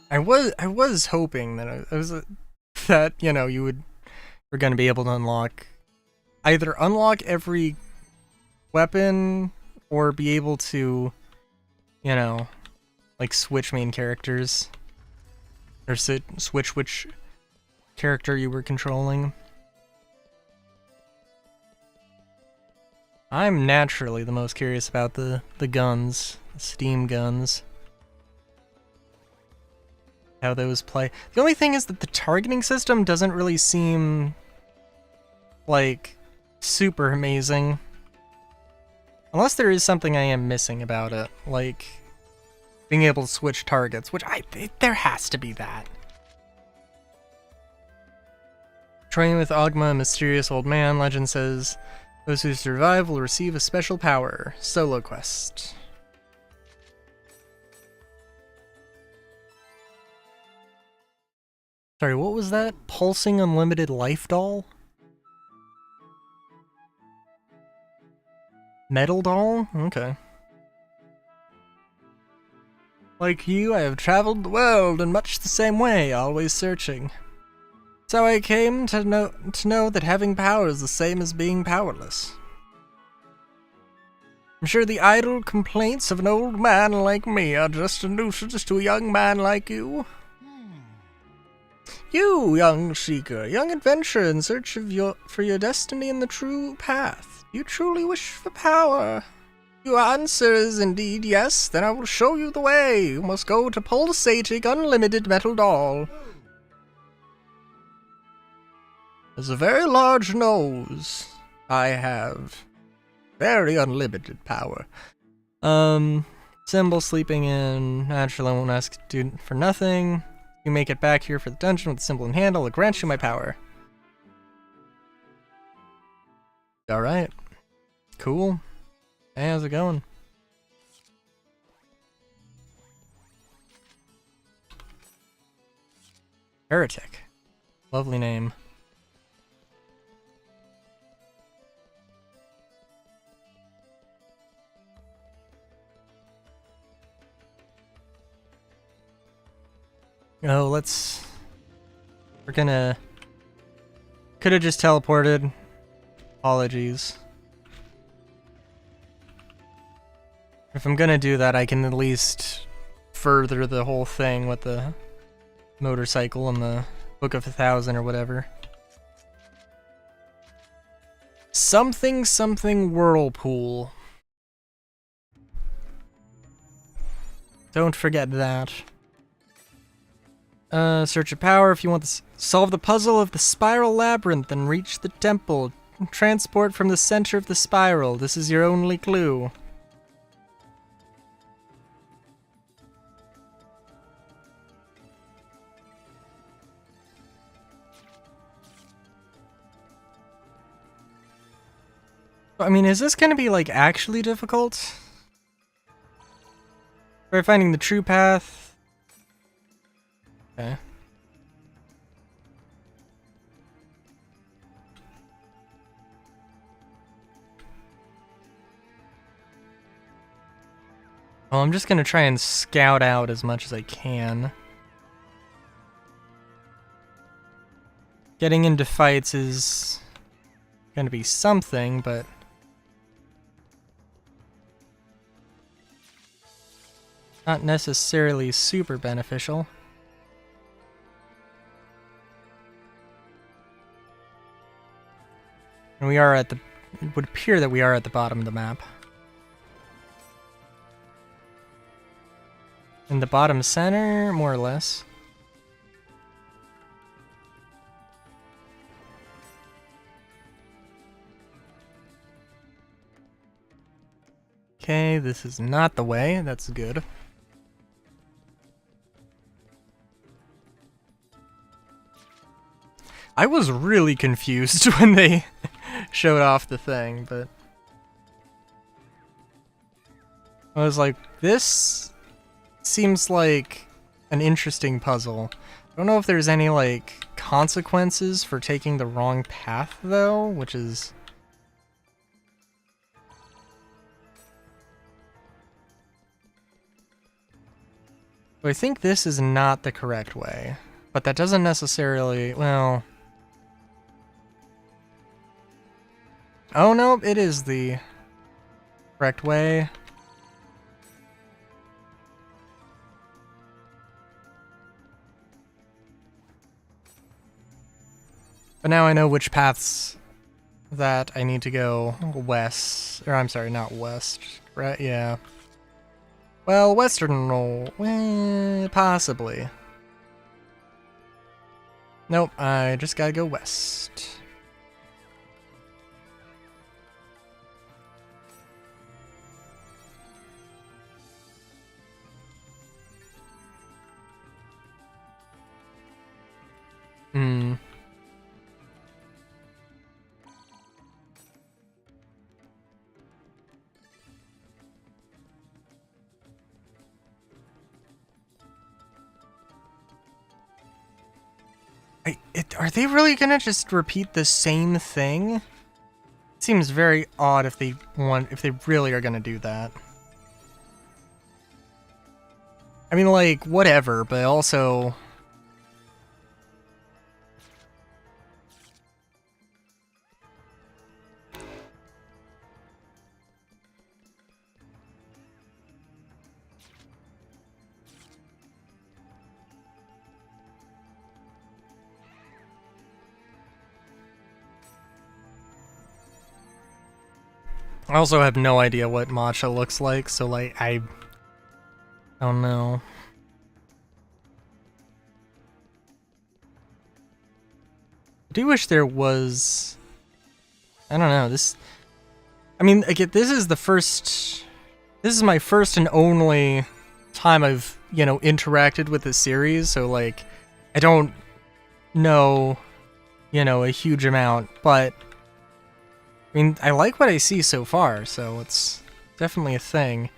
I was hoping that that you were going to be able to either unlock every weapon or be able to like switch main characters or switch which character you were controlling. I'm naturally the most curious about the guns, the steam guns. How those play. The only thing is that the targeting system doesn't really seem like super amazing. Unless there is something I am missing about it, like being able to switch targets, which there has to be that. Training with Ogma, a mysterious old man, legend says those who survive will receive a special power. Solo quest. Sorry, what was that? Pulsing unlimited life doll? Metal doll? Okay. Like you, I have traveled the world in much the same way, always searching. So I came to know that having power is the same as being powerless. I'm sure the idle complaints of an old man like me are just a nuisance to a young man like you. You, young seeker, young adventurer in search of for your destiny and the true path. You truly wish for power. Your answer is indeed yes, then I will show you the way. You must go to pulsating unlimited metal doll. There's a very large nose. I have very unlimited power. Symbol sleeping in. Naturally, I won't ask student for nothing. You make it back here for the dungeon with the symbol in hand. I'll grant you my power. Alright. Cool. Hey, how's it going? Heretic. Lovely name. Oh, we're gonna... Could've just teleported. Apologies. If I'm gonna do that, I can at least further the whole thing with the motorcycle and the Book of 1,000 or whatever. Something whirlpool. Don't forget that. Search of power if you want to solve the puzzle of the spiral labyrinth and reach the temple. Transport from the center of the spiral. This is your only clue. I mean, is this gonna be, like, actually difficult? Try finding the true path. Okay. Well, I'm just gonna try and scout out as much as I can. Getting into fights is gonna be something, but... not necessarily super beneficial. And we are at the... it would appear that we are at the bottom of the map. In the bottom center, more or less. Okay, this is not the way. That's good. I was really confused when they showed off the thing, but... I was like, this seems like an interesting puzzle. I don't know if there's any, like, consequences for taking the wrong path, though, which is... So I think this is not the correct way, but that doesn't necessarily, well... Oh no, it is the correct way. But now I know which paths that I need to go west, or I'm sorry, not west, right? Yeah. Well, western roll, possibly. Nope, I just gotta go west. Hmm. Are they really gonna just repeat the same thing? It seems very odd if they really are gonna do that. I mean, like, whatever, but also... I also have no idea what matcha looks like, so, like, I don't know. I do wish there was... I don't know, this... I mean, again, this is my first and only time I've, you know, interacted with this series, so, like, I don't know, you know, a huge amount, but... I mean, I like what I see so far, so it's definitely a thing.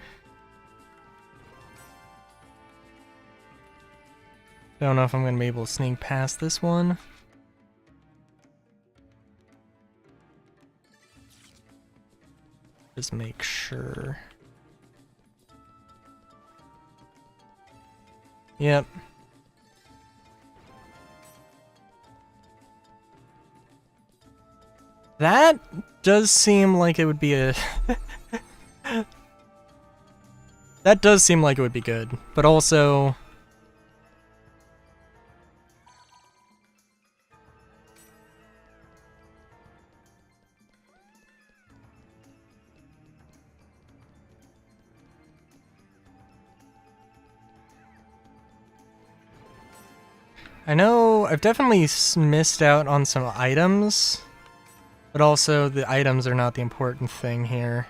Don't know if I'm going to be able to sneak past this one. Just make sure. Yep. That does seem like it would be a... That does seem like it would be good, but also... I know I've definitely missed out on some items, but also the items are not the important thing here.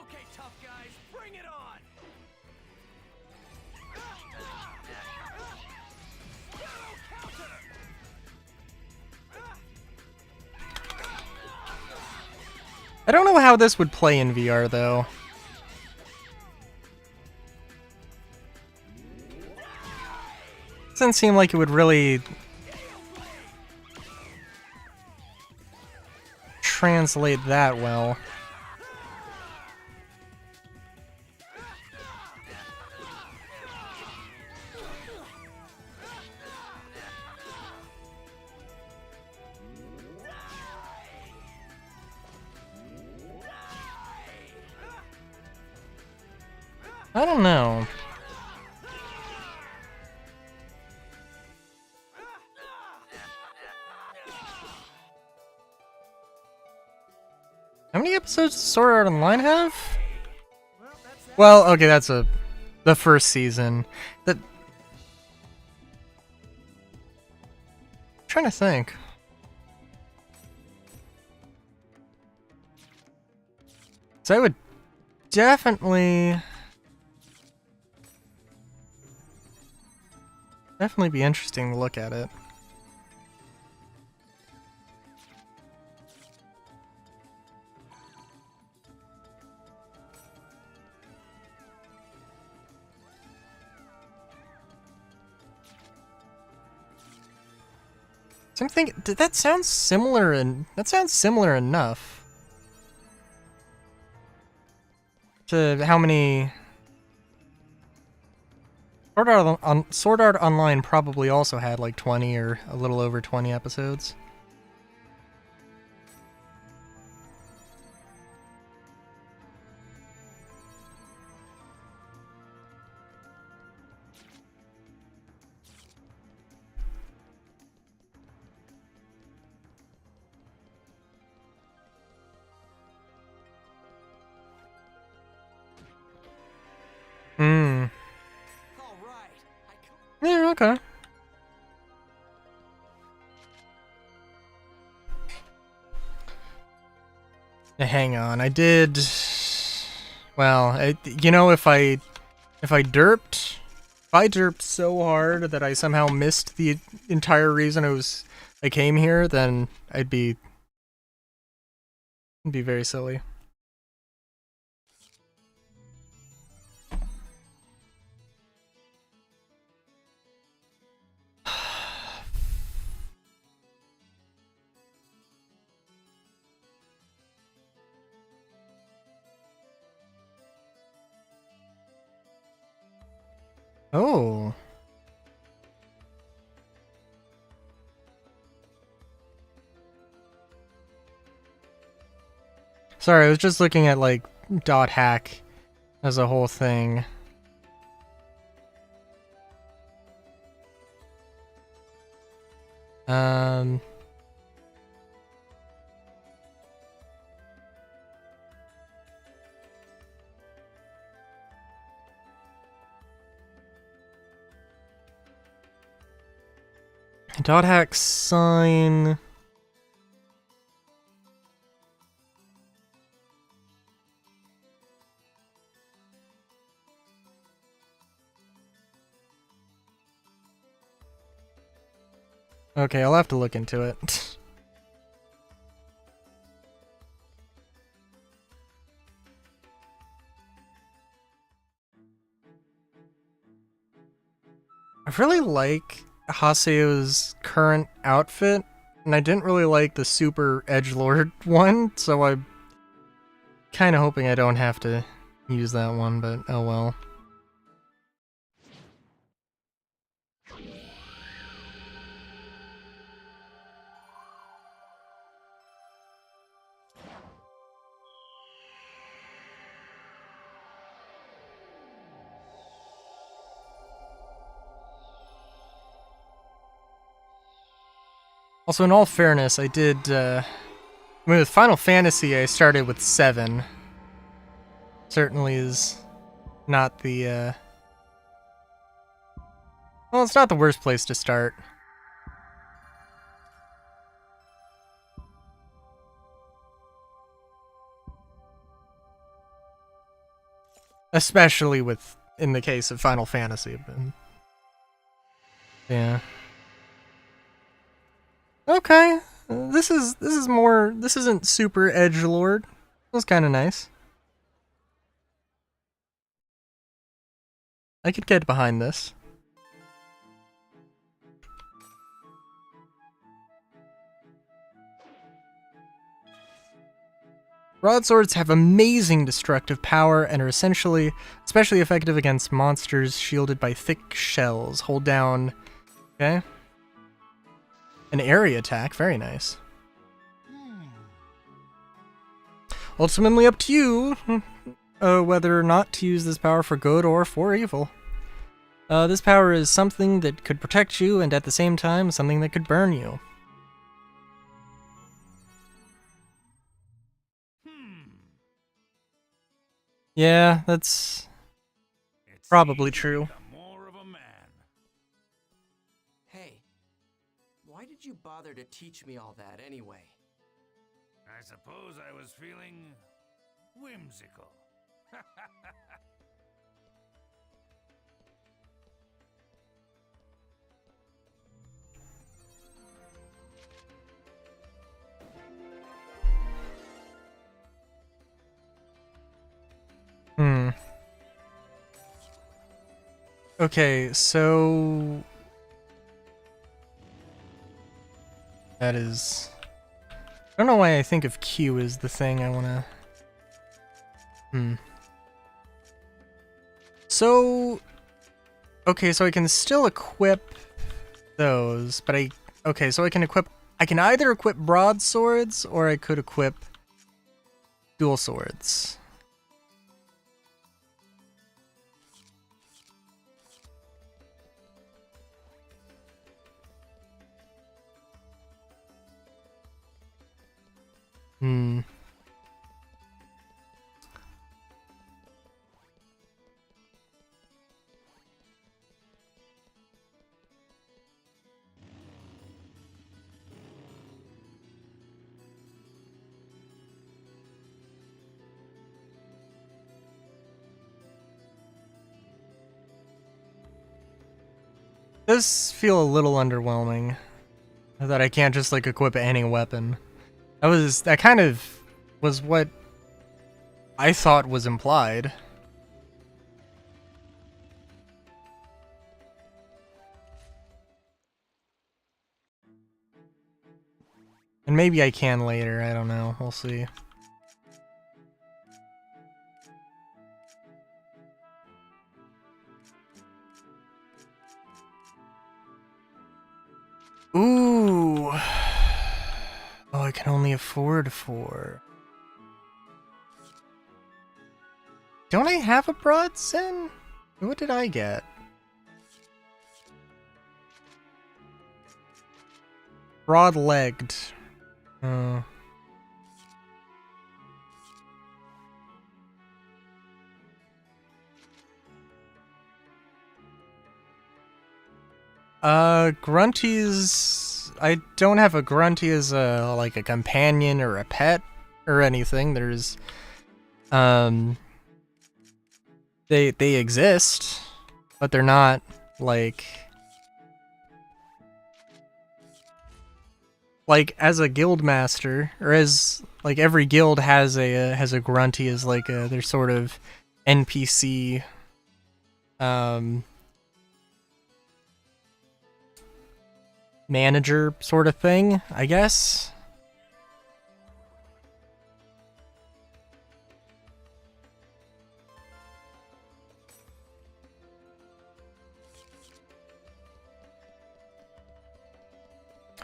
Okay, tough guys, bring it on! I don't know how this would play in VR though. Doesn't seem like it would really translate that well. I don't know. How many episodes does Sword Art Online have? Well, okay, that's the first season. I'm trying to think. So I would definitely be interesting to look at it. So I'm thinking, that sounds similar enough to how many Sword Art Online probably also had like 20 or a little over 20 episodes. Hmm. Yeah, okay. Hang on, I did... Well, you know, if I derped so hard that I somehow missed the entire reason I came here, then it'd be very silly. Oh. Sorry, I was just looking at like dot hack as a whole thing. Dot hack sign. Okay, I'll have to look into it. I really like Haseo's current outfit, and I didn't really like the super edgelord one, so I'm kind of hoping I don't have to use that one, but oh well. Also, in all fairness, I did, I mean, with Final Fantasy, I started with 7. Certainly is not the, well, it's not the worst place to start. Especially in the case of Final Fantasy, but, yeah. Okay, this isn't super edgelord. That's kind of nice. I could get behind this. Broadswords have amazing destructive power and are especially effective against monsters shielded by thick shells. Hold down, okay? An area attack, very nice. Ultimately up to you whether or not to use this power for good or for evil. This power is something that could protect you and at the same time something that could burn you. Yeah, that's probably true. Hey, why did you bother to teach me all that anyway? I suppose I was feeling whimsical. Okay, so that is, I don't know why I think of Q as the thing I wanna. So, okay, so I can still equip those, but okay, so I can either equip broadswords or I could equip dual swords. Does feel a little underwhelming that I can't just like equip any weapon. That kind of was what I thought was implied. And maybe I can later, I don't know, we'll see. Ooh. Oh, I can only afford 4. Don't I have a broad sin? What did I get? Broad-legged. Oh. Grunties. I don't have a Grunty as like a companion or a pet or anything. There's, they exist, but they're not like as a Guildmaster, or as like every guild has a Grunty as like their sort of NPC manager sort of thing, I guess.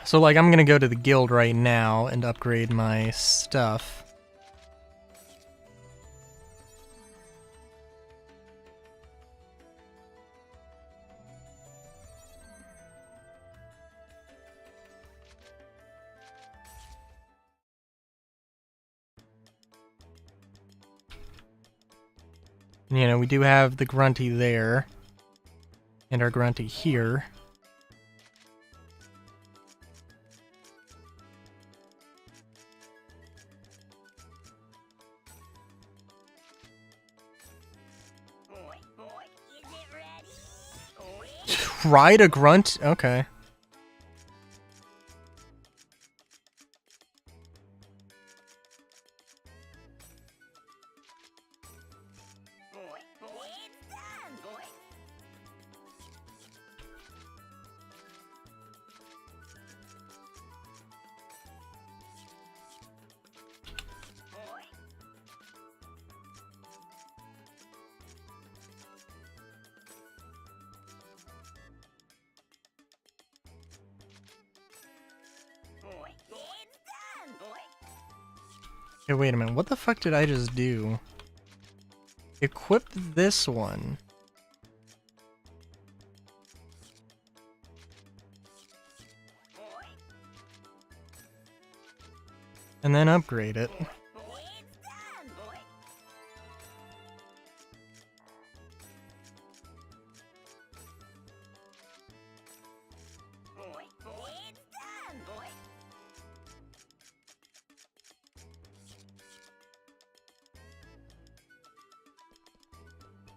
So, like, I'm gonna go to the guild right now and upgrade my stuff. You know, we do have the grunty there, and our grunty here. Ride a grunt? Okay. Okay, wait a minute. What the fuck did I just do? Equip this one. And then upgrade it.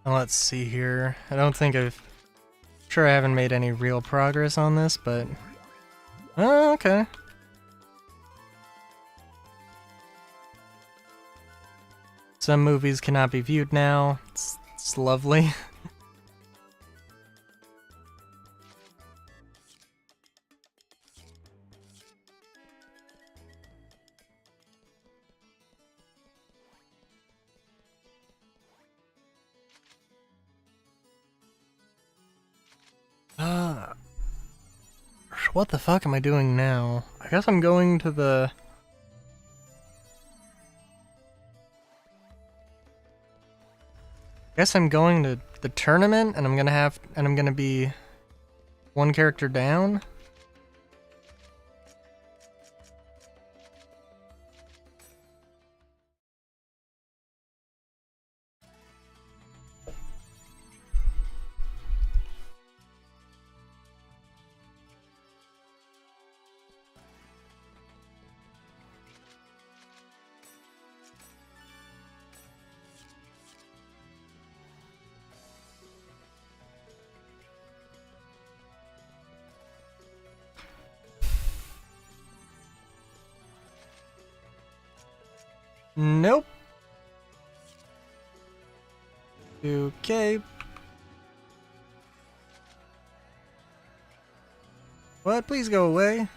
Let's see here. I don't think sure I haven't made any real progress on this, but... Oh, okay. Some movies cannot be viewed now. It's lovely. What the fuck am I doing now? I guess I'm going to the... I guess I'm going to the tournament, and I'm gonna be one character down. Nope. Okay. What? Please go away.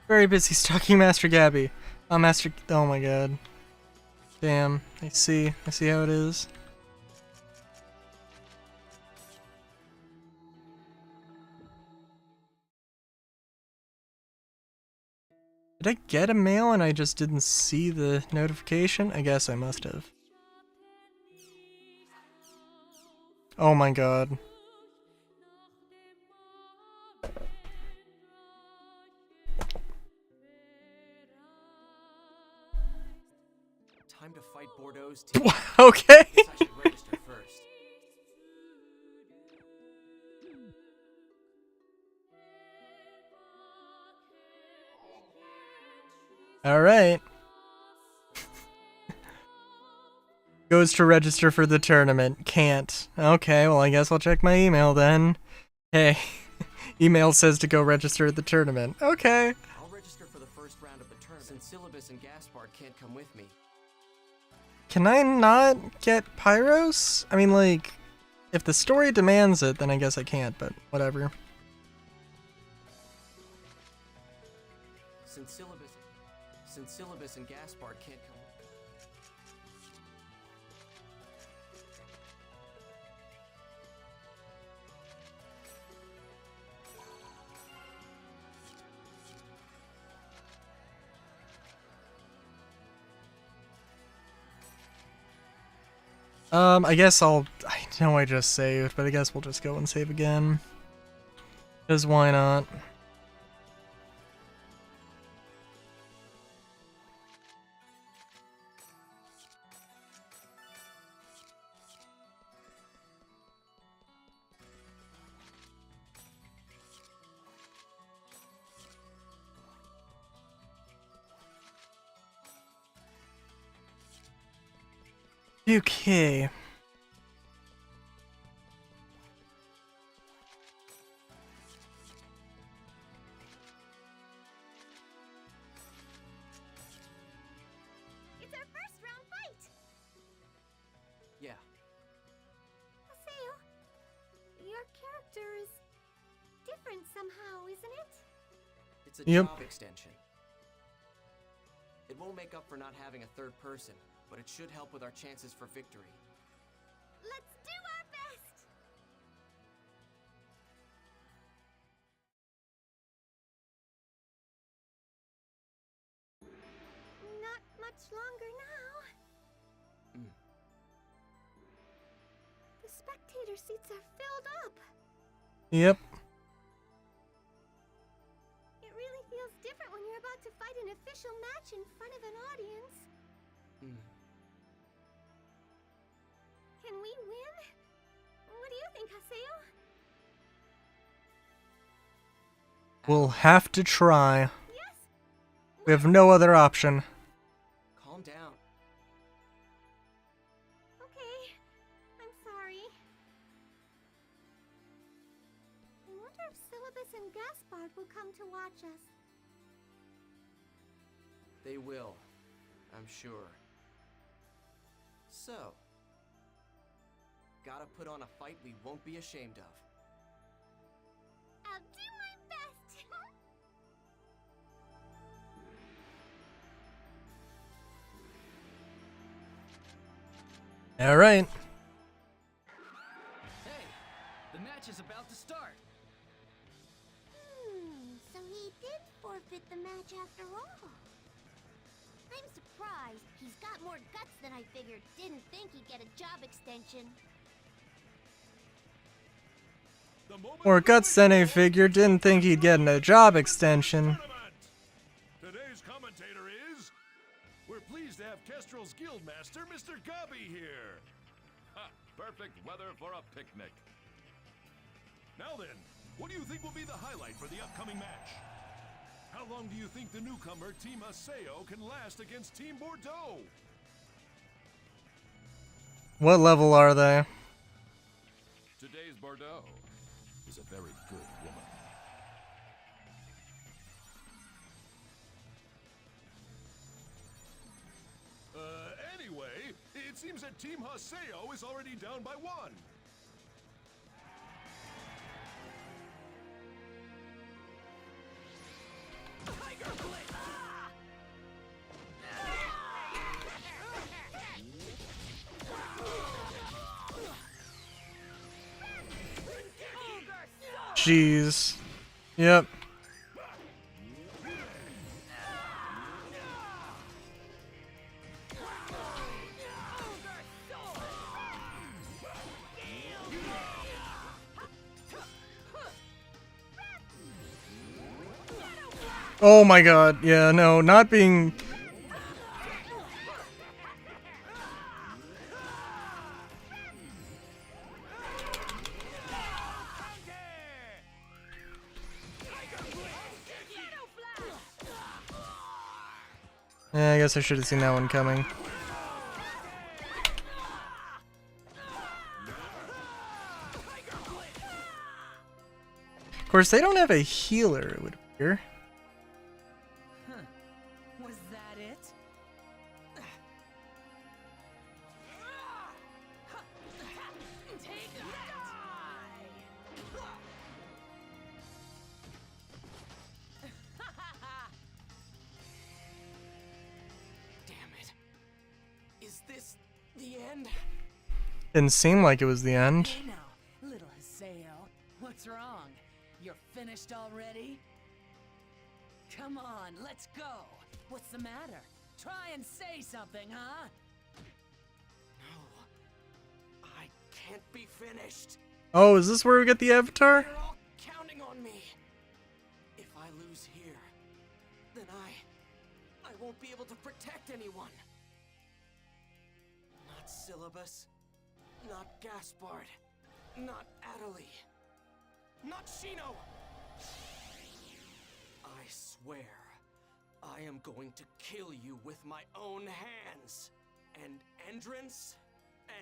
Very busy stalking Master Gabby. Oh, Master... Oh my god. Damn. I see how it is. Did I get a mail and I just didn't see the notification? I guess I must have. Oh my god. Time to fight Bordeaux's team. Okay. I should register first. Alright. Goes to register for the tournament. Can't. Okay, well I guess I'll check my email then. Hey. Email says to go register at the tournament. Okay. I'll register for the first round of the tournament since Syllabus and Gaspard can't come with me. Can I not get Pyros? I mean, like, if the story demands it, then I guess I can't, but whatever. Since Syllabus and Gaspard can't come. I guess I know I just saved, but I guess we'll just go and save again. Because why not? Okay. It's our first round fight! Yeah. Haseo, your character is different somehow, isn't it? It's a Yep. job extension. It won't make up for not having a third person, but it should help with our chances for victory. Let's do our best! Not much longer now. The spectator seats are filled up. Yep. It really feels different when you're about to fight an official match in front of an audience. Can we win? What do you think, Haseo? We'll have to try. Yes? We have no other option. Calm down. Okay. I'm sorry. I wonder if Syllabus and Gaspard will come to watch us. They will, I'm sure. So, gotta put on a fight we won't be ashamed of. I'll do my best. All right. Hey, the match is about to start. So he did forfeit the match after all. I'm surprised. He's got more guts than I figured. Didn't think he'd get a job extension. More guts than I figured. Didn't think he'd get a job extension. Today's commentator is... We're pleased to have Kestrel's Guildmaster, Mr. Gobby, here. Ha! Perfect weather for a picnic. Now then, what do you think will be the highlight for the upcoming match? How long do you think the newcomer Team Haseo can last against Team Bordeaux? What level are they? Today's Bordeaux is a very good woman. Anyway, it seems that Team Haseo is already down by 1. Jeez. Yep. Oh my god. Yeah, no, not being... Yeah, I guess I should have seen that one coming. Of course, they don't have a healer, it would appear. Was that it? Take that! this the end? Didn't seem like it was the end. Hey now, little Haseo. What's wrong? You're finished already? Come on, let's go. What's the matter? Try and say something, huh? No. I can't be finished. Oh, is this where we get the avatar? They're all counting on me. If I lose here, then I won't be able to protect anyone. Not Syllabus, not Gaspard, not Atali, not Shino. I swear, I am going to kill you with my own hands. And Endrance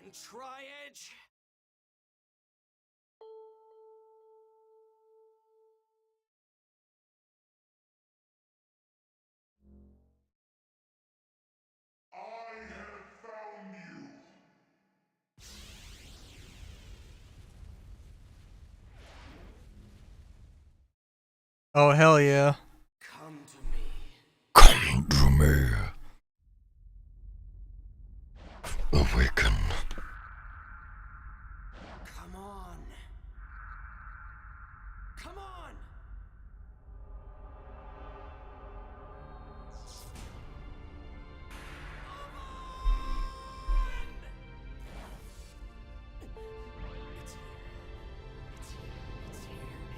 and Tri-Edge. Oh, hell yeah. Come to me. Come to me. Awaken. Come on. Come on.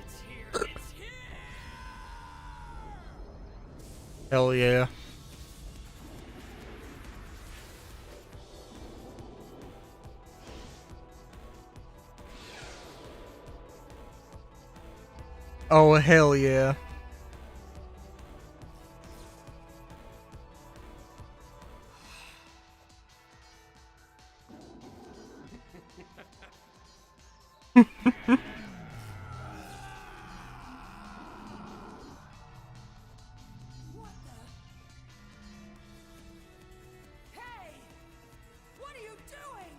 It's here. Hell yeah. Oh, hell yeah. Hey! What are you doing?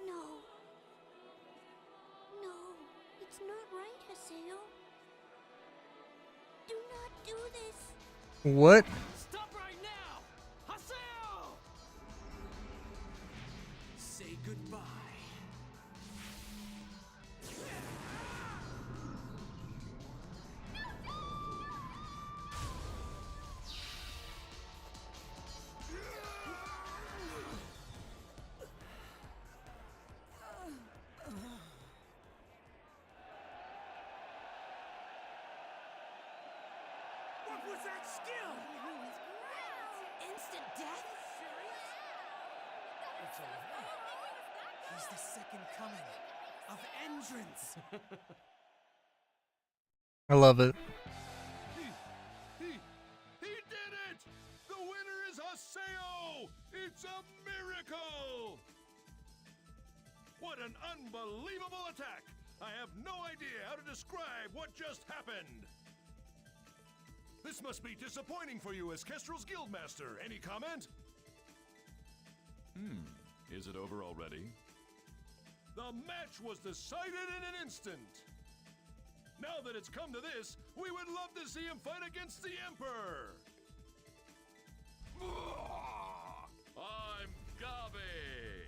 No. No, it's not right, Haseo. Do not do this. What? Stop right now! Haseo! Say goodbye. What was that skill? Instant death? It's over. He's the second coming of Endrance. I love it. He did it! The winner is Haseo! It's a miracle! What an unbelievable attack! I have no idea how to describe what just happened. This must be disappointing for you as Kestrel's Guildmaster. Any comment? Is it over already? The match was decided in an instant. Now that it's come to this, we would love to see him fight against the Emperor. I'm Gabi!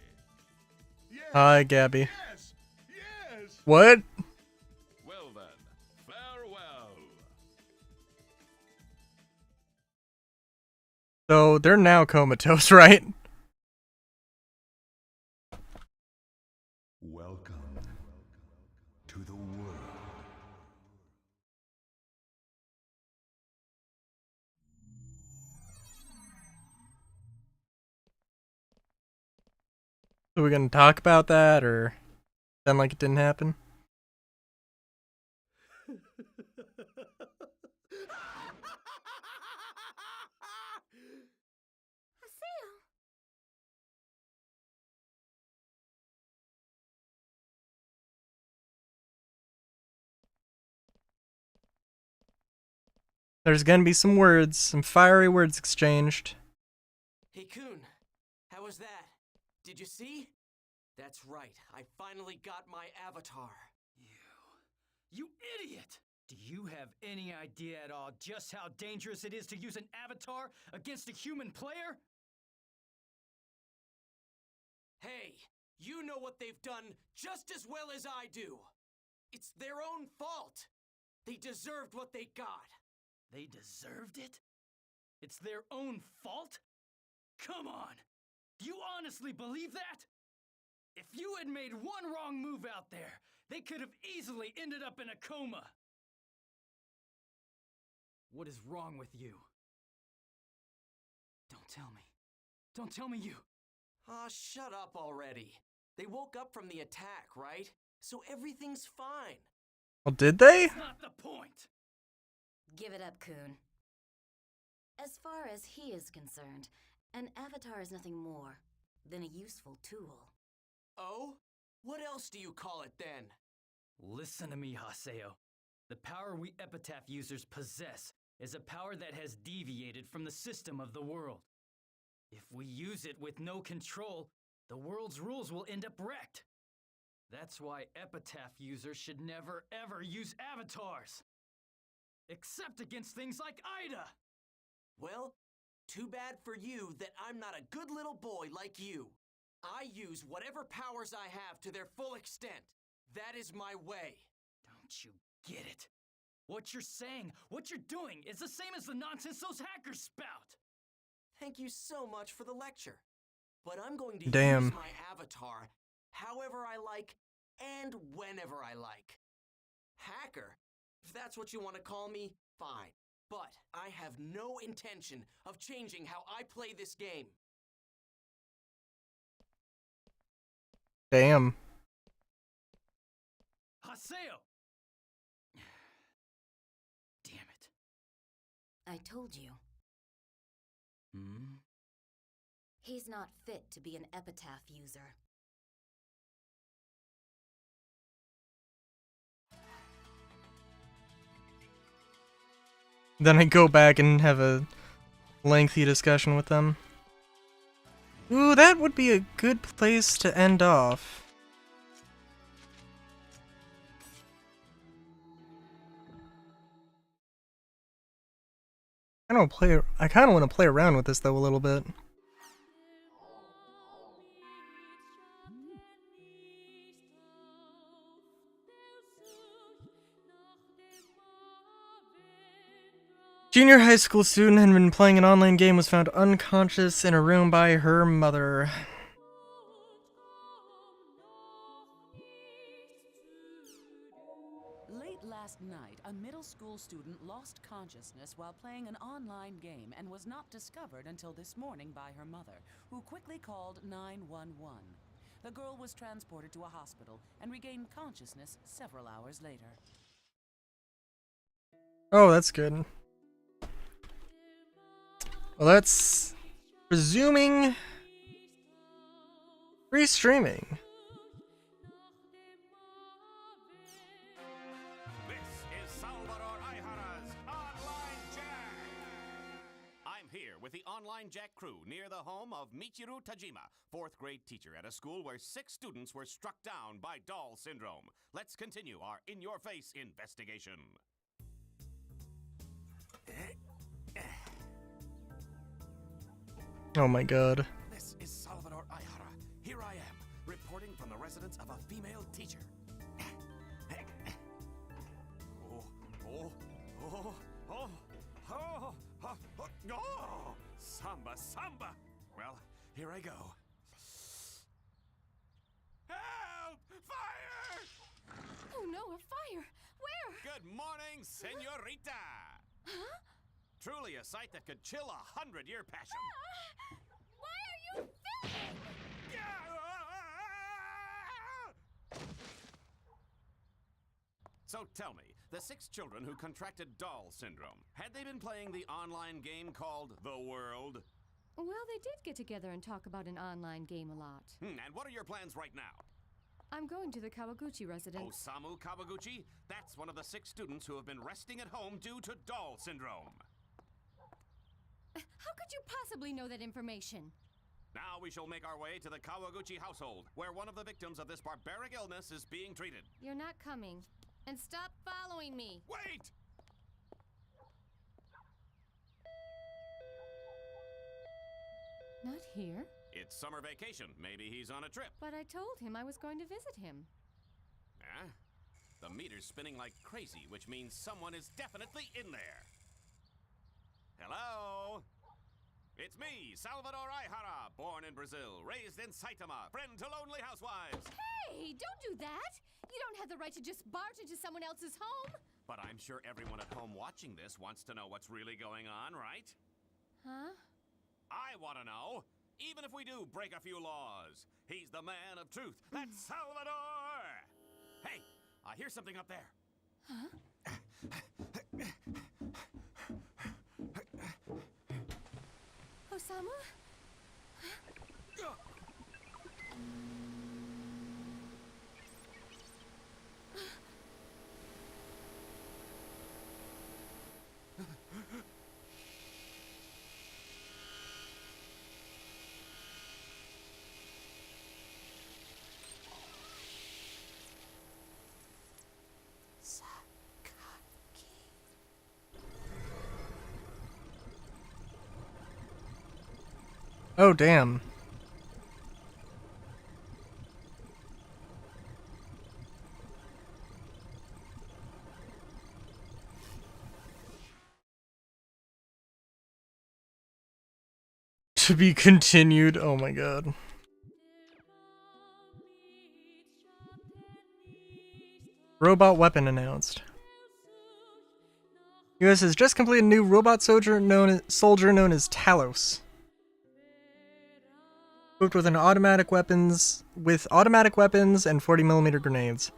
Yes, Hi, Gabby. yes, yes! What? Well then, farewell! So they're now comatose, right? Welcome to the world. Are we gonna talk about that or pretend like it didn't happen? Haseo. There's gonna be some words, some fiery words exchanged. Hey, Kun, how was that? Did you see? That's right, I finally got my avatar. You idiot! Do you have any idea at all just how dangerous it is to use an avatar against a human player? Hey, you know what they've done just as well as I do. It's their own fault. They deserved what they got. They deserved it? It's their own fault? Come on! Do you honestly believe that? If you had made one wrong move out there, they could have easily ended up in a coma. What is wrong with you? Don't tell me. Don't tell me you. Aw, shut up already. They woke up from the attack, right? So everything's fine. Well, did they? That's not the point. Give it up, Kun. As far as he is concerned, an avatar is nothing more than a useful tool. Oh? What else do you call it then? Listen to me, Haseo. The power we Epitaph users possess is a power that has deviated from the system of the world. If we use it with no control, the world's rules will end up wrecked. That's why Epitaph users should never ever use avatars. Except against things like Ida. Well, too bad for you that I'm not a good little boy like you. I use whatever powers I have to their full extent. That is my way. Don't you get it? What you're saying, what you're doing, is the same as the nonsense those hackers spout. Thank you so much for the lecture. But I'm going to Damn. use my avatar however I like and whenever I like. Hacker, if that's what you want to call me, fine. But I have no intention of changing how I play this game. Damn. Haseo! Damn it. I told you. Hmm? He's not fit to be an Epitaph user. Then I go back and have a lengthy discussion with them. Ooh, that would be a good place to end off. I kind of want to play around with this though a little bit. Junior high school student had been playing an online game, was found unconscious in a room by her mother. Late last night, a middle school student lost consciousness while playing an online game and was not discovered until this morning by her mother, who quickly called 911. The girl was transported to a hospital and regained consciousness several hours later. Oh, that's good. Well, that's resuming restreaming. With the Online Jack crew near the home of Michiru Tajima, 4th grade teacher at a school where 6 students were struck down by doll syndrome. Let's continue our in-your-face investigation. Oh my god. This is Salvador Aihara. Here I am, reporting from the residence of a female teacher. Oh, Samba. Well, here I go. Help! Fire! Oh no, a fire! Where? Good morning, senorita! Huh? Truly a sight that could chill 100-year passion. Why are you filming? So tell me, the 6 children who contracted doll syndrome, had they been playing the online game called The World? Well, they did get together and talk about an online game a lot. And what are your plans right now? I'm going to the Kawaguchi residence. Osamu Kawaguchi? That's one of the 6 students who have been resting at home due to doll syndrome. How could you possibly know that information? Now we shall make our way to the Kawaguchi household, where one of the victims of this barbaric illness is being treated. You're not coming. And stop following me. Wait! Not here. It's summer vacation. Maybe he's on a trip. But I told him I was going to visit him. Huh? The meter's spinning like crazy, which means someone is definitely in there. Hello? It's me, Salvador Aihara, born in Brazil, raised in Saitama, friend to lonely housewives. Hey, don't do that! You don't have the right to just barge into someone else's home! But I'm sure everyone at home watching this wants to know what's really going on, right? Huh? I want to know, even if we do break a few laws. He's the man of truth. That's Salvador! Hey, I hear something up there. Huh? Osama? Oh, damn. To be continued. Oh my god. Robot weapon announced. US has just completed a new robot soldier known as Talos. Equipped with automatic weapons and 40mm grenades.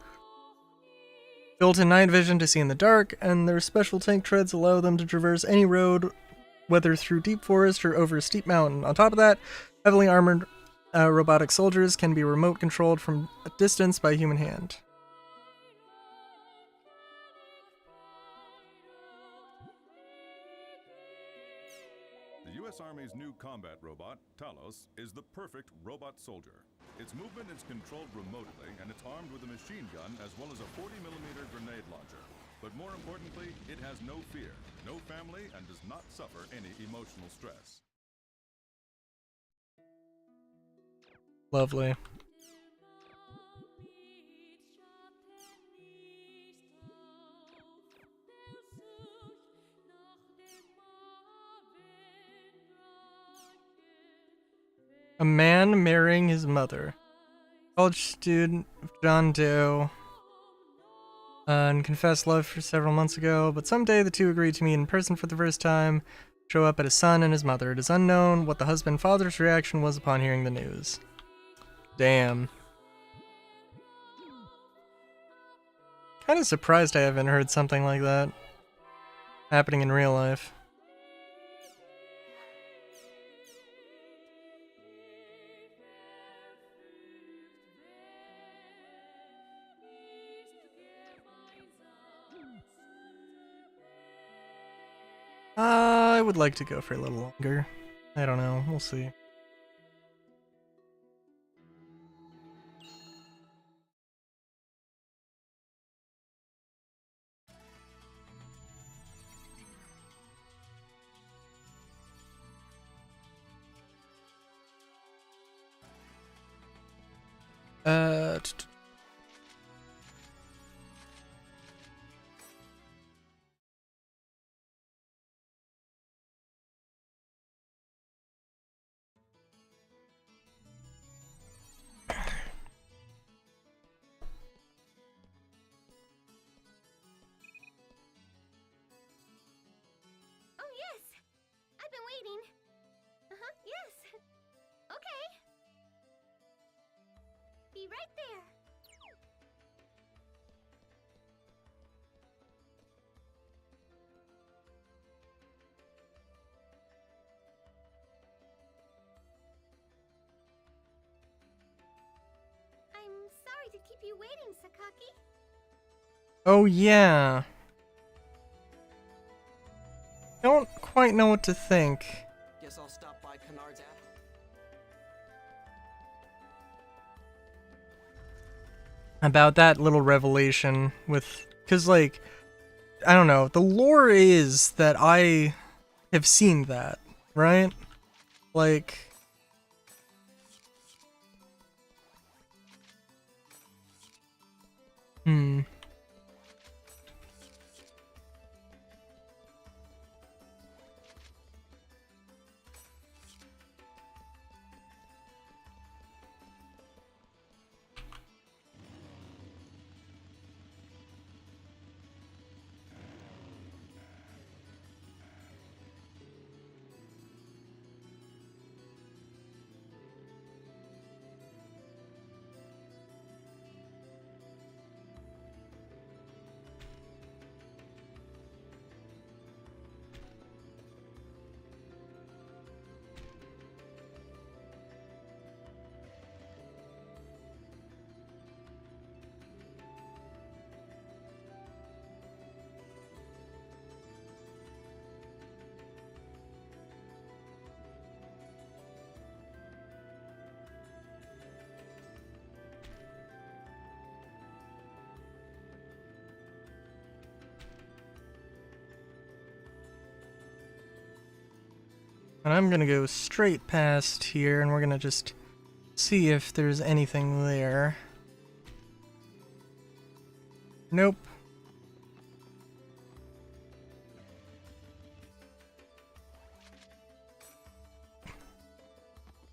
Built-in night vision to see in the dark, and their special tank treads allow them to traverse any road, whether through deep forest or over a steep mountain. On top of that, heavily armored robotic soldiers can be remote controlled from a distance by human hand. The U.S. Army's new combat robot, Talos, is the perfect robot soldier. Its movement is controlled remotely, and it's armed with a machine gun as well as a 40mm grenade launcher. But more importantly, it has no fear, no family, and does not suffer any emotional stress. Lovely. A man marrying his mother. College student John Doe and confessed love for several months ago, but someday the two agreed to meet in person for the first time, show up at his son and his mother. It is unknown what the husband-father's reaction was upon hearing the news. Damn. Kinda surprised I haven't heard something like that happening in real life. I would like to go for a little longer. I don't know. We'll see. Oh, yes. I've been waiting. Uh-huh, yes. Okay. Be right there. I'm sorry to keep you waiting, Sakaki. Oh yeah. Don't quite know what to think Guess I'll stop by Kennard's app. about that little revelation with Because, like, I don't know, the lore is that I have seen that, right? Like... Hmm. And I'm gonna go straight past here, and we're gonna just see if there's anything there. Nope.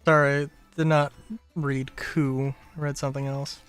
Sorry, I did not read coup. I read something else.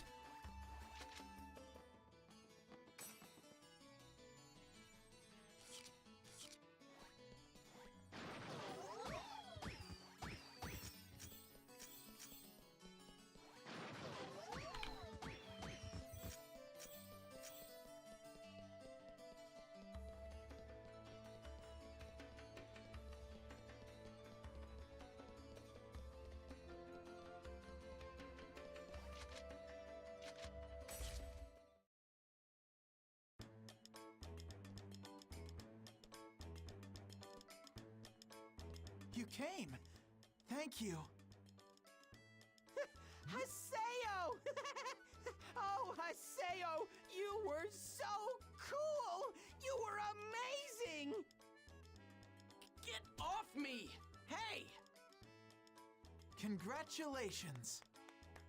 You came! Thank you! Haseo! Oh, Haseo, you were so cool! You were amazing! Get off me! Hey! Congratulations!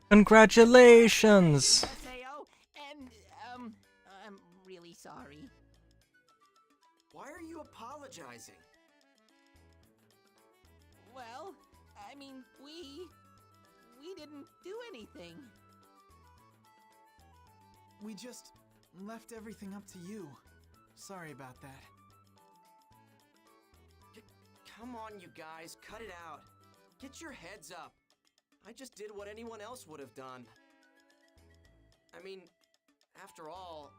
Congratulations! Haseo, and, I'm really sorry. Why are you apologizing? Well, I mean, we didn't do anything. We just left everything up to you. Sorry about that. Come on, you guys, cut it out. Get your heads up. I just did what anyone else would have done. I mean, after all,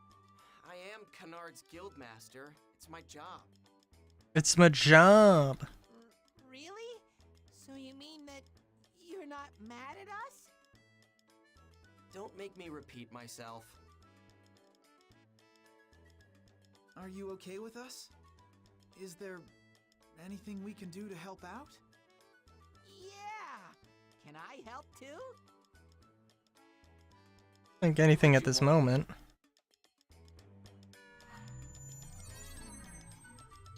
I am Kennard's Guildmaster. It's my job. It's my job. Really? So you mean that you're not mad at us? Don't make me repeat myself. Are you okay with us? Is there anything we can do to help out? Yeah! Can I help too? I think anything at this moment.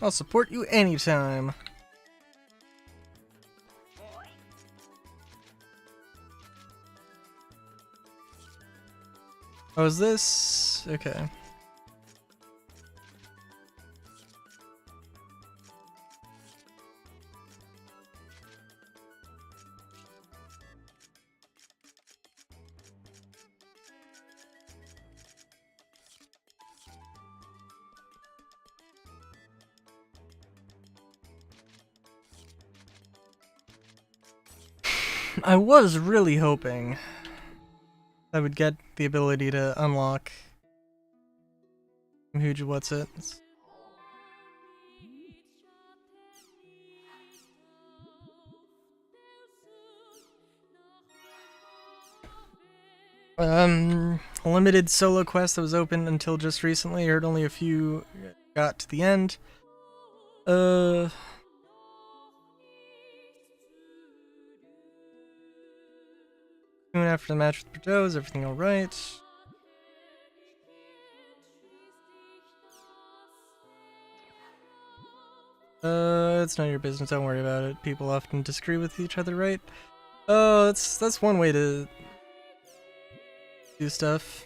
I'll support you anytime. Oh, is this? Okay. I was really hoping I would get the ability to unlock some huge what's-its. Limited solo quest that was open until just recently. I heard only a few got to the end. Soon after the match with Bordeaux, is everything alright? It's none of your business. Don't worry about it. People often disagree with each other, right? Oh, that's one way to do stuff.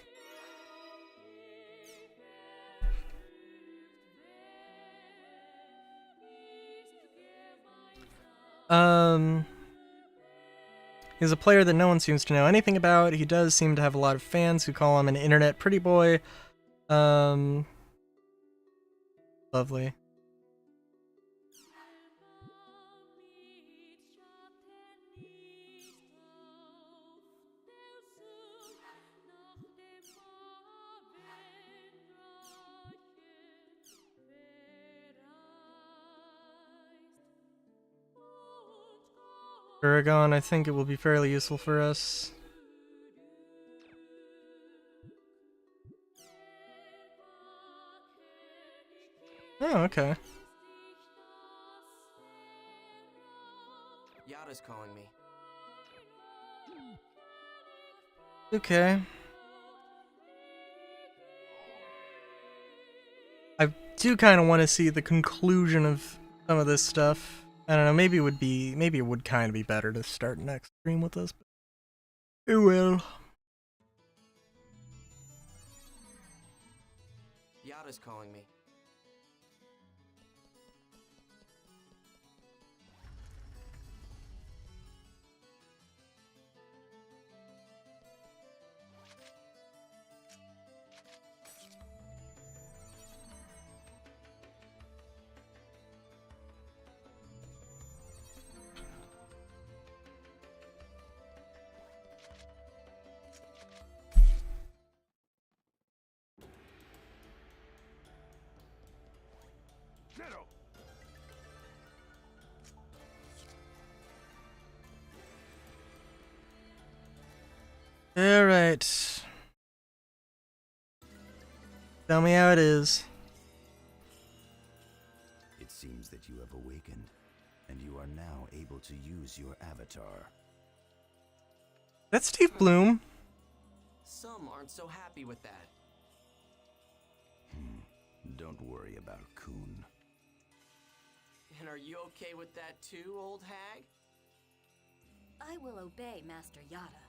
He's a player that no one seems to know anything about. He does seem to have a lot of fans who call him an internet pretty boy. Lovely. Aragon, I think it will be fairly useful for us. Oh, okay. Yada's calling me. Okay. I do kind of want to see the conclusion of some of this stuff. I don't know, maybe it would kind of be better to start next stream with this, but it will. Yada's calling me. Alright. Tell me how it is. It seems that you have awakened, and you are now able to use your avatar. That's Steve Bloom. Some aren't so happy with that. Don't worry about Kun. And are you okay with that too, old hag? I will obey Master Yada.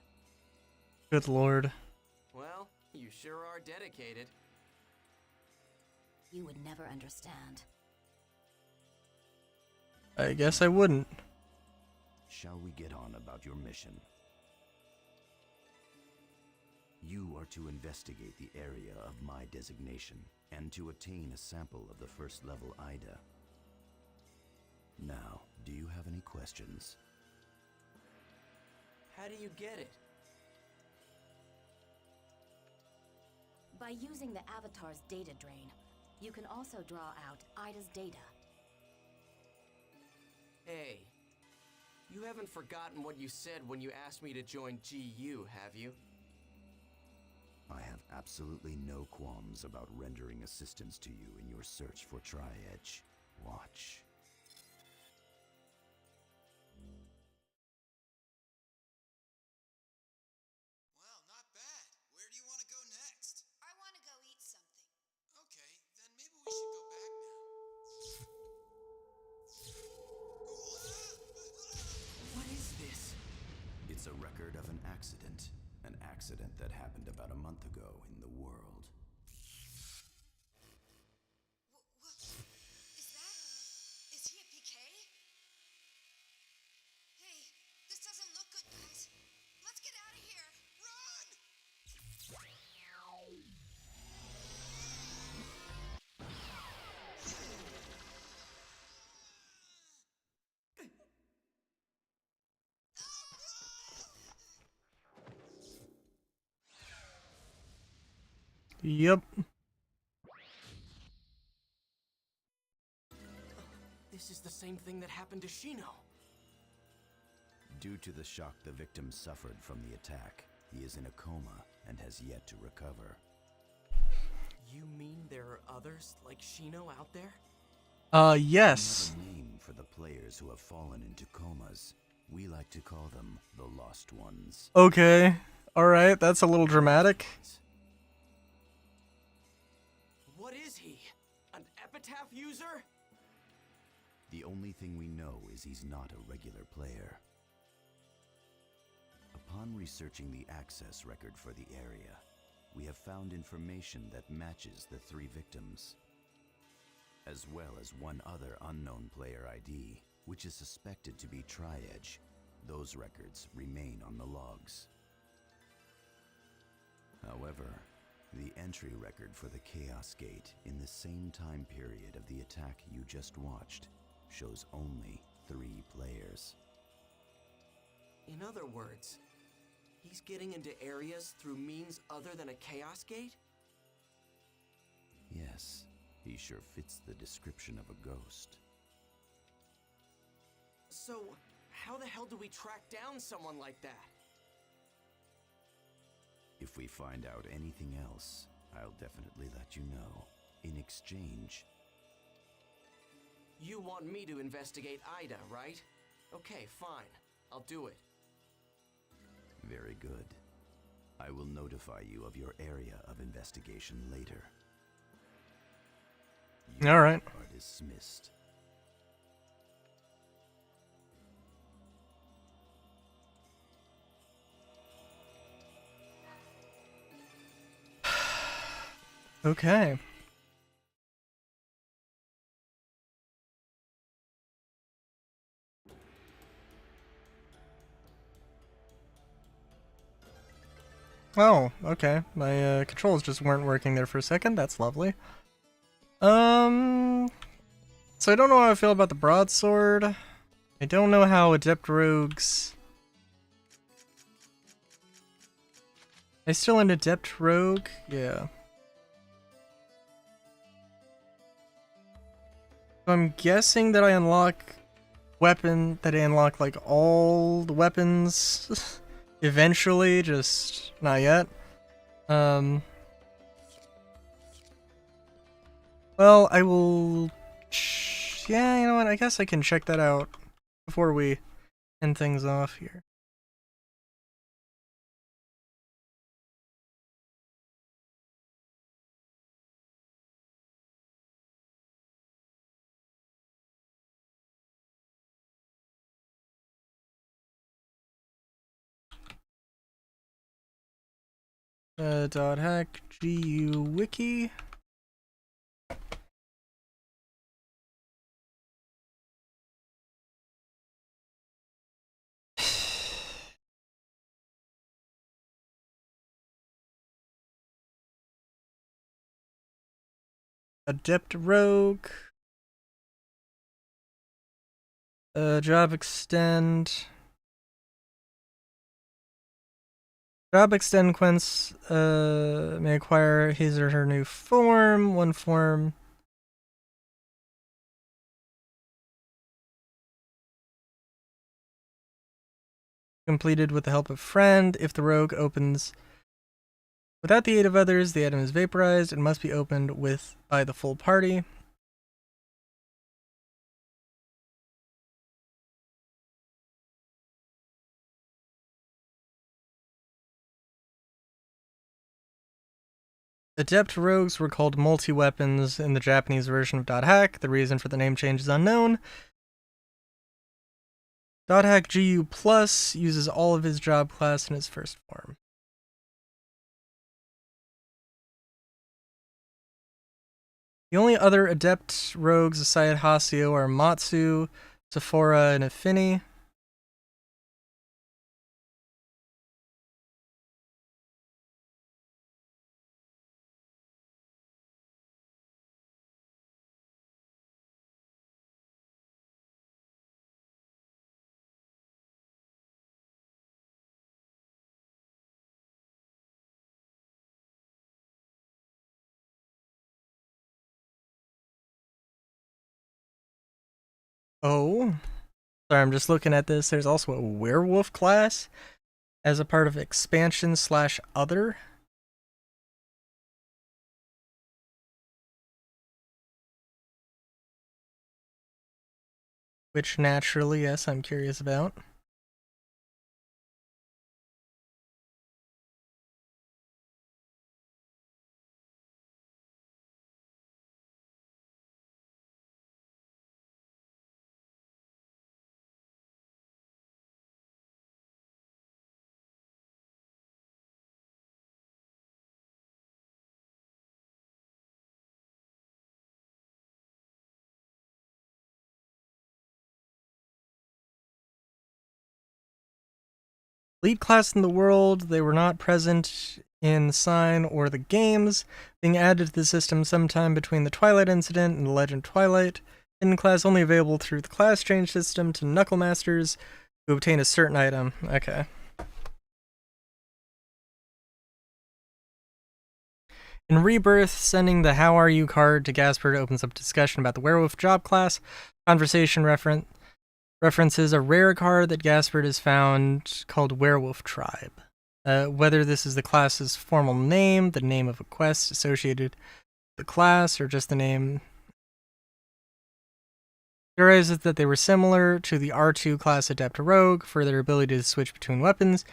Good lord. Well, you sure are dedicated. You would never understand. I guess I wouldn't. Shall we get on about your mission? You are to investigate the area of my designation and to attain a sample of the first level Ida. Now, do you have any questions? How do you get it? By using the avatar's data drain, you can also draw out Ida's data. Hey, you haven't forgotten what you said when you asked me to join GU, have you? I have absolutely no qualms about rendering assistance to you in your search for Tri-Edge. Watch. Well, not bad. Where do you want to go next? I want to go eat something. Okay, then maybe we should go back now. What is this? It's a record of an accident. An accident that happened about a month ago in the world. Is he a PK? Hey, this doesn't look good, guys. Let's get out of here. Run! Yep. This is the same thing that happened to Shino. Due to the shock the victim suffered from the attack, he is in a coma and has yet to recover. You mean there are others like Shino out there? Yes. We have a name for the players who have fallen into comas. We like to call them the Lost Ones. Okay. Alright, that's a little dramatic. What is he? An epitaph user? only thing we know is he's not a regular player. Upon researching the access record for the area, we have found information that matches the 3 victims, as well as one other unknown player ID, which is suspected to be Tri-Edge. Those records remain on the logs. However, the entry record for the Chaos Gate in the same time period of the attack you just watched shows only 3 players. In other words, he's getting into areas through means other than a Chaos Gate? Yes, he sure fits the description of a ghost. So, how the hell do we track down someone like that? If we find out anything else, I'll definitely let you know. In exchange... You want me to investigate Ida, right? Okay, fine. I'll do it. Very good. I will notify you of your area of investigation later. You All right. are dismissed. Okay. Oh, okay. My controls just weren't working there for a second. That's lovely. So I don't know how I feel about the broadsword. I don't know how adept rogues. I still an adept rogue? Yeah. So I'm guessing that I unlock like all the weapons eventually, just not yet. Well, I will. Yeah, you know what? I guess I can check that out before we end things off here. .hack GU wiki. Adept rogue. Job extend. Job extend quests may acquire his or her new form. One form. Completed with the help of friend. If the rogue opens without the aid of others, the item is vaporized and must be opened by the full party. Adept rogues were called multi-weapons in the Japanese version of .hack. The reason for the name change is unknown. .hack GU Plus uses all of his job class in his first form. The only other adept rogues aside Haseo are Matsu, Sephora, and Affinity. Oh, sorry, I'm just looking at this. There's also a werewolf class as a part of expansion/other. Which naturally, yes, I'm curious about. Elite class in the world. They were not present in Sign or the games, being added to the system sometime between the Twilight Incident and the Legend of Twilight. Hidden class only available through the class change system to Knucklemasters who obtain a certain item. Okay. In Rebirth, sending the How Are You card to Gaspard opens up discussion about the werewolf job class. Conversation references a rare card that Gaspard has found called Werewolf Tribe. Whether this is the class's formal name, the name of a quest associated with the class, or just the name, theorizes that they were similar to the R2 class Adept Rogue for their ability to switch between weapons.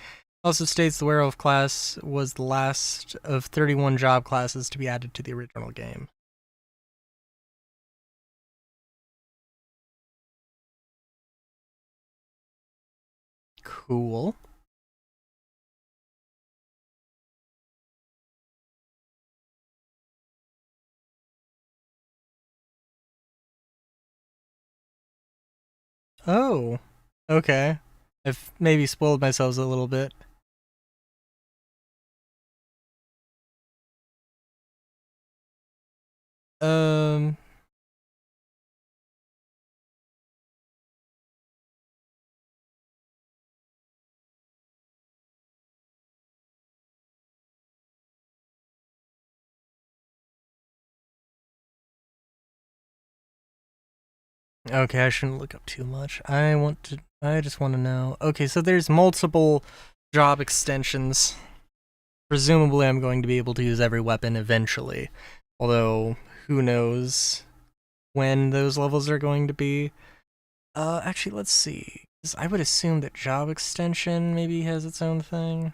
Also states the werewolf class was the last of 31 job classes to be added to the original game. Cool. Oh, okay. I've maybe spoiled myself a little bit. Um... Okay, I shouldn't look up too much. I just want to know. Okay, so there's multiple job extensions. Presumably I'm going to be able to use every weapon eventually. Although, who knows when those levels are going to be. Actually, let's see. 'Cause I would assume that job extension maybe has its own thing.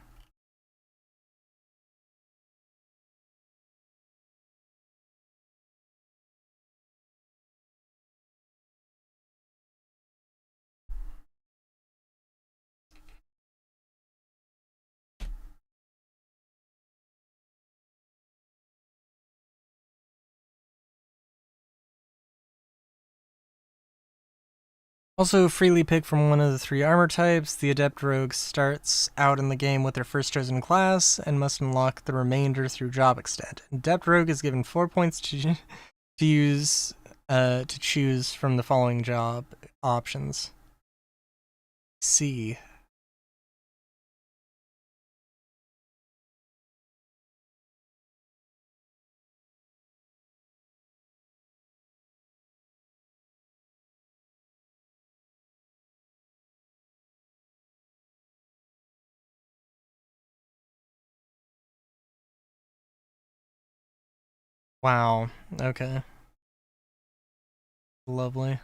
Also, freely pick from one of the 3 armor types. The Adept Rogue starts out in the game with their first chosen class and must unlock the remainder through job extent. Adept Rogue is given 4 points to use to choose from the following job options. C. Wow. Okay. Lovely.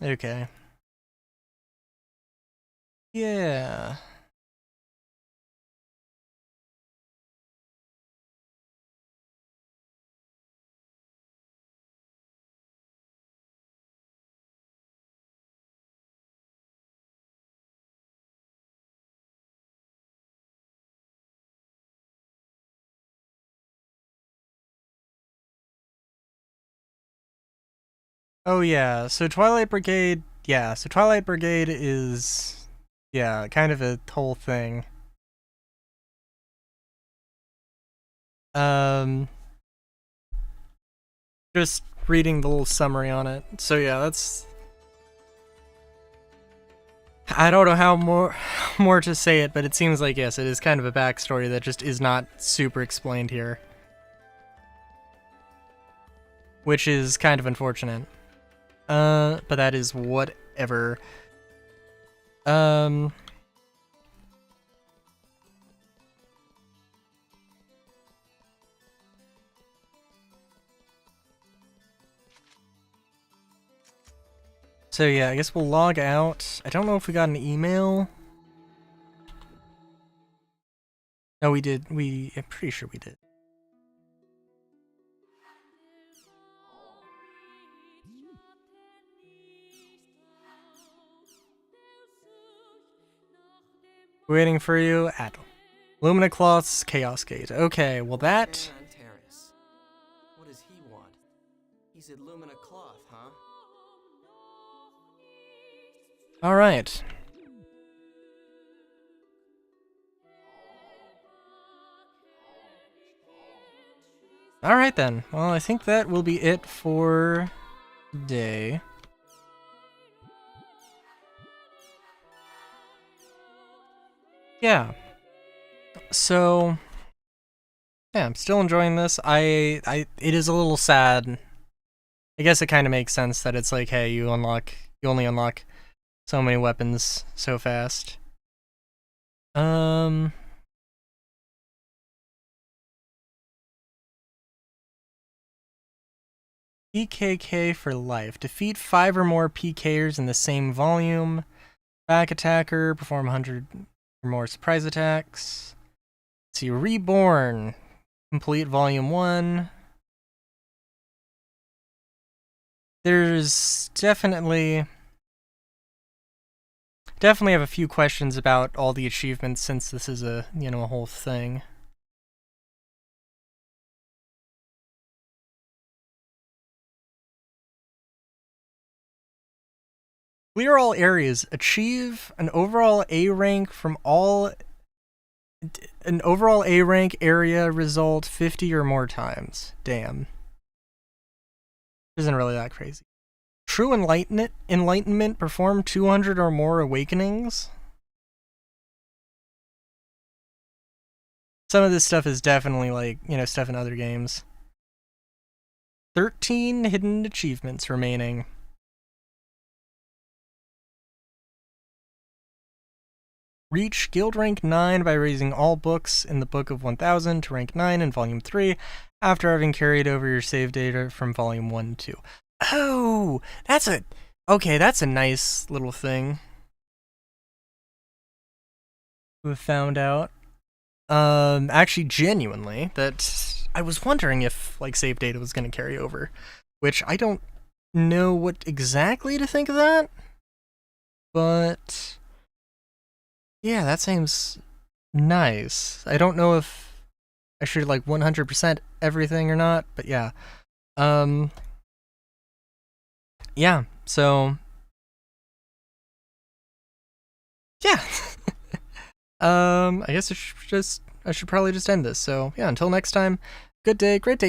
Okay. Yeah. Oh yeah, so Twilight Brigade is, yeah, kind of a whole thing. Just reading the little summary on it. So yeah, that's... I don't know how more to say it, but it seems like, yes, it is kind of a backstory that just is not super explained here. Which is kind of unfortunate. But that is whatever. So yeah, I guess we'll log out. I don't know if we got an email. No, we did. I'm pretty sure we did. Waiting for you at Lumina Cloth's Chaos Gate. Okay, well that... Aaron Terrace. What does he want? He said Lumina Cloth, huh? Alright. Alright then. Well, I think that will be it for today. Yeah. So, yeah, I'm still enjoying this. It is a little sad. I guess it kind of makes sense that it's like, hey, you only unlock so many weapons so fast. PKK for life. Defeat 5 or more PKers in the same volume. Back attacker. Perform 100 or more surprise attacks. Let's see, Reborn. Complete volume 1. There's definitely have a few questions about all the achievements since this is a whole thing. Clear all areas. Achieve an overall A rank from an overall A rank area result 50 or more times. Damn. Isn't really that crazy. True enlightenment, perform 200 or more awakenings. Some of this stuff is definitely like, stuff in other games. 13 hidden achievements remaining. Reach guild rank 9 by raising all books in the Book of 1000 to rank 9 in volume 3 after having carried over your save data from volume 1 and 2. Oh, that's a nice little thing we found out. Actually, genuinely, that I was wondering if like save data was going to carry over, which I don't know what exactly to think of that, but yeah, that seems nice. I don't know if I should like 100% everything or not, but yeah. Yeah, so yeah. I guess I should probably just end this. So yeah, until next time, good day, great day.